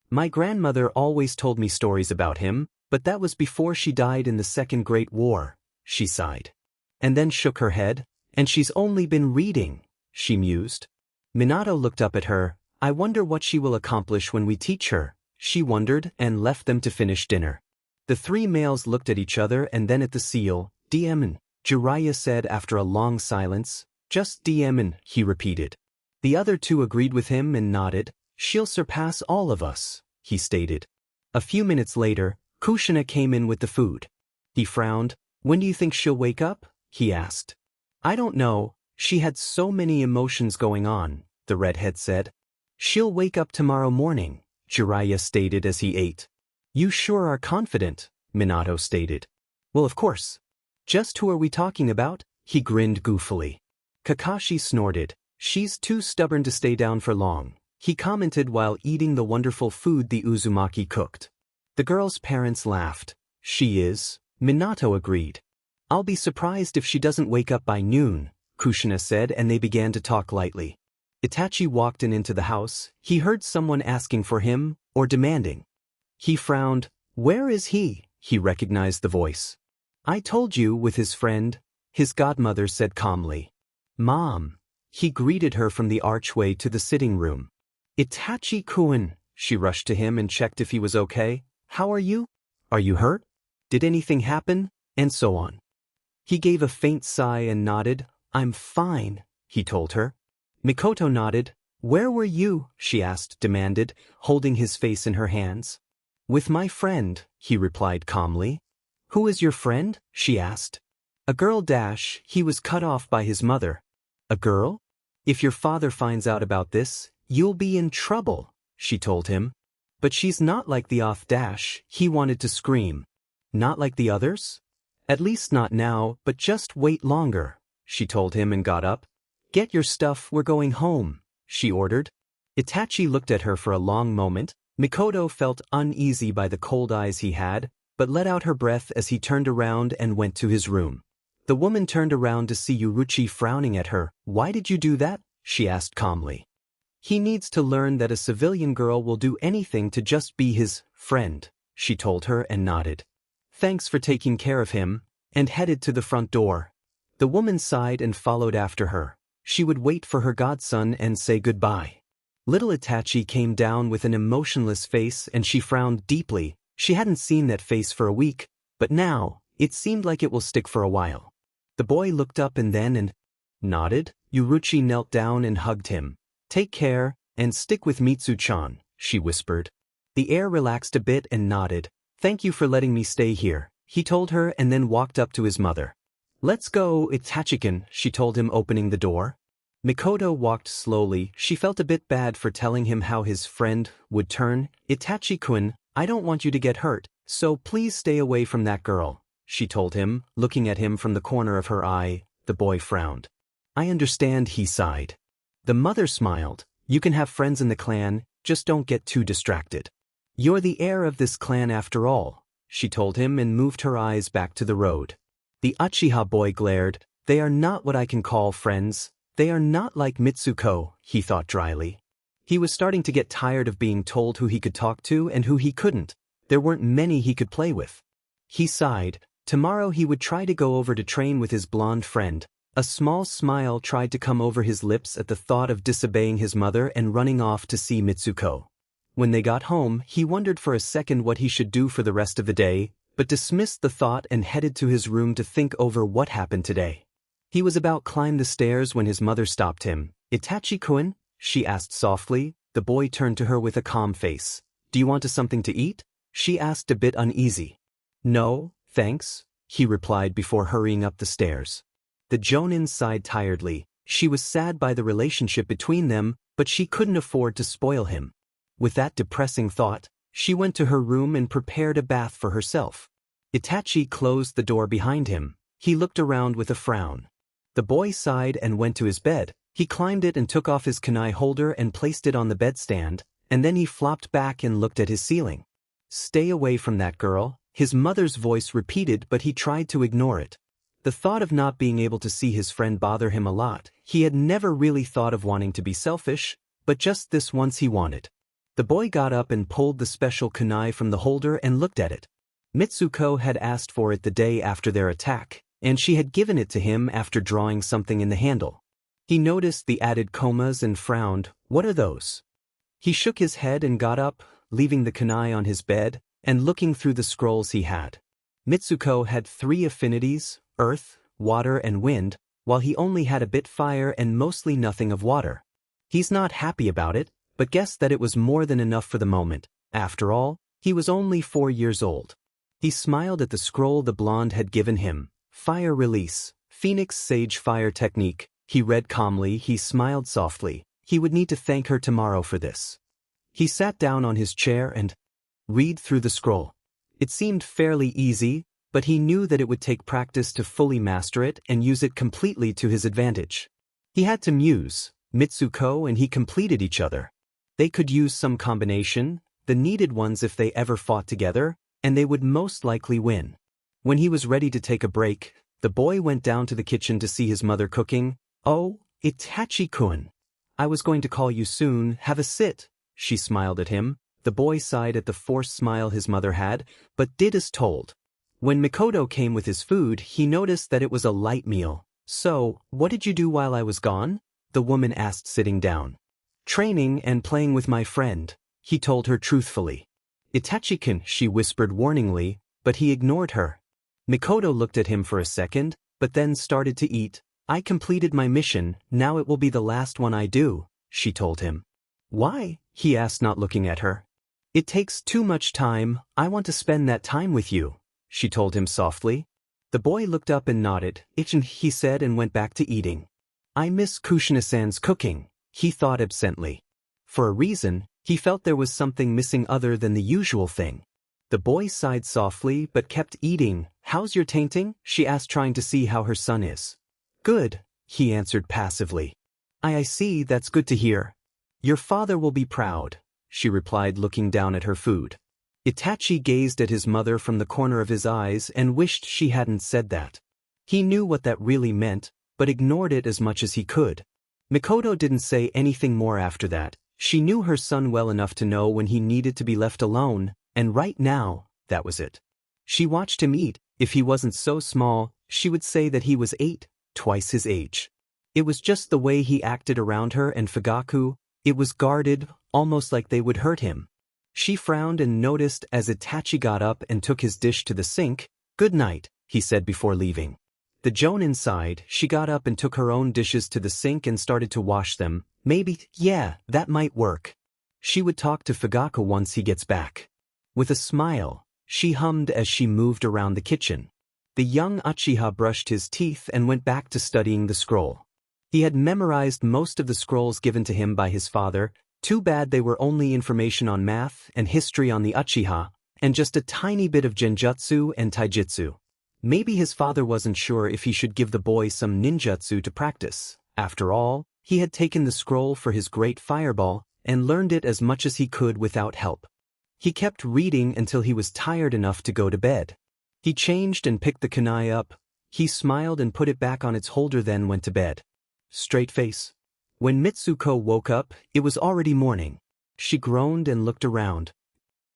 My grandmother always told me stories about him, but that was before she died in the Second Great War, she sighed. And then shook her head, and she's only been reading, she mused. Minato looked up at her. I wonder what she will accomplish when we teach her, she wondered, and left them to finish dinner. The three males looked at each other and then at the seal. DM, Jiraiya said after a long silence. Just DM, he repeated. The other two agreed with him and nodded. She'll surpass all of us, he stated. A few minutes later, Kushina came in with the food. He frowned. When do you think she'll wake up? He asked. I don't know, she had so many emotions going on, the redhead said. She'll wake up tomorrow morning, Jiraiya stated as he ate. You sure are confident, Minato stated. Well, of course. Just who are we talking about? He grinned goofily. Kakashi snorted. She's too stubborn to stay down for long, he commented while eating the wonderful food the Uzumaki cooked. The girl's parents laughed. She is, Minato agreed. I'll be surprised if she doesn't wake up by noon, Kushina said, and they began to talk lightly. Itachi walked into the house. He heard someone asking for him, or demanding. He frowned. Where is he? He recognized the voice. I told you, with his friend, his godmother said calmly. Mom. He greeted her from the archway to the sitting room. Itachi-kun, she rushed to him and checked if he was okay. How are you? Are you hurt? Did anything happen? And so on. He gave a faint sigh and nodded. I'm fine, he told her. Mikoto nodded. Where were you? She asked, demanded, holding his face in her hands. With my friend, he replied calmly. Who is your friend? She asked. A girl. He was cut off by his mother. A girl? If your father finds out about this, you'll be in trouble, she told him. But she's not like the off. He wanted to scream. Not like the others? At least not now, but just wait longer, she told him and got up. Get your stuff, we're going home, she ordered. Itachi looked at her for a long moment. Mikoto felt uneasy by the cold eyes he had, but let out her breath as he turned around and went to his room. The woman turned around to see Uruchi frowning at her. Why did you do that? She asked calmly. He needs to learn that a civilian girl will do anything to just be his friend, she told her and nodded. Thanks for taking care of him, and headed to the front door. The woman sighed and followed after her. She would wait for her godson and say goodbye. Little Itachi came down with an emotionless face and she frowned deeply. She hadn't seen that face for a week, but now, it seemed like it will stick for a while. The boy looked up and nodded. Uruchi knelt down and hugged him. Take care, and stick with Mitsu-chan, she whispered. The air relaxed a bit and nodded. Thank you for letting me stay here, he told her and then walked up to his mother. Let's go, Itachi-kun, she told him, opening the door. Mikoto walked slowly. She felt a bit bad for telling him how his friend would turn. Itachi-kun, I don't want you to get hurt, so please stay away from that girl, she told him, looking at him from the corner of her eye. The boy frowned. I understand, he sighed. The mother smiled. You can have friends in the clan, just don't get too distracted. You're the heir of this clan after all, she told him and moved her eyes back to the road. The Uchiha boy glared. They are not what I can call friends. They are not like Mitsuko, he thought dryly. He was starting to get tired of being told who he could talk to and who he couldn't. There weren't many he could play with. He sighed. Tomorrow he would try to go over to train with his blonde friend. A small smile tried to come over his lips at the thought of disobeying his mother and running off to see Mitsuko. When they got home, he wondered for a second what he should do for the rest of the day, but dismissed the thought and headed to his room to think over what happened today. He was about to climb the stairs when his mother stopped him. Itachi-kun? She asked softly. The boy turned to her with a calm face. Do you want something to eat? She asked, a bit uneasy. No, Thanks, he replied before hurrying up the stairs. The Jonin sighed tiredly. She was sad by the relationship between them, but she couldn't afford to spoil him. With that depressing thought, she went to her room and prepared a bath for herself. Itachi closed the door behind him. He looked around with a frown. The boy sighed and went to his bed. He climbed it and took off his kunai holder and placed it on the bedstand, and then he flopped back and looked at his ceiling. Stay away from that girl, his mother's voice repeated, but he tried to ignore it. The thought of not being able to see his friend bothered him a lot. He had never really thought of wanting to be selfish, but just this once he wanted. The boy got up and pulled the special kunai from the holder and looked at it. Mitsuko had asked for it the day after their attack, and she had given it to him after drawing something in the handle. He noticed the added komas and frowned. What are those? He shook his head and got up, leaving the kunai on his bed, and looking through the scrolls he had. Mitsuko had 3 affinities, earth, water and wind, while he only had a bit fire and mostly nothing of water. He's not happy about it, but guessed that it was more than enough for the moment. After all, he was only 4 years old. He smiled at the scroll the blonde had given him. Fire release, Phoenix Sage Fire Technique. He read calmly. He smiled softly. He would need to thank her tomorrow for this. He sat down on his chair and read through the scroll. It seemed fairly easy, but he knew that it would take practice to fully master it and use it completely to his advantage. He had to muse. Mitsuko and he completed each other. They could use some combination, the needed ones if they ever fought together, and they would most likely win. When he was ready to take a break, the boy went down to the kitchen to see his mother cooking. Oh, Itachi-kun. I was going to call you soon. Have a sit. She smiled at him. The boy sighed at the forced smile his mother had, but did as told. When Mikoto came with his food, he noticed that it was a light meal. So, what did you do while I was gone? The woman asked, sitting down. Training and playing with my friend, he told her truthfully. Itachi-kun, she whispered warningly, but he ignored her. Mikoto looked at him for a second, but then started to eat. I completed my mission, now it will be the last one I do, she told him. Why? He asked, not looking at her. It takes too much time. I want to spend that time with you, she told him softly. The boy looked up and nodded. He said, and went back to eating. I miss Kushina-san's cooking, he thought absently. For a reason, he felt there was something missing other than the usual thing. The boy sighed softly but kept eating. How's your tainting? She asked, trying to see how her son is. Good, he answered passively. I see, that's good to hear. Your father will be proud, she replied, looking down at her food. Itachi gazed at his mother from the corner of his eyes and wished she hadn't said that. He knew what that really meant, but ignored it as much as he could. Mikoto didn't say anything more after that. She knew her son well enough to know when he needed to be left alone, and right now, that was it. She watched him eat. If he wasn't so small, she would say that he was 8, twice his age. It was just the way he acted around her and Fugaku. It was guarded, almost like they would hurt him. She frowned and noticed as Itachi got up and took his dish to the sink. Good night, he said before leaving. The Jonin sighed. She got up and took her own dishes to the sink and started to wash them. Maybe, yeah, that might work. She would talk to Fugaku once he gets back. With a smile, she hummed as she moved around the kitchen. The young Uchiha brushed his teeth and went back to studying the scroll. He had memorized most of the scrolls given to him by his father. Too bad they were only information on math and history on the Uchiha, and just a tiny bit of genjutsu and taijutsu. Maybe his father wasn't sure if he should give the boy some ninjutsu to practice. After all, he had taken the scroll for his great fireball and learned it as much as he could without help. He kept reading until he was tired enough to go to bed. He changed and picked the kunai up. He smiled and put it back on its holder, then went to bed. Straight face. When Mitsuko woke up, it was already morning. She groaned and looked around.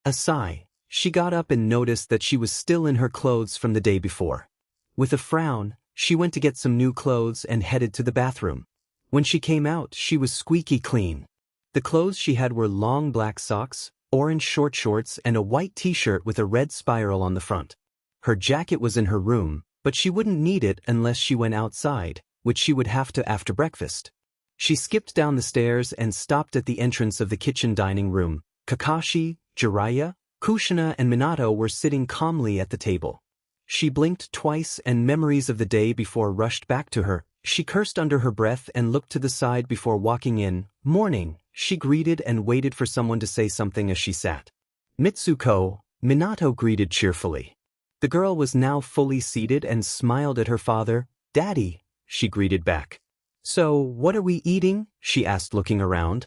A sigh. She got up and noticed that she was still in her clothes from the day before. With a frown, she went to get some new clothes and headed to the bathroom. When she came out, she was squeaky clean. The clothes she had were long black socks, orange short shorts, and a white t-shirt with a red spiral on the front. Her jacket was in her room, but she wouldn't need it unless she went outside, which she would have to after breakfast. She skipped down the stairs and stopped at the entrance of the kitchen dining room. Kakashi, Jiraiya, Kushina and Minato were sitting calmly at the table. She blinked twice and memories of the day before rushed back to her. She cursed under her breath and looked to the side before walking in. Morning, she greeted and waited for someone to say something as she sat. Mitsuko, Minato greeted cheerfully. The girl was now fully seated and smiled at her father. Daddy, she greeted back. So, what are we eating? She asked looking around.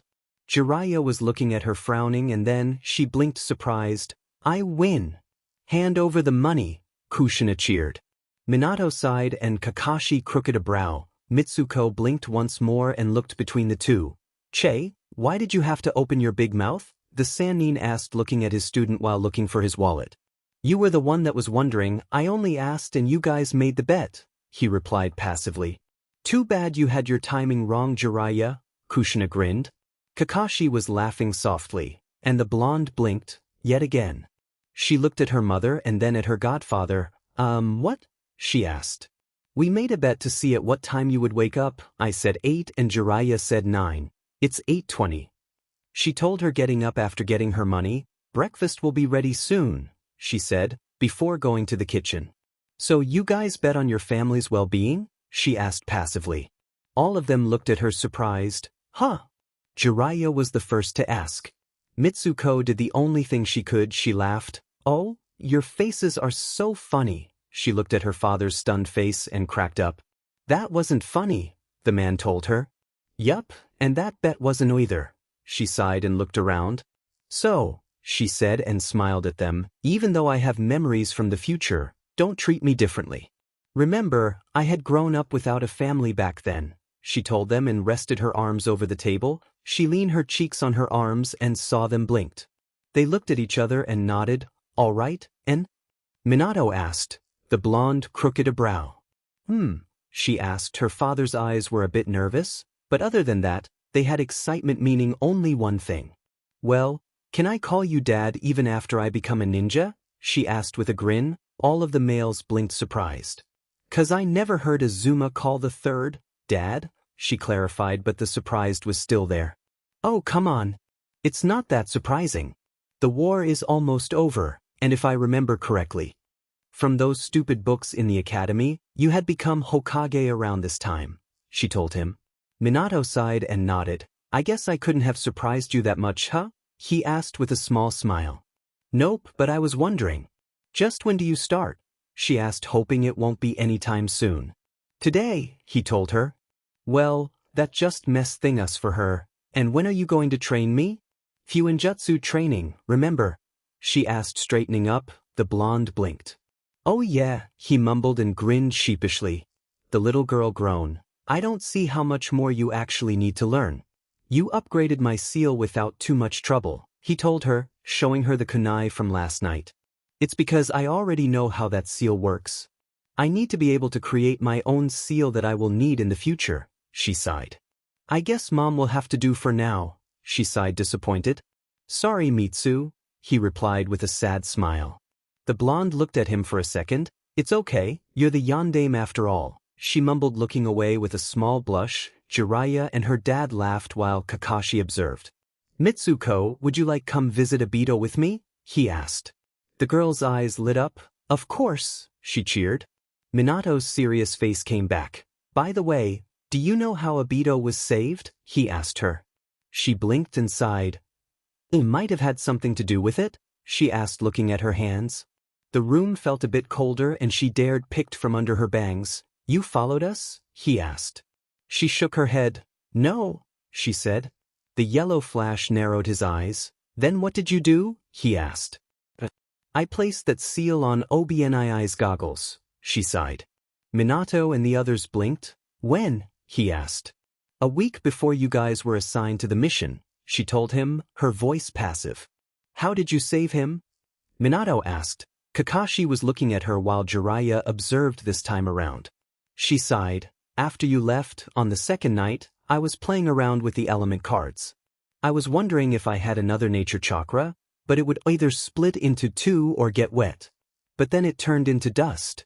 Jiraiya was looking at her frowning and then she blinked surprised. I win. Hand over the money, Kushina cheered. Minato sighed and Kakashi crooked a brow. Mitsuko blinked once more and looked between the two. Che, why did you have to open your big mouth? The Sannin asked looking at his student while looking for his wallet. You were the one that was wondering, I only asked and you guys made the bet, he replied passively. Too bad you had your timing wrong, Jiraiya, Kushina grinned. Kakashi was laughing softly, and the blonde blinked, yet again. She looked at her mother and then at her godfather. What? She asked. We made a bet to see at what time you would wake up. I said 8 and Jiraiya said 9. It's 8:20. She told her getting up after getting her money. Breakfast will be ready soon, she said, before going to the kitchen. So you guys bet on your family's well-being? She asked passively. All of them looked at her surprised. Huh? Jiraiya was the first to ask. Mitsuko did the only thing she could. She laughed. Oh, your faces are so funny. She looked at her father's stunned face and cracked up. That wasn't funny, the man told her. Yup, and that bet wasn't either. She sighed and looked around. So, she said and smiled at them, even though I have memories from the future, don't treat me differently. Remember, I had grown up without a family back then, she told them and rested her arms over the table. She leaned her cheeks on her arms and saw them blinked. They looked at each other and nodded. All right, and? Minato asked. The blonde crooked a brow. She asked. Her father's eyes were a bit nervous, but other than that, they had excitement meaning only one thing. Well, can I call you Dad even after I become a ninja? She asked with a grin. All of the males blinked surprised. 'Cause I never heard Azuma call the third Dad, she clarified, but the surprise was still there. Oh, come on. It's not that surprising. The war is almost over, and if I remember correctly, from those stupid books in the academy, you had become Hokage around this time, she told him. Minato sighed and nodded. I guess I couldn't have surprised you that much, huh? He asked with a small smile. Nope, but I was wondering. Just when do you start? She asked, hoping it won't be anytime soon. Today, he told her. Well, that just messed things for her. And when are you going to train me? Fuinjutsu training, remember? She asked, straightening up. The blonde blinked. Oh yeah, he mumbled and grinned sheepishly. The little girl groaned. I don't see how much more you actually need to learn. You upgraded my seal without too much trouble, he told her, showing her the kunai from last night. It's because I already know how that seal works. I need to be able to create my own seal that I will need in the future, she sighed. I guess Mom will have to do for now, she sighed disappointed. Sorry, Mitsu, he replied with a sad smile. The blonde looked at him for a second. It's okay, you're the yandame after all, she mumbled looking away with a small blush. Jiraiya and her dad laughed while Kakashi observed. Mitsuko, would you like come visit Obito with me? He asked. The girl's eyes lit up. Of course, she cheered. Minato's serious face came back. By the way, do you know how Obito was saved? He asked her. She blinked and sighed. It might have had something to do with it? She asked looking at her hands. The room felt a bit colder and she dared picked from under her bangs. You followed us? He asked. She shook her head. No, she said. The yellow flash narrowed his eyes. Then what did you do? He asked. I placed that seal on OBNII's goggles, she sighed. Minato and the others blinked. When? He asked. A week before you guys were assigned to the mission, she told him, her voice passive. How did you save him? Minato asked. Kakashi was looking at her while Jiraiya observed this time around. She sighed. After you left, on the second night, I was playing around with the element cards. I was wondering if I had another nature chakra, but it would either split into two or get wet. But then it turned into dust.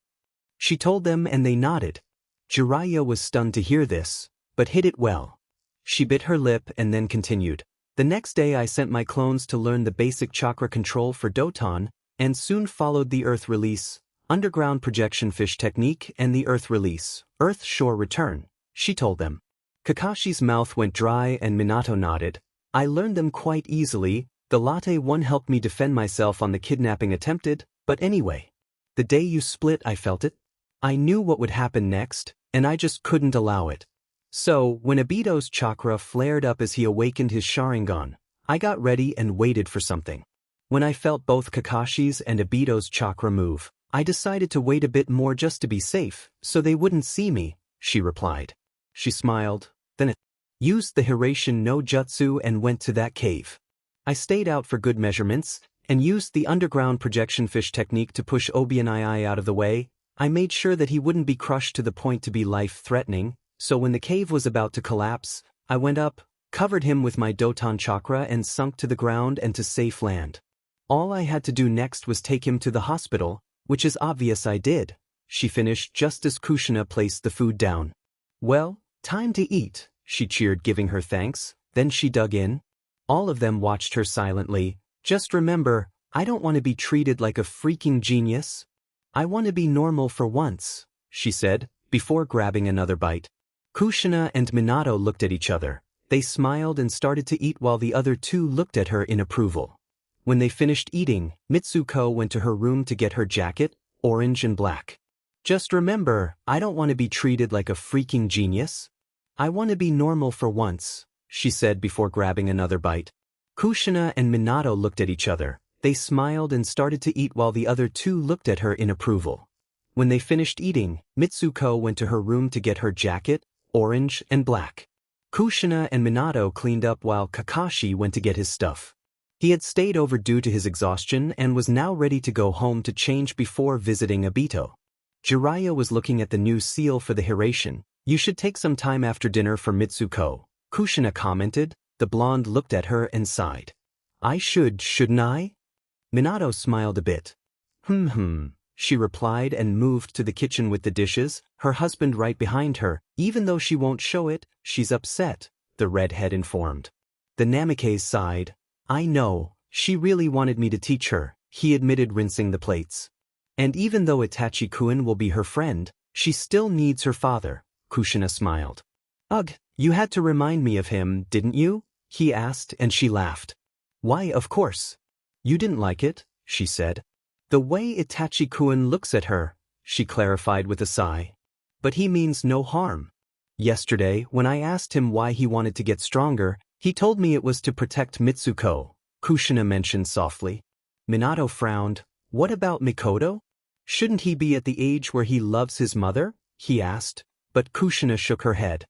She told them and they nodded. Jiraiya was stunned to hear this, but hid it well. She bit her lip and then continued. The next day I sent my clones to learn the basic chakra control for Doton, and soon followed the earth release. underground projection fish technique and the earth release, earth shore return, she told them. Kakashi's mouth went dry and Minato nodded. I learned them quite easily. The latte one helped me defend myself on the kidnapping attempted, but anyway. The day you split I felt it. I knew what would happen next, and I just couldn't allow it. So, when Obito's chakra flared up as he awakened his Sharingan, I got ready and waited for something. When I felt both Kakashi's and Obito's chakra move, I decided to wait a bit more just to be safe, so they wouldn't see me, she replied. She smiled, then used the Hiraishin no Jutsu and went to that cave. I stayed out for good measurements, and used the underground projection fish technique to push Obianai out of the way. I made sure that he wouldn't be crushed to the point to be life-threatening, so when the cave was about to collapse, I went up, covered him with my Doton chakra and sunk to the ground and to safe land. All I had to do next was take him to the hospital, which is obvious I did, she finished just as Kushina placed the food down. Well, time to eat, she cheered giving her thanks, then she dug in. All of them watched her silently. Just remember, I don't want to be treated like a freaking genius. I want to be normal for once, she said, before grabbing another bite. Kushina and Minato looked at each other. They smiled and started to eat while the other two looked at her in approval. When they finished eating, Mitsuko went to her room to get her jacket, orange and black. Just remember, I don't want to be treated like a freaking genius. I want to be normal for once, she said before grabbing another bite. Kushina and Minato looked at each other. They smiled and started to eat while the other two looked at her in approval. When they finished eating, Mitsuko went to her room to get her jacket, orange and black. Kushina and Minato cleaned up while Kakashi went to get his stuff. He had stayed over due to his exhaustion and was now ready to go home to change before visiting Obito. Jiraiya was looking at the new seal for the Hiraishin. You should take some time after dinner for Mitsuko, Kushina commented. The blonde looked at her and sighed. I shouldn't I? Minato smiled a bit. She replied and moved to the kitchen with the dishes, her husband right behind her. Even though she won't show it, she's upset, the redhead informed. The Namikaze sighed. I know, she really wanted me to teach her, he admitted, rinsing the plates. And even though Itachi-kun will be her friend, she still needs her father, Kushina smiled. Ugh, you had to remind me of him, didn't you? He asked, and she laughed. Why, of course. You didn't like it, she said. The way Itachi-kun looks at her, she clarified with a sigh. But he means no harm. Yesterday, when I asked him why he wanted to get stronger, he told me it was to protect Mitsuko, Kushina mentioned softly. Minato frowned. What about Mikoto? Shouldn't he be at the age where he loves his mother? He asked, but Kushina shook her head.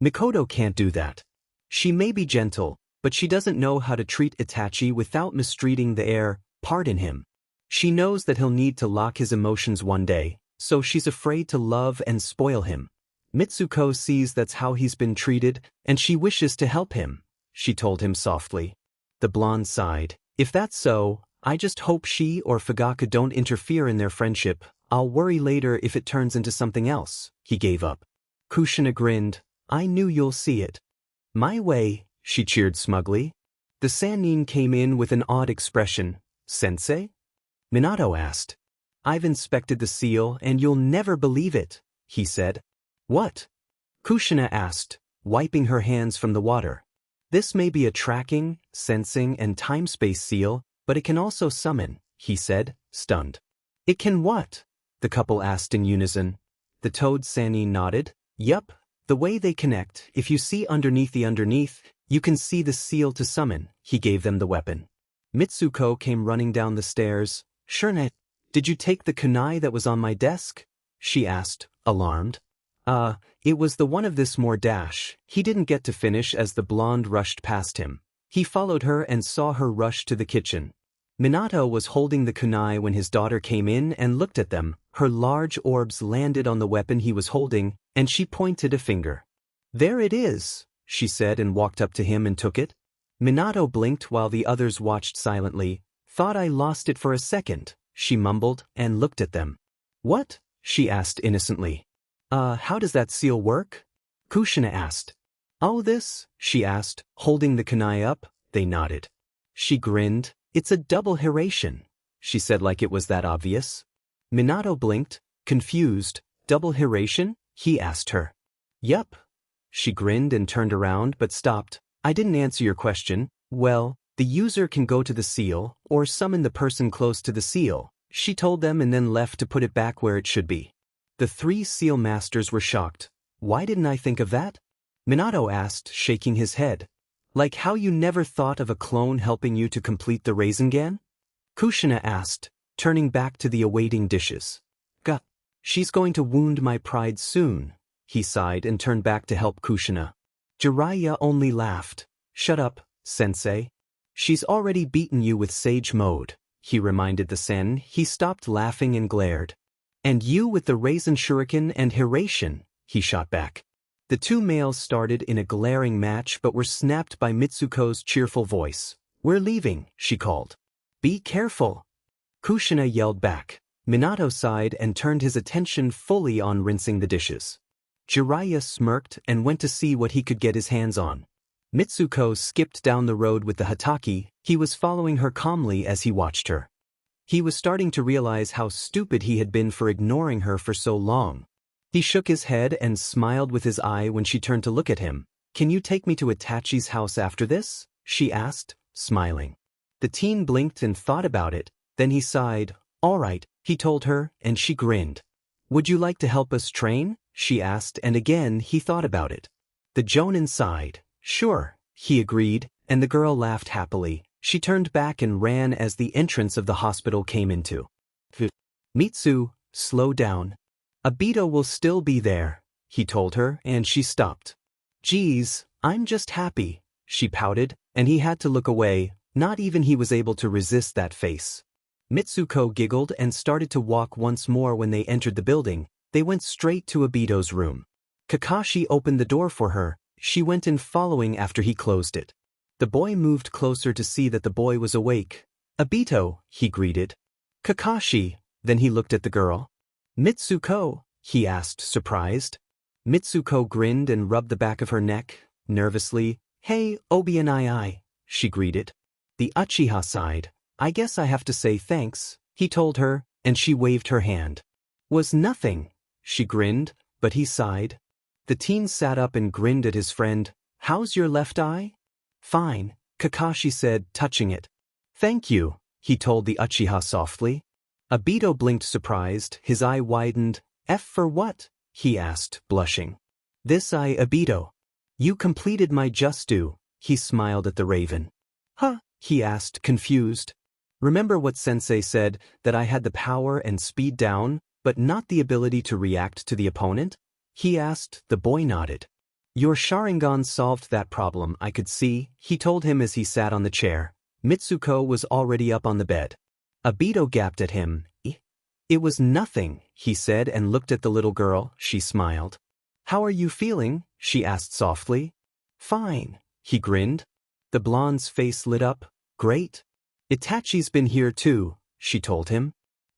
Mikoto can't do that. She may be gentle, but she doesn't know how to treat Itachi without mistreating the heir, part in him. She knows that he'll need to lock his emotions one day, so she's afraid to love and spoil him. Mitsuko sees that's how he's been treated, and she wishes to help him, she told him softly. The blonde sighed. If that's so, I just hope she or Fugaka don't interfere in their friendship. I'll worry later if it turns into something else. He gave up. Kushina grinned. I knew you'll see it. My way, she cheered smugly. The Sannin came in with an odd expression. Sensei? Minato asked. I've inspected the seal and you'll never believe it, he said. What? Kushina asked, wiping her hands from the water. This may be a tracking, sensing, and time-space seal, but it can also summon, he said, stunned. It can what? The couple asked in unison. The toad Sannin nodded. Yup, the way they connect, if you see underneath, you can see the seal to summon, he gave them the weapon. Mitsuko came running down the stairs. Shurnet, did you take the kunai that was on my desk? She asked, alarmed. It was the one of this more dash. He didn't get to finish as the blonde rushed past him. He followed her and saw her rush to the kitchen. Minato was holding the kunai when his daughter came in and looked at them. Her large orbs landed on the weapon he was holding, and she pointed a finger. There it is, she said and walked up to him and took it. Minato blinked while the others watched silently. Thought I lost it for a second, she mumbled and looked at them. What? She asked innocently. How does that seal work? Kushina asked. Oh, this? She asked, holding the kunai up. They nodded. She grinned. It's a double Hiraishin, she said like it was that obvious. Minato blinked, confused. Double Hiration? He asked her. Yup. She grinned and turned around but stopped. I didn't answer your question. Well, the user can go to the seal, or summon the person close to the seal, she told them and then left to put it back where it should be. The 3 seal masters were shocked. Why didn't I think of that? Minato asked, shaking his head. Like how you never thought of a clone helping you to complete the Rasengan? Kushina asked, turning back to the awaiting dishes. Gah. She's going to wound my pride soon. He sighed and turned back to help Kushina. Jiraiya only laughed. Shut up, sensei. She's already beaten you with Sage Mode, he reminded the Sen. He stopped laughing and glared. And you with the Raisin Shuriken and Hiration, he shot back. The 2 males started in a glaring match but were snapped by Mitsuko's cheerful voice. We're leaving, she called. Be careful. Kushina yelled back. Minato sighed and turned his attention fully on rinsing the dishes. Jiraiya smirked and went to see what he could get his hands on. Mitsuko skipped down the road with the Hataki. He was following her calmly as he watched her. He was starting to realize how stupid he had been for ignoring her for so long. He shook his head and smiled with his eye when she turned to look at him. Can you take me to Itachi's house after this? She asked, smiling. The teen blinked and thought about it, then he sighed. All right, he told her, and she grinned. Would you like to help us train? She asked, and again he thought about it. The Jonin sighed. Sure, he agreed, and the girl laughed happily. She turned back and ran as the entrance of the hospital came into. Mitsu, slow down. Obito will still be there, he told her, and she stopped. Geez, I'm just happy, she pouted, and he had to look away. Not even he was able to resist that face. Mitsuko giggled and started to walk once more. When they entered the building, they went straight to Obito's room. Kakashi opened the door for her. She went in following after he closed it. The boy moved closer to see that the boy was awake. Obito, he greeted. Kakashi, then he looked at the girl. Mitsuko, he asked, surprised. Mitsuko grinned and rubbed the back of her neck, nervously. Hey, OBNII, she greeted. The Uchiha sighed. I guess I have to say thanks, he told her, and she waved her hand. Was nothing, she grinned, but he sighed. The teen sat up and grinned at his friend. How's your left eye? Fine, Kakashi said, touching it. Thank you, he told the Uchiha softly. Obito blinked surprised, his eye widened. F for what? He asked, blushing. This eye, Obito. You completed my just due, he smiled at the raven. Huh? He asked, confused. Remember what sensei said, that I had the power and speed down, but not the ability to react to the opponent? He asked. The boy nodded. Your Sharingan solved that problem, I could see, he told him as he sat on the chair. Mitsuko was already up on the bed. Obito gaped at him. It was nothing, he said and looked at the little girl. She smiled. How are you feeling? She asked softly. Fine, he grinned. The blonde's face lit up. Great. Itachi's been here too, she told him.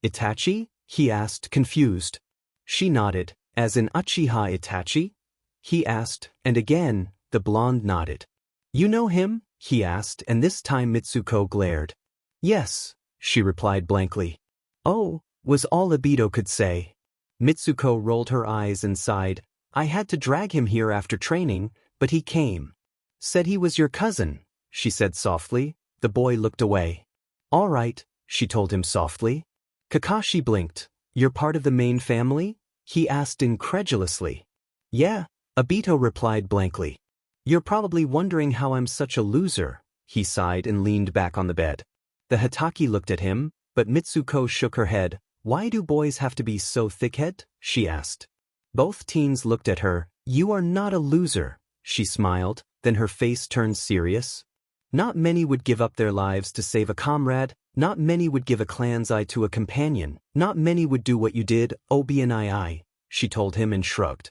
Itachi? He asked, confused. She nodded. As in Uchiha Itachi? He asked, and again, the blonde nodded. You know him? He asked, and this time Mitsuko glared. Yes, she replied blankly. Oh, was all Obito could say. Mitsuko rolled her eyes and sighed. I had to drag him here after training, but he came. Said he was your cousin, she said softly. The boy looked away. All right, she told him softly. Kakashi blinked. You're part of the main family? He asked incredulously. Yeah, Obito replied blankly. You're probably wondering how I'm such a loser, he sighed and leaned back on the bed. The Hataki looked at him, but Mitsuko shook her head. Why do boys have to be so thick-headed? She asked. Both teens looked at her. You are not a loser, she smiled, then her face turned serious. Not many would give up their lives to save a comrade, not many would give a clan's eye to a companion, not many would do what you did, OBNII, she told him and shrugged.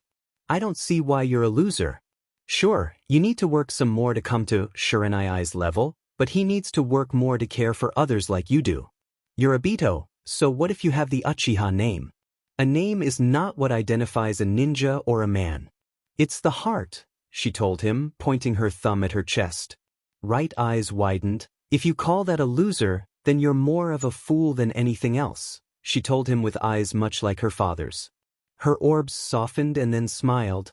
I don't see why you're a loser. Sure, you need to work some more to come to Shiranii's level, but he needs to work more to care for others like you do. You're Obito, so what if you have the Uchiha name? A name is not what identifies a ninja or a man. It's the heart, she told him, pointing her thumb at her chest. Right eyes widened. If you call that a loser, then you're more of a fool than anything else. she told him with eyes much like her father's. Her orbs softened and then smiled.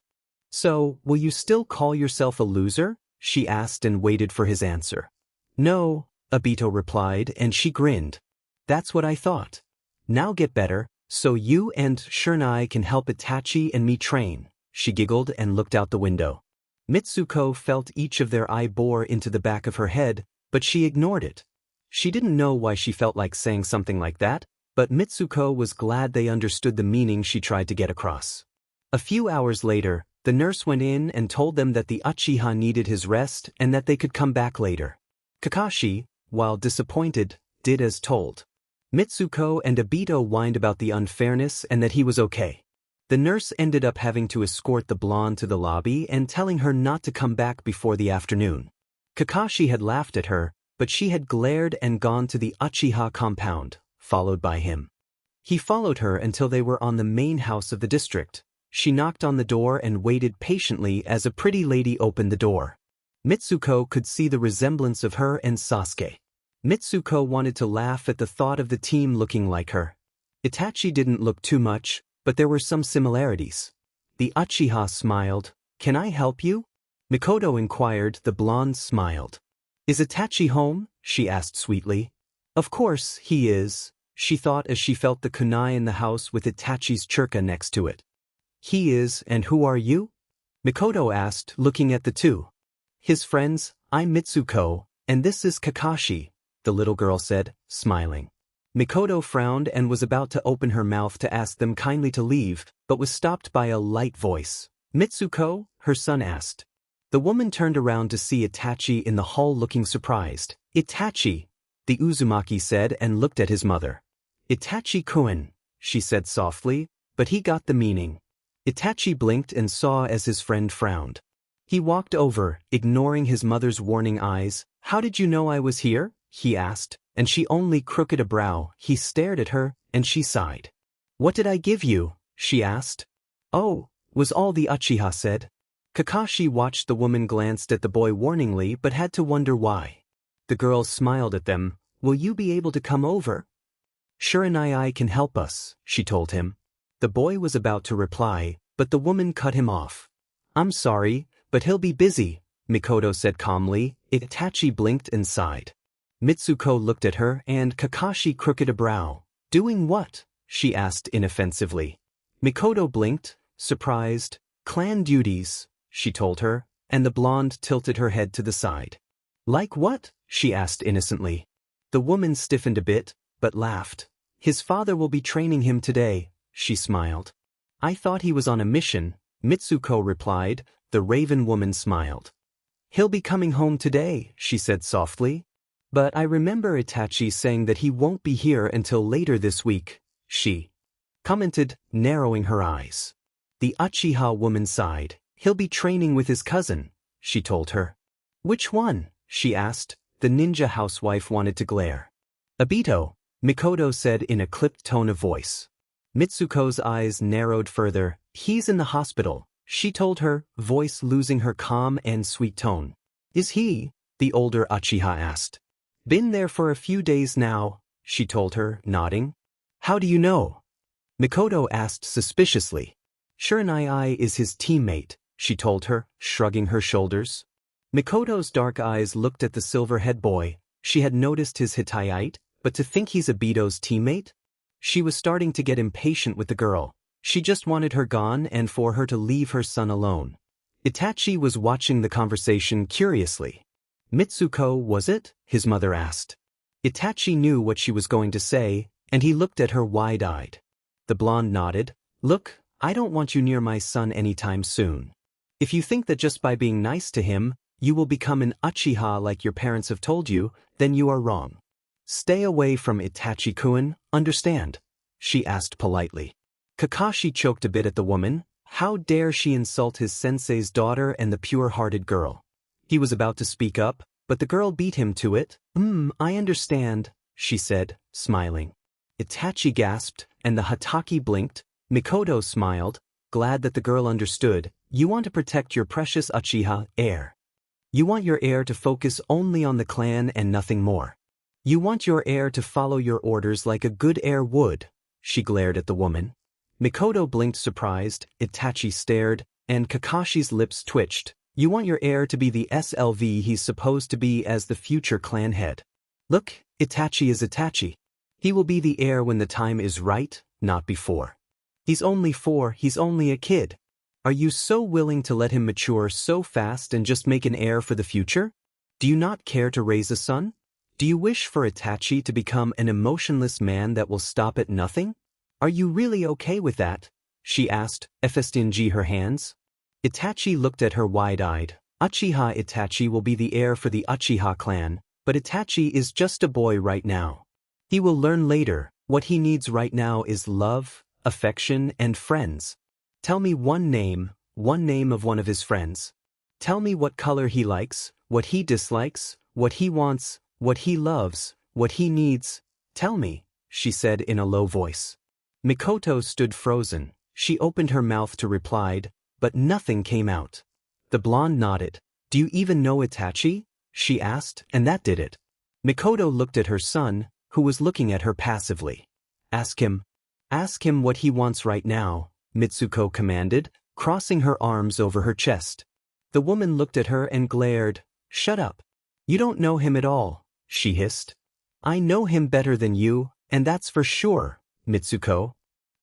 So, will you still call yourself a loser? She asked and waited for his answer. No, Obito replied, and she grinned. That's what I thought. Now get better, so you and Shiranui can help Itachi and me train. She giggled and looked out the window. Mitsuko felt each of their eye bore into the back of her head, but she ignored it. She didn't know why she felt like saying something like that, but Mitsuko was glad they understood the meaning she tried to get across. A few hours later, the nurse went in and told them that the Uchiha needed his rest and that they could come back later. Kakashi, while disappointed, did as told. Mitsuko and Obito whined about the unfairness and that he was okay. The nurse ended up having to escort the blonde to the lobby and telling her not to come back before the afternoon. Kakashi had laughed at her, but she had glared and gone to the Uchiha compound, followed by him. He followed her until they were on the main house of the district. She knocked on the door and waited patiently as a pretty lady opened the door. Mitsuko could see the resemblance of her and Sasuke. Mitsuko wanted to laugh at the thought of the team looking like her. Itachi didn't look too much, but there were some similarities. The Uchiha smiled. Can I help you? Mikoto inquired. The blonde smiled. Is Itachi home? She asked sweetly. Of course, he is, she thought as she felt the kunai in the house with Itachi's churka next to it. He is, and who are you? Mikoto asked, looking at the two. His friends, I'm Mitsuko, and this is Kakashi, the little girl said, smiling. Mikoto frowned and was about to open her mouth to ask them kindly to leave, but was stopped by a light voice. Mitsuko? Her son asked. The woman turned around to see Itachi in the hall looking surprised. Itachi, the Uzumaki said and looked at his mother. Itachi-kun, she said softly, but he got the meaning. Itachi blinked and saw as his friend frowned. He walked over, ignoring his mother's warning eyes. How did you know I was here? He asked, and she only crooked a brow. He stared at her, and she sighed. What did I give you? She asked. Oh, was all the Uchiha said. Kakashi watched the woman glanced at the boy warningly but had to wonder why. The girl smiled at them. Will you be able to come over? Shiranui can help us, she told him. The boy was about to reply, but the woman cut him off. I'm sorry, but he'll be busy, Mikoto said calmly. Itachi blinked and sighed. Mitsuko looked at her and Kakashi crooked a brow. Doing what? She asked inoffensively. Mikoto blinked, surprised. Clan duties, she told her, and the blonde tilted her head to the side. Like what? She asked innocently. The woman stiffened a bit, but laughed. His father will be training him today, she smiled. I thought he was on a mission, Mitsuko replied. The raven woman smiled. He'll be coming home today, she said softly. But I remember Itachi saying that he won't be here until later this week, she commented, narrowing her eyes. The Uchiha woman sighed. He'll be training with his cousin, she told her. Which one? She asked. The ninja housewife wanted to glare. Obito, Mikoto said in a clipped tone of voice. Mitsuko's eyes narrowed further. He's in the hospital, she told her, voice losing her calm and sweet tone. Is he? The older Uchiha asked. Been there for a few days now, she told her, nodding. How do you know? Mikoto asked suspiciously. Shiranui is his teammate, she told her, shrugging her shoulders. Mikoto's dark eyes looked at the silver-head boy. She had noticed his Hittite, but to think he's Obito's teammate? She was starting to get impatient with the girl. She just wanted her gone and for her to leave her son alone. Itachi was watching the conversation curiously. Mitsuko, was it? His mother asked. Itachi knew what she was going to say, and he looked at her wide-eyed. The blonde nodded. Look, I don't want you near my son anytime soon. If you think that just by being nice to him, you will become an Uchiha like your parents have told you, then you are wrong. Stay away from Itachi-kun, understand? She asked politely. Kakashi choked a bit at the woman. How dare she insult his sensei's daughter and the pure-hearted girl? He was about to speak up, but the girl beat him to it. I understand, she said, smiling. Itachi gasped, and the Hatake blinked. Mikoto smiled, glad that the girl understood. You want to protect your precious Uchiha heir. You want your heir to focus only on the clan and nothing more. You want your heir to follow your orders like a good heir would. She glared at the woman. Mikoto blinked surprised, Itachi stared, and Kakashi's lips twitched. You want your heir to be the SLV he's supposed to be as the future clan head. Look, Itachi is Itachi. He will be the heir when the time is right, not before. He's only 4, he's only a kid. Are you so willing to let him mature so fast and just make an heir for the future? Do you not care to raise a son? Do you wish for Itachi to become an emotionless man that will stop at nothing? Are you really okay with that? She asked, FSTNG her hands. Itachi looked at her wide-eyed. Uchiha Itachi will be the heir for the Uchiha clan, but Itachi is just a boy right now. He will learn later. What he needs right now is love, affection, and friends. Tell me one name of one of his friends. Tell me what color he likes, what he dislikes, what he wants, what he loves, what he needs. Tell me, she said in a low voice. Mikoto stood frozen. She opened her mouth to reply, but nothing came out. The blonde nodded. Do you even know Itachi? She asked, and that did it. Mikoto looked at her son, who was looking at her passively. Ask him what he wants right now, Mitsuko commanded, crossing her arms over her chest. The woman looked at her and glared. Shut up. You don't know him at all, she hissed. I know him better than you, and that's for sure, Mitsuko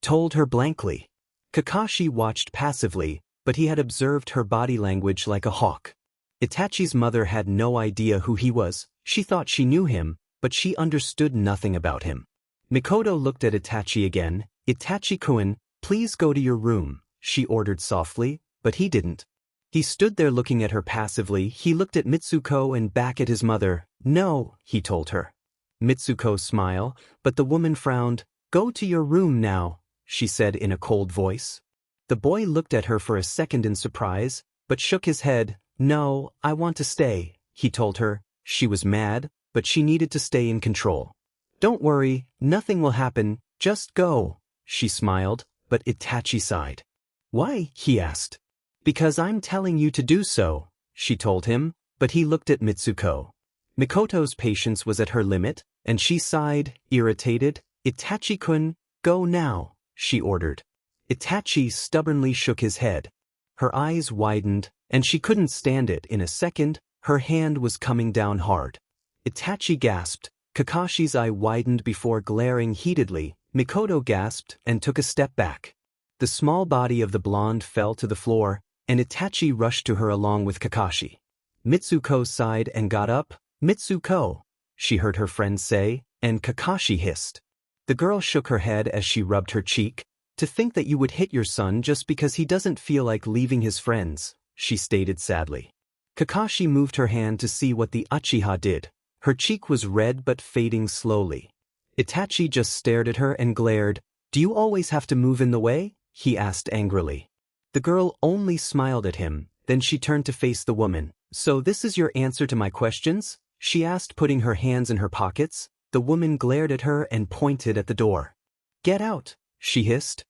told her blankly. Kakashi watched passively, but he had observed her body language like a hawk. Itachi's mother had no idea who he was. She thought she knew him, but she understood nothing about him. Mikoto looked at Itachi again. Itachi-kun, please go to your room, she ordered softly, but he didn't. He stood there looking at her passively. He looked at Mitsuko and back at his mother. No, he told her. Mitsuko smiled, but the woman frowned. Go to your room now, she said in a cold voice. The boy looked at her for a second in surprise, but shook his head. No, I want to stay, he told her. She was mad, but she needed to stay in control. Don't worry, nothing will happen, just go, she smiled, but Itachi sighed. Why? He asked. Because I'm telling you to do so, she told him, but he looked at Mitsuko. Mikoto's patience was at her limit, and she sighed, irritated. Itachi-kun, go now, she ordered. Itachi stubbornly shook his head. Her eyes widened, and she couldn't stand it. In a second, her hand was coming down hard. Itachi gasped. Kakashi's eye widened before glaring heatedly. Mikoto gasped and took a step back. The small body of the blonde fell to the floor, and Itachi rushed to her along with Kakashi. Mitsuko sighed and got up. Mitsuko, she heard her friend say, and Kakashi hissed. The girl shook her head as she rubbed her cheek. To think that you would hit your son just because he doesn't feel like leaving his friends, she stated sadly. Kakashi moved her hand to see what the Uchiha did. Her cheek was red but fading slowly. Itachi just stared at her and glared. Do you always have to move in the way? He asked angrily. The girl only smiled at him, then she turned to face the woman. So this is your answer to my questions? She asked, putting her hands in her pockets. The woman glared at her and pointed at the door. Get out, she hissed.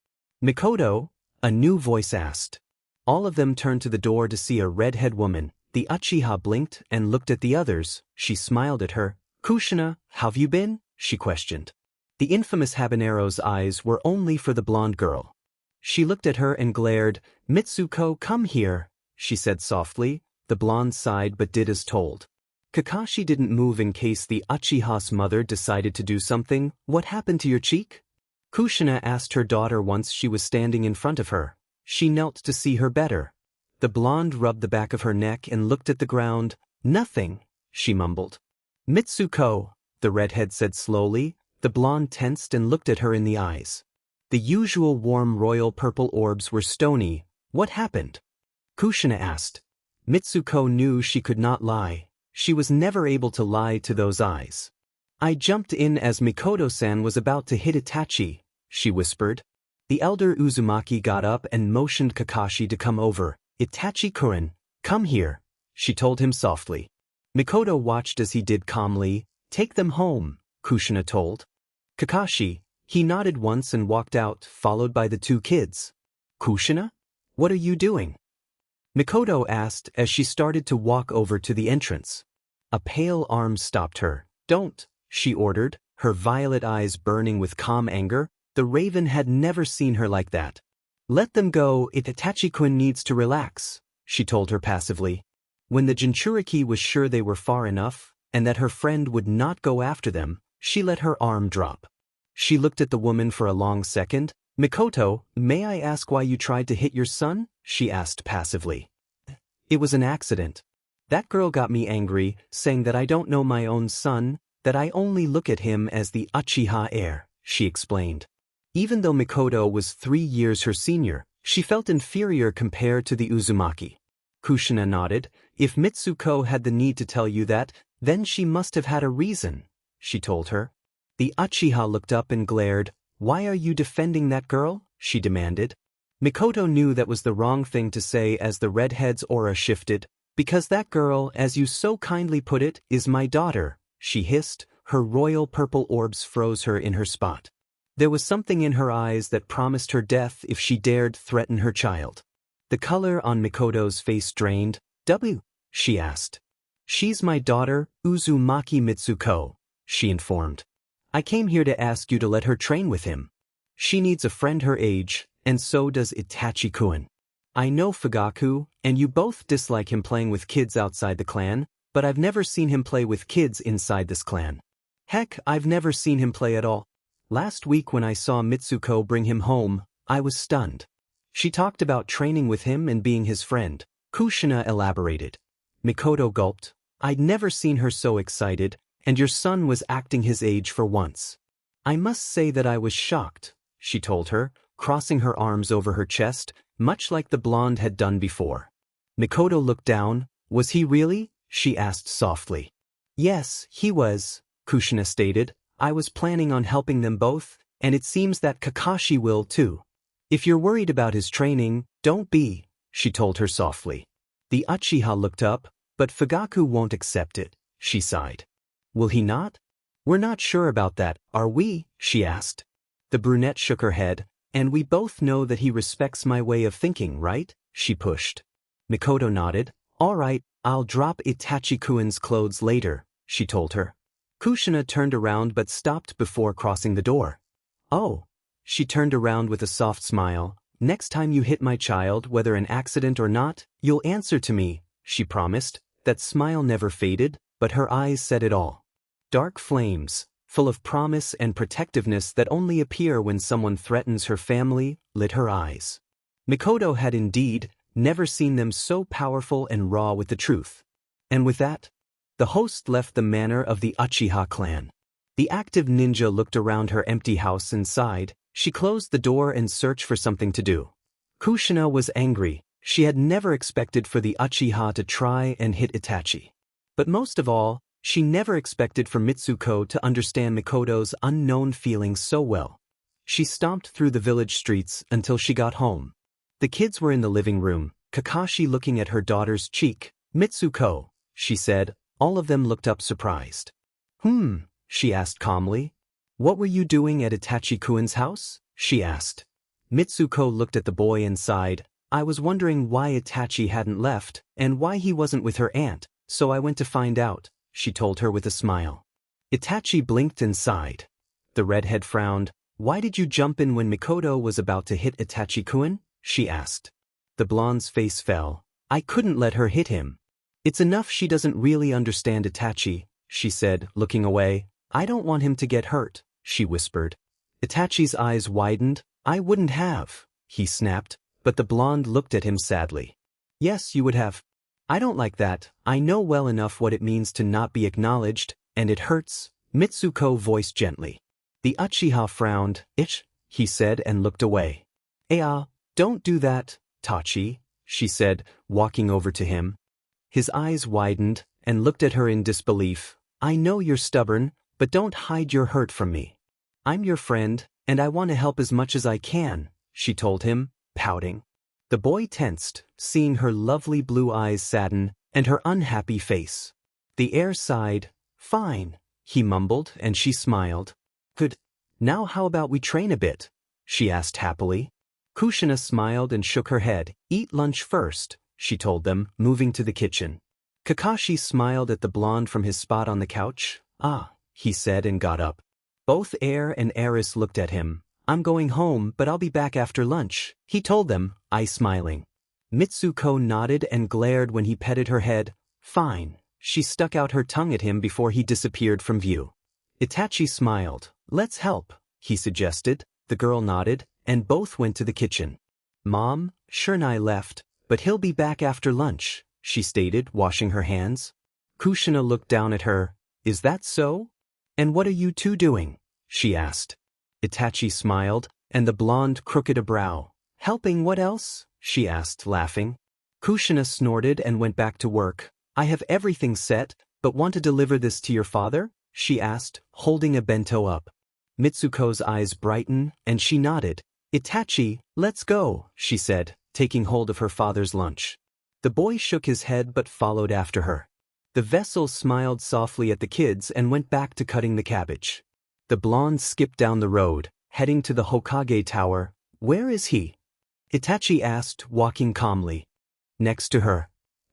Mikoto, a new voice asked. All of them turned to the door to see a redhead woman. The Uchiha blinked and looked at the others. She smiled at her. Kushina, how've you been? She questioned. The infamous habanero's eyes were only for the blonde girl. She looked at her and glared. Mitsuko, come here, she said softly. The blonde sighed but did as told. Kakashi didn't move in case the Uchiha's mother decided to do something. What happened to your cheek? Kushina asked her daughter once she was standing in front of her. She knelt to see her better. The blonde rubbed the back of her neck and looked at the ground. Nothing, she mumbled. Mitsuko, the redhead said slowly. The blonde tensed and looked at her in the eyes. The usual warm royal purple orbs were stony. What happened? Kushina asked. Mitsuko knew she could not lie. She was never able to lie to those eyes. I jumped in as Mikoto-san was about to hit Itachi, she whispered. The elder Uzumaki got up and motioned Kakashi to come over. Itachi-kun, come here, she told him softly. Mikoto watched as he did calmly. Take them home, Kushina told. Kakashi, he nodded once and walked out, followed by the two kids. Kushina? What are you doing? Mikoto asked as she started to walk over to the entrance. A pale arm stopped her. Don't, she ordered, her violet eyes burning with calm anger. The raven had never seen her like that. Let them go, Itachi-kun needs to relax, she told her passively. When the Jinchuriki was sure they were far enough, and that her friend would not go after them, she let her arm drop. She looked at the woman for a long second. Mikoto, may I ask why you tried to hit your son? She asked passively. It was an accident. That girl got me angry, saying that I don't know my own son, that I only look at him as the Uchiha heir, she explained. Even though Mikoto was 3 years her senior, she felt inferior compared to the Uzumaki. Kushina nodded. If Mitsuko had the need to tell you that, then she must have had a reason, she told her. The Uchiha looked up and glared. Why are you defending that girl? She demanded. Mikoto knew that was the wrong thing to say as the redhead's aura shifted. Because that girl, as you so kindly put it, is my daughter, she hissed. Her royal purple orbs froze her in her spot. There was something in her eyes that promised her death if she dared threaten her child. The color on Mikoto's face drained. She asked. She's my daughter, Uzumaki Mitsuko, she informed. I came here to ask you to let her train with him. She needs a friend her age, and so does Itachi-kun. I know Fugaku, and you both dislike him playing with kids outside the clan, but I've never seen him play with kids inside this clan. Heck, I've never seen him play at all. Last week when I saw Mitsuko bring him home, I was stunned. She talked about training with him and being his friend. Kushina elaborated. Mikoto gulped. I'd never seen her so excited, and your son was acting his age for once. I must say that I was shocked, she told her, crossing her arms over her chest, much like the blonde had done before. Mikoto looked down. Was he really? She asked softly. Yes, he was, Kushina stated. I was planning on helping them both, and it seems that Kakashi will too. If you're worried about his training, don't be, she told her softly. The Uchiha looked up, but Fugaku won't accept it, she sighed. Will he not? We're not sure about that, are we? She asked. The brunette shook her head. And we both know that he respects my way of thinking, right? She pushed. Mikoto nodded. All right, I'll drop Itachi-kun's clothes later, she told her. Kushina turned around but stopped before crossing the door. Oh. She turned around with a soft smile. Next time you hit my child, whether an accident or not, you'll answer to me, she promised. That smile never faded, but her eyes said it all. Dark flames, full of promise and protectiveness that only appear when someone threatens her family, lit her eyes. Mikoto had indeed never seen them so powerful and raw with the truth. And with that, the host left the manor of the Uchiha clan. The active ninja looked around her empty house and sighed. She closed the door and searched for something to do. Kushina was angry. She had never expected for the Uchiha to try and hit Itachi. But most of all, she never expected for Mitsuko to understand Mikoto's unknown feelings so well. She stomped through the village streets until she got home. The kids were in the living room, Kakashi looking at her daughter's cheek. Mitsuko, she said. All of them looked up surprised. She asked calmly. What were you doing at Itachi-kun's house? She asked. Mitsuko looked at the boy and sighed. I was wondering why Itachi hadn't left, and why he wasn't with her aunt, so I went to find out, she told her with a smile. Itachi blinked and sighed. The redhead frowned. Why did you jump in when Mikoto was about to hit Itachi-kun? She asked. The blonde's face fell. I couldn't let her hit him. It's enough she doesn't really understand Itachi, she said, looking away. I don't want him to get hurt, she whispered. Itachi's eyes widened. I wouldn't have, he snapped, but the blonde looked at him sadly. Yes, you would have. I don't like that. I know well enough what it means to not be acknowledged, and it hurts, Mitsuko voiced gently. The Uchiha frowned. Itch, he said and looked away. Don't do that, Tachi, she said, walking over to him. His eyes widened and looked at her in disbelief. I know you're stubborn, but don't hide your hurt from me. I'm your friend, and I want to help as much as I can, she told him, pouting. The boy tensed, seeing her lovely blue eyes sadden and her unhappy face. The heir sighed. Fine, he mumbled, and she smiled. Good. Now how about we train a bit? She asked happily. Kushina smiled and shook her head. Eat lunch first, she told them, moving to the kitchen. Kakashi smiled at the blonde from his spot on the couch. Ah, he said and got up. Both heir and heiress looked at him. I'm going home, but I'll be back after lunch, he told them, eyes smiling. Mitsuko nodded and glared when he petted her head. Fine. She stuck out her tongue at him before he disappeared from view. Itachi smiled. Let's help, he suggested. The girl nodded, and both went to the kitchen. Mom, Shernai left, but he'll be back after lunch, she stated, washing her hands. Kushina looked down at her. Is that so? And what are you two doing? She asked. Itachi smiled, and the blonde crooked a brow. Helping what else? She asked, laughing. Kushina snorted and went back to work. I have everything set, but want to deliver this to your father? She asked, holding a bento up. Mitsuko's eyes brightened, and she nodded. Itachi, let's go, she said, taking hold of her father's lunch. The boy shook his head but followed after her. The vessel smiled softly at the kids and went back to cutting the cabbage. The blonde skipped down the road, heading to the Hokage Tower. Where is he? Itachi asked, walking calmly. Next to her.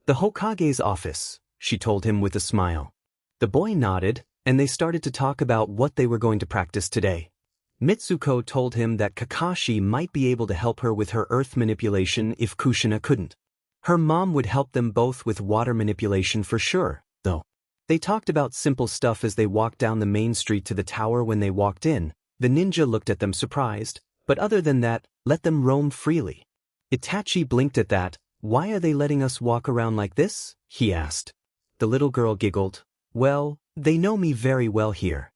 The Hokage's office, she told him with a smile. The boy nodded, and they started to talk about what they were going to practice today. Mitsuko told him that Kakashi might be able to help her with her earth manipulation if Kushina couldn't. Her mom would help them both with water manipulation for sure, though. They talked about simple stuff as they walked down the main street to the tower. When they walked in, the ninja looked at them surprised, but other than that, let them roam freely. Itachi blinked at that. Why are they letting us walk around like this? He asked. The little girl giggled. Well, they know me very well here.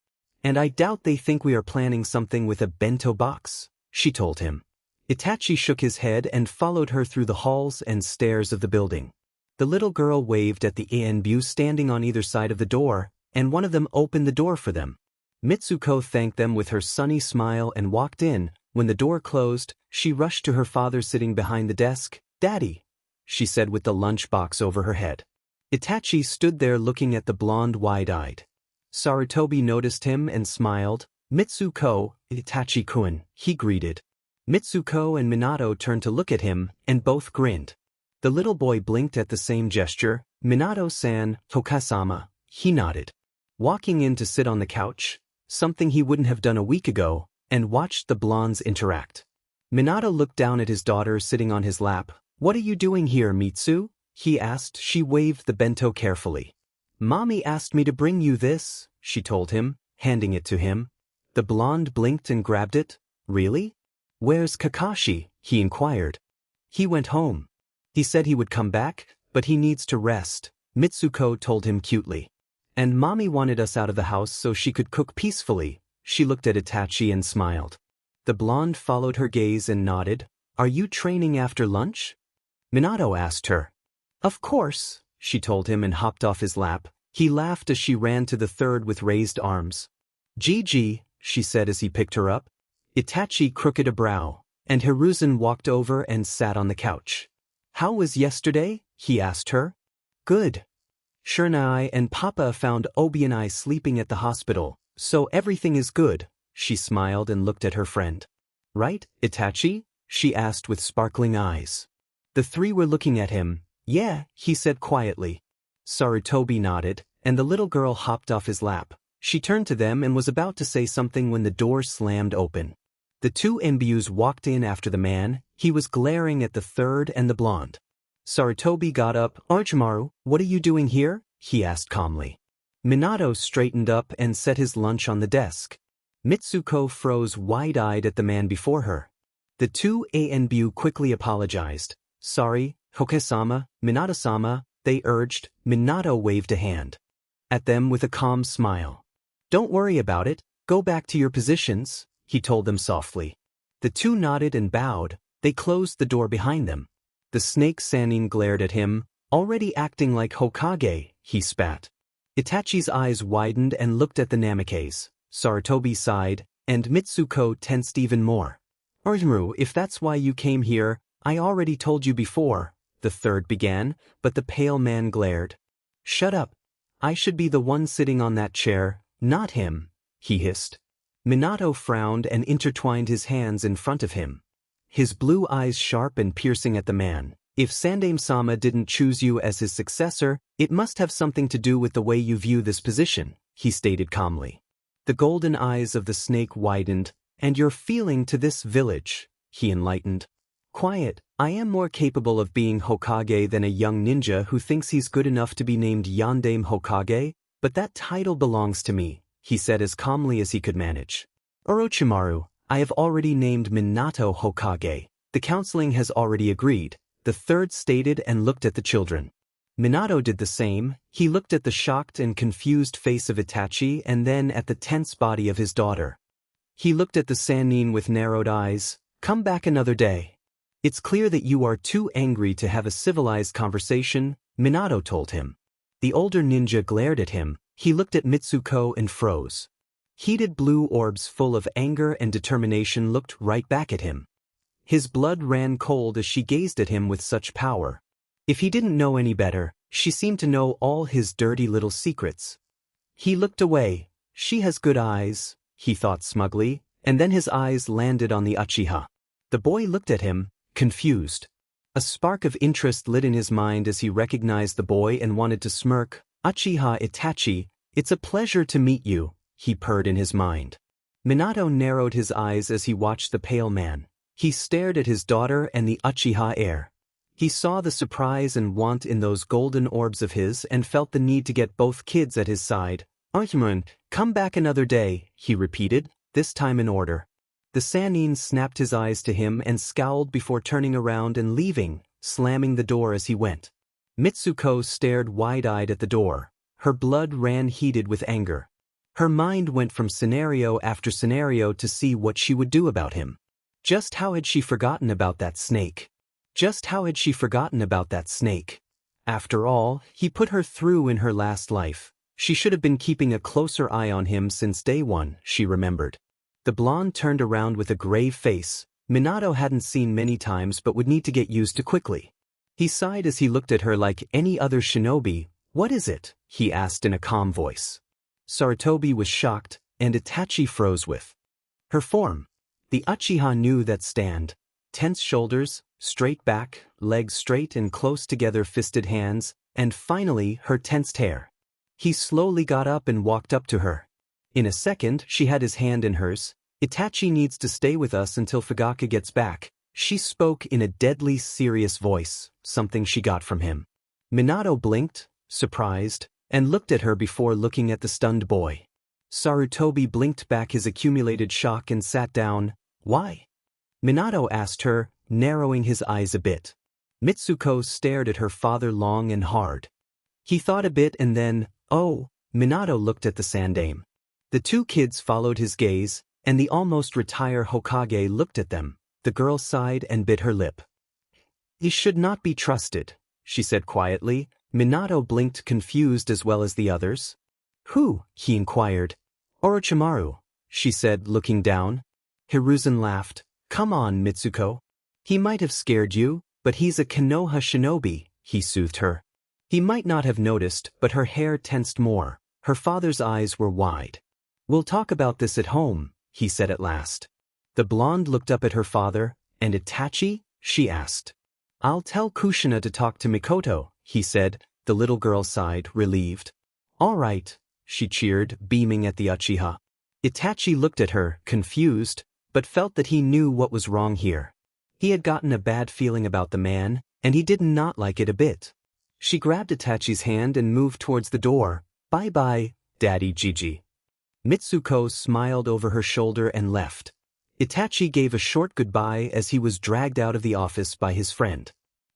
And I doubt they think we are planning something with a bento box, she told him. Itachi shook his head and followed her through the halls and stairs of the building. The little girl waved at the ANBU standing on either side of the door, and one of them opened the door for them. Mitsuko thanked them with her sunny smile and walked in. When the door closed, she rushed to her father sitting behind the desk. Daddy, she said with the lunchbox over her head. Itachi stood there looking at the blonde wide-eyed. Sarutobi noticed him and smiled. Mitsuko, Itachi-kun, he greeted. Mitsuko and Minato turned to look at him, and both grinned. The little boy blinked at the same gesture. Minato-san, Tokasama, he nodded. Walking in to sit on the couch, something he wouldn't have done a week ago, and watched the blondes interact. Minato looked down at his daughter sitting on his lap. What are you doing here, Mitsu? He asked. She waved the bento carefully. Mommy asked me to bring you this, she told him, handing it to him. The blonde blinked and grabbed it. Really? Where's Kakashi? He inquired. He went home. He said he would come back, but he needs to rest, Mitsuko told him cutely. And Mommy wanted us out of the house so she could cook peacefully. She looked at Itachi and smiled. The blonde followed her gaze and nodded. Are you training after lunch? Minato asked her. Of course, she told him and hopped off his lap. He laughed as she ran to the third with raised arms. Gigi, she said as he picked her up. Itachi crooked a brow, and Hiruzen walked over and sat on the couch. How was yesterday? He asked her. Good. Shernai and Papa found Obi and I sleeping at the hospital, so everything is good, she smiled and looked at her friend. Right, Itachi? She asked with sparkling eyes. The three were looking at him. Yeah, he said quietly. Sarutobi nodded, and the little girl hopped off his lap. She turned to them and was about to say something when the door slammed open. The two imbus walked in after the man. He was glaring at the third and the blonde. Sarutobi got up. Orochimaru, what are you doing here? He asked calmly. Minato straightened up and set his lunch on the desk. Mitsuko froze wide-eyed at the man before her. The two ANBU quickly apologized. Sorry, Hokage-sama, Minato-sama, they urged. Minato waved a hand at them with a calm smile. Don't worry about it, go back to your positions, he told them softly. The two nodded and bowed. They closed the door behind them. The snake Sannin glared at him. Already acting like Hokage, he spat. Itachi's eyes widened and looked at the Namikaze. Sarutobi sighed, and Mitsuko tensed even more. Orochimaru, if that's why you came here, I already told you before, the third began, but the pale man glared. Shut up. I should be the one sitting on that chair, not him, he hissed. Minato frowned and intertwined his hands in front of him. His blue eyes sharp and piercing at the man. If Sandaime-sama didn't choose you as his successor, it must have something to do with the way you view this position, he stated calmly. The golden eyes of the snake widened. And your feeling to this village, he enlightened. Quiet, I am more capable of being Hokage than a young ninja who thinks he's good enough to be named Yondaime Hokage, but that title belongs to me, he said as calmly as he could manage. Orochimaru, I have already named Minato Hokage. The councilling has already agreed, the third stated and looked at the children. Minato did the same. He looked at the shocked and confused face of Itachi and then at the tense body of his daughter. He looked at the Sannin with narrowed eyes. Come back another day. It's clear that you are too angry to have a civilized conversation, Minato told him. The older ninja glared at him. He looked at Mitsuko and froze. Heated blue orbs full of anger and determination looked right back at him. His blood ran cold as she gazed at him with such power. If he didn't know any better, she seemed to know all his dirty little secrets. He looked away. She has good eyes, he thought smugly, and then his eyes landed on the Uchiha. The boy looked at him, confused. A spark of interest lit in his mind as he recognized the boy and wanted to smirk. Uchiha Itachi, it's a pleasure to meet you, he purred in his mind. Minato narrowed his eyes as he watched the pale man. He stared at his daughter and the Uchiha heir. He saw the surprise and want in those golden orbs of his and felt the need to get both kids at his side. Arjun, come back another day, he repeated, this time in order. The Sannin snapped his eyes to him and scowled before turning around and leaving, slamming the door as he went. Mitsuko stared wide-eyed at the door. Her blood ran heated with anger. Her mind went from scenario after scenario to see what she would do about him. Just how had she forgotten about that snake? Just how had she forgotten about that snake? After all, he put her through in her last life. She should have been keeping a closer eye on him since day one, she remembered. The blonde turned around with a grave face. Minato hadn't seen many times but would need to get used to quickly. He sighed as he looked at her like any other shinobi. What is it? He asked in a calm voice. Sarutobi was shocked, and Itachi froze with her form. The Uchiha knew that stand. Tense shoulders, straight back, legs straight and close together fisted hands, and finally her tensed hair. He slowly got up and walked up to her. In a second, she had his hand in hers. Itachi needs to stay with us until Fugaka gets back. She spoke in a deadly serious voice, something she got from him. Minato blinked, surprised, and looked at her before looking at the stunned boy. Sarutobi blinked back his accumulated shock and sat down. Why? Minato asked her, narrowing his eyes a bit. Mitsuko stared at her father long and hard. He thought a bit and then, oh, Minato looked at the Sandaime. The two kids followed his gaze, and the almost retired Hokage looked at them. The girl sighed and bit her lip. He should not be trusted, she said quietly. Minato blinked confused as well as the others. Who? He inquired. Orochimaru, she said looking down. Hiruzen laughed. Come on, Mitsuko. He might have scared you, but he's a Konoha shinobi, he soothed her. He might not have noticed, but her hair tensed more. Her father's eyes were wide. We'll talk about this at home, he said at last. The blonde looked up at her father. And Itachi? She asked. I'll tell Kushina to talk to Mikoto, he said. The little girl sighed, relieved. All right, she cheered, beaming at the Uchiha. Itachi looked at her, confused, but felt that he knew what was wrong here. He had gotten a bad feeling about the man, and he did not like it a bit. She grabbed Itachi's hand and moved towards the door. Bye-bye, Daddy Gigi. Mitsuko smiled over her shoulder and left. Itachi gave a short goodbye as he was dragged out of the office by his friend.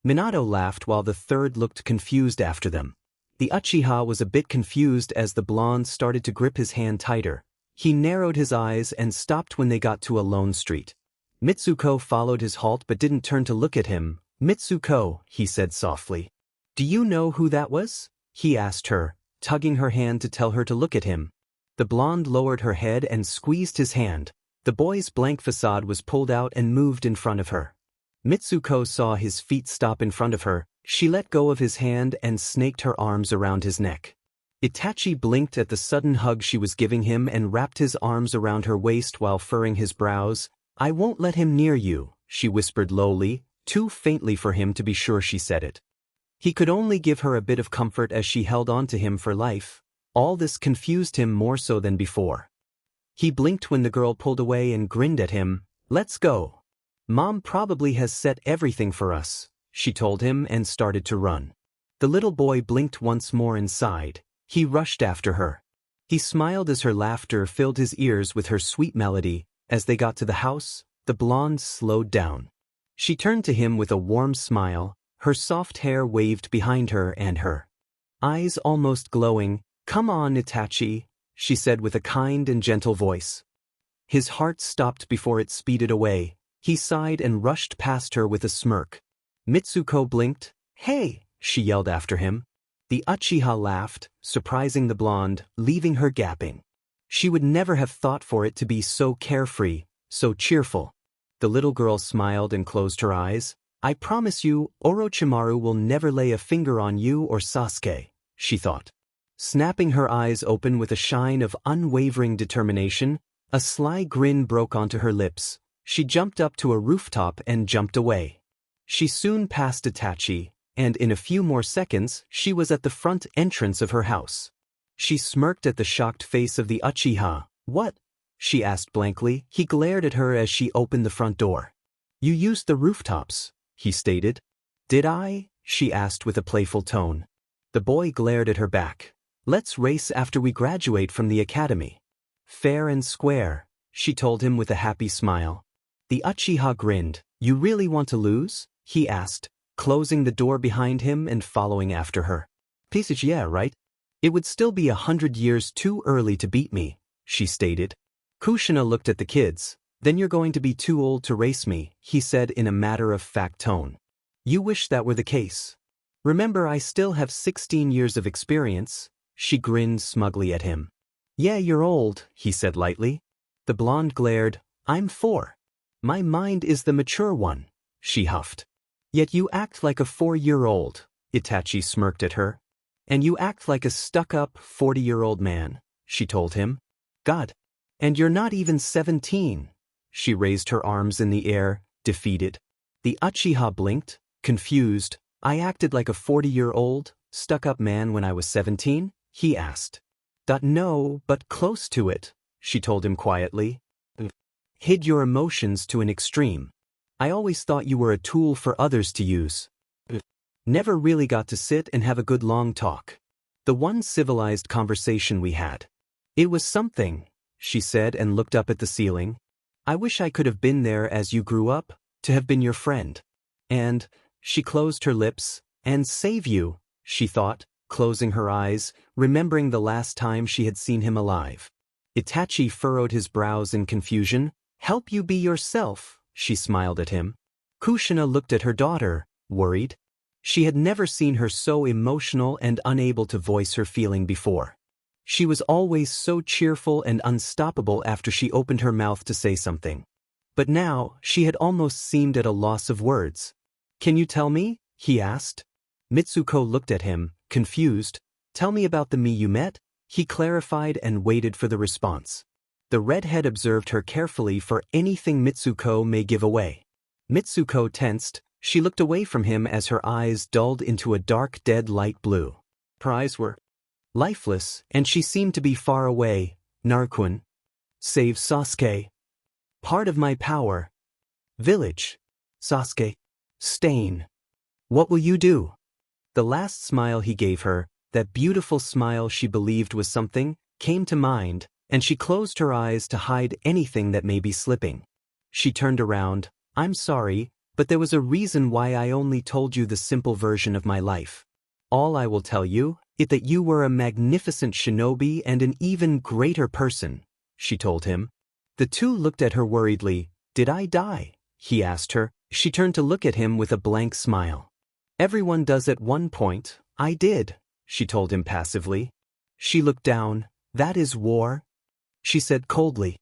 Minato laughed while the third looked confused after them. The Uchiha was a bit confused as the blonde started to grip his hand tighter. He narrowed his eyes and stopped when they got to a lone street. Mitsuko followed his halt but didn't turn to look at him. Mitsuko, he said softly. Do you know who that was? He asked her, tugging her hand to tell her to look at him. The blonde lowered her head and squeezed his hand. The boy's blank facade was pulled out and moved in front of her. Mitsuko saw his feet stop in front of her. She let go of his hand and snaked her arms around his neck. Itachi blinked at the sudden hug she was giving him and wrapped his arms around her waist while furrowing his brows. I won't let him near you, she whispered lowly, too faintly for him to be sure she said it. He could only give her a bit of comfort as she held on to him for life. All this confused him more so than before. He blinked when the girl pulled away and grinned at him. "Let's go. Mom probably has set everything for us," she told him and started to run. The little boy blinked once more and sighed. He rushed after her. He smiled as her laughter filled his ears with her sweet melody. As they got to the house, the blonde slowed down. She turned to him with a warm smile, her soft hair waved behind her and her eyes almost glowing. "Come on, Itachi," she said with a kind and gentle voice. His heart stopped before it speeded away. He sighed and rushed past her with a smirk. Mitsuko blinked. "Hey!" she yelled after him. The Uchiha laughed, surprising the blonde, leaving her gasping. She would never have thought for it to be so carefree, so cheerful. The little girl smiled and closed her eyes. "I promise you, Orochimaru will never lay a finger on you or Sasuke," she thought. Snapping her eyes open with a shine of unwavering determination, a sly grin broke onto her lips. She jumped up to a rooftop and jumped away. She soon passed Itachi, and in a few more seconds she was at the front entrance of her house. She smirked at the shocked face of the Uchiha. "What?" she asked blankly. He glared at her as she opened the front door. "You used the rooftops," he stated. "Did I?" she asked with a playful tone. The boy glared at her back. "Let's race after we graduate from the academy." "Fair and square," she told him with a happy smile. The Uchiha grinned. "You really want to lose?" he asked, closing the door behind him and following after her. "Yeah, right? It would still be 100 years too early to beat me," she stated. Kushina looked at the kids. "Then you're going to be too old to race me," he said in a matter-of-fact tone. "You wish that were the case. Remember, I still have 16 years of experience." She grinned smugly at him. "Yeah, you're old," he said lightly. The blonde glared. "I'm 4. My mind is the mature one," she huffed. "Yet you act like a 4-year-old, Itachi smirked at her. "And you act like a stuck-up 40-year-old man," she told him. "God. And you're not even 17. She raised her arms in the air, defeated. The Uchiha blinked, confused. "I acted like a 40-year-old, stuck-up man when I was 17? He asked. "No, but close to it," she told him quietly. "Hid your emotions to an extreme. I always thought you were a tool for others to use. Never really got to sit and have a good long talk. The one civilized conversation we had. It was something," she said and looked up at the ceiling. "I wish I could have been there as you grew up, to have been your friend. And," she closed her lips, "and save you," she thought, closing her eyes, remembering the last time she had seen him alive. Itachi furrowed his brows in confusion. "Help you be yourself," she smiled at him. Kushina looked at her daughter, worried. She had never seen her so emotional and unable to voice her feeling before. She was always so cheerful and unstoppable after she opened her mouth to say something. But now, she had almost seemed at a loss of words. "Can you tell me?" he asked. Mitsuko looked at him, confused. "Tell me about the me you met?" he clarified and waited for the response. The redhead observed her carefully for anything Mitsuko may give away. Mitsuko tensed. She looked away from him as her eyes dulled into a dark dead light blue. Her eyes were lifeless, and she seemed to be far away. "Narukun. Save Sasuke. Part of my power. Village. Sasuke. Stain. What will you do?" The last smile he gave her, that beautiful smile she believed was something, came to mind, and she closed her eyes to hide anything that may be slipping. She turned around. "I'm sorry, but there was a reason why I only told you the simple version of my life. All I will tell you is that you were a magnificent shinobi and an even greater person," she told him. The two looked at her worriedly. "Did I die?" he asked her. She turned to look at him with a blank smile. "Everyone does at one point. I did," she told him passively. She looked down. "That is war," she said coldly.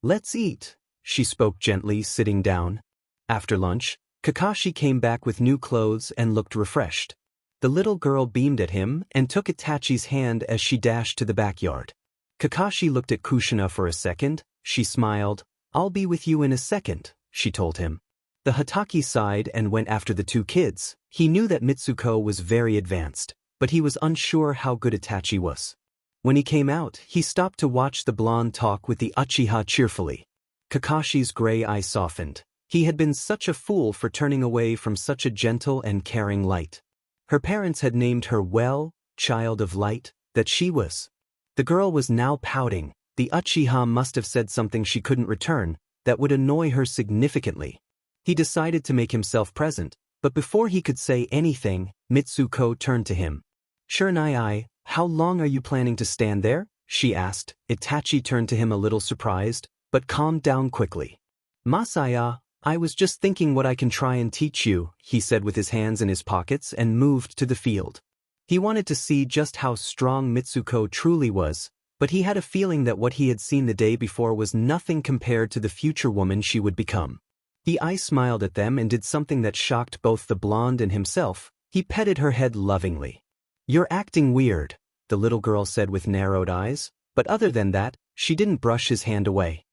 "Let's eat," she spoke gently, sitting down. After lunch, Kakashi came back with new clothes and looked refreshed. The little girl beamed at him and took Itachi's hand as she dashed to the backyard. Kakashi looked at Kushina for a second. She smiled. "I'll be with you in a second," she told him. The Hatake sighed and went after the two kids. He knew that Mitsuko was very advanced, but he was unsure how good Itachi was. When he came out, he stopped to watch the blonde talk with the Uchiha cheerfully. Kakashi's gray eye softened. He had been such a fool for turning away from such a gentle and caring light. Her parents had named her, well, child of light, that she was. The girl was now pouting. The Uchiha must have said something she couldn't return, that would annoy her significantly. He decided to make himself present, but before he could say anything, Mitsuko turned to him. "Shiranai, how long are you planning to stand there?" she asked. Itachi turned to him a little surprised, but calmed down quickly. "Masaya, I was just thinking what I can try and teach you," he said with his hands in his pockets and moved to the field. He wanted to see just how strong Mitsuko truly was, but he had a feeling that what he had seen the day before was nothing compared to the future woman she would become. The eye smiled at them and did something that shocked both the blonde and himself. He petted her head lovingly. "You're acting weird," the little girl said with narrowed eyes, but other than that, she didn't brush his hand away.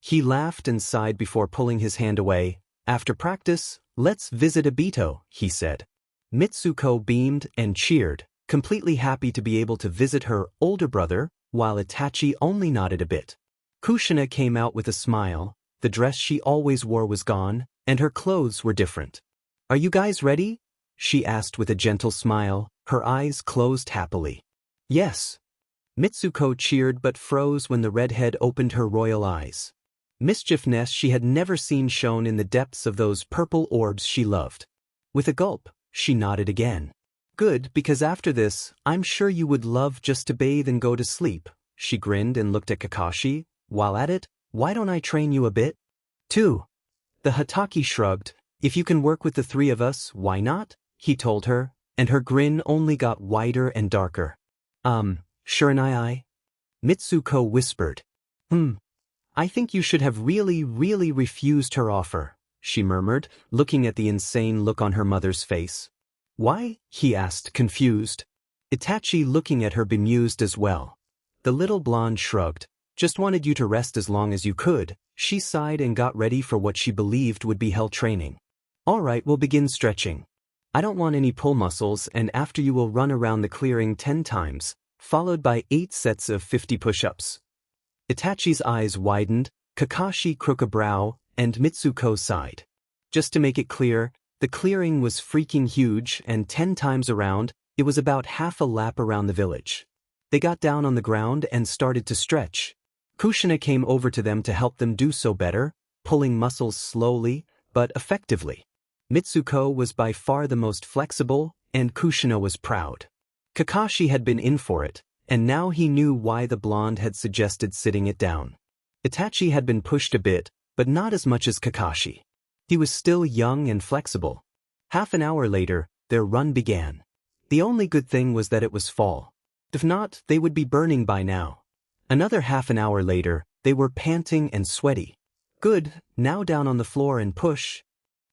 He laughed and sighed before pulling his hand away. "After practice, let's visit Obito," he said. Mitsuko beamed and cheered, completely happy to be able to visit her older brother, while Itachi only nodded a bit. Kushina came out with a smile. The dress she always wore was gone, and her clothes were different. "Are you guys ready?" she asked with a gentle smile, her eyes closed happily. "Yes." Mitsuko cheered but froze when the redhead opened her royal eyes. Mischiefness she had never seen shown in the depths of those purple orbs she loved. With a gulp, she nodded again. "Good, because after this, I'm sure you would love just to bathe and go to sleep." She grinned and looked at Kakashi. "While at it, why don't I train you a bit?" "Too." The Hatake shrugged. "If you can work with the three of us, why not?" he told her, and her grin only got wider and darker. Shiranai?" Mitsuko whispered. I think you should have really refused her offer," she murmured, looking at the insane look on her mother's face. "Why?" he asked, confused. Itachi looking at her bemused as well. The little blonde shrugged. "Just wanted you to rest as long as you could." She sighed and got ready for what she believed would be hell training. "All right, we'll begin stretching. I don't want any pull muscles, and after you will run around the clearing 10 times, followed by 8 sets of 50 push-ups." Itachi's eyes widened, Kakashi crooked a brow, and Mitsuko sighed. Just to make it clear, the clearing was freaking huge, and 10 times around, it was about half a lap around the village. They got down on the ground and started to stretch. Kushina came over to them to help them do so better, pulling muscles slowly, but effectively. Mitsuko was by far the most flexible, and Kushina was proud. Kakashi had been in for it, and now he knew why the blonde had suggested sitting it down. Itachi had been pushed a bit, but not as much as Kakashi. He was still young and flexible. Half an hour later, their run began. The only good thing was that it was fall. If not, they would be burning by now. Another half an hour later, they were panting and sweaty. "Good, now down on the floor and push."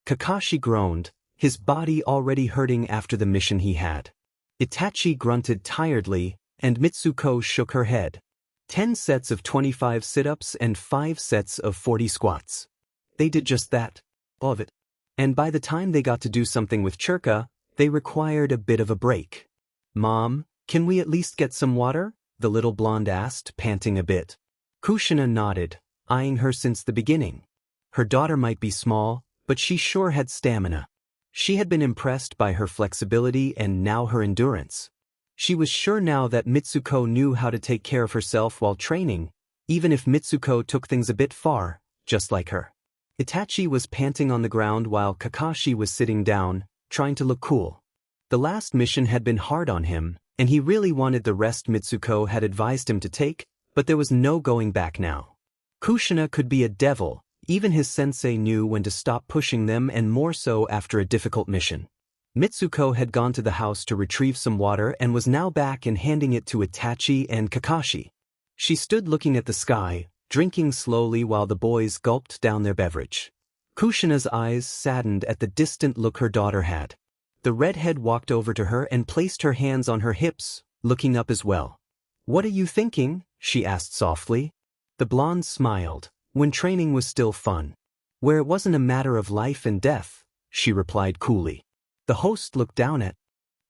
Kakashi groaned, his body already hurting after the mission he had. Itachi grunted tiredly, and Mitsuko shook her head. 10 sets of 25 sit-ups and 5 sets of 40 squats. They did just that. All of it. And by the time they got to do something with Churka, they required a bit of a break. "Mom, can we at least get some water?" the little blonde asked, panting a bit. Kushina nodded, eyeing her since the beginning. Her daughter might be small, but she sure had stamina. She had been impressed by her flexibility and now her endurance. She was sure now that Mitsuko knew how to take care of herself while training, even if Mitsuko took things a bit far, just like her. Itachi was panting on the ground while Kakashi was sitting down, trying to look cool. The last mission had been hard on him, and he really wanted the rest Mitsuko had advised him to take, but there was no going back now. Kushina could be a devil, even his sensei knew when to stop pushing them, and more so after a difficult mission. Mitsuko had gone to the house to retrieve some water and was now back and handing it to Itachi and Kakashi. She stood looking at the sky, drinking slowly while the boys gulped down their beverage. Kushina's eyes saddened at the distant look her daughter had. The redhead walked over to her and placed her hands on her hips, looking up as well. "What are you thinking?" she asked softly. The blonde smiled. "When training was still fun. Where it wasn't a matter of life and death," she replied coolly. The host looked down at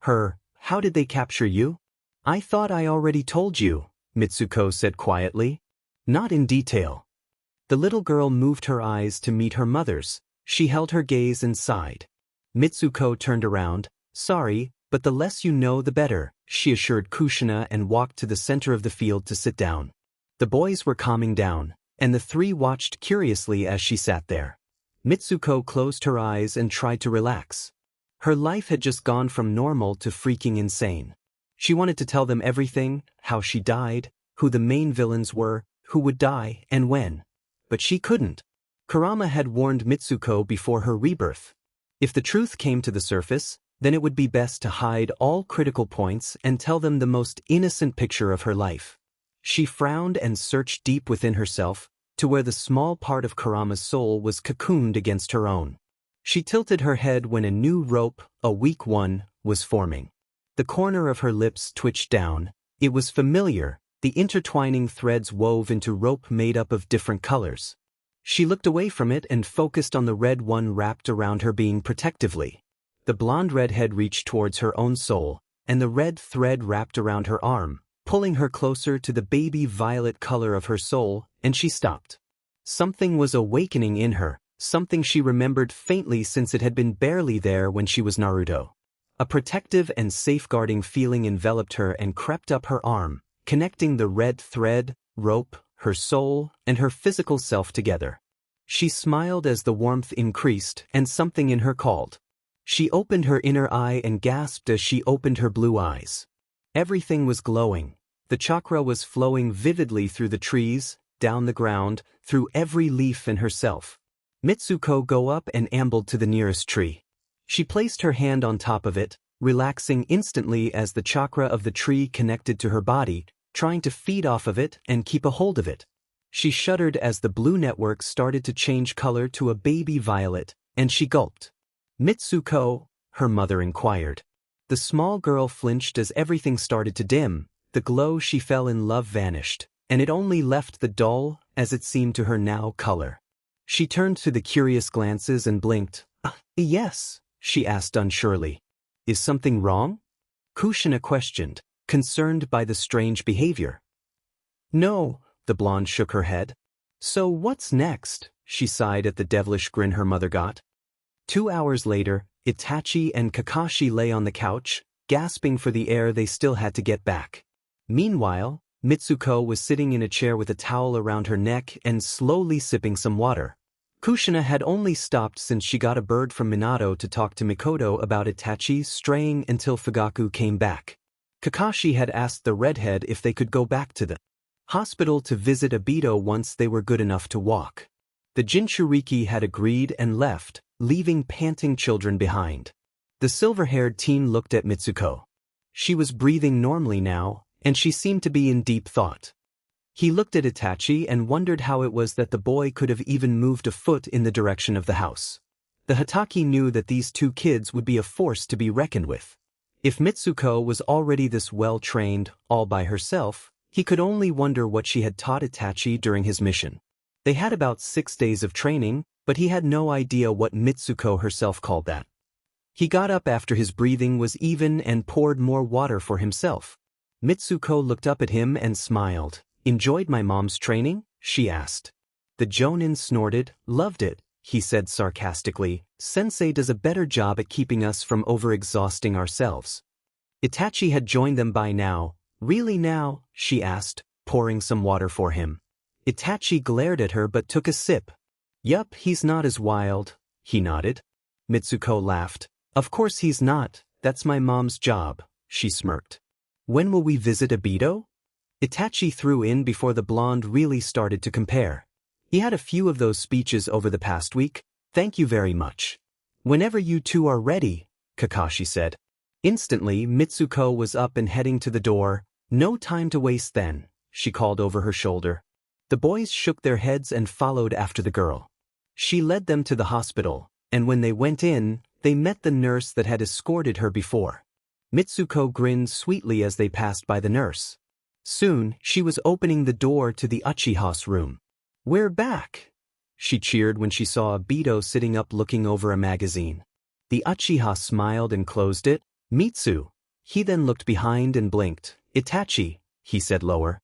her. "How did they capture you?" "I thought I already told you," Mitsuko said quietly. Not in detail. The little girl moved her eyes to meet her mother's. She held her gaze and sighed. Mitsuko turned around. Sorry, but the less you know the better, she assured Kushina and walked to the center of the field to sit down. The boys were calming down, and the three watched curiously as she sat there. Mitsuko closed her eyes and tried to relax. Her life had just gone from normal to freaking insane. She wanted to tell them everything, how she died, who the main villains were, who would die, and when. But she couldn't. Kurama had warned Mitsuko before her rebirth. If the truth came to the surface, then it would be best to hide all critical points and tell them the most innocent picture of her life. She frowned and searched deep within herself, to where the small part of Kurama's soul was cocooned against her own. She tilted her head when a new rope, a weak one, was forming. The corner of her lips twitched down. It was familiar, the intertwining threads wove into rope made up of different colors. She looked away from it and focused on the red one wrapped around her being protectively. The blonde redhead reached towards her own soul, and the red thread wrapped around her arm, pulling her closer to the baby violet color of her soul, and she stopped. Something was awakening in her, something she remembered faintly since it had been barely there when she was Naruto. A protective and safeguarding feeling enveloped her and crept up her arm, connecting the red thread, rope, her soul, and her physical self together. She smiled as the warmth increased, and something in her called. She opened her inner eye and gasped as she opened her blue eyes. Everything was glowing. The chakra was flowing vividly through the trees, down the ground, through every leaf in herself. Mitsuko got up and ambled to the nearest tree. She placed her hand on top of it, relaxing instantly as the chakra of the tree connected to her body, trying to feed off of it and keep a hold of it. She shuddered as the blue network started to change color to a baby violet, and she gulped. Mitsuko, her mother inquired. The small girl flinched as everything started to dim. The glow she fell in love vanished, and it only left the dull, as it seemed to her now, color. She turned to the curious glances and blinked. Yes, she asked unsurely. Is something wrong? Kushina questioned, concerned by the strange behavior. No, the blonde shook her head. So what's next? She sighed at the devilish grin her mother got. 2 hours later, Itachi and Kakashi lay on the couch, gasping for the air they still had to get back. Meanwhile, Mitsuko was sitting in a chair with a towel around her neck and slowly sipping some water. Kushina had only stopped since she got a bird from Minato to talk to Mikoto about Itachi straying until Fugaku came back. Kakashi had asked the redhead if they could go back to the hospital to visit Obito once they were good enough to walk. The Jinchuriki had agreed and left, leaving panting children behind. The silver-haired teen looked at Mitsuko. She was breathing normally now, and she seemed to be in deep thought. He looked at Itachi and wondered how it was that the boy could have even moved a foot in the direction of the house. The Hatake knew that these two kids would be a force to be reckoned with. If Mitsuko was already this well-trained, all by herself, he could only wonder what she had taught Itachi during his mission. They had about 6 days of training, but he had no idea what Mitsuko herself called that. He got up after his breathing was even and poured more water for himself. Mitsuko looked up at him and smiled. Enjoyed my mom's training? She asked. The Jonin snorted. Loved it, he said sarcastically. Sensei does a better job at keeping us from overexhausting ourselves. Itachi had joined them by now. Really now? She asked, pouring some water for him. Itachi glared at her but took a sip. Yup, he's not as wild, he nodded. Mitsuko laughed. Of course he's not, that's my mom's job, she smirked. When will we visit Obito? Itachi threw in before the blonde really started to compare. He had a few of those speeches over the past week. Thank you very much. Whenever you two are ready, Kakashi said. Instantly, Mitsuko was up and heading to the door. No time to waste then, she called over her shoulder. The boys shook their heads and followed after the girl. She led them to the hospital, and when they went in, they met the nurse that had escorted her before. Mitsuko grinned sweetly as they passed by the nurse. Soon, she was opening the door to the Uchiha's room. We're back, she cheered when she saw Obito sitting up looking over a magazine. The Uchiha smiled and closed it. Mitsu. He then looked behind and blinked. Itachi, he said lower.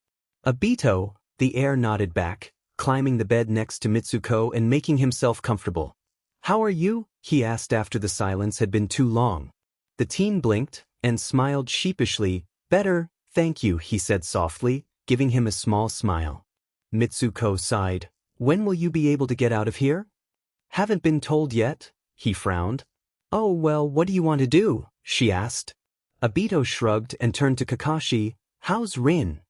Obito, the heir nodded back, climbing the bed next to Mitsuko and making himself comfortable. How are you? He asked after the silence had been too long. The teen blinked and smiled sheepishly. Better, thank you, he said softly, giving him a small smile. Mitsuko sighed. When will you be able to get out of here? Haven't been told yet, he frowned. Oh well, what do you want to do? She asked. Obito shrugged and turned to Kakashi. How's Rin?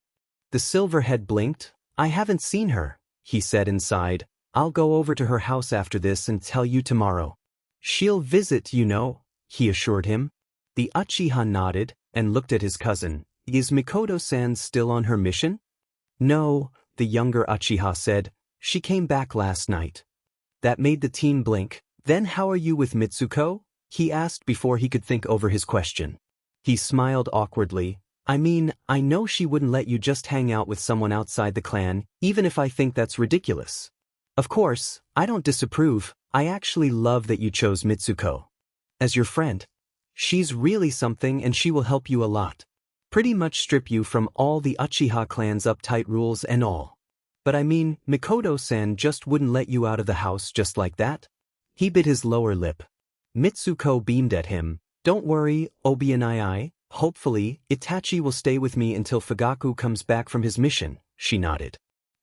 The silverhead blinked. I haven't seen her, he said and sighed. I'll go over to her house after this and tell you tomorrow. She'll visit, you know, he assured him. The Uchiha nodded and looked at his cousin. Is Mikoto-san still on her mission? No, the younger Uchiha said. She came back last night. That made the teen blink. Then how are you with Mitsuko? He asked before he could think over his question. He smiled awkwardly. I mean, I know she wouldn't let you just hang out with someone outside the clan, even if I think that's ridiculous. Of course, I don't disapprove. I actually love that you chose Mitsuko as your friend. She's really something and she will help you a lot. Pretty much strip you from all the Uchiha clan's uptight rules and all. But I mean, Mikoto-san just wouldn't let you out of the house just like that? He bit his lower lip. Mitsuko beamed at him. Don't worry, Obi and I. Hopefully, Itachi will stay with me until Fugaku comes back from his mission, she nodded.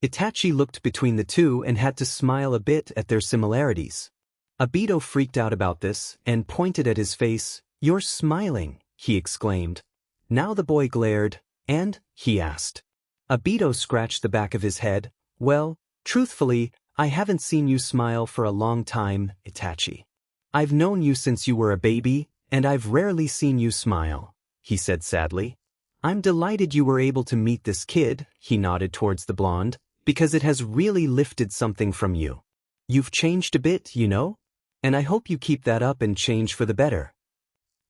Itachi looked between the two and had to smile a bit at their similarities. Obito freaked out about this and pointed at his face. You're smiling, he exclaimed. Now the boy glared. And? He asked. Obito scratched the back of his head. Well, truthfully, I haven't seen you smile for a long time, Itachi. I've known you since you were a baby, and I've rarely seen you smile, he said sadly. I'm delighted you were able to meet this kid, he nodded towards the blonde, because it has really lifted something from you. You've changed a bit, you know? And I hope you keep that up and change for the better.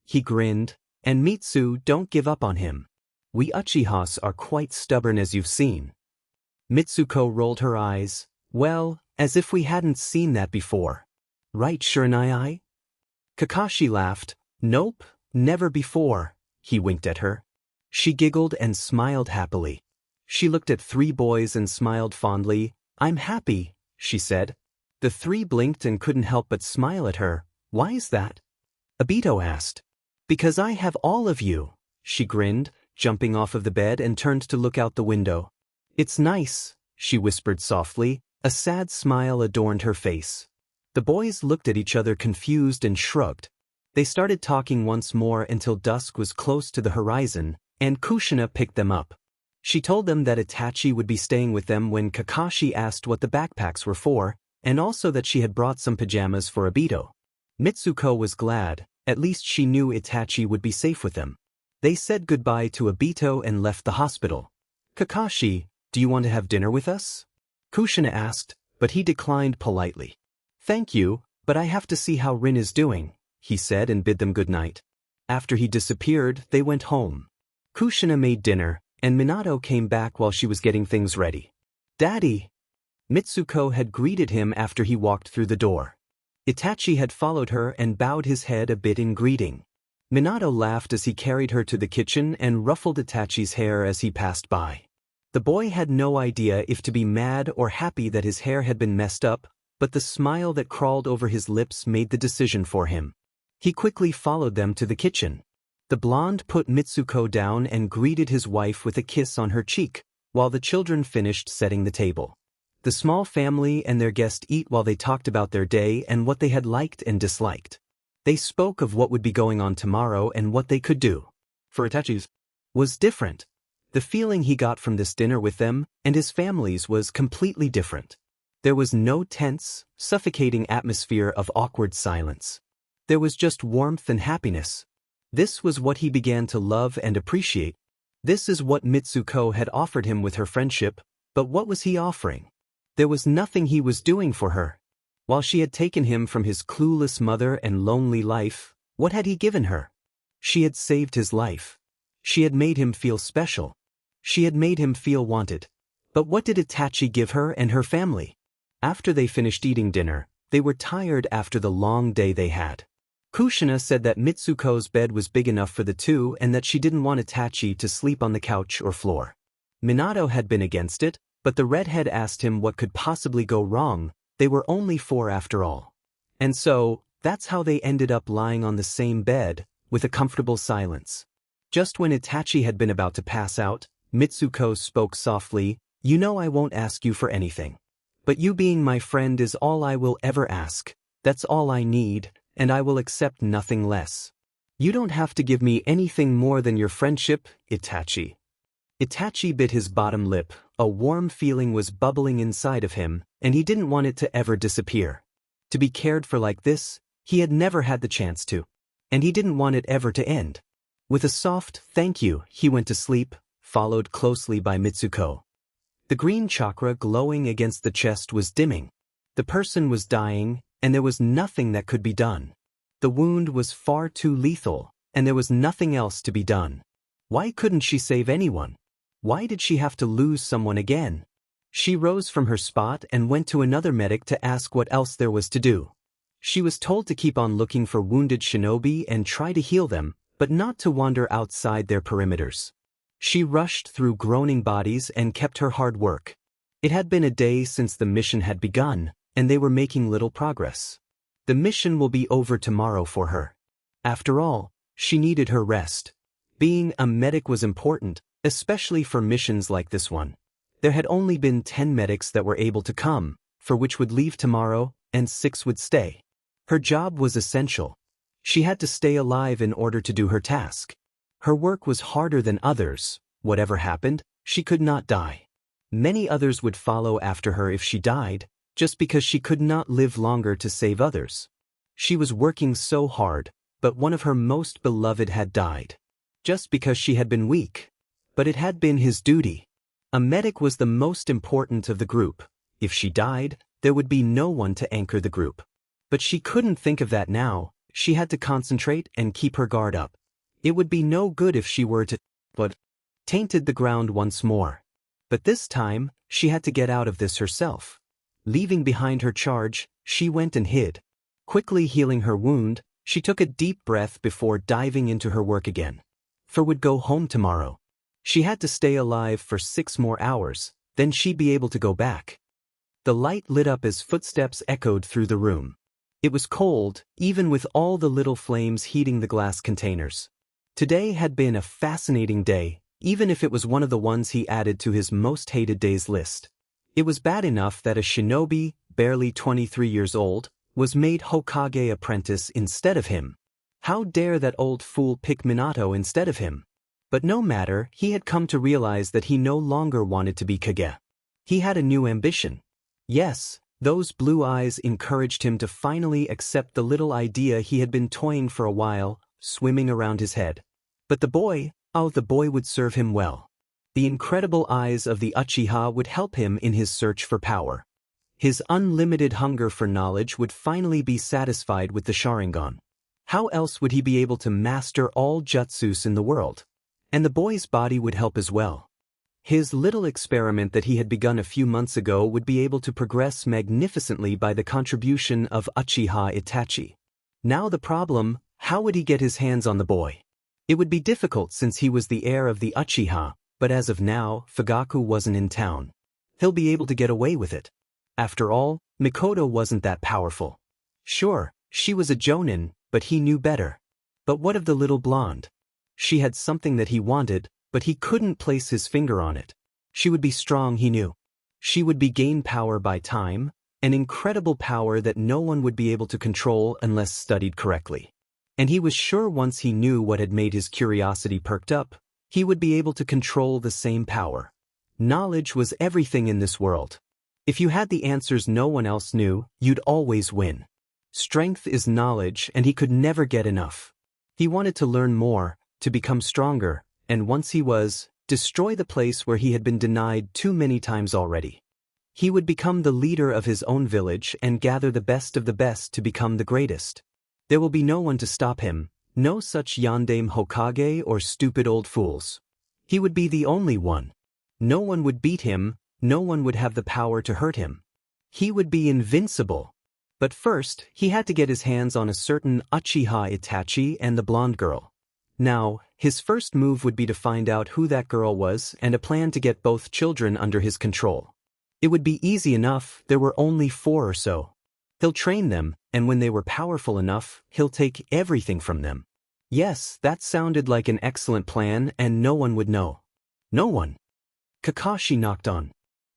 He grinned. And Mitsu, don't give up on him. We Uchihas are quite stubborn as you've seen. Mitsuko rolled her eyes. Well, as if we hadn't seen that before. Right, Shiranai? Kakashi laughed. Nope, never before, he winked at her. She giggled and smiled happily. She looked at three boys and smiled fondly. I'm happy, she said. The three blinked and couldn't help but smile at her. Why is that? Obito asked. Because I have all of you, she grinned, jumping off of the bed and turned to look out the window. It's nice, she whispered softly. A sad smile adorned her face. The boys looked at each other confused and shrugged. They started talking once more until dusk was close to the horizon, and Kushina picked them up. She told them that Itachi would be staying with them when Kakashi asked what the backpacks were for, and also that she had brought some pajamas for Obito. Mitsuko was glad. At least she knew Itachi would be safe with them. They said goodbye to Obito and left the hospital. Kakashi, do you want to have dinner with us? Kushina asked, but he declined politely. Thank you, but I have to see how Rin is doing, he said and bid them good night. After he disappeared, they went home. Kushina made dinner, and Minato came back while she was getting things ready. Daddy! Mitsuko had greeted him after he walked through the door. Itachi had followed her and bowed his head a bit in greeting. Minato laughed as he carried her to the kitchen and ruffled Itachi's hair as he passed by. The boy had no idea if to be mad or happy that his hair had been messed up, but the smile that crawled over his lips made the decision for him. He quickly followed them to the kitchen. The blonde put Mitsuko down and greeted his wife with a kiss on her cheek, while the children finished setting the table. The small family and their guest eat while they talked about their day and what they had liked and disliked. They spoke of what would be going on tomorrow and what they could do. For Itachi's was different. The feeling he got from this dinner with them and his families was completely different. There was no tense, suffocating atmosphere of awkward silence. There was just warmth and happiness. This was what he began to love and appreciate. This is what Mitsuko had offered him with her friendship, but what was he offering? There was nothing he was doing for her. While she had taken him from his clueless mother and lonely life, what had he given her? She had saved his life. She had made him feel special. She had made him feel wanted. But what did Itachi give her and her family? After they finished eating dinner, they were tired after the long day they had. Kushina said that Mitsuko's bed was big enough for the two and that she didn't want Itachi to sleep on the couch or floor. Minato had been against it, but the redhead asked him what could possibly go wrong. They were only 4 after all. And so, that's how they ended up lying on the same bed, with a comfortable silence. Just when Itachi had been about to pass out, Mitsuko spoke softly, "You know I won't ask you for anything. But you being my friend is all I will ever ask. That's all I need, and I will accept nothing less. You don't have to give me anything more than your friendship, Itachi." Itachi bit his bottom lip. A warm feeling was bubbling inside of him, and he didn't want it to ever disappear. To be cared for like this, he had never had the chance to. And he didn't want it ever to end. With a soft "thank you," he went to sleep, followed closely by Mitsuko. The green chakra glowing against the chest was dimming. The person was dying, and there was nothing that could be done. The wound was far too lethal, and there was nothing else to be done. Why couldn't she save anyone? Why did she have to lose someone again? She rose from her spot and went to another medic to ask what else there was to do. She was told to keep on looking for wounded shinobi and try to heal them, but not to wander outside their perimeters. She rushed through groaning bodies and kept her hard work. It had been a day since the mission had begun, and they were making little progress. The mission will be over tomorrow for her. After all, she needed her rest. Being a medic was important, especially for missions like this one. There had only been 10 medics that were able to come, 4 which would leave tomorrow, and 6 would stay. Her job was essential. She had to stay alive in order to do her task. Her work was harder than others. Whatever happened, she could not die. Many others would follow after her if she died, just because she could not live longer to save others. She was working so hard, but one of her most beloved had died. Just because she had been weak. But it had been his duty. A medic was the most important of the group. If she died, there would be no one to anchor the group. But she couldn't think of that now. She had to concentrate and keep her guard up. It would be no good if she were to tainted the ground once more. But this time, she had to get out of this herself. Leaving behind her charge, she went and hid. Quickly healing her wound, she took a deep breath before diving into her work again. For would go home tomorrow. She had to stay alive for 6 more hours, then she'd be able to go back. The light lit up as footsteps echoed through the room. It was cold, even with all the little flames heating the glass containers. Today had been a fascinating day, even if it was one of the ones he added to his most hated days list. It was bad enough that a shinobi, barely 23 years old, was made Hokage apprentice instead of him. How dare that old fool pick Minato instead of him? But no matter, he had come to realize that he no longer wanted to be Kage. He had a new ambition. Yes, those blue eyes encouraged him to finally accept the little idea he had been toying for a while, swimming around his head. But the boy would serve him well. The incredible eyes of the Uchiha would help him in his search for power. His unlimited hunger for knowledge would finally be satisfied with the Sharingan. How else would he be able to master all jutsus in the world? And the boy's body would help as well. His little experiment that he had begun a few months ago would be able to progress magnificently by the contribution of Uchiha Itachi. Now the problem, how would he get his hands on the boy? It would be difficult since he was the heir of the Uchiha, but as of now, Fugaku wasn't in town. He'll be able to get away with it. After all, Mikoto wasn't that powerful. Sure, she was a jonin, but he knew better. But what of the little blonde? She had something that he wanted, but he couldn't place his finger on it. She would be strong, he knew. She would be gain power by time, an incredible power that no one would be able to control unless studied correctly. And he was sure once he knew what had made his curiosity perked up, he would be able to control the same power. Knowledge was everything in this world. If you had the answers no one else knew, you'd always win. Strength is knowledge, and he could never get enough. He wanted to learn more, to become stronger, and once he was, destroy the place where he had been denied too many times already. He would become the leader of his own village and gather the best of the best to become the greatest. There will be no one to stop him, no such yandame Hokage or stupid old fools. He would be the only one. No one would beat him, no one would have the power to hurt him. He would be invincible. But first, he had to get his hands on a certain Uchiha Itachi and the blonde girl. Now, his first move would be to find out who that girl was and a plan to get both children under his control. It would be easy enough, there were only 4 or so. He'll train them, and when they were powerful enough, he'll take everything from them. Yes, that sounded like an excellent plan, and no one would know. No one. Kakashi knocked on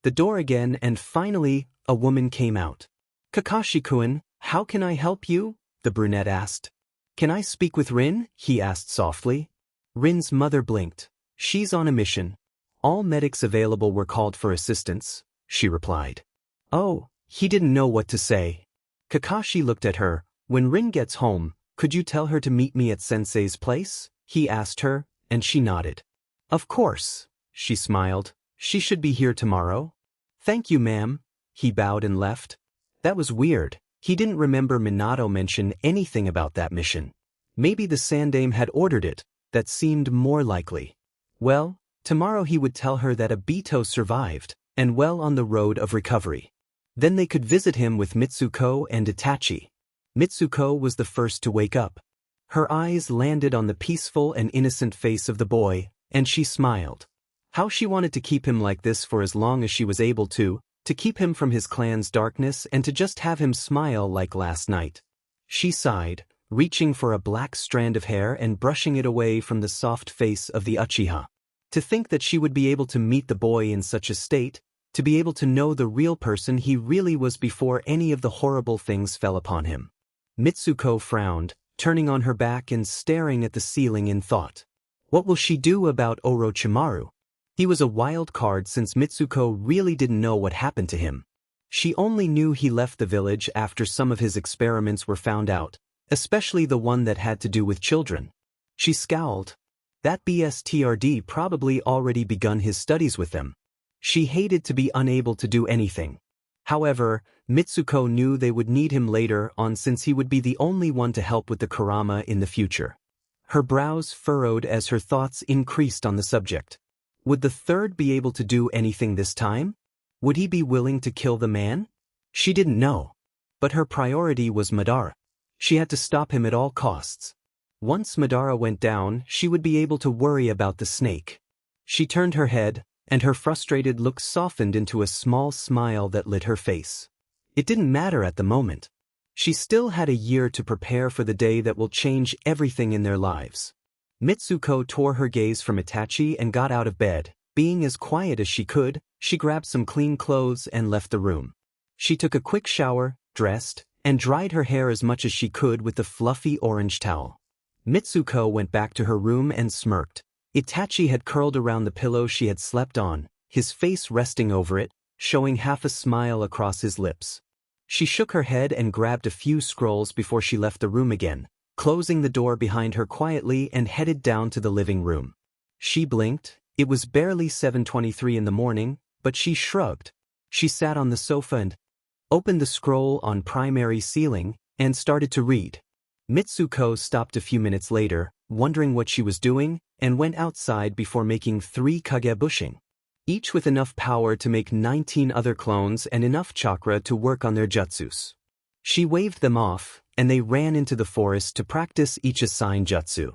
the door again, and finally, a woman came out. "Kakashi-kun, how can I help you?" the brunette asked. "Can I speak with Rin?" he asked softly. Rin's mother blinked. "She's on a mission. All medics available were called for assistance," she replied. Oh, he didn't know what to say. Kakashi looked at her. "When Rin gets home, could you tell her to meet me at Sensei's place?" he asked her, and she nodded. "Of course," she smiled. "She should be here tomorrow." "Thank you, ma'am." He bowed and left. That was weird. He didn't remember Minato mention anything about that mission. Maybe the Sandaime had ordered it. That seemed more likely. Well, tomorrow he would tell her that Obito survived, and well on the road of recovery. Then they could visit him with Mitsuko and Itachi. Mitsuko was the first to wake up. Her eyes landed on the peaceful and innocent face of the boy, and she smiled. How she wanted to keep him like this for as long as she was able to keep him from his clan's darkness and to just have him smile like last night. She sighed, reaching for a black strand of hair and brushing it away from the soft face of the Uchiha. To think that she would be able to meet the boy in such a state, to be able to know the real person he really was before any of the horrible things fell upon him. Mitsuko frowned, turning on her back and staring at the ceiling in thought. What will she do about Orochimaru? He was a wild card since Mitsuko really didn't know what happened to him. She only knew he left the village after some of his experiments were found out, especially the one that had to do with children. She scowled. That BSTRD probably already begun his studies with them. She hated to be unable to do anything. However, Mitsuko knew they would need him later on since he would be the only one to help with the Kurama in the future. Her brows furrowed as her thoughts increased on the subject. Would the third be able to do anything this time? Would he be willing to kill the man? She didn't know. But her priority was Madara. She had to stop him at all costs. Once Madara went down, she would be able to worry about the snake. She turned her head, and her frustrated look softened into a small smile that lit her face. It didn't matter at the moment. She still had a year to prepare for the day that will change everything in their lives. Mitsuko tore her gaze from Itachi and got out of bed. Being as quiet as she could, she grabbed some clean clothes and left the room. She took a quick shower, dressed, and dried her hair as much as she could with the fluffy orange towel. Mitsuko went back to her room and smirked. Itachi had curled around the pillow she had slept on, his face resting over it, showing half a smile across his lips. She shook her head and grabbed a few scrolls before she left the room again, closing the door behind her quietly and headed down to the living room. She blinked. It was barely 7:23 in the morning, but she shrugged. She sat on the sofa and opened the scroll on primary ceiling and started to read. Mitsuko stopped a few minutes later, wondering what she was doing, and went outside before making 3 kagebushin, each with enough power to make 19 other clones and enough chakra to work on their jutsus. She waved them off, and they ran into the forest to practice each assigned jutsu.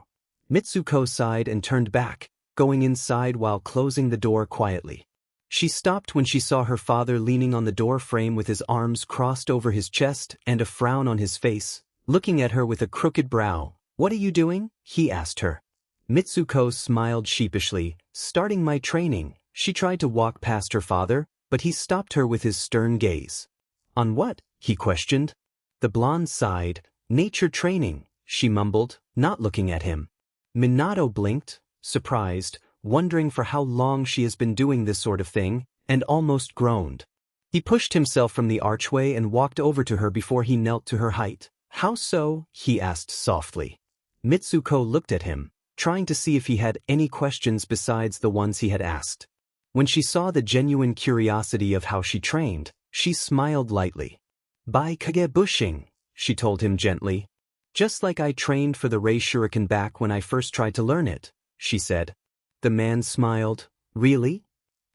Mitsuko sighed and turned back, going inside while closing the door quietly. She stopped when she saw her father leaning on the door frame with his arms crossed over his chest and a frown on his face, looking at her with a crooked brow. "What are you doing?" he asked her. Mitsuko smiled sheepishly. "Starting my training." She tried to walk past her father, but he stopped her with his stern gaze. "On what?" he questioned. The blonde sighed. "Nature training," she mumbled, not looking at him. Minato blinked, surprised, wondering for how long she has been doing this sort of thing, and almost groaned. He pushed himself from the archway and walked over to her before he knelt to her height. "How so?" he asked softly. Mitsuko looked at him, trying to see if he had any questions besides the ones he had asked. When she saw the genuine curiosity of how she trained, she smiled lightly. "By kagebushin," she told him gently. "Just like I trained for the Ray Shuriken back when I first tried to learn it," she said. The man smiled. "Really?"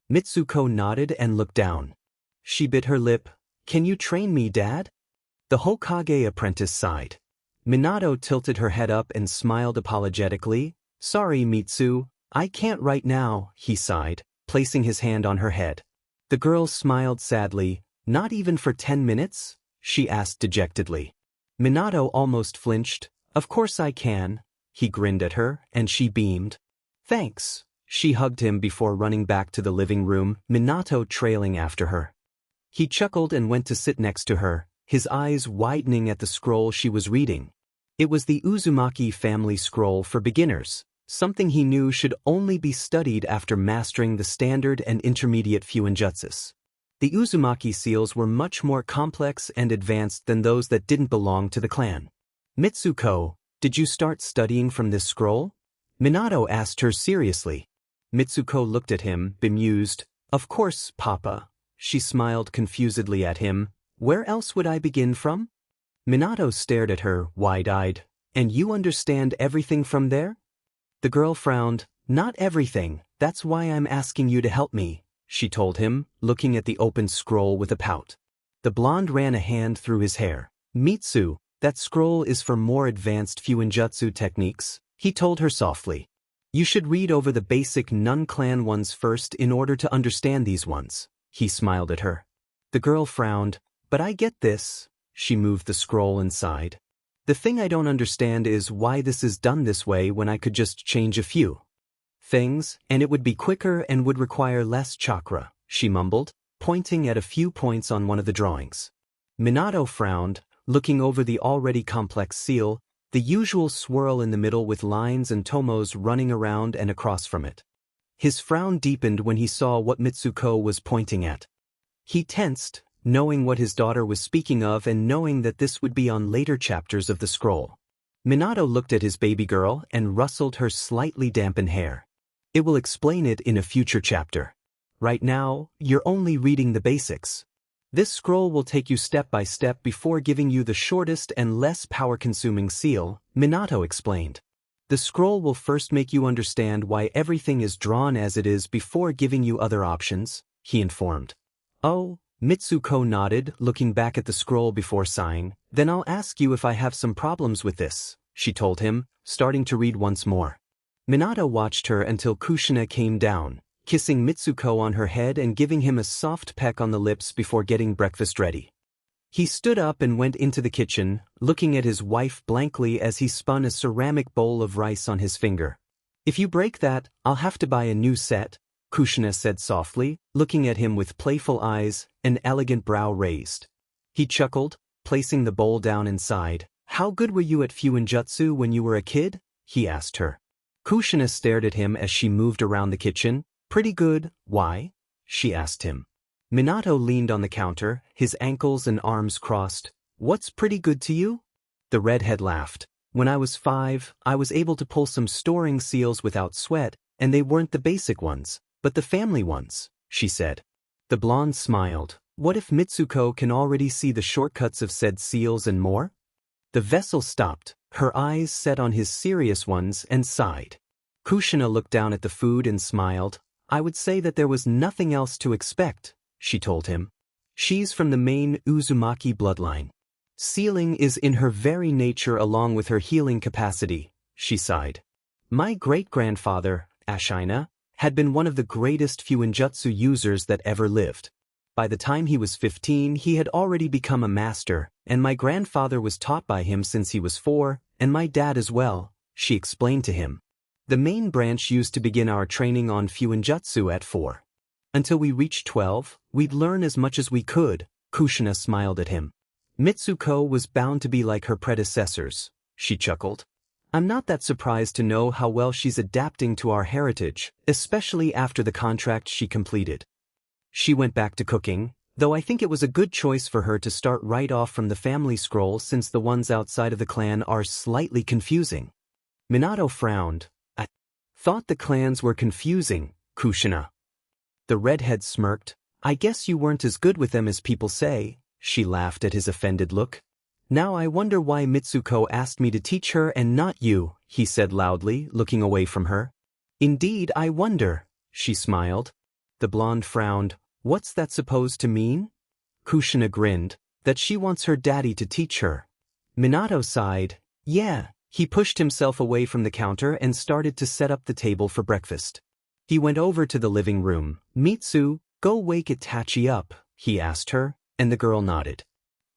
Mitsuko nodded and looked down. She bit her lip. "Can you train me, Dad?" The Hokage apprentice sighed. Minato tilted her head up and smiled apologetically. Sorry, Mitsu, I can't right now, he sighed, placing his hand on her head. The girl smiled sadly. Not even for 10 minutes? She asked dejectedly. Minato almost flinched. Of course I can. He grinned at her, and she beamed. Thanks. She hugged him before running back to the living room, Minato trailing after her. He chuckled and went to sit next to her, his eyes widening at the scroll she was reading. It was the Uzumaki family scroll for beginners, something he knew should only be studied after mastering the standard and intermediate Fuinjutsus. The Uzumaki seals were much more complex and advanced than those that didn't belong to the clan. Mitsuko, did you start studying from this scroll? Minato asked her seriously. Mitsuko looked at him, bemused. Of course, Papa. She smiled confusedly at him. Where else would I begin from? Minato stared at her, wide-eyed. And you understand everything from there? The girl frowned. Not everything, that's why I'm asking you to help me, she told him, looking at the open scroll with a pout. The blonde ran a hand through his hair. Mitsu, that scroll is for more advanced Fuinjutsu techniques, he told her softly. You should read over the basic Nun-clan ones first in order to understand these ones. He smiled at her. The girl frowned. But I get this. She moved the scroll and sighed. The thing I don't understand is why this is done this way when I could just change a few things, and it would be quicker and would require less chakra, she mumbled, pointing at a few points on one of the drawings. Minato frowned, looking over the already complex seal, the usual swirl in the middle with lines and tomos running around and across from it. His frown deepened when he saw what Mitsuko was pointing at. He tensed, knowing what his daughter was speaking of and knowing that this would be on later chapters of the scroll. Minato looked at his baby girl and rustled her slightly dampened hair. It will explain it in a future chapter. Right now, you're only reading the basics. This scroll will take you step by step before giving you the shortest and less power-consuming seal, Minato explained. The scroll will first make you understand why everything is drawn as it is before giving you other options, he informed. Oh, Mitsuko nodded, looking back at the scroll before sighing. Then I'll ask you if I have some problems with this, she told him, starting to read once more. Minato watched her until Kushina came down, kissing Mitsuko on her head and giving him a soft peck on the lips before getting breakfast ready. He stood up and went into the kitchen, looking at his wife blankly as he spun a ceramic bowl of rice on his finger. If you break that, I'll have to buy a new set, Kushina said softly, looking at him with playful eyes, an elegant brow raised. He chuckled, placing the bowl down and sighed. How good were you at Fuinjutsu when you were a kid? He asked her. Kushina stared at him as she moved around the kitchen. Pretty good. Why? She asked him. Minato leaned on the counter, his ankles and arms crossed. What's pretty good to you? The redhead laughed. When I was 5, I was able to pull some storing seals without sweat, and they weren't the basic ones, but the family ones, she said. The blonde smiled. What if Mitsuko can already see the shortcuts of said seals and more? The vessel stopped, her eyes set on his serious ones, and sighed. Kushina looked down at the food and smiled. I would say that there was nothing else to expect, she told him. She's from the main Uzumaki bloodline. Sealing is in her very nature along with her healing capacity, she sighed. My great-grandfather, Ashina, had been one of the greatest Fuinjutsu users that ever lived. By the time he was 15, he had already become a master, and my grandfather was taught by him since he was 4, and my dad as well, she explained to him. The main branch used to begin our training on Fuinjutsu at 4. Until we reached 12, we'd learn as much as we could, Kushina smiled at him. Mitsuko was bound to be like her predecessors, she chuckled. I'm not that surprised to know how well she's adapting to our heritage, especially after the contract she completed. She went back to cooking, though I think it was a good choice for her to start right off from the family scroll since the ones outside of the clan are slightly confusing. Minato frowned. I thought the clans were confusing, Kushina. The redhead smirked. I guess you weren't as good with them as people say, she laughed at his offended look. Now I wonder why Mitsuko asked me to teach her and not you, he said loudly, looking away from her. Indeed, I wonder, she smiled. The blonde frowned. What's that supposed to mean? Kushina grinned. That she wants her daddy to teach her. Minato sighed. Yeah, He pushed himself away from the counter and started to set up the table for breakfast. He went over to the living room. "Mitsu, go wake Itachi up," he asked her, and the girl nodded.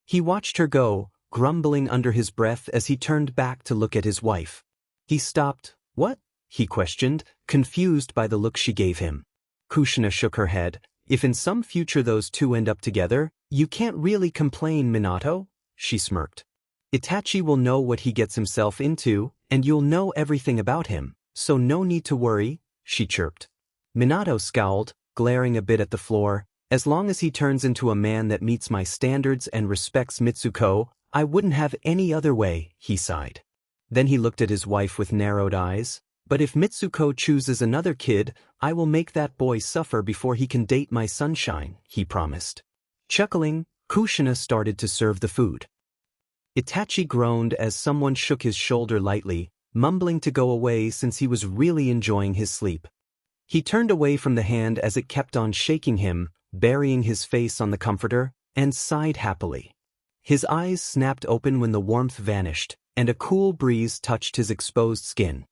He watched her go, grumbling under his breath as he turned back to look at his wife. He stopped. "What?" he questioned, confused by the look she gave him. Kushina shook her head. "If in some future those two end up together, you can't really complain, Minato," she smirked. "Itachi will know what he gets himself into, and you'll know everything about him, so no need to worry," she chirped. Minato scowled, glaring a bit at the floor. "As long as he turns into a man that meets my standards and respects Mitsuko, I wouldn't have any other way," he sighed. Then he looked at his wife with narrowed eyes. "But if Mitsuko chooses another kid, I will make that boy suffer before he can date my sunshine," he promised. Chuckling, Kushina started to serve the food. Itachi groaned as someone shook his shoulder lightly, mumbling to go away since he was really enjoying his sleep. He turned away from the hand as it kept on shaking him, burying his face on the comforter, and sighed happily. His eyes snapped open when the warmth vanished, and a cool breeze touched his exposed skin.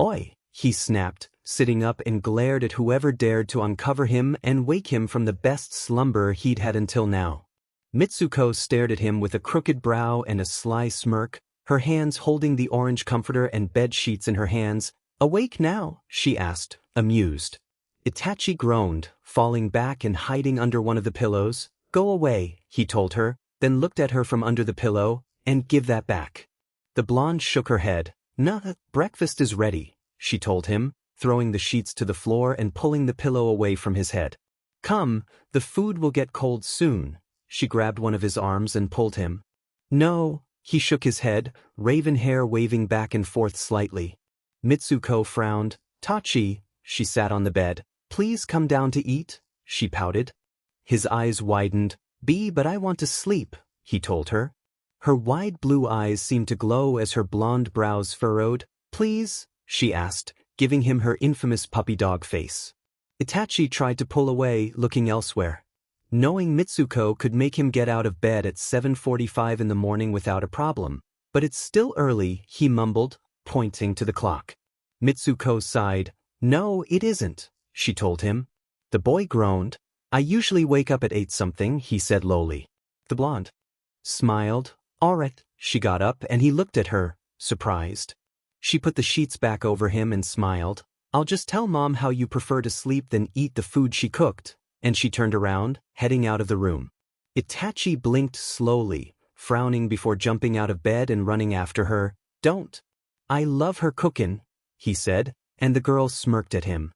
"Oi!" he snapped, sitting up and glared at whoever dared to uncover him and wake him from the best slumber he'd had until now. Mitsuko stared at him with a crooked brow and a sly smirk, her hands holding the orange comforter and bed sheets in her hands. "Awake now?" she asked, amused. Itachi groaned, falling back and hiding under one of the pillows. "Go away," he told her, then looked at her from under the pillow. "And give that back." The blonde shook her head. "Nah, breakfast is ready," she told him, throwing the sheets to the floor and pulling the pillow away from his head. "Come, the food will get cold soon." She grabbed one of his arms and pulled him. "No," he shook his head, raven hair waving back and forth slightly. Mitsuko frowned. "Tachi," she sat on the bed. "Please come down to eat," she pouted. His eyes widened. But I want to sleep," he told her. Her wide blue eyes seemed to glow as her blonde brows furrowed. "Please?" she asked, giving him her infamous puppy dog face. Itachi tried to pull away, looking elsewhere. Knowing Mitsuko could make him get out of bed at 7:45 in the morning without a problem. "But it's still early," he mumbled, pointing to the clock. Mitsuko sighed. "No, it isn't," she told him. The boy groaned. "I usually wake up at 8-something, he said lowly. The blonde smiled. "All right." She got up and he looked at her, surprised. She put the sheets back over him and smiled. "I'll just tell Mom how you prefer to sleep than eat the food she cooked," and she turned around, heading out of the room. Itachi blinked slowly, frowning before jumping out of bed and running after her. "Don't. I love her cookin'," he said, and the girl smirked at him.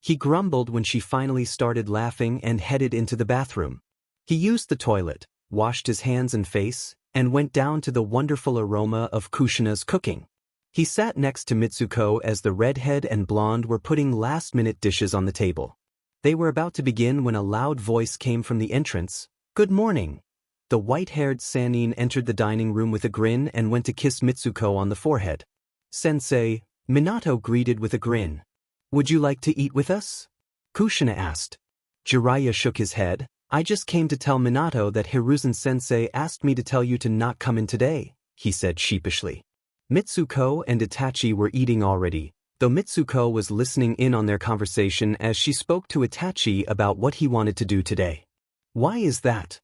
He grumbled when she finally started laughing and headed into the bathroom. He used the toilet, washed his hands and face, and went down to the wonderful aroma of Kushina's cooking. He sat next to Mitsuko as the redhead and blonde were putting last-minute dishes on the table. They were about to begin when a loud voice came from the entrance. "Good morning." The white-haired Sannin entered the dining room with a grin and went to kiss Mitsuko on the forehead. "Sensei," Minato greeted with a grin. "Would you like to eat with us?" Kushina asked. Jiraiya shook his head. "I just came to tell Minato that Hiruzen-sensei asked me to tell you to not come in today," he said sheepishly. Mitsuko and Itachi were eating already, though Mitsuko was listening in on their conversation as she spoke to Itachi about what he wanted to do today. "Why is that?"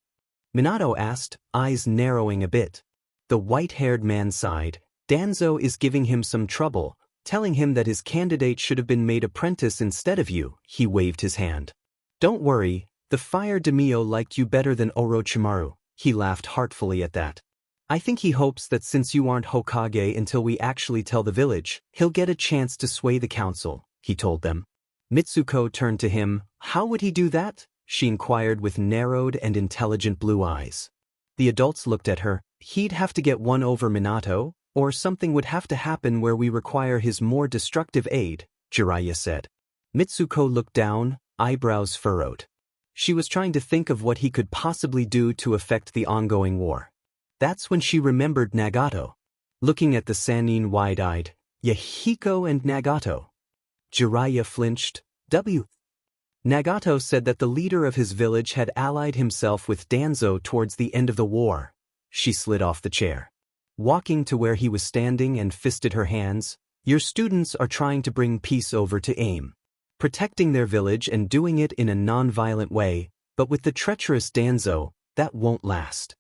Minato asked, eyes narrowing a bit. The white-haired man sighed. "Danzo is giving him some trouble, telling him that his candidate should have been made apprentice instead of you," he waved his hand. "Don't worry, the Fire Daimyo liked you better than Orochimaru," he laughed heartfully at that. "I think he hopes that since you aren't Hokage until we actually tell the village, he'll get a chance to sway the council," he told them. Mitsuko turned to him. "How would he do that?" she inquired with narrowed and intelligent blue eyes. The adults looked at her. "He'd have to get one over Minato, or something would have to happen where we require his more destructive aid," Jiraiya said. Mitsuko looked down, eyebrows furrowed. She was trying to think of what he could possibly do to affect the ongoing war. That's when she remembered Nagato. Looking at the Sannin wide-eyed. "Yahiko and Nagato." Jiraiya flinched. Nagato said that the leader of his village had allied himself with Danzo towards the end of the war. She slid off the chair. walking to where he was standing and fisted her hands. Your students are trying to bring peace over to AIM. Protecting their village and doing it in a non-violent way, but with the treacherous Danzo, that won't last.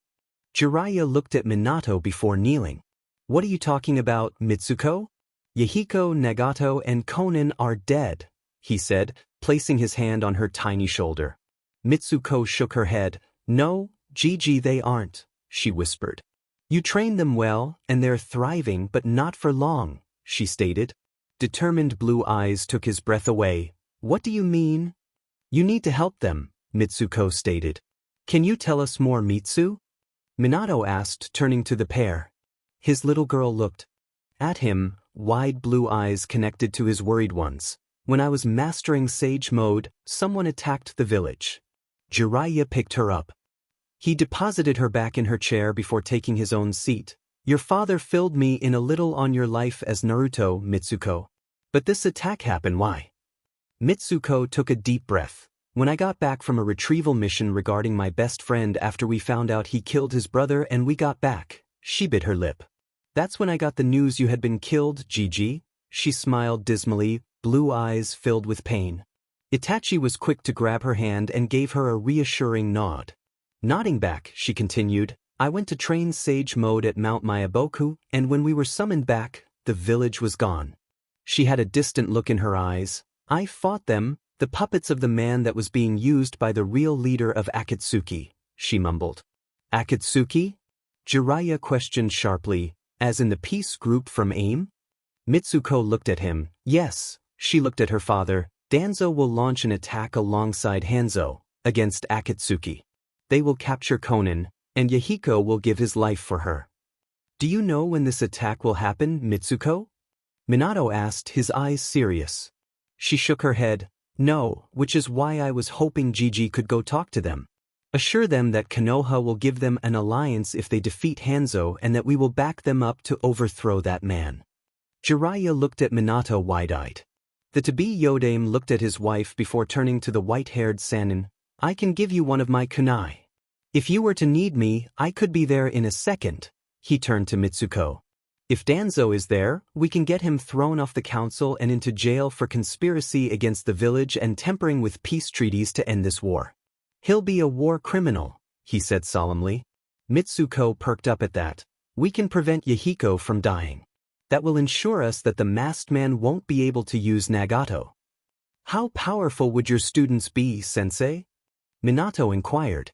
Jiraiya looked at Minato before kneeling. What are you talking about, Mitsuko? Yahiko, Nagato, and Konan are dead, he said, placing his hand on her tiny shoulder. Mitsuko shook her head. No, Gigi, they aren't, she whispered. You trained them well, and they're thriving, but not for long, she stated. Determined blue eyes took his breath away. What do you mean? You need to help them, Mitsuko stated. Can you tell us more, Mitsu? Minato asked, turning to the pair. His little girl looked at him, wide blue eyes connected to his worried ones. When I was mastering Sage Mode, someone attacked the village. Jiraiya picked her up. He deposited her back in her chair before taking his own seat. Your father filled me in a little on your life as Naruto, Mitsuko. But this attack happened, why? Mitsuko took a deep breath. When I got back from a retrieval mission regarding my best friend after we found out he killed his brother and we got back, she bit her lip. That's when I got the news you had been killed, Gigi. She smiled dismally, blue eyes filled with pain. Itachi was quick to grab her hand and gave her a reassuring nod. Nodding back, she continued, I went to train Sage Mode at Mount Mayaboku, and when we were summoned back, the village was gone. She had a distant look in her eyes. I fought them, the puppets of the man that was being used by the real leader of Akatsuki, she mumbled. Akatsuki? Jiraiya questioned sharply, as in the peace group from AIM? Mitsuko looked at him. Yes, she looked at her father. Danzo will launch an attack alongside Hanzo, against Akatsuki. They will capture Konan, and Yahiko will give his life for her. Do you know when this attack will happen, Mitsuko? Minato asked, his eyes serious. She shook her head. No, which is why I was hoping Gigi could go talk to them. Assure them that Konoha will give them an alliance if they defeat Hanzo and that we will back them up to overthrow that man. Jiraiya looked at Minato wide-eyed. The to-be Yodame looked at his wife before turning to the white-haired Sannin. I can give you one of my kunai. If you were to need me, I could be there in a second. He turned to Mitsuko. If Danzo is there, we can get him thrown off the council and into jail for conspiracy against the village and tampering with peace treaties to end this war. He'll be a war criminal, he said solemnly. Mitsuko perked up at that. We can prevent Yahiko from dying. That will ensure us that the masked man won't be able to use Nagato. How powerful would your students be, sensei? Minato inquired.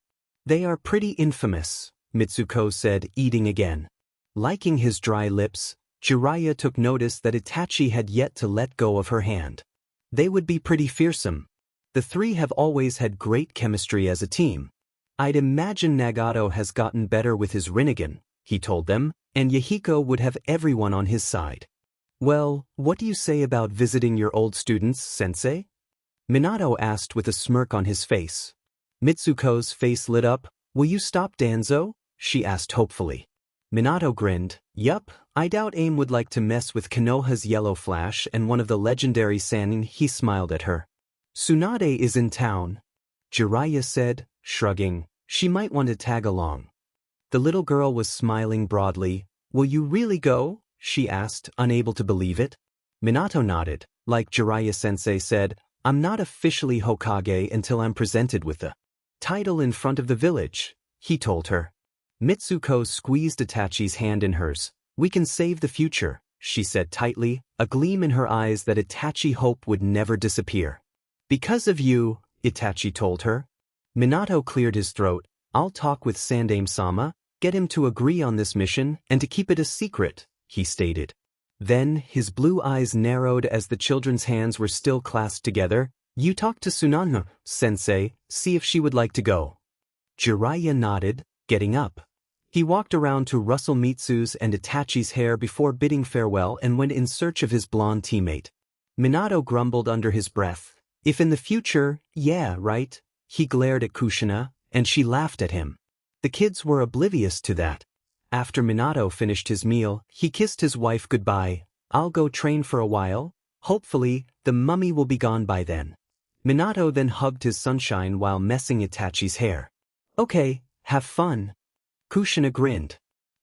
They are pretty infamous, Mitsuko said, eating again. Liking his dry lips, Jiraiya took notice that Itachi had yet to let go of her hand. They would be pretty fearsome. The three have always had great chemistry as a team. I'd imagine Nagato has gotten better with his Rinnegan, he told them, and Yahiko would have everyone on his side. Well, what do you say about visiting your old students, sensei? Minato asked with a smirk on his face. Mitsuko's face lit up. Will you stop Danzo? She asked hopefully. Minato grinned. Yup, I doubt AIM would like to mess with Konoha's Yellow Flash and one of the legendary Sannin. He smiled at her. Tsunade is in town, Jiraiya said, shrugging. She might want to tag along. The little girl was smiling broadly. Will you really go? She asked, unable to believe it. Minato nodded. Like Jiraiya-sensei said, I'm not officially Hokage until I'm presented with the title in front of the village, he told her. Mitsuko squeezed Itachi's hand in hers. We can save the future, she said tightly, a gleam in her eyes that Itachi hoped would never disappear. Because of you, Itachi told her. Minato cleared his throat. I'll talk with Sandaime-sama, get him to agree on this mission and to keep it a secret, he stated. Then, his blue eyes narrowed as the children's hands were still clasped together. You talk to Tsunade, sensei, see if she would like to go. Jiraiya nodded, getting up. He walked around to rustle Mitsu's and Itachi's hair before bidding farewell and went in search of his blonde teammate. Minato grumbled under his breath. If in the future, yeah, right? He glared at Kushina, and she laughed at him. The kids were oblivious to that. After Minato finished his meal, he kissed his wife goodbye. I'll go train for a while. Hopefully, the mummy will be gone by then. Minato then hugged his sunshine while messing Itachi's hair. Okay, have fun. Kushina grinned.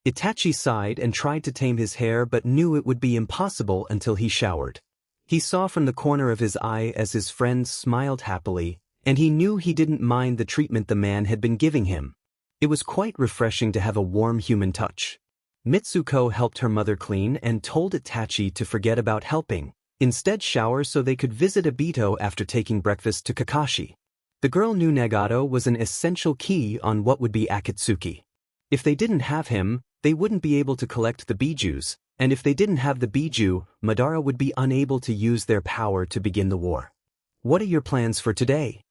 Itachi sighed and tried to tame his hair but knew it would be impossible until he showered. He saw from the corner of his eye as his friend smiled happily, and he knew he didn't mind the treatment the man had been giving him. It was quite refreshing to have a warm human touch. Mitsuko helped her mother clean and told Itachi to forget about helping, instead shower so they could visit Obito after taking breakfast to Kakashi. The girl knew Nagato was an essential key on what would be Akatsuki. If they didn't have him, they wouldn't be able to collect the bijus, and if they didn't have the biju, Madara would be unable to use their power to begin the war. What are your plans for today?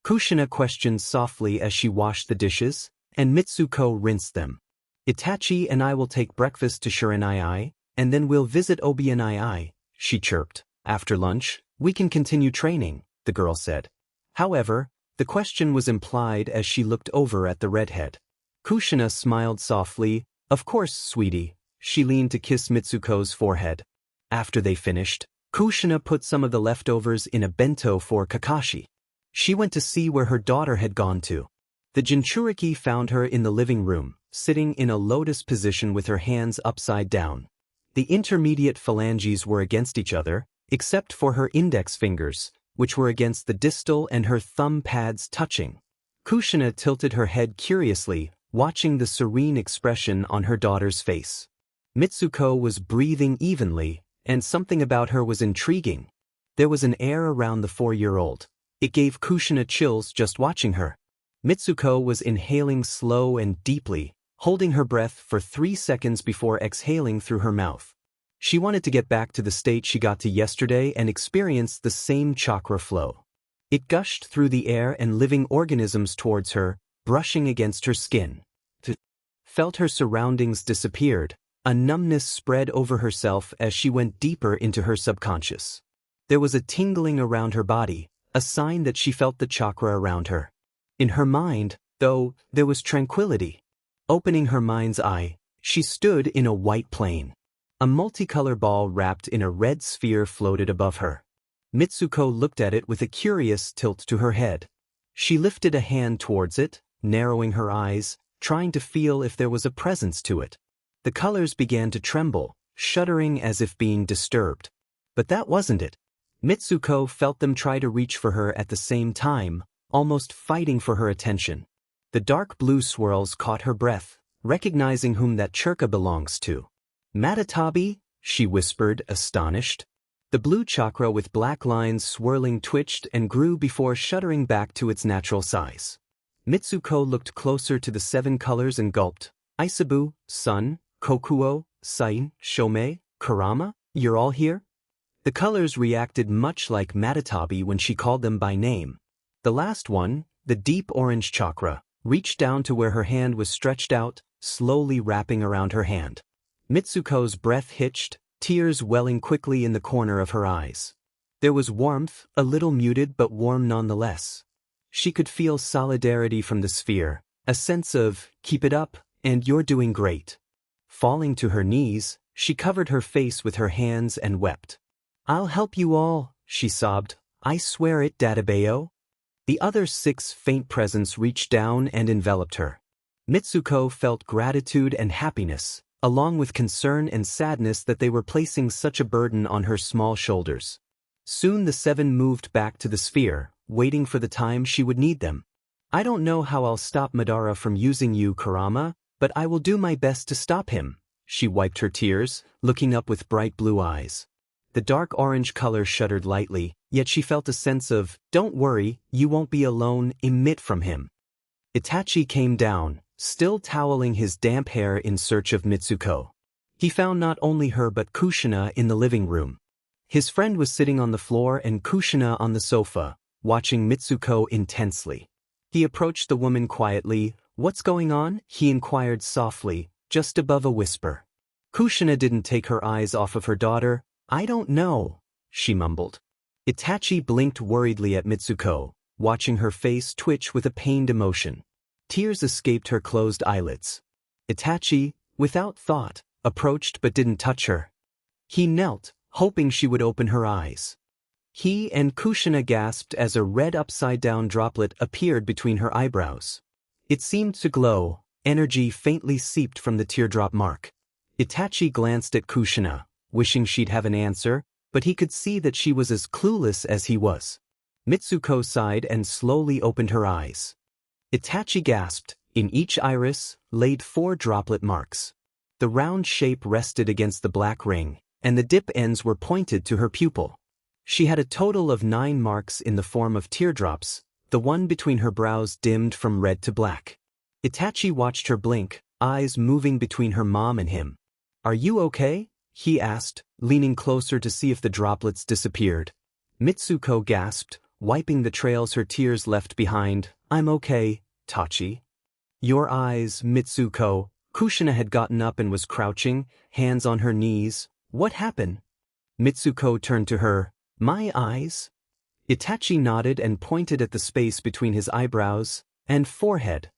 Kushina questioned softly as she washed the dishes, and Mitsuko rinsed them. Itachi and I will take breakfast to Shiranai, and then we'll visit Obianai, she chirped. After lunch, we can continue training, the girl said. However, the question was implied as she looked over at the redhead. Kushina smiled softly. Of course, sweetie. She leaned to kiss Mitsuko's forehead. After they finished, Kushina put some of the leftovers in a bento for Kakashi. She went to see where her daughter had gone to. The Jinchuriki found her in the living room, sitting in a lotus position with her hands upside down. The intermediate phalanges were against each other, except for her index fingers, which were against the distal and her thumb pads touching. Kushina tilted her head curiously, watching the serene expression on her daughter's face. Mitsuko was breathing evenly, and something about her was intriguing. There was an air around the 4-year-old. It gave Kushina chills just watching her. Mitsuko was inhaling slow and deeply, holding her breath for 3 seconds before exhaling through her mouth. She wanted to get back to the state she got to yesterday and experience the same chakra flow. It gushed through the air and living organisms towards her, brushing against her skin. Felt her surroundings disappeared. A numbness spread over herself as she went deeper into her subconscious. There was a tingling around her body, a sign that she felt the chakra around her. In her mind, though, there was tranquility. Opening her mind's eye, she stood in a white plane. A multicolor ball wrapped in a red sphere floated above her. Mitsuko looked at it with a curious tilt to her head. She lifted a hand towards it, narrowing her eyes, trying to feel if there was a presence to it. The colors began to tremble, shuddering as if being disturbed. But that wasn't it. Mitsuko felt them try to reach for her at the same time, almost fighting for her attention. The dark blue swirls caught her breath, recognizing whom that churka belongs to. Matatabi, she whispered, astonished. The blue chakra with black lines swirling twitched and grew before shuddering back to its natural size. Mitsuko looked closer to the 7 colors and gulped. Isabu, Sun, Kokuo, Sain, Shomei, Kurama, you're all here? The colors reacted much like Matatabi when she called them by name. The last one, the deep orange chakra, reached down to where her hand was stretched out, slowly wrapping around her hand. Mitsuko's breath hitched, tears welling quickly in the corner of her eyes. There was warmth, a little muted but warm nonetheless. She could feel solidarity from the sphere, a sense of, keep it up, and you're doing great. Falling to her knees, she covered her face with her hands and wept. I'll help you all, she sobbed. I swear it, Dadabayo. The other 6 faint presents reached down and enveloped her. Mitsuko felt gratitude and happiness, along with concern and sadness that they were placing such a burden on her small shoulders. Soon the 7 moved back to the sphere, waiting for the time she would need them. I don't know how I'll stop Madara from using you, Kurama, but I will do my best to stop him. She wiped her tears, looking up with bright blue eyes. The dark orange color shuddered lightly, yet she felt a sense of, don't worry, you won't be alone, emit from him. Itachi came down, still toweling his damp hair in search of Mitsuko. He found not only her but Kushina in the living room. His friend was sitting on the floor and Kushina on the sofa, watching Mitsuko intensely. He approached the woman quietly. What's going on? He inquired softly, just above a whisper. Kushina didn't take her eyes off of her daughter. I don't know, she mumbled. Itachi blinked worriedly at Mitsuko, watching her face twitch with a pained emotion. Tears escaped her closed eyelids. Itachi, without thought, approached but didn't touch her. He knelt, hoping she would open her eyes. He and Kushina gasped as a red upside-down droplet appeared between her eyebrows. It seemed to glow, Energy faintly seeped from the teardrop mark. Itachi glanced at Kushina, wishing she'd have an answer, but he could see that she was as clueless as he was. Mitsuko sighed and slowly opened her eyes. Itachi gasped. In each iris laid 4 droplet marks. The round shape rested against the black ring, and the dip ends were pointed to her pupil. She had a total of 9 marks in the form of teardrops, the one between her brows dimmed from red to black. Itachi watched her blink, eyes moving between her mom and him. "Are you okay?" he asked, leaning closer to see if the droplets disappeared. Mitsuko gasped, wiping the trails her tears left behind. "I'm okay, Tachi." "Your eyes, Mitsuko." Kushina had gotten up and was crouching, hands on her knees. "What happened?" Mitsuko turned to her. "My eyes?" Itachi nodded and pointed at the space between his eyebrows and forehead.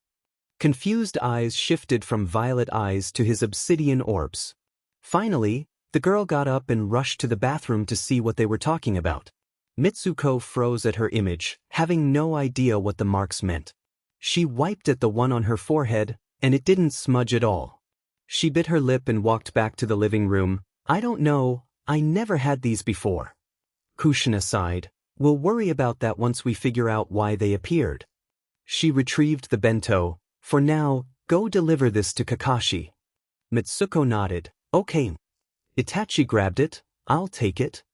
Confused eyes shifted from violet eyes to his obsidian orbs. Finally, the girl got up and rushed to the bathroom to see what they were talking about. Mitsuko froze at her image, having no idea what the marks meant. She wiped at the one on her forehead, and it didn't smudge at all. She bit her lip and walked back to the living room. "I don't know, I never had these before." Kushina sighed. "We'll worry about that once we figure out why they appeared." She retrieved the bento. "For now, go deliver this to Kakashi." Mitsuko nodded. "Okay." Itachi grabbed it. "I'll take it."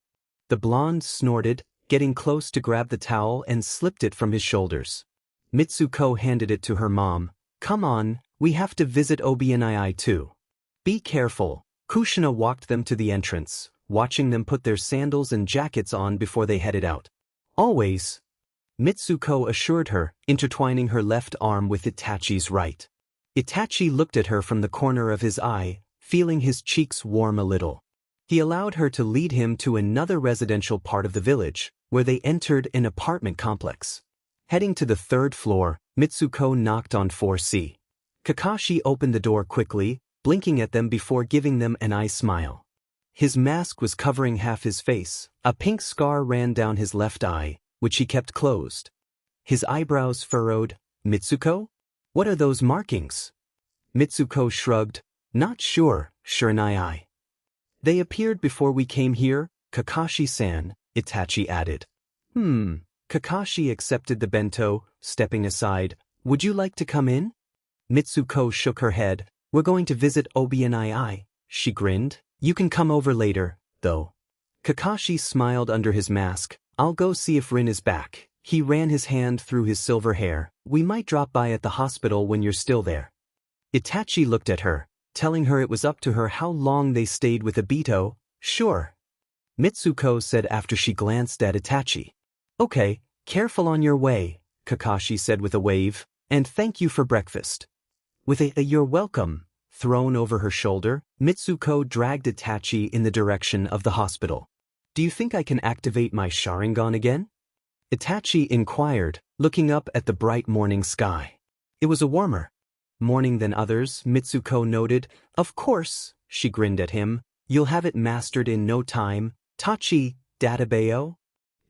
The blonde snorted, getting close to grab the towel and slipped it from his shoulders. Mitsuko handed it to her mom. "Come on, we have to visit OBNII too." "Be careful." Kushina walked them to the entrance, watching them put their sandals and jackets on before they headed out. "Always," Mitsuko assured her, intertwining her left arm with Itachi's right. Itachi looked at her from the corner of his eye, feeling his cheeks warm a little. He allowed her to lead him to another residential part of the village, where they entered an apartment complex. Heading to the 3rd floor, Mitsuko knocked on 4C. Kakashi opened the door quickly, blinking at them before giving them an eye smile. His mask was covering half his face. A pink scar ran down his left eye, which he kept closed. His eyebrows furrowed. "Mitsuko? What are those markings?" Mitsuko shrugged. "Not sure, Shiranai. They appeared before we came here, Kakashi-san," Itachi added. Kakashi accepted the bento, stepping aside. "Would you like to come in?" Mitsuko shook her head. "We're going to visit OBNII, she grinned. "You can come over later, though." Kakashi smiled under his mask. "I'll go see if Rin is back." He ran his hand through his silver hair. "We might drop by at the hospital when you're still there." Itachi looked at her, telling her it was up to her how long they stayed with Obito. "Sure," Mitsuko said after she glanced at Itachi. "Okay, careful on your way," Kakashi said with a wave, "and thank you for breakfast." With a "you're welcome" thrown over her shoulder, Mitsuko dragged Itachi in the direction of the hospital. "Do you think I can activate my Sharingan again?" Itachi inquired, looking up at the bright morning sky. It was a warmer morning than others, Mitsuko noted. "Of course," she grinned at him. "You'll have it mastered in no time, Tachi, Databeo."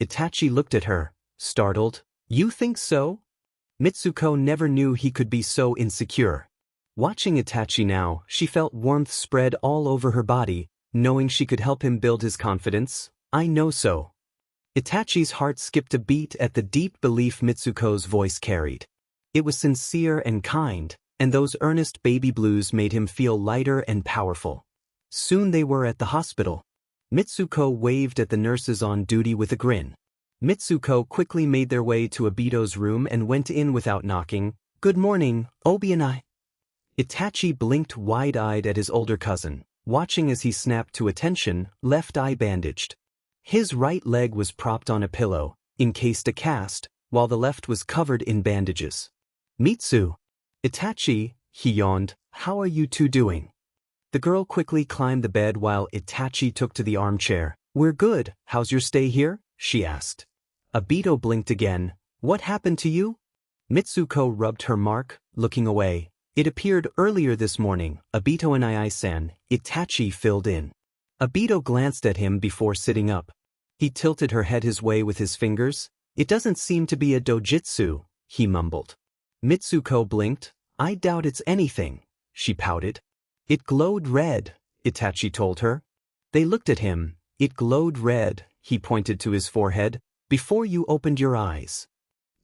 Itachi looked at her, startled. "You think so?" Mitsuko never knew he could be so insecure. Watching Itachi now, she felt warmth spread all over her body, knowing she could help him build his confidence. "I know so." Itachi's heart skipped a beat at the deep belief Mitsuko's voice carried. It was sincere and kind, and those earnest baby blues made him feel lighter and powerful. Soon they were at the hospital. Mitsuko waved at the nurses on duty with a grin. Mitsuko quickly made their way to Obito's room and went in without knocking. "Good morning, Obi and I." Itachi blinked wide-eyed at his older cousin, watching as he snapped to attention, left eye bandaged. His right leg was propped on a pillow, encased a cast, while the left was covered in bandages. "Mitsu." "Itachi," he yawned, "how are you two doing?" The girl quickly climbed the bed while Itachi took to the armchair. "We're good. How's your stay here?" she asked. Obito blinked again. "What happened to you?" Mitsuko rubbed her mark, looking away. "It appeared earlier this morning, Obito and I-san," Itachi filled in. Obito glanced at him before sitting up. He tilted her head his way with his fingers. "It doesn't seem to be a dojutsu," he mumbled. Mitsuko blinked. I doubt it's anything, she pouted. It glowed red, Itachi told her. They looked at him. It glowed red, he pointed to his forehead, before you opened your eyes.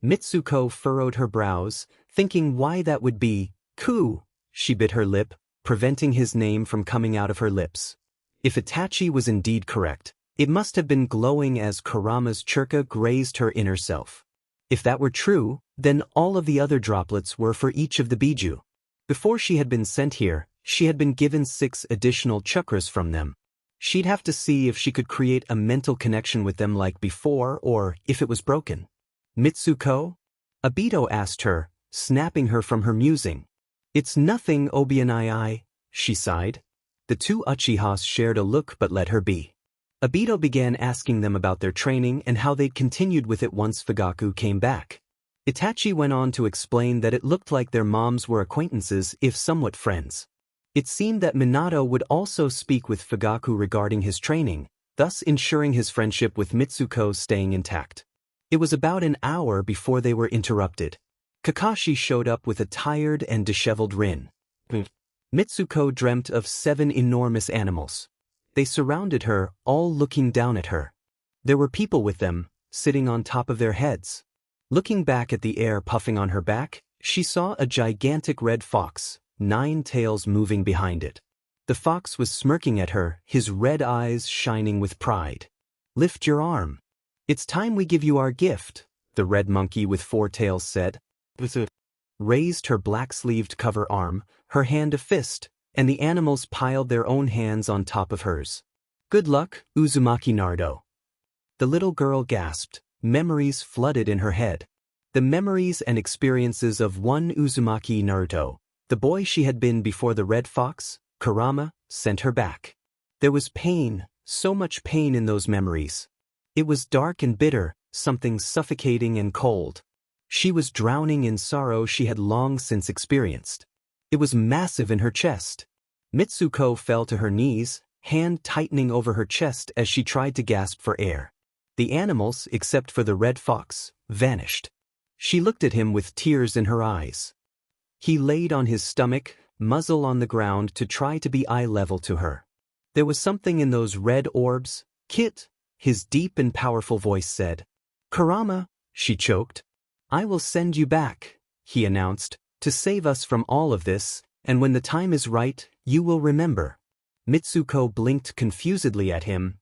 Mitsuko furrowed her brows, thinking why that would be. Ku, she bit her lip, preventing his name from coming out of her lips. If Itachi was indeed correct, it must have been glowing as Kurama's churka grazed her inner self. If that were true, then all of the other droplets were for each of the Biju. Before she had been sent here, she had been given 6 additional chakras from them. She'd have to see if she could create a mental connection with them like before or if it was broken. Mitsuko? Obito asked her, snapping her from her musing. It's nothing, Obianai, she sighed. The 2 Uchihas shared a look but let her be. Obito began asking them about their training and how they'd continued with it once Fugaku came back. Itachi went on to explain that it looked like their moms were acquaintances if somewhat friends. It seemed that Minato would also speak with Fugaku regarding his training, thus ensuring his friendship with Mitsuko staying intact. It was about an hour before they were interrupted. Kakashi showed up with a tired and disheveled Rin. Mitsuko dreamt of 7 enormous animals. They surrounded her, all looking down at her. There were people with them, sitting on top of their heads. Looking back at the air puffing on her back, she saw a gigantic red fox, 9 tails moving behind it. The fox was smirking at her, his red eyes shining with pride. Lift your arm. It's time we give you our gift, the red monkey with 4 tails said. Raised her black-sleeved cover arm, her hand a fist, and the animals piled their own hands on top of hers. Good luck, Uzumaki Naruto. The little girl gasped. Memories flooded in her head. The memories and experiences of one Uzumaki Naruto, the boy she had been before the red fox, Kurama, sent her back. There was pain, so much pain in those memories. It was dark and bitter, something suffocating and cold. She was drowning in sorrow she had long since experienced. It was massive in her chest. Mitsuko fell to her knees, hand tightening over her chest as she tried to gasp for air. The animals, except for the red fox, vanished. She looked at him with tears in her eyes. He laid on his stomach, muzzle on the ground to try to be eye level to her. There was something in those red orbs. Kit, his deep and powerful voice said. Kurama, she choked. I will send you back, he announced, to save us from all of this, and when the time is right, you will remember. Mitsuko blinked confusedly at him.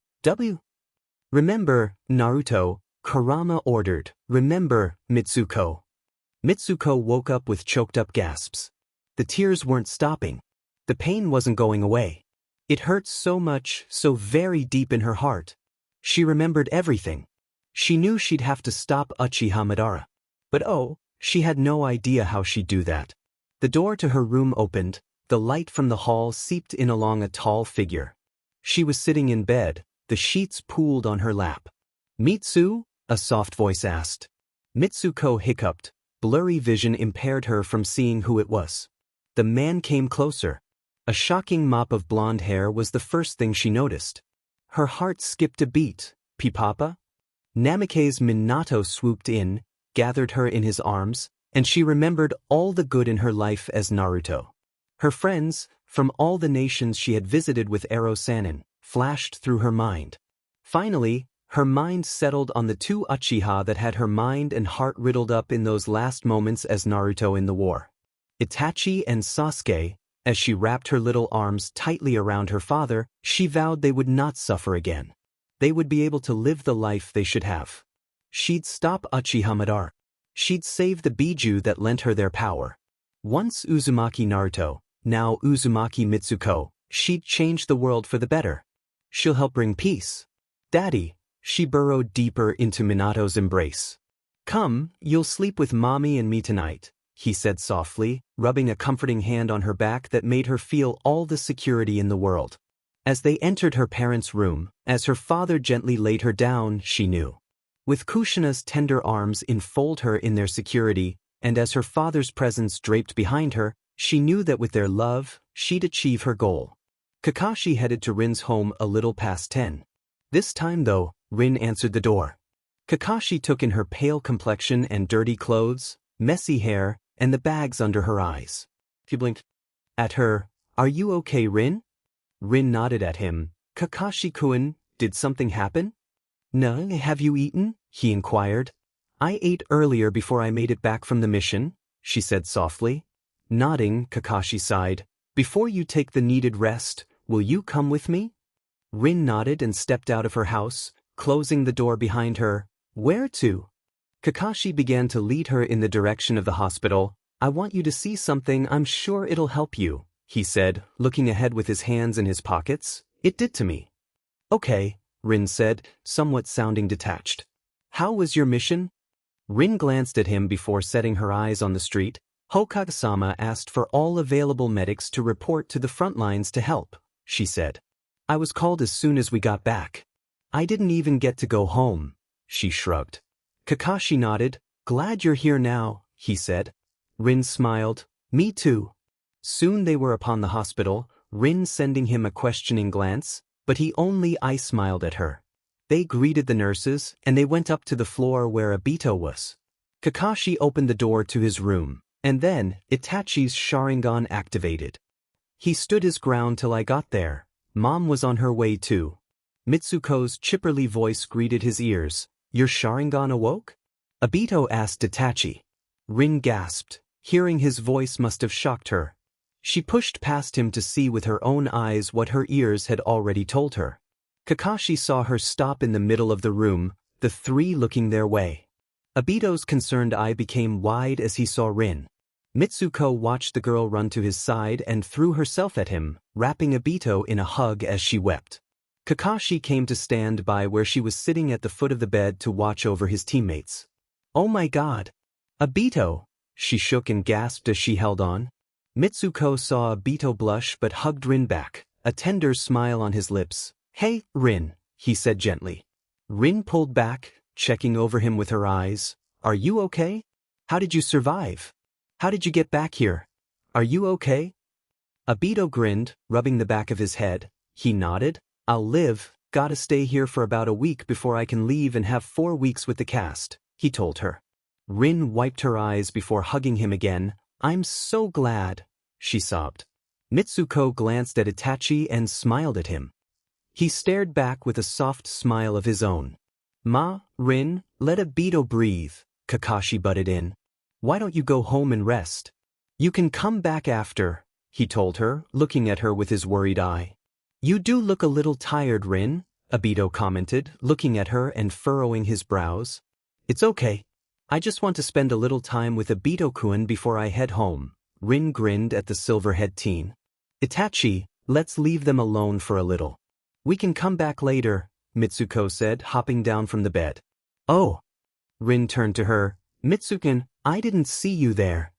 Remember, Naruto, Kurama ordered. Remember, Mitsuko. Mitsuko woke up with choked-up gasps. The tears weren't stopping. The pain wasn't going away. It hurt so much, so very deep in her heart. She remembered everything. She knew she'd have to stop Uchiha Madara. But oh, she had no idea how she'd do that. The door to her room opened, the light from the hall seeped in along a tall figure. She was sitting in bed, the sheets pooled on her lap. Mitsu? A soft voice asked. Mitsuko hiccuped. Blurry vision impaired her from seeing who it was. The man came closer. A shocking mop of blonde hair was the first thing she noticed. Her heart skipped a beat. Pipapa? Namikaze's Minato swooped in, gathered her in his arms, and she remembered all the good in her life as Naruto. Her friends, from all the nations she had visited with Ero Sannin, flashed through her mind. Finally, her mind settled on the 2 Uchiha that had her mind and heart riddled up in those last moments as Naruto in the war. Itachi and Sasuke. As she wrapped her little arms tightly around her father, she vowed they would not suffer again. They would be able to live the life they should have. She'd stop Uchiha Madara. She'd save the Biju that lent her their power. Once Uzumaki Naruto, now Uzumaki Mitsuko, she'd change the world for the better. She'll help bring peace. Daddy, she burrowed deeper into Minato's embrace. Come, you'll sleep with mommy and me tonight, he said softly, rubbing a comforting hand on her back that made her feel all the security in the world. As they entered her parents' room, as her father gently laid her down, she knew. With Kushina's tender arms enfold her in their security, and as her father's presence draped behind her, she knew that with their love, she'd achieve her goal. Kakashi headed to Rin's home a little past 10. This time, though, Rin answered the door. Kakashi took in her pale complexion and dirty clothes, messy hair, and the bags under her eyes. He blinked at her. Are you okay, Rin? Rin nodded at him. Kakashi-kun, did something happen? No, have you eaten? He inquired. I ate earlier before I made it back from the mission, she said softly. Nodding, Kakashi sighed. Before you take the needed rest, will you come with me? Rin nodded and stepped out of her house, closing the door behind her. Where to? Kakashi began to lead her in the direction of the hospital. I want you to see something, I'm sure it'll help you, he said, looking ahead with his hands in his pockets. It did to me. Okay, Rin said, somewhat sounding detached. How was your mission? Rin glanced at him before setting her eyes on the street. Hokage-sama asked for all available medics to report to the front lines to help, she said. I was called as soon as we got back. I didn't even get to go home, she shrugged. Kakashi nodded. Glad you're here now, he said. Rin smiled. Me too. Soon they were upon the hospital, Rin sending him a questioning glance, but he only smiled at her. They greeted the nurses, and they went up to the floor where Obito was. Kakashi opened the door to his room, and then Itachi's Sharingan activated. He stood his ground till I got there. Mom was on her way too. Mitsuko's chipperly voice greeted his ears. Your Sharingan awoke? Obito asked Itachi. Rin gasped. Hearing his voice must have shocked her. She pushed past him to see with her own eyes what her ears had already told her. Kakashi saw her stop in the middle of the room, the three looking their way. Obito's concerned eye became wide as he saw Rin. Mitsuko watched the girl run to his side and threw herself at him, wrapping Obito in a hug as she wept. Kakashi came to stand by where she was sitting at the foot of the bed to watch over his teammates. Oh my God! Obito! She shook and gasped as she held on. Mitsuko saw Obito blush but hugged Rin back, a tender smile on his lips. Hey, Rin, he said gently. Rin pulled back, checking over him with her eyes. Are you okay? How did you survive? How did you get back here? Are you okay? Obito grinned, rubbing the back of his head. He nodded. I'll live, gotta stay here for about a week before I can leave and have 4 weeks with the cast, he told her. Rin wiped her eyes before hugging him again. I'm so glad, she sobbed. Mitsuko glanced at Itachi and smiled at him. He stared back with a soft smile of his own. Rin, let Obito breathe, Kakashi butted in. Why don't you go home and rest? You can come back after, he told her, looking at her with his worried eye. You do look a little tired, Rin, Obito commented, looking at her and furrowing his brows. It's okay. I just want to spend a little time with Obito-kun before I head home, Rin grinned at the silver-head teen. Itachi, let's leave them alone for a little. We can come back later, Mitsuko said, hopping down from the bed. Oh. Rin turned to her. Mitsukin, I didn't see you there.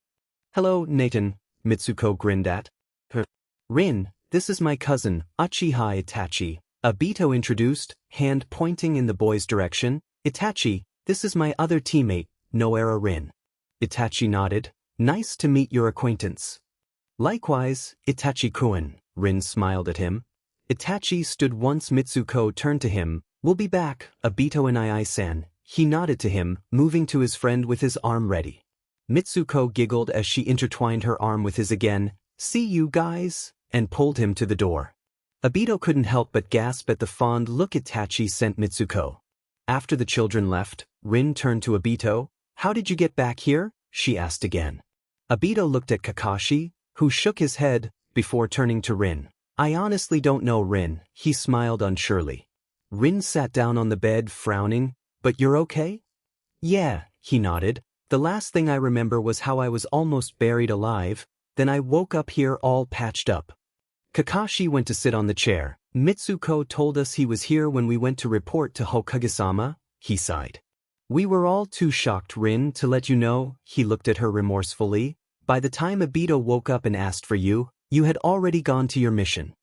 Hello, Nathan, Mitsuko grinned at her. Rin, this is my cousin, Uchiha Itachi, Obito introduced, hand pointing in the boy's direction. Itachi, this is my other teammate, Noera Rin. Itachi nodded. Nice to meet your acquaintance. Likewise, Itachi-kun, Rin smiled at him. Itachi stood once Mitsuko turned to him. We'll be back, Obito and I-san. He nodded to him, moving to his friend with his arm ready. Mitsuko giggled as she intertwined her arm with his again. See you guys, and pulled him to the door. Obito couldn't help but gasp at the fond look Itachi sent Mitsuko. After the children left, Rin turned to Obito. How did you get back here? She asked again. Obito looked at Kakashi, who shook his head, before turning to Rin. I honestly don't know, Rin, he smiled unsurely. Rin sat down on the bed, frowning. But you're okay? Yeah, he nodded. The last thing I remember was how I was almost buried alive, then I woke up here all patched up. Kakashi went to sit on the chair. Mitsuko told us he was here when we went to report to Hokage-sama, he sighed. We were all too shocked, Rin, to let you know, he looked at her remorsefully. By the time Obito woke up and asked for you, you had already gone to your mission.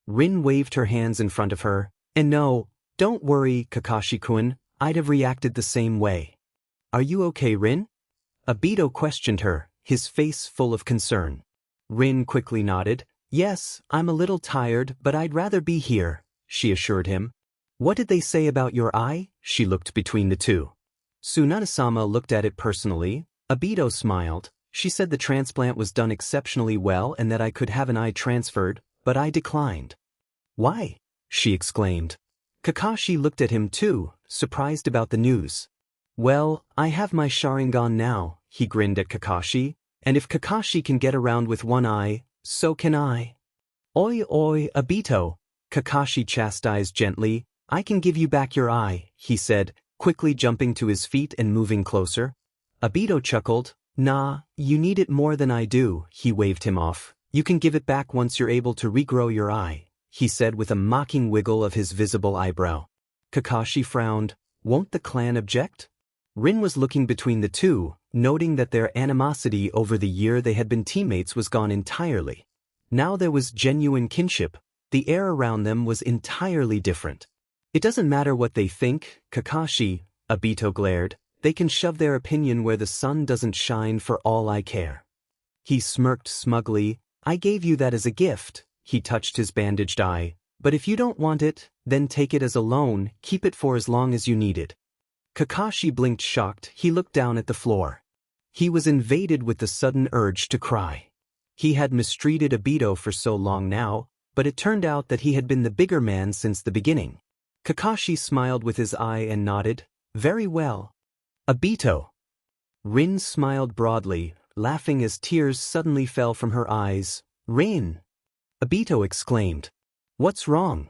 Rin waved her hands in front of her. And no, don't worry, Kakashi-kun, I'd have reacted the same way. Are you okay, Rin? Obito questioned her, his face full of concern. Rin quickly nodded. Yes, I'm a little tired, but I'd rather be here, she assured him. What did they say about your eye? She looked between the two. Tsunade-sama looked at it personally. Obito smiled. She said the transplant was done exceptionally well and that I could have an eye transferred, but I declined. Why? She exclaimed. Kakashi looked at him too, surprised about the news. Well, I have my Sharingan now, he grinned at Kakashi, and if Kakashi can get around with one eye, so can I. Oi oi, Obito, Kakashi chastised gently. I can give you back your eye, he said, quickly jumping to his feet and moving closer. Obito chuckled. Nah, you need it more than I do, he waved him off. You can give it back once you're able to regrow your eye, he said with a mocking wiggle of his visible eyebrow. Kakashi frowned. Won't the clan object? Rin was looking between the two, noting that their animosity over the year they had been teammates was gone entirely. Now there was genuine kinship. The air around them was entirely different. It doesn't matter what they think, Kakashi, Obito glared. They can shove their opinion where the sun doesn't shine for all I care. He smirked smugly. I gave you that as a gift, he touched his bandaged eye. But if you don't want it, then take it as a loan, keep it for as long as you need it. Kakashi blinked shocked. He looked down at the floor. He was invaded with the sudden urge to cry. He had mistreated Obito for so long now, but it turned out that he had been the bigger man since the beginning. Kakashi smiled with his eye and nodded. Very well. Obito. Rin smiled broadly, laughing as tears suddenly fell from her eyes. Rin! Obito exclaimed. What's wrong?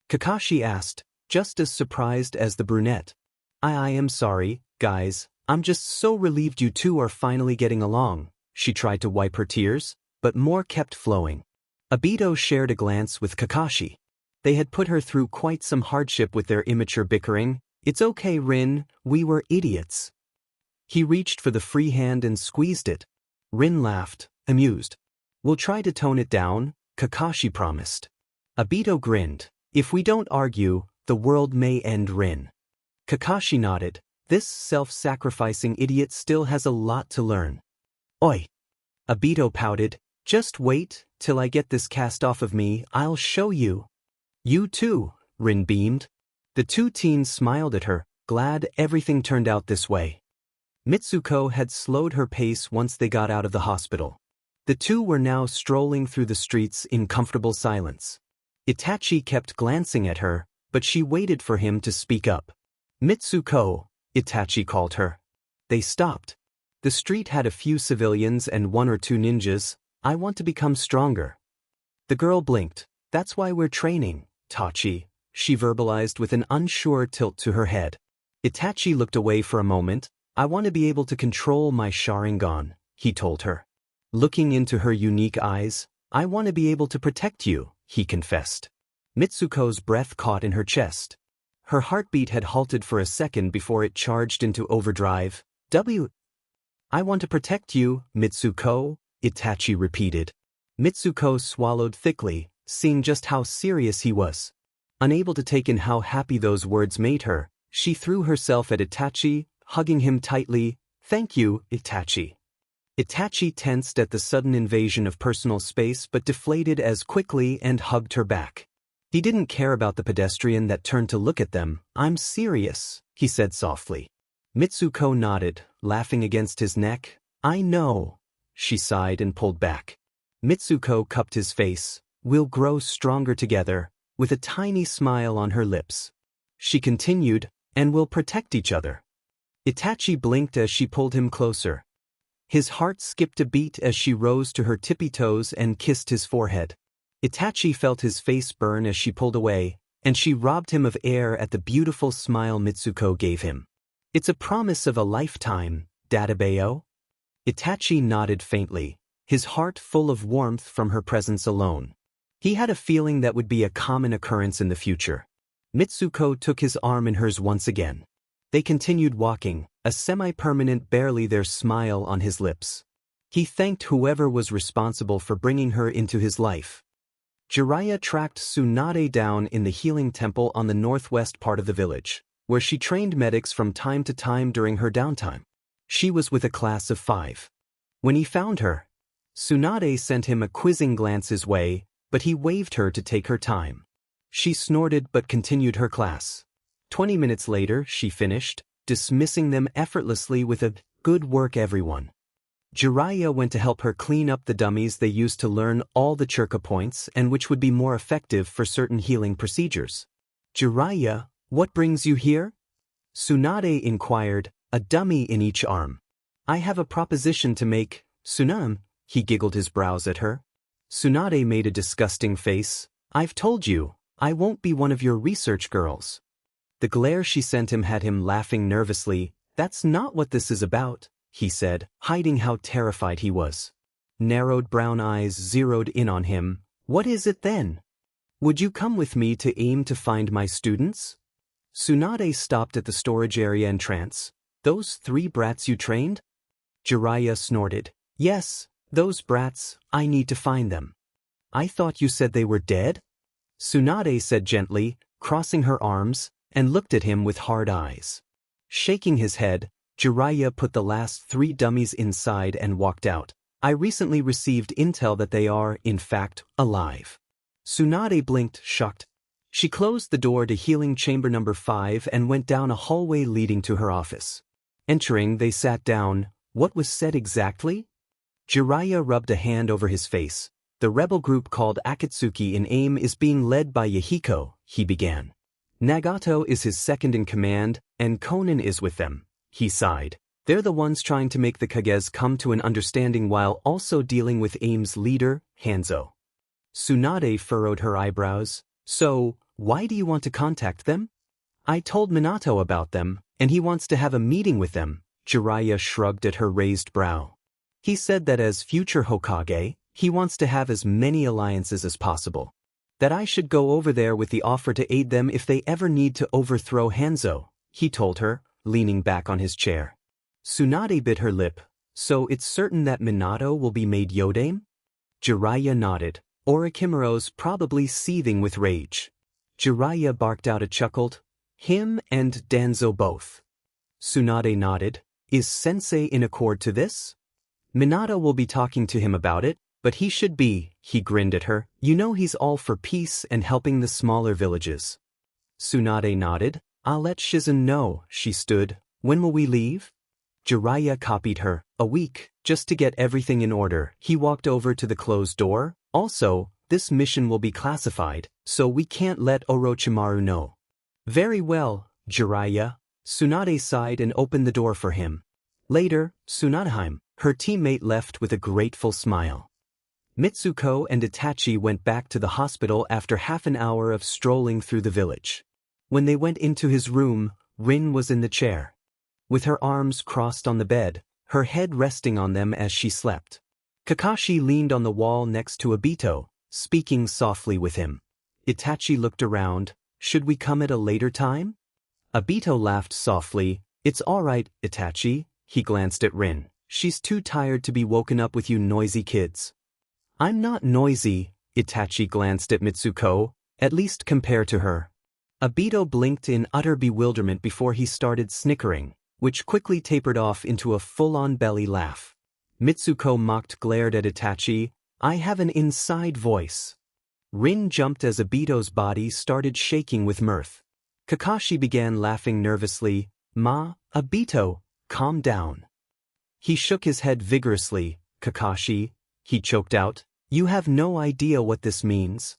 Kakashi asked, just as surprised as the brunette. I am sorry, guys, I'm just so relieved you two are finally getting along. She tried to wipe her tears, but more kept flowing. Obito shared a glance with Kakashi. They had put her through quite some hardship with their immature bickering. It's okay, Rin, we were idiots. He reached for the free hand and squeezed it. Rin laughed, amused. We'll try to tone it down, Kakashi promised. Obito grinned. If we don't argue, the world may end, Rin. Kakashi nodded. This self-sacrificing idiot still has a lot to learn. Oi! Obito pouted. Just wait till I get this cast off of me, I'll show you. You too, Rin beamed. The two teens smiled at her, glad everything turned out this way. Mitsuko had slowed her pace once they got out of the hospital. The two were now strolling through the streets in comfortable silence. Itachi kept glancing at her, but she waited for him to speak up. Mitsuko, Itachi called her. They stopped. The street had a few civilians and one or two ninjas. I want to become stronger. The girl blinked. That's why we're training, Tachi, she verbalized with an unsure tilt to her head. Itachi looked away for a moment. I want to be able to control my Sharingan, he told her. Looking into her unique eyes, I want to be able to protect you, he confessed. Mitsuko's breath caught in her chest. Her heartbeat had halted for a second before it charged into overdrive. I want to protect you, Mitsuko, Itachi repeated. Mitsuko swallowed thickly, seeing just how serious he was. Unable to take in how happy those words made her, she threw herself at Itachi, hugging him tightly. Thank you, Itachi. Itachi tensed at the sudden invasion of personal space but deflated as quickly and hugged her back. He didn't care about the pedestrian that turned to look at them. I'm serious, he said softly. Mitsuko nodded, laughing against his neck. I know. She sighed and pulled back. Mitsuko cupped his face. We'll grow stronger together, with a tiny smile on her lips. She continued, and we'll protect each other. Itachi blinked as she pulled him closer. His heart skipped a beat as she rose to her tippy toes and kissed his forehead. Itachi felt his face burn as she pulled away, and she robbed him of air at the beautiful smile Mitsuko gave him. It's a promise of a lifetime, Databeo? Itachi nodded faintly, his heart full of warmth from her presence alone. He had a feeling that would be a common occurrence in the future. Mitsuko took his arm in hers once again. They continued walking, a semi-permanent barely there smile on his lips. He thanked whoever was responsible for bringing her into his life. Jiraiya tracked Tsunade down in the healing temple on the northwest part of the village, where she trained medics from time to time during her downtime. She was with a class of 5. When he found her, Tsunade sent him a quizzing glance his way, but he waved her to take her time. She snorted but continued her class. 20 minutes later, she finished, dismissing them effortlessly with a, "Good work, everyone." Jiraiya went to help her clean up the dummies they used to learn all the chakra points and which would be more effective for certain healing procedures. Jiraiya, what brings you here? Tsunade inquired, a dummy in each arm. I have a proposition to make, Tsunade. He giggled his brows at her. Tsunade made a disgusting face. I've told you, I won't be one of your research girls. The glare she sent him had him laughing nervously. That's not what this is about, he said, hiding how terrified he was. Narrowed brown eyes zeroed in on him. What is it then? Would you come with me to aim to find my students? Tsunade stopped at the storage area in trance. Those 3 brats you trained? Jiraiya snorted. Yes, those brats, I need to find them. I thought you said they were dead? Tsunade said gently, crossing her arms, and looked at him with hard eyes. Shaking his head, Jiraiya put the last 3 dummies inside and walked out. I recently received intel that they are, in fact, alive. Tsunade blinked, shocked. She closed the door to healing chamber number 5 and went down a hallway leading to her office. Entering, they sat down. What was said exactly? Jiraiya rubbed a hand over his face. The rebel group called Akatsuki in AIM is being led by Yahiko, he began. Nagato is his second in command, and Konan is with them, he sighed. They're the ones trying to make the Kages come to an understanding while also dealing with AIM's leader, Hanzo. Tsunade furrowed her eyebrows. So, why do you want to contact them? I told Minato about them, and he wants to have a meeting with them. Jiraiya shrugged at her raised brow. He said that as future Hokage, he wants to have as many alliances as possible. That I should go over there with the offer to aid them if they ever need to overthrow Hanzo, he told her, leaning back on his chair. Tsunade bit her lip. So it's certain that Minato will be made Yodame? Jiraiya nodded. Orochimaru's probably seething with rage. Jiraiya barked out a chuckled. Him and Danzo both. Tsunade nodded. Is Sensei in accord to this? Minato will be talking to him about it, but he should be, he grinned at her. You know he's all for peace and helping the smaller villages. Tsunade nodded. I'll let Shizen know, she stood. When will we leave? Jiraiya copied her. A week, just to get everything in order. He walked over to the closed door. Also, this mission will be classified, so we can't let Orochimaru know. Very well, Jiraiya. Tsunade sighed and opened the door for him. Later, Tsunadeheim, her teammate left with a grateful smile. Mitsuko and Itachi went back to the hospital after half an hour of strolling through the village. When they went into his room, Rin was in the chair. With her arms crossed on the bed, her head resting on them as she slept. Kakashi leaned on the wall next to Obito, speaking softly with him. Itachi looked around. Should we come at a later time? Obito laughed softly. It's all right, Itachi. He glanced at Rin. She's too tired to be woken up with you noisy kids. I'm not noisy, Itachi glanced at Mitsuko, at least compare to her. Obito blinked in utter bewilderment before he started snickering, which quickly tapered off into a full-on belly laugh. Mitsuko glared at Itachi. I have an inside voice. Rin jumped as Obito's body started shaking with mirth. Kakashi began laughing nervously. Obito, calm down. He shook his head vigorously. Kakashi, he choked out. You have no idea what this means.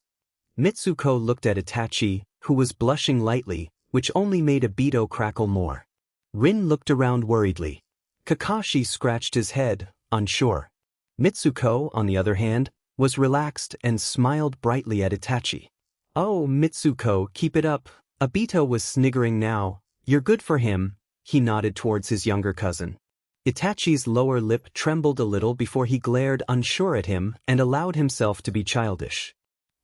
Mitsuko looked at Itachi, who was blushing lightly, which only made Obito crackle more. Rin looked around worriedly. Kakashi scratched his head, unsure. Mitsuko, on the other hand, was relaxed and smiled brightly at Itachi. Oh, Mitsuko, keep it up. Obito was sniggering now. You're good for him, he nodded towards his younger cousin. Itachi's lower lip trembled a little before he glared unsure at him and allowed himself to be childish.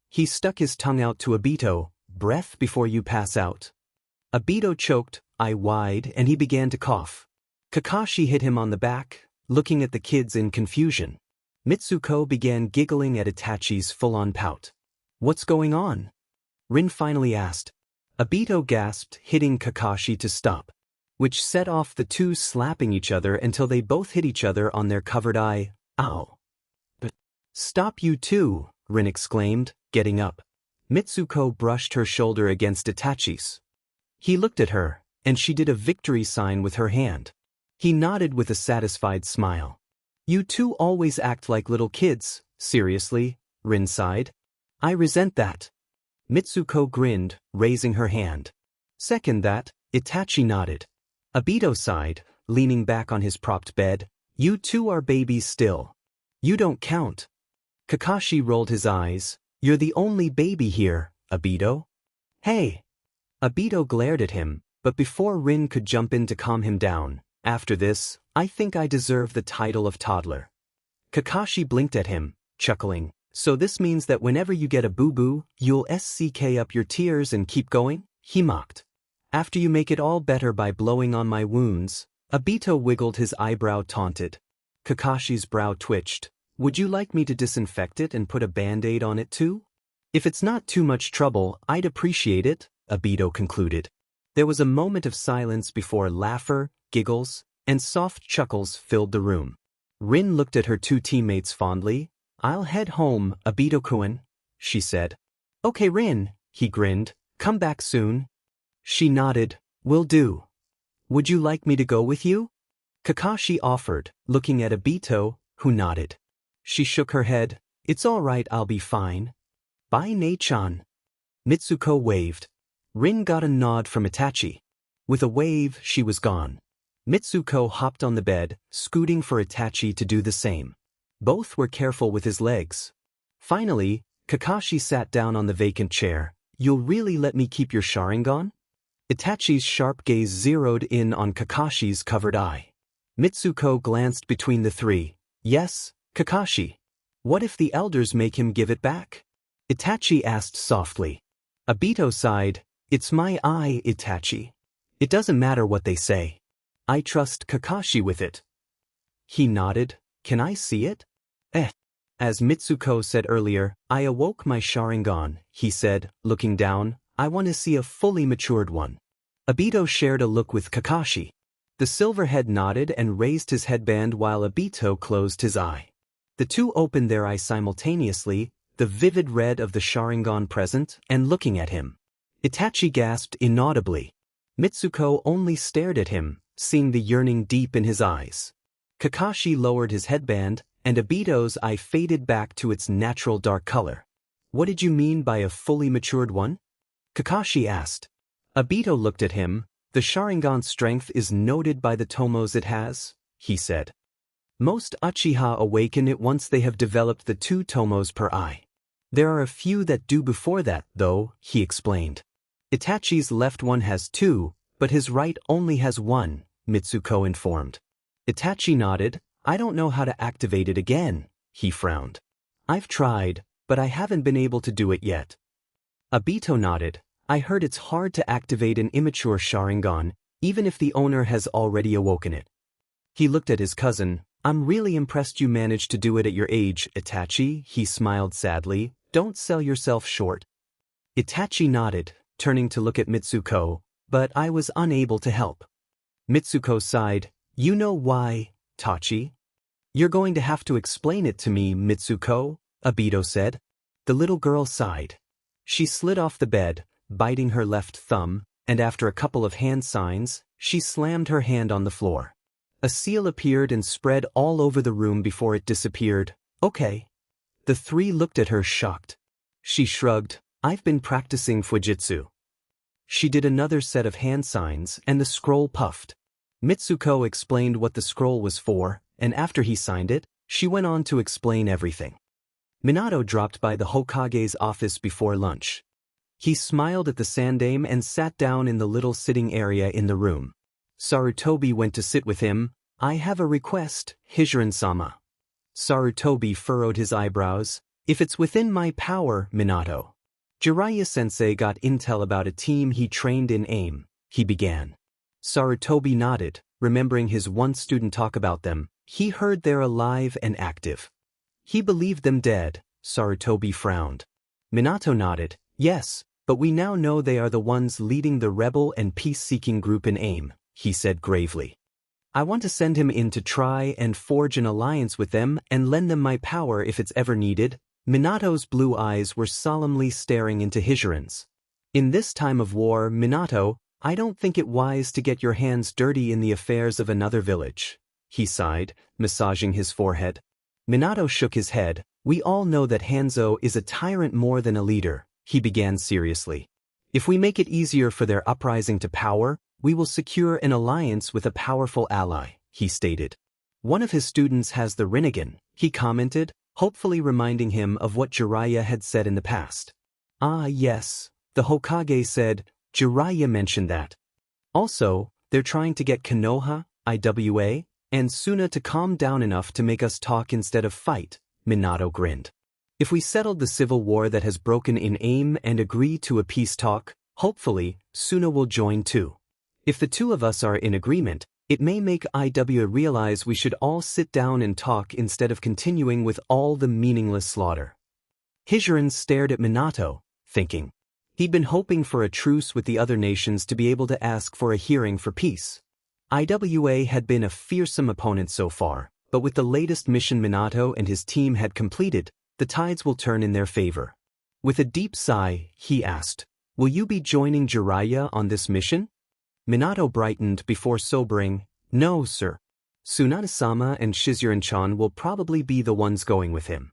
He stuck his tongue out to Obito. Breath before you pass out. Obito choked, eye wide, and he began to cough. Kakashi hit him on the back, looking at the kids in confusion. Mitsuko began giggling at Itachi's full-on pout. What's going on? Rin finally asked. Obito gasped, hitting Kakashi to stop, which set off the two slapping each other until they both hit each other on their covered eye. Ow. But stop you too, Rin exclaimed, getting up. Mitsuko brushed her shoulder against Itachi's. He looked at her, and she did a victory sign with her hand. He nodded with a satisfied smile. You two always act like little kids, seriously, Rin sighed. I resent that. Mitsuko grinned, raising her hand. Second that, Itachi nodded. Obito sighed, leaning back on his propped bed. You two are babies still. You don't count. Kakashi rolled his eyes. You're the only baby here, Obito. Hey! Obito glared at him, but before Rin could jump in to calm him down, after this, I think I deserve the title of toddler. Kakashi blinked at him, chuckling. So this means that whenever you get a boo-boo, you'll SCK up your tears and keep going? He mocked. After you make it all better by blowing on my wounds. Obito wiggled his eyebrow taunted. Kakashi's brow twitched. Would you like me to disinfect it and put a band-aid on it too? If it's not too much trouble, I'd appreciate it, Obito concluded. There was a moment of silence before laughter, giggles, and soft chuckles filled the room. Rin looked at her two teammates fondly. I'll head home, Obito-kun, she said. Okay Rin, he grinned, come back soon. She nodded, will do. Would you like me to go with you? Kakashi offered, looking at Obito, who nodded. She shook her head, it's all right, I'll be fine. Bye Nei-chan. Mitsuko waved. Rin got a nod from Itachi. With a wave, she was gone. Mitsuko hopped on the bed, scooting for Itachi to do the same. Both were careful with his legs. Finally, Kakashi sat down on the vacant chair. You'll really let me keep your Sharingan? Itachi's sharp gaze zeroed in on Kakashi's covered eye. Mitsuko glanced between the three. Yes, Kakashi. What if the elders make him give it back? Itachi asked softly. Obito sighed. It's my eye, Itachi. It doesn't matter what they say. I trust Kakashi with it. He nodded. Can I see it? As Mitsuko said earlier, I awoke my Sharingan, he said, looking down. I want to see a fully matured one. Obito shared a look with Kakashi. The silverhead nodded and raised his headband while Obito closed his eye. The two opened their eyes simultaneously, the vivid red of the Sharingan present and looking at him. Itachi gasped inaudibly. Mitsuko only stared at him, seeing the yearning deep in his eyes. Kakashi lowered his headband, and Obito's eye faded back to its natural dark color. What did you mean by a fully matured one? Kakashi asked. Obito looked at him. The Sharingan's strength is noted by the tomos it has, he said. Most Uchiha awaken it once they have developed the 2 tomos per eye. There are a few that do before that, though, he explained. Itachi's left one has 2, but his right only has 1, Mitsuko informed. Itachi nodded. I don't know how to activate it again, he frowned. I've tried, but I haven't been able to do it yet. Obito nodded. I heard it's hard to activate an immature Sharingan, even if the owner has already awoken it. He looked at his cousin. I'm really impressed you managed to do it at your age, Itachi, he smiled sadly. Don't sell yourself short. Itachi nodded, turning to look at Mitsuko, but I was unable to help. Mitsuko sighed. You know why, Tachi? You're going to have to explain it to me, Mitsuko, Obito said. The little girl sighed. She slid off the bed, biting her left thumb, and after a couple of hand signs, she slammed her hand on the floor. A seal appeared and spread all over the room before it disappeared. Okay. The 3 looked at her shocked. She shrugged. I've been practicing Fujitsu. She did another set of hand signs and the scroll puffed. Mitsuko explained what the scroll was for, and after he signed it, she went on to explain everything. Minato dropped by the Hokage's office before lunch. He smiled at the Sandaime and sat down in the little sitting area in the room. Sarutobi went to sit with him. I have a request, Hijiran-sama. Sarutobi furrowed his eyebrows. If it's within my power, Minato. Jiraiya-sensei got intel about a team he trained in AIM, he began. Sarutobi nodded, remembering his one student talk about them. He heard they're alive and active. He believed them dead, Sarutobi frowned. Minato nodded. Yes, but we now know they are the ones leading the rebel and peace-seeking group in AIM, he said gravely. I want to send him in to try and forge an alliance with them and lend them my power if it's ever needed. Minato's blue eyes were solemnly staring into Hijiran's. In this time of war, Minato, I don't think it wise to get your hands dirty in the affairs of another village. he sighed, massaging his forehead. Minato shook his head. We all know that Hanzo is a tyrant more than a leader, he began seriously. If we make it easier for their uprising to power, we will secure an alliance with a powerful ally, he stated. One of his students has the Rinnegan, he commented, hopefully reminding him of what Jiraiya had said in the past. Ah yes, the Hokage said, Jiraiya mentioned that. Also, they're trying to get Konoha, IWA, and Suna to calm down enough to make us talk instead of fight, Minato grinned. If we settled the civil war that has broken in aim and agree to a peace talk, hopefully, Suna will join too. If the two of us are in agreement, it may make IWA realize we should all sit down and talk instead of continuing with all the meaningless slaughter. Hijaren stared at Minato, thinking. He'd been hoping for a truce with the other nations to be able to ask for a hearing for peace. IWA had been a fearsome opponent so far, but with the latest mission Minato and his team had completed, the tides will turn in their favor. With a deep sigh, he asked, will you be joining Jiraiya on this mission? Minato brightened before sobering, no sir. Tsunade-sama and Shizuran-chan will probably be the ones going with him.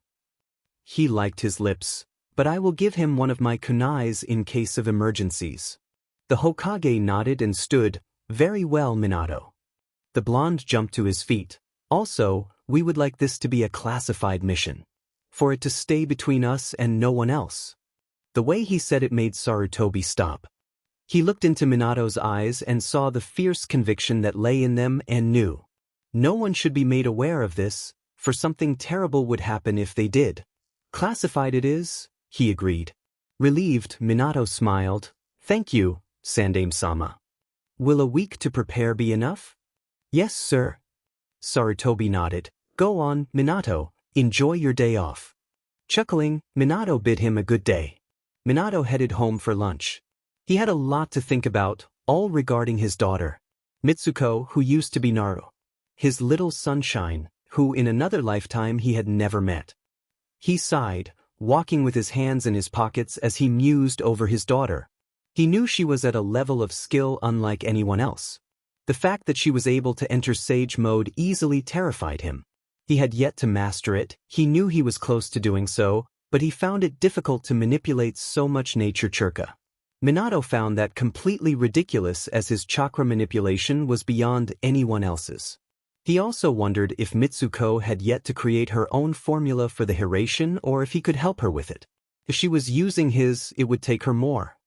He liked his lips, but I will give him one of my kunais in case of emergencies. The Hokage nodded and stood, very well Minato. The blonde jumped to his feet. Also, we would like this to be a classified mission. For it to stay between us and no one else. The way he said it made Sarutobi stop. He looked into Minato's eyes and saw the fierce conviction that lay in them and knew. No one should be made aware of this, for something terrible would happen if they did. Classified it is, he agreed. Relieved, Minato smiled. Thank you, Sandaime-sama. Will a week to prepare be enough? Yes, sir. Sarutobi nodded. Go on, Minato. Enjoy your day off. Chuckling, Minato bid him a good day. Minato headed home for lunch. He had a lot to think about, all regarding his daughter, Mitsuko, who used to be Naru. His little sunshine, who in another lifetime he had never met. He sighed, walking with his hands in his pockets as he mused over his daughter. He knew she was at a level of skill unlike anyone else. The fact that she was able to enter Sage mode easily terrified him. He had yet to master it, he knew he was close to doing so, but he found it difficult to manipulate so much nature chakra. Minato found that completely ridiculous as his chakra manipulation was beyond anyone else's. He also wondered if Mitsuko had yet to create her own formula for the Hiraishin or if he could help her with it. If she was using his, it would take her more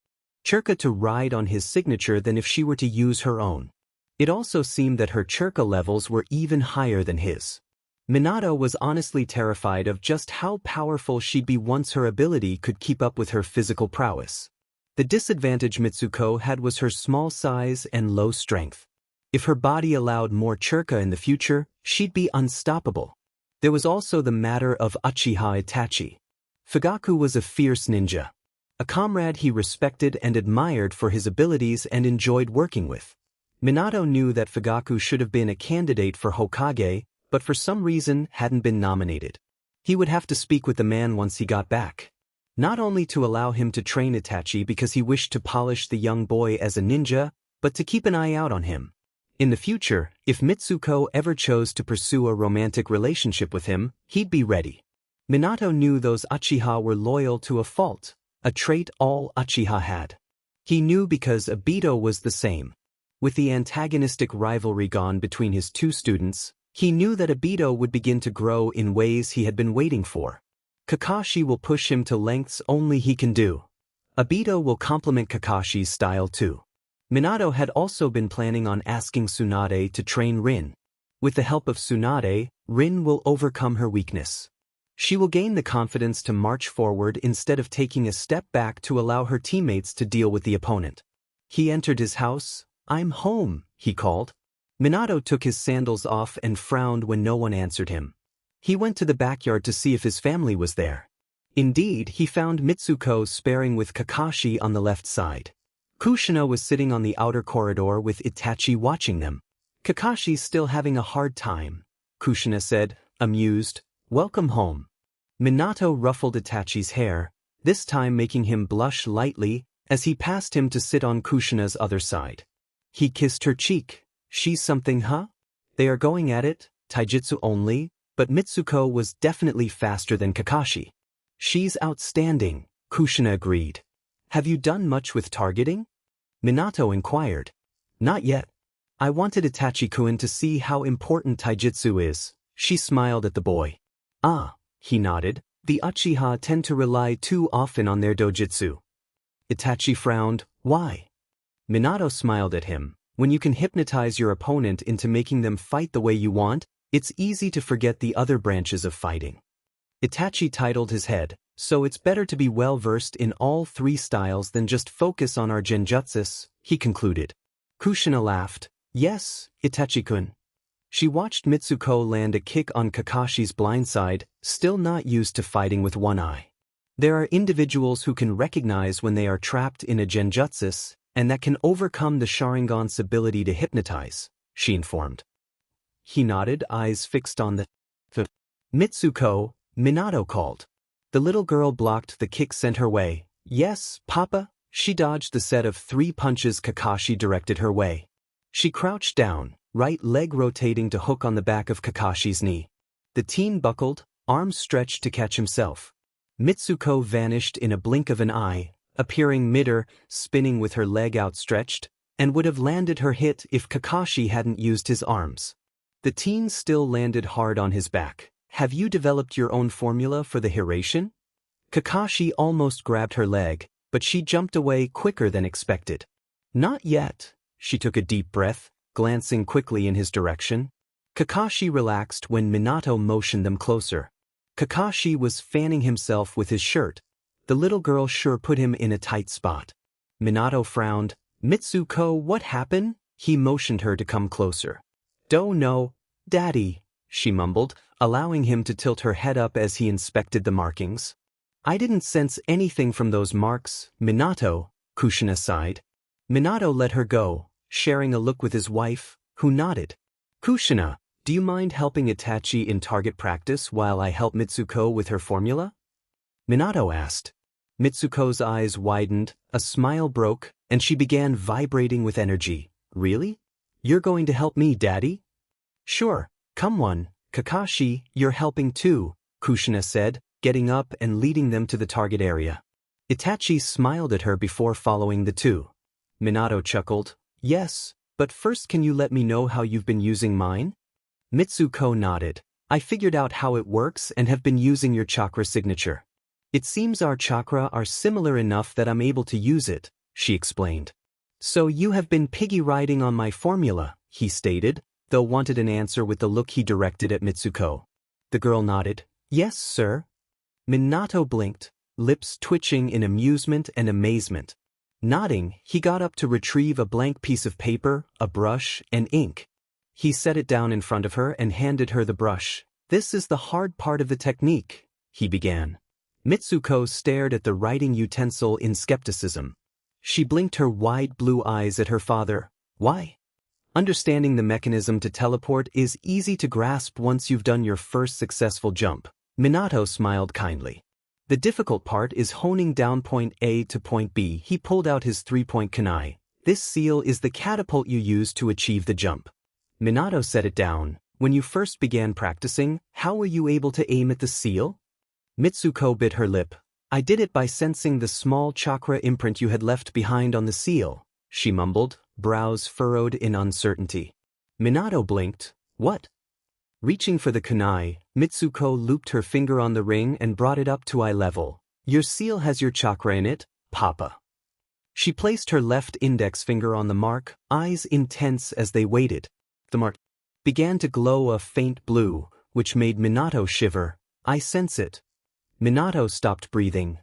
chakra to ride on his signature than if she were to use her own. It also seemed that her chakra levels were even higher than his. Minato was honestly terrified of just how powerful she'd be once her ability could keep up with her physical prowess. The disadvantage Mitsuko had was her small size and low strength. If her body allowed more chakra in the future, she'd be unstoppable. There was also the matter of Uchiha Itachi. Fugaku was a fierce ninja. A comrade he respected and admired for his abilities and enjoyed working with. Minato knew that Fugaku should have been a candidate for Hokage, but for some reason hadn't been nominated. He would have to speak with the man once he got back. Not only to allow him to train Itachi because he wished to polish the young boy as a ninja, but to keep an eye out on him. In the future, if Mitsuko ever chose to pursue a romantic relationship with him, he'd be ready. Minato knew those Uchiha were loyal to a fault, a trait all Uchiha had. He knew because Obito was the same. With the antagonistic rivalry gone between his two students, he knew that Obito would begin to grow in ways he had been waiting for. Kakashi will push him to lengths only he can do. Obito will complement Kakashi's style too. Minato had also been planning on asking Tsunade to train Rin. With the help of Tsunade, Rin will overcome her weakness. She will gain the confidence to march forward instead of taking a step back to allow her teammates to deal with the opponent. He entered his house. I'm home, he called. Minato took his sandals off and frowned when no one answered him. He went to the backyard to see if his family was there. Indeed, he found Mitsuko sparring with Kakashi on the left side. Kushina was sitting on the outer corridor with Itachi watching them. Kakashi's still having a hard time, Kushina said, amused. Welcome home. Minato ruffled Itachi's hair, this time making him blush lightly as he passed him to sit on Kushina's other side. He kissed her cheek. She's something, huh? They are going at it, taijutsu only, but Mitsuko was definitely faster than Kakashi. She's outstanding, Kushina agreed. Have you done much with targeting? Minato inquired. Not yet. I wanted Itachi-kun to see how important taijutsu is. She smiled at the boy. Ah, he nodded. The Uchiha tend to rely too often on their dojutsu. Itachi frowned. Why? Minato smiled at him. When you can hypnotize your opponent into making them fight the way you want, it's easy to forget the other branches of fighting. Itachi titled his head, so it's better to be well-versed in all three styles than just focus on our genjutsus, he concluded. Kushina laughed. Yes, Itachi-kun. She watched Mitsuko land a kick on Kakashi's blind side, still not used to fighting with one eye. There are individuals who can recognize when they are trapped in a genjutsus, and that can overcome the Sharingan's ability to hypnotize, she informed. He nodded, eyes fixed on the Mitsuko, Minato called. The little girl blocked the kick sent her way. Yes, Papa. She dodged the set of 3 punches Kakashi directed her way. She crouched down, right leg rotating to hook on the back of Kakashi's knee. The teen buckled, arms stretched to catch himself. Mitsuko vanished in a blink of an eye, appearing mid-air, spinning with her leg outstretched, and would have landed her hit if Kakashi hadn't used his arms. The teen still landed hard on his back. Have you developed your own formula for the Hiration? Kakashi almost grabbed her leg, but she jumped away quicker than expected. Not yet. She took a deep breath, glancing quickly in his direction. Kakashi relaxed when Minato motioned them closer. Kakashi was fanning himself with his shirt. The little girl sure put him in a tight spot. Minato frowned. Mitsuko, what happened? He motioned her to come closer. Don't know, Daddy, she mumbled, allowing him to tilt her head up as he inspected the markings. I didn't sense anything from those marks, Minato, Kushina sighed. Minato let her go, sharing a look with his wife, who nodded. Kushina, do you mind helping Itachi in target practice while I help Mitsuko with her formula? Minato asked. Mitsuko's eyes widened, a smile broke, and she began vibrating with energy. Really? You're going to help me, Daddy? Sure, come on, Kakashi, you're helping too, Kushina said, getting up and leading them to the target area. Itachi smiled at her before following the two. Minato chuckled. Yes, but first can you let me know how you've been using mine? Mitsuko nodded. I figured out how it works and have been using your chakra signature. It seems our chakra are similar enough that I'm able to use it, she explained. So you have been piggy riding on my formula, he stated, though wanted an answer with the look he directed at Mitsuko. The girl nodded. Yes, sir. Minato blinked, lips twitching in amusement and amazement. Nodding, he got up to retrieve a blank piece of paper, a brush, and ink. He set it down in front of her and handed her the brush. This is the hard part of the technique, he began. Mitsuko stared at the writing utensil in skepticism. She blinked her wide blue eyes at her father. Why? Understanding the mechanism to teleport is easy to grasp once you've done your first successful jump. Minato smiled kindly. The difficult part is honing down point A to point B. He pulled out his 3-point kunai. This seal is the catapult you use to achieve the jump. Minato set it down. When you first began practicing, how were you able to aim at the seal? Mitsuko bit her lip. I did it by sensing the small chakra imprint you had left behind on the seal, she mumbled, brows furrowed in uncertainty. Minato blinked. What? Reaching for the kunai, Mitsuko looped her finger on the ring and brought it up to eye level. Your seal has your chakra in it, Papa. She placed her left index finger on the mark, eyes intense as they waited. The mark began to glow a faint blue, which made Minato shiver. I sense it. Minato stopped breathing.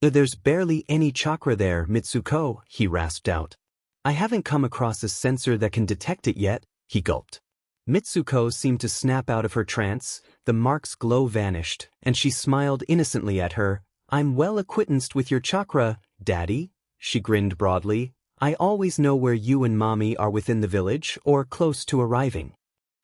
There's barely any chakra there, Mitsuko, he rasped out. I haven't come across a sensor that can detect it yet, he gulped. Mitsuko seemed to snap out of her trance, the mark's glow vanished, and she smiled innocently at her. I'm well acquainted with your chakra, Daddy, she grinned broadly. I always know where you and Mommy are within the village or close to arriving.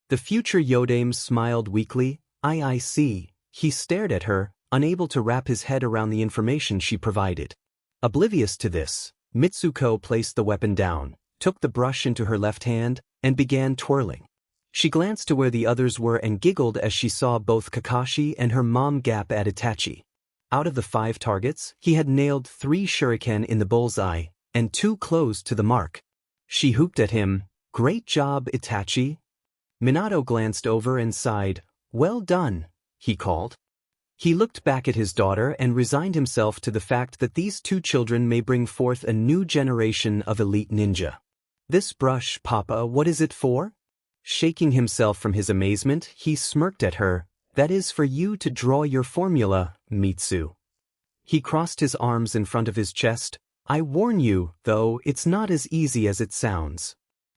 The future Yodame smiled weakly. I see. He stared at her, unable to wrap his head around the information she provided. Oblivious to this, Mitsuko placed the weapon down, took the brush into her left hand, and began twirling. She glanced to where the others were and giggled as she saw both Kakashi and her mom gap at Itachi. Out of the 5 targets, he had nailed 3 shuriken in the bullseye, and 2 close to the mark. She hooped at him, "Great job, Itachi." Minato glanced over and sighed, "Well done," he called. He looked back at his daughter and resigned himself to the fact that these 2 children may bring forth a new generation of elite ninja. "This brush, Papa, what is it for?" Shaking himself from his amazement, he smirked at her. "That is for you to draw your formula, Mitsu." He crossed his arms in front of his chest. "I warn you, though, it's not as easy as it sounds."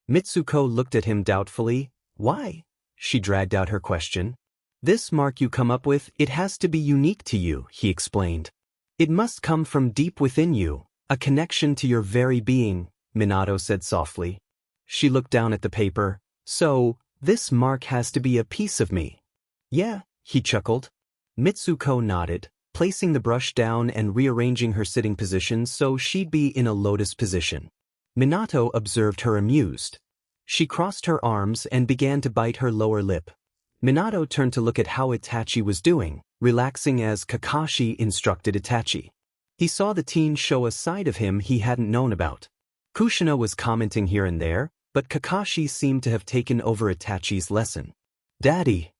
Mitsuko looked at him doubtfully. "Why?" She dragged out her question. "This mark you come up with, it has to be unique to you," he explained. "It must come from deep within you, a connection to your very being," Minato said softly. She looked down at the paper. "So, this mark has to be a piece of me." "Yeah," he chuckled. Mitsuko nodded, placing the brush down and rearranging her sitting position so she'd be in a lotus position. Minato observed her amused. She crossed her arms and began to bite her lower lip. Minato turned to look at how Itachi was doing, relaxing as Kakashi instructed Itachi. He saw the teen show a side of him he hadn't known about. Kushina was commenting here and there, but Kakashi seemed to have taken over Itachi's lesson. "Daddy."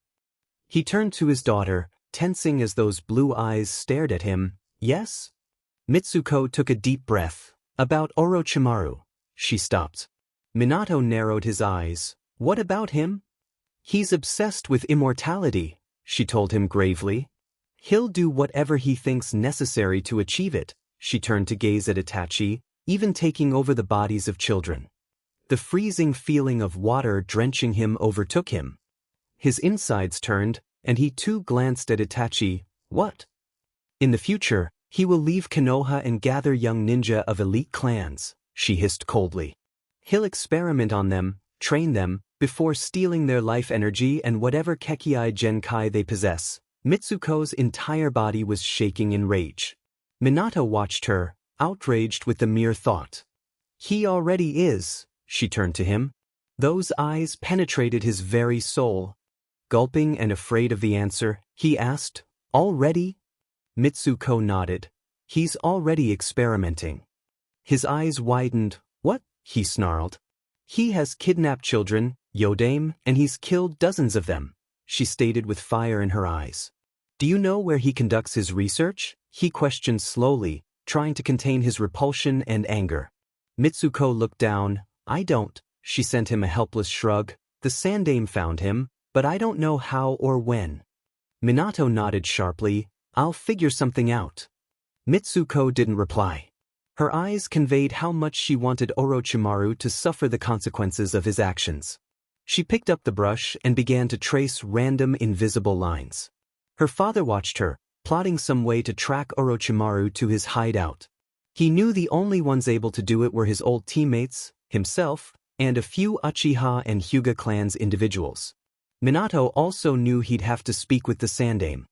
He turned to his daughter, tensing as those blue eyes stared at him. "Yes?" Mitsuko took a deep breath. "About Orochimaru." She stopped. Minato narrowed his eyes. "What about him?" "He's obsessed with immortality," she told him gravely. "He'll do whatever he thinks necessary to achieve it." She turned to gaze at Itachi, even taking over the bodies of children. The freezing feeling of water drenching him overtook him. His insides turned, and he too glanced at Itachi. "What?" "In the future, he will leave Konoha and gather young ninja of elite clans," she hissed coldly. "He'll experiment on them, train them, before stealing their life energy and whatever Kekkei Genkai they possess." Mitsuko's entire body was shaking in rage. Minato watched her, outraged with the mere thought. "He already is." She turned to him. Those eyes penetrated his very soul. Gulping and afraid of the answer, he asked, "Already?" Mitsuko nodded. "He's already experimenting." His eyes widened. "What?" he snarled. "He has kidnapped children, Yodame, and he's killed dozens of them," she stated with fire in her eyes. "Do you know where he conducts his research?" he questioned slowly, trying to contain his repulsion and anger. Mitsuko looked down. "I don't." She sent him a helpless shrug. "The Sandaime found him, but I don't know how or when." Minato nodded sharply. "I'll figure something out." Mitsuko didn't reply. Her eyes conveyed how much she wanted Orochimaru to suffer the consequences of his actions. She picked up the brush and began to trace random invisible lines. Her father watched her, plotting some way to track Orochimaru to his hideout. He knew the only ones able to do it were his old teammates, himself, and a few Uchiha and Hyuga clans individuals. Minato also knew he'd have to speak with the Sandaime.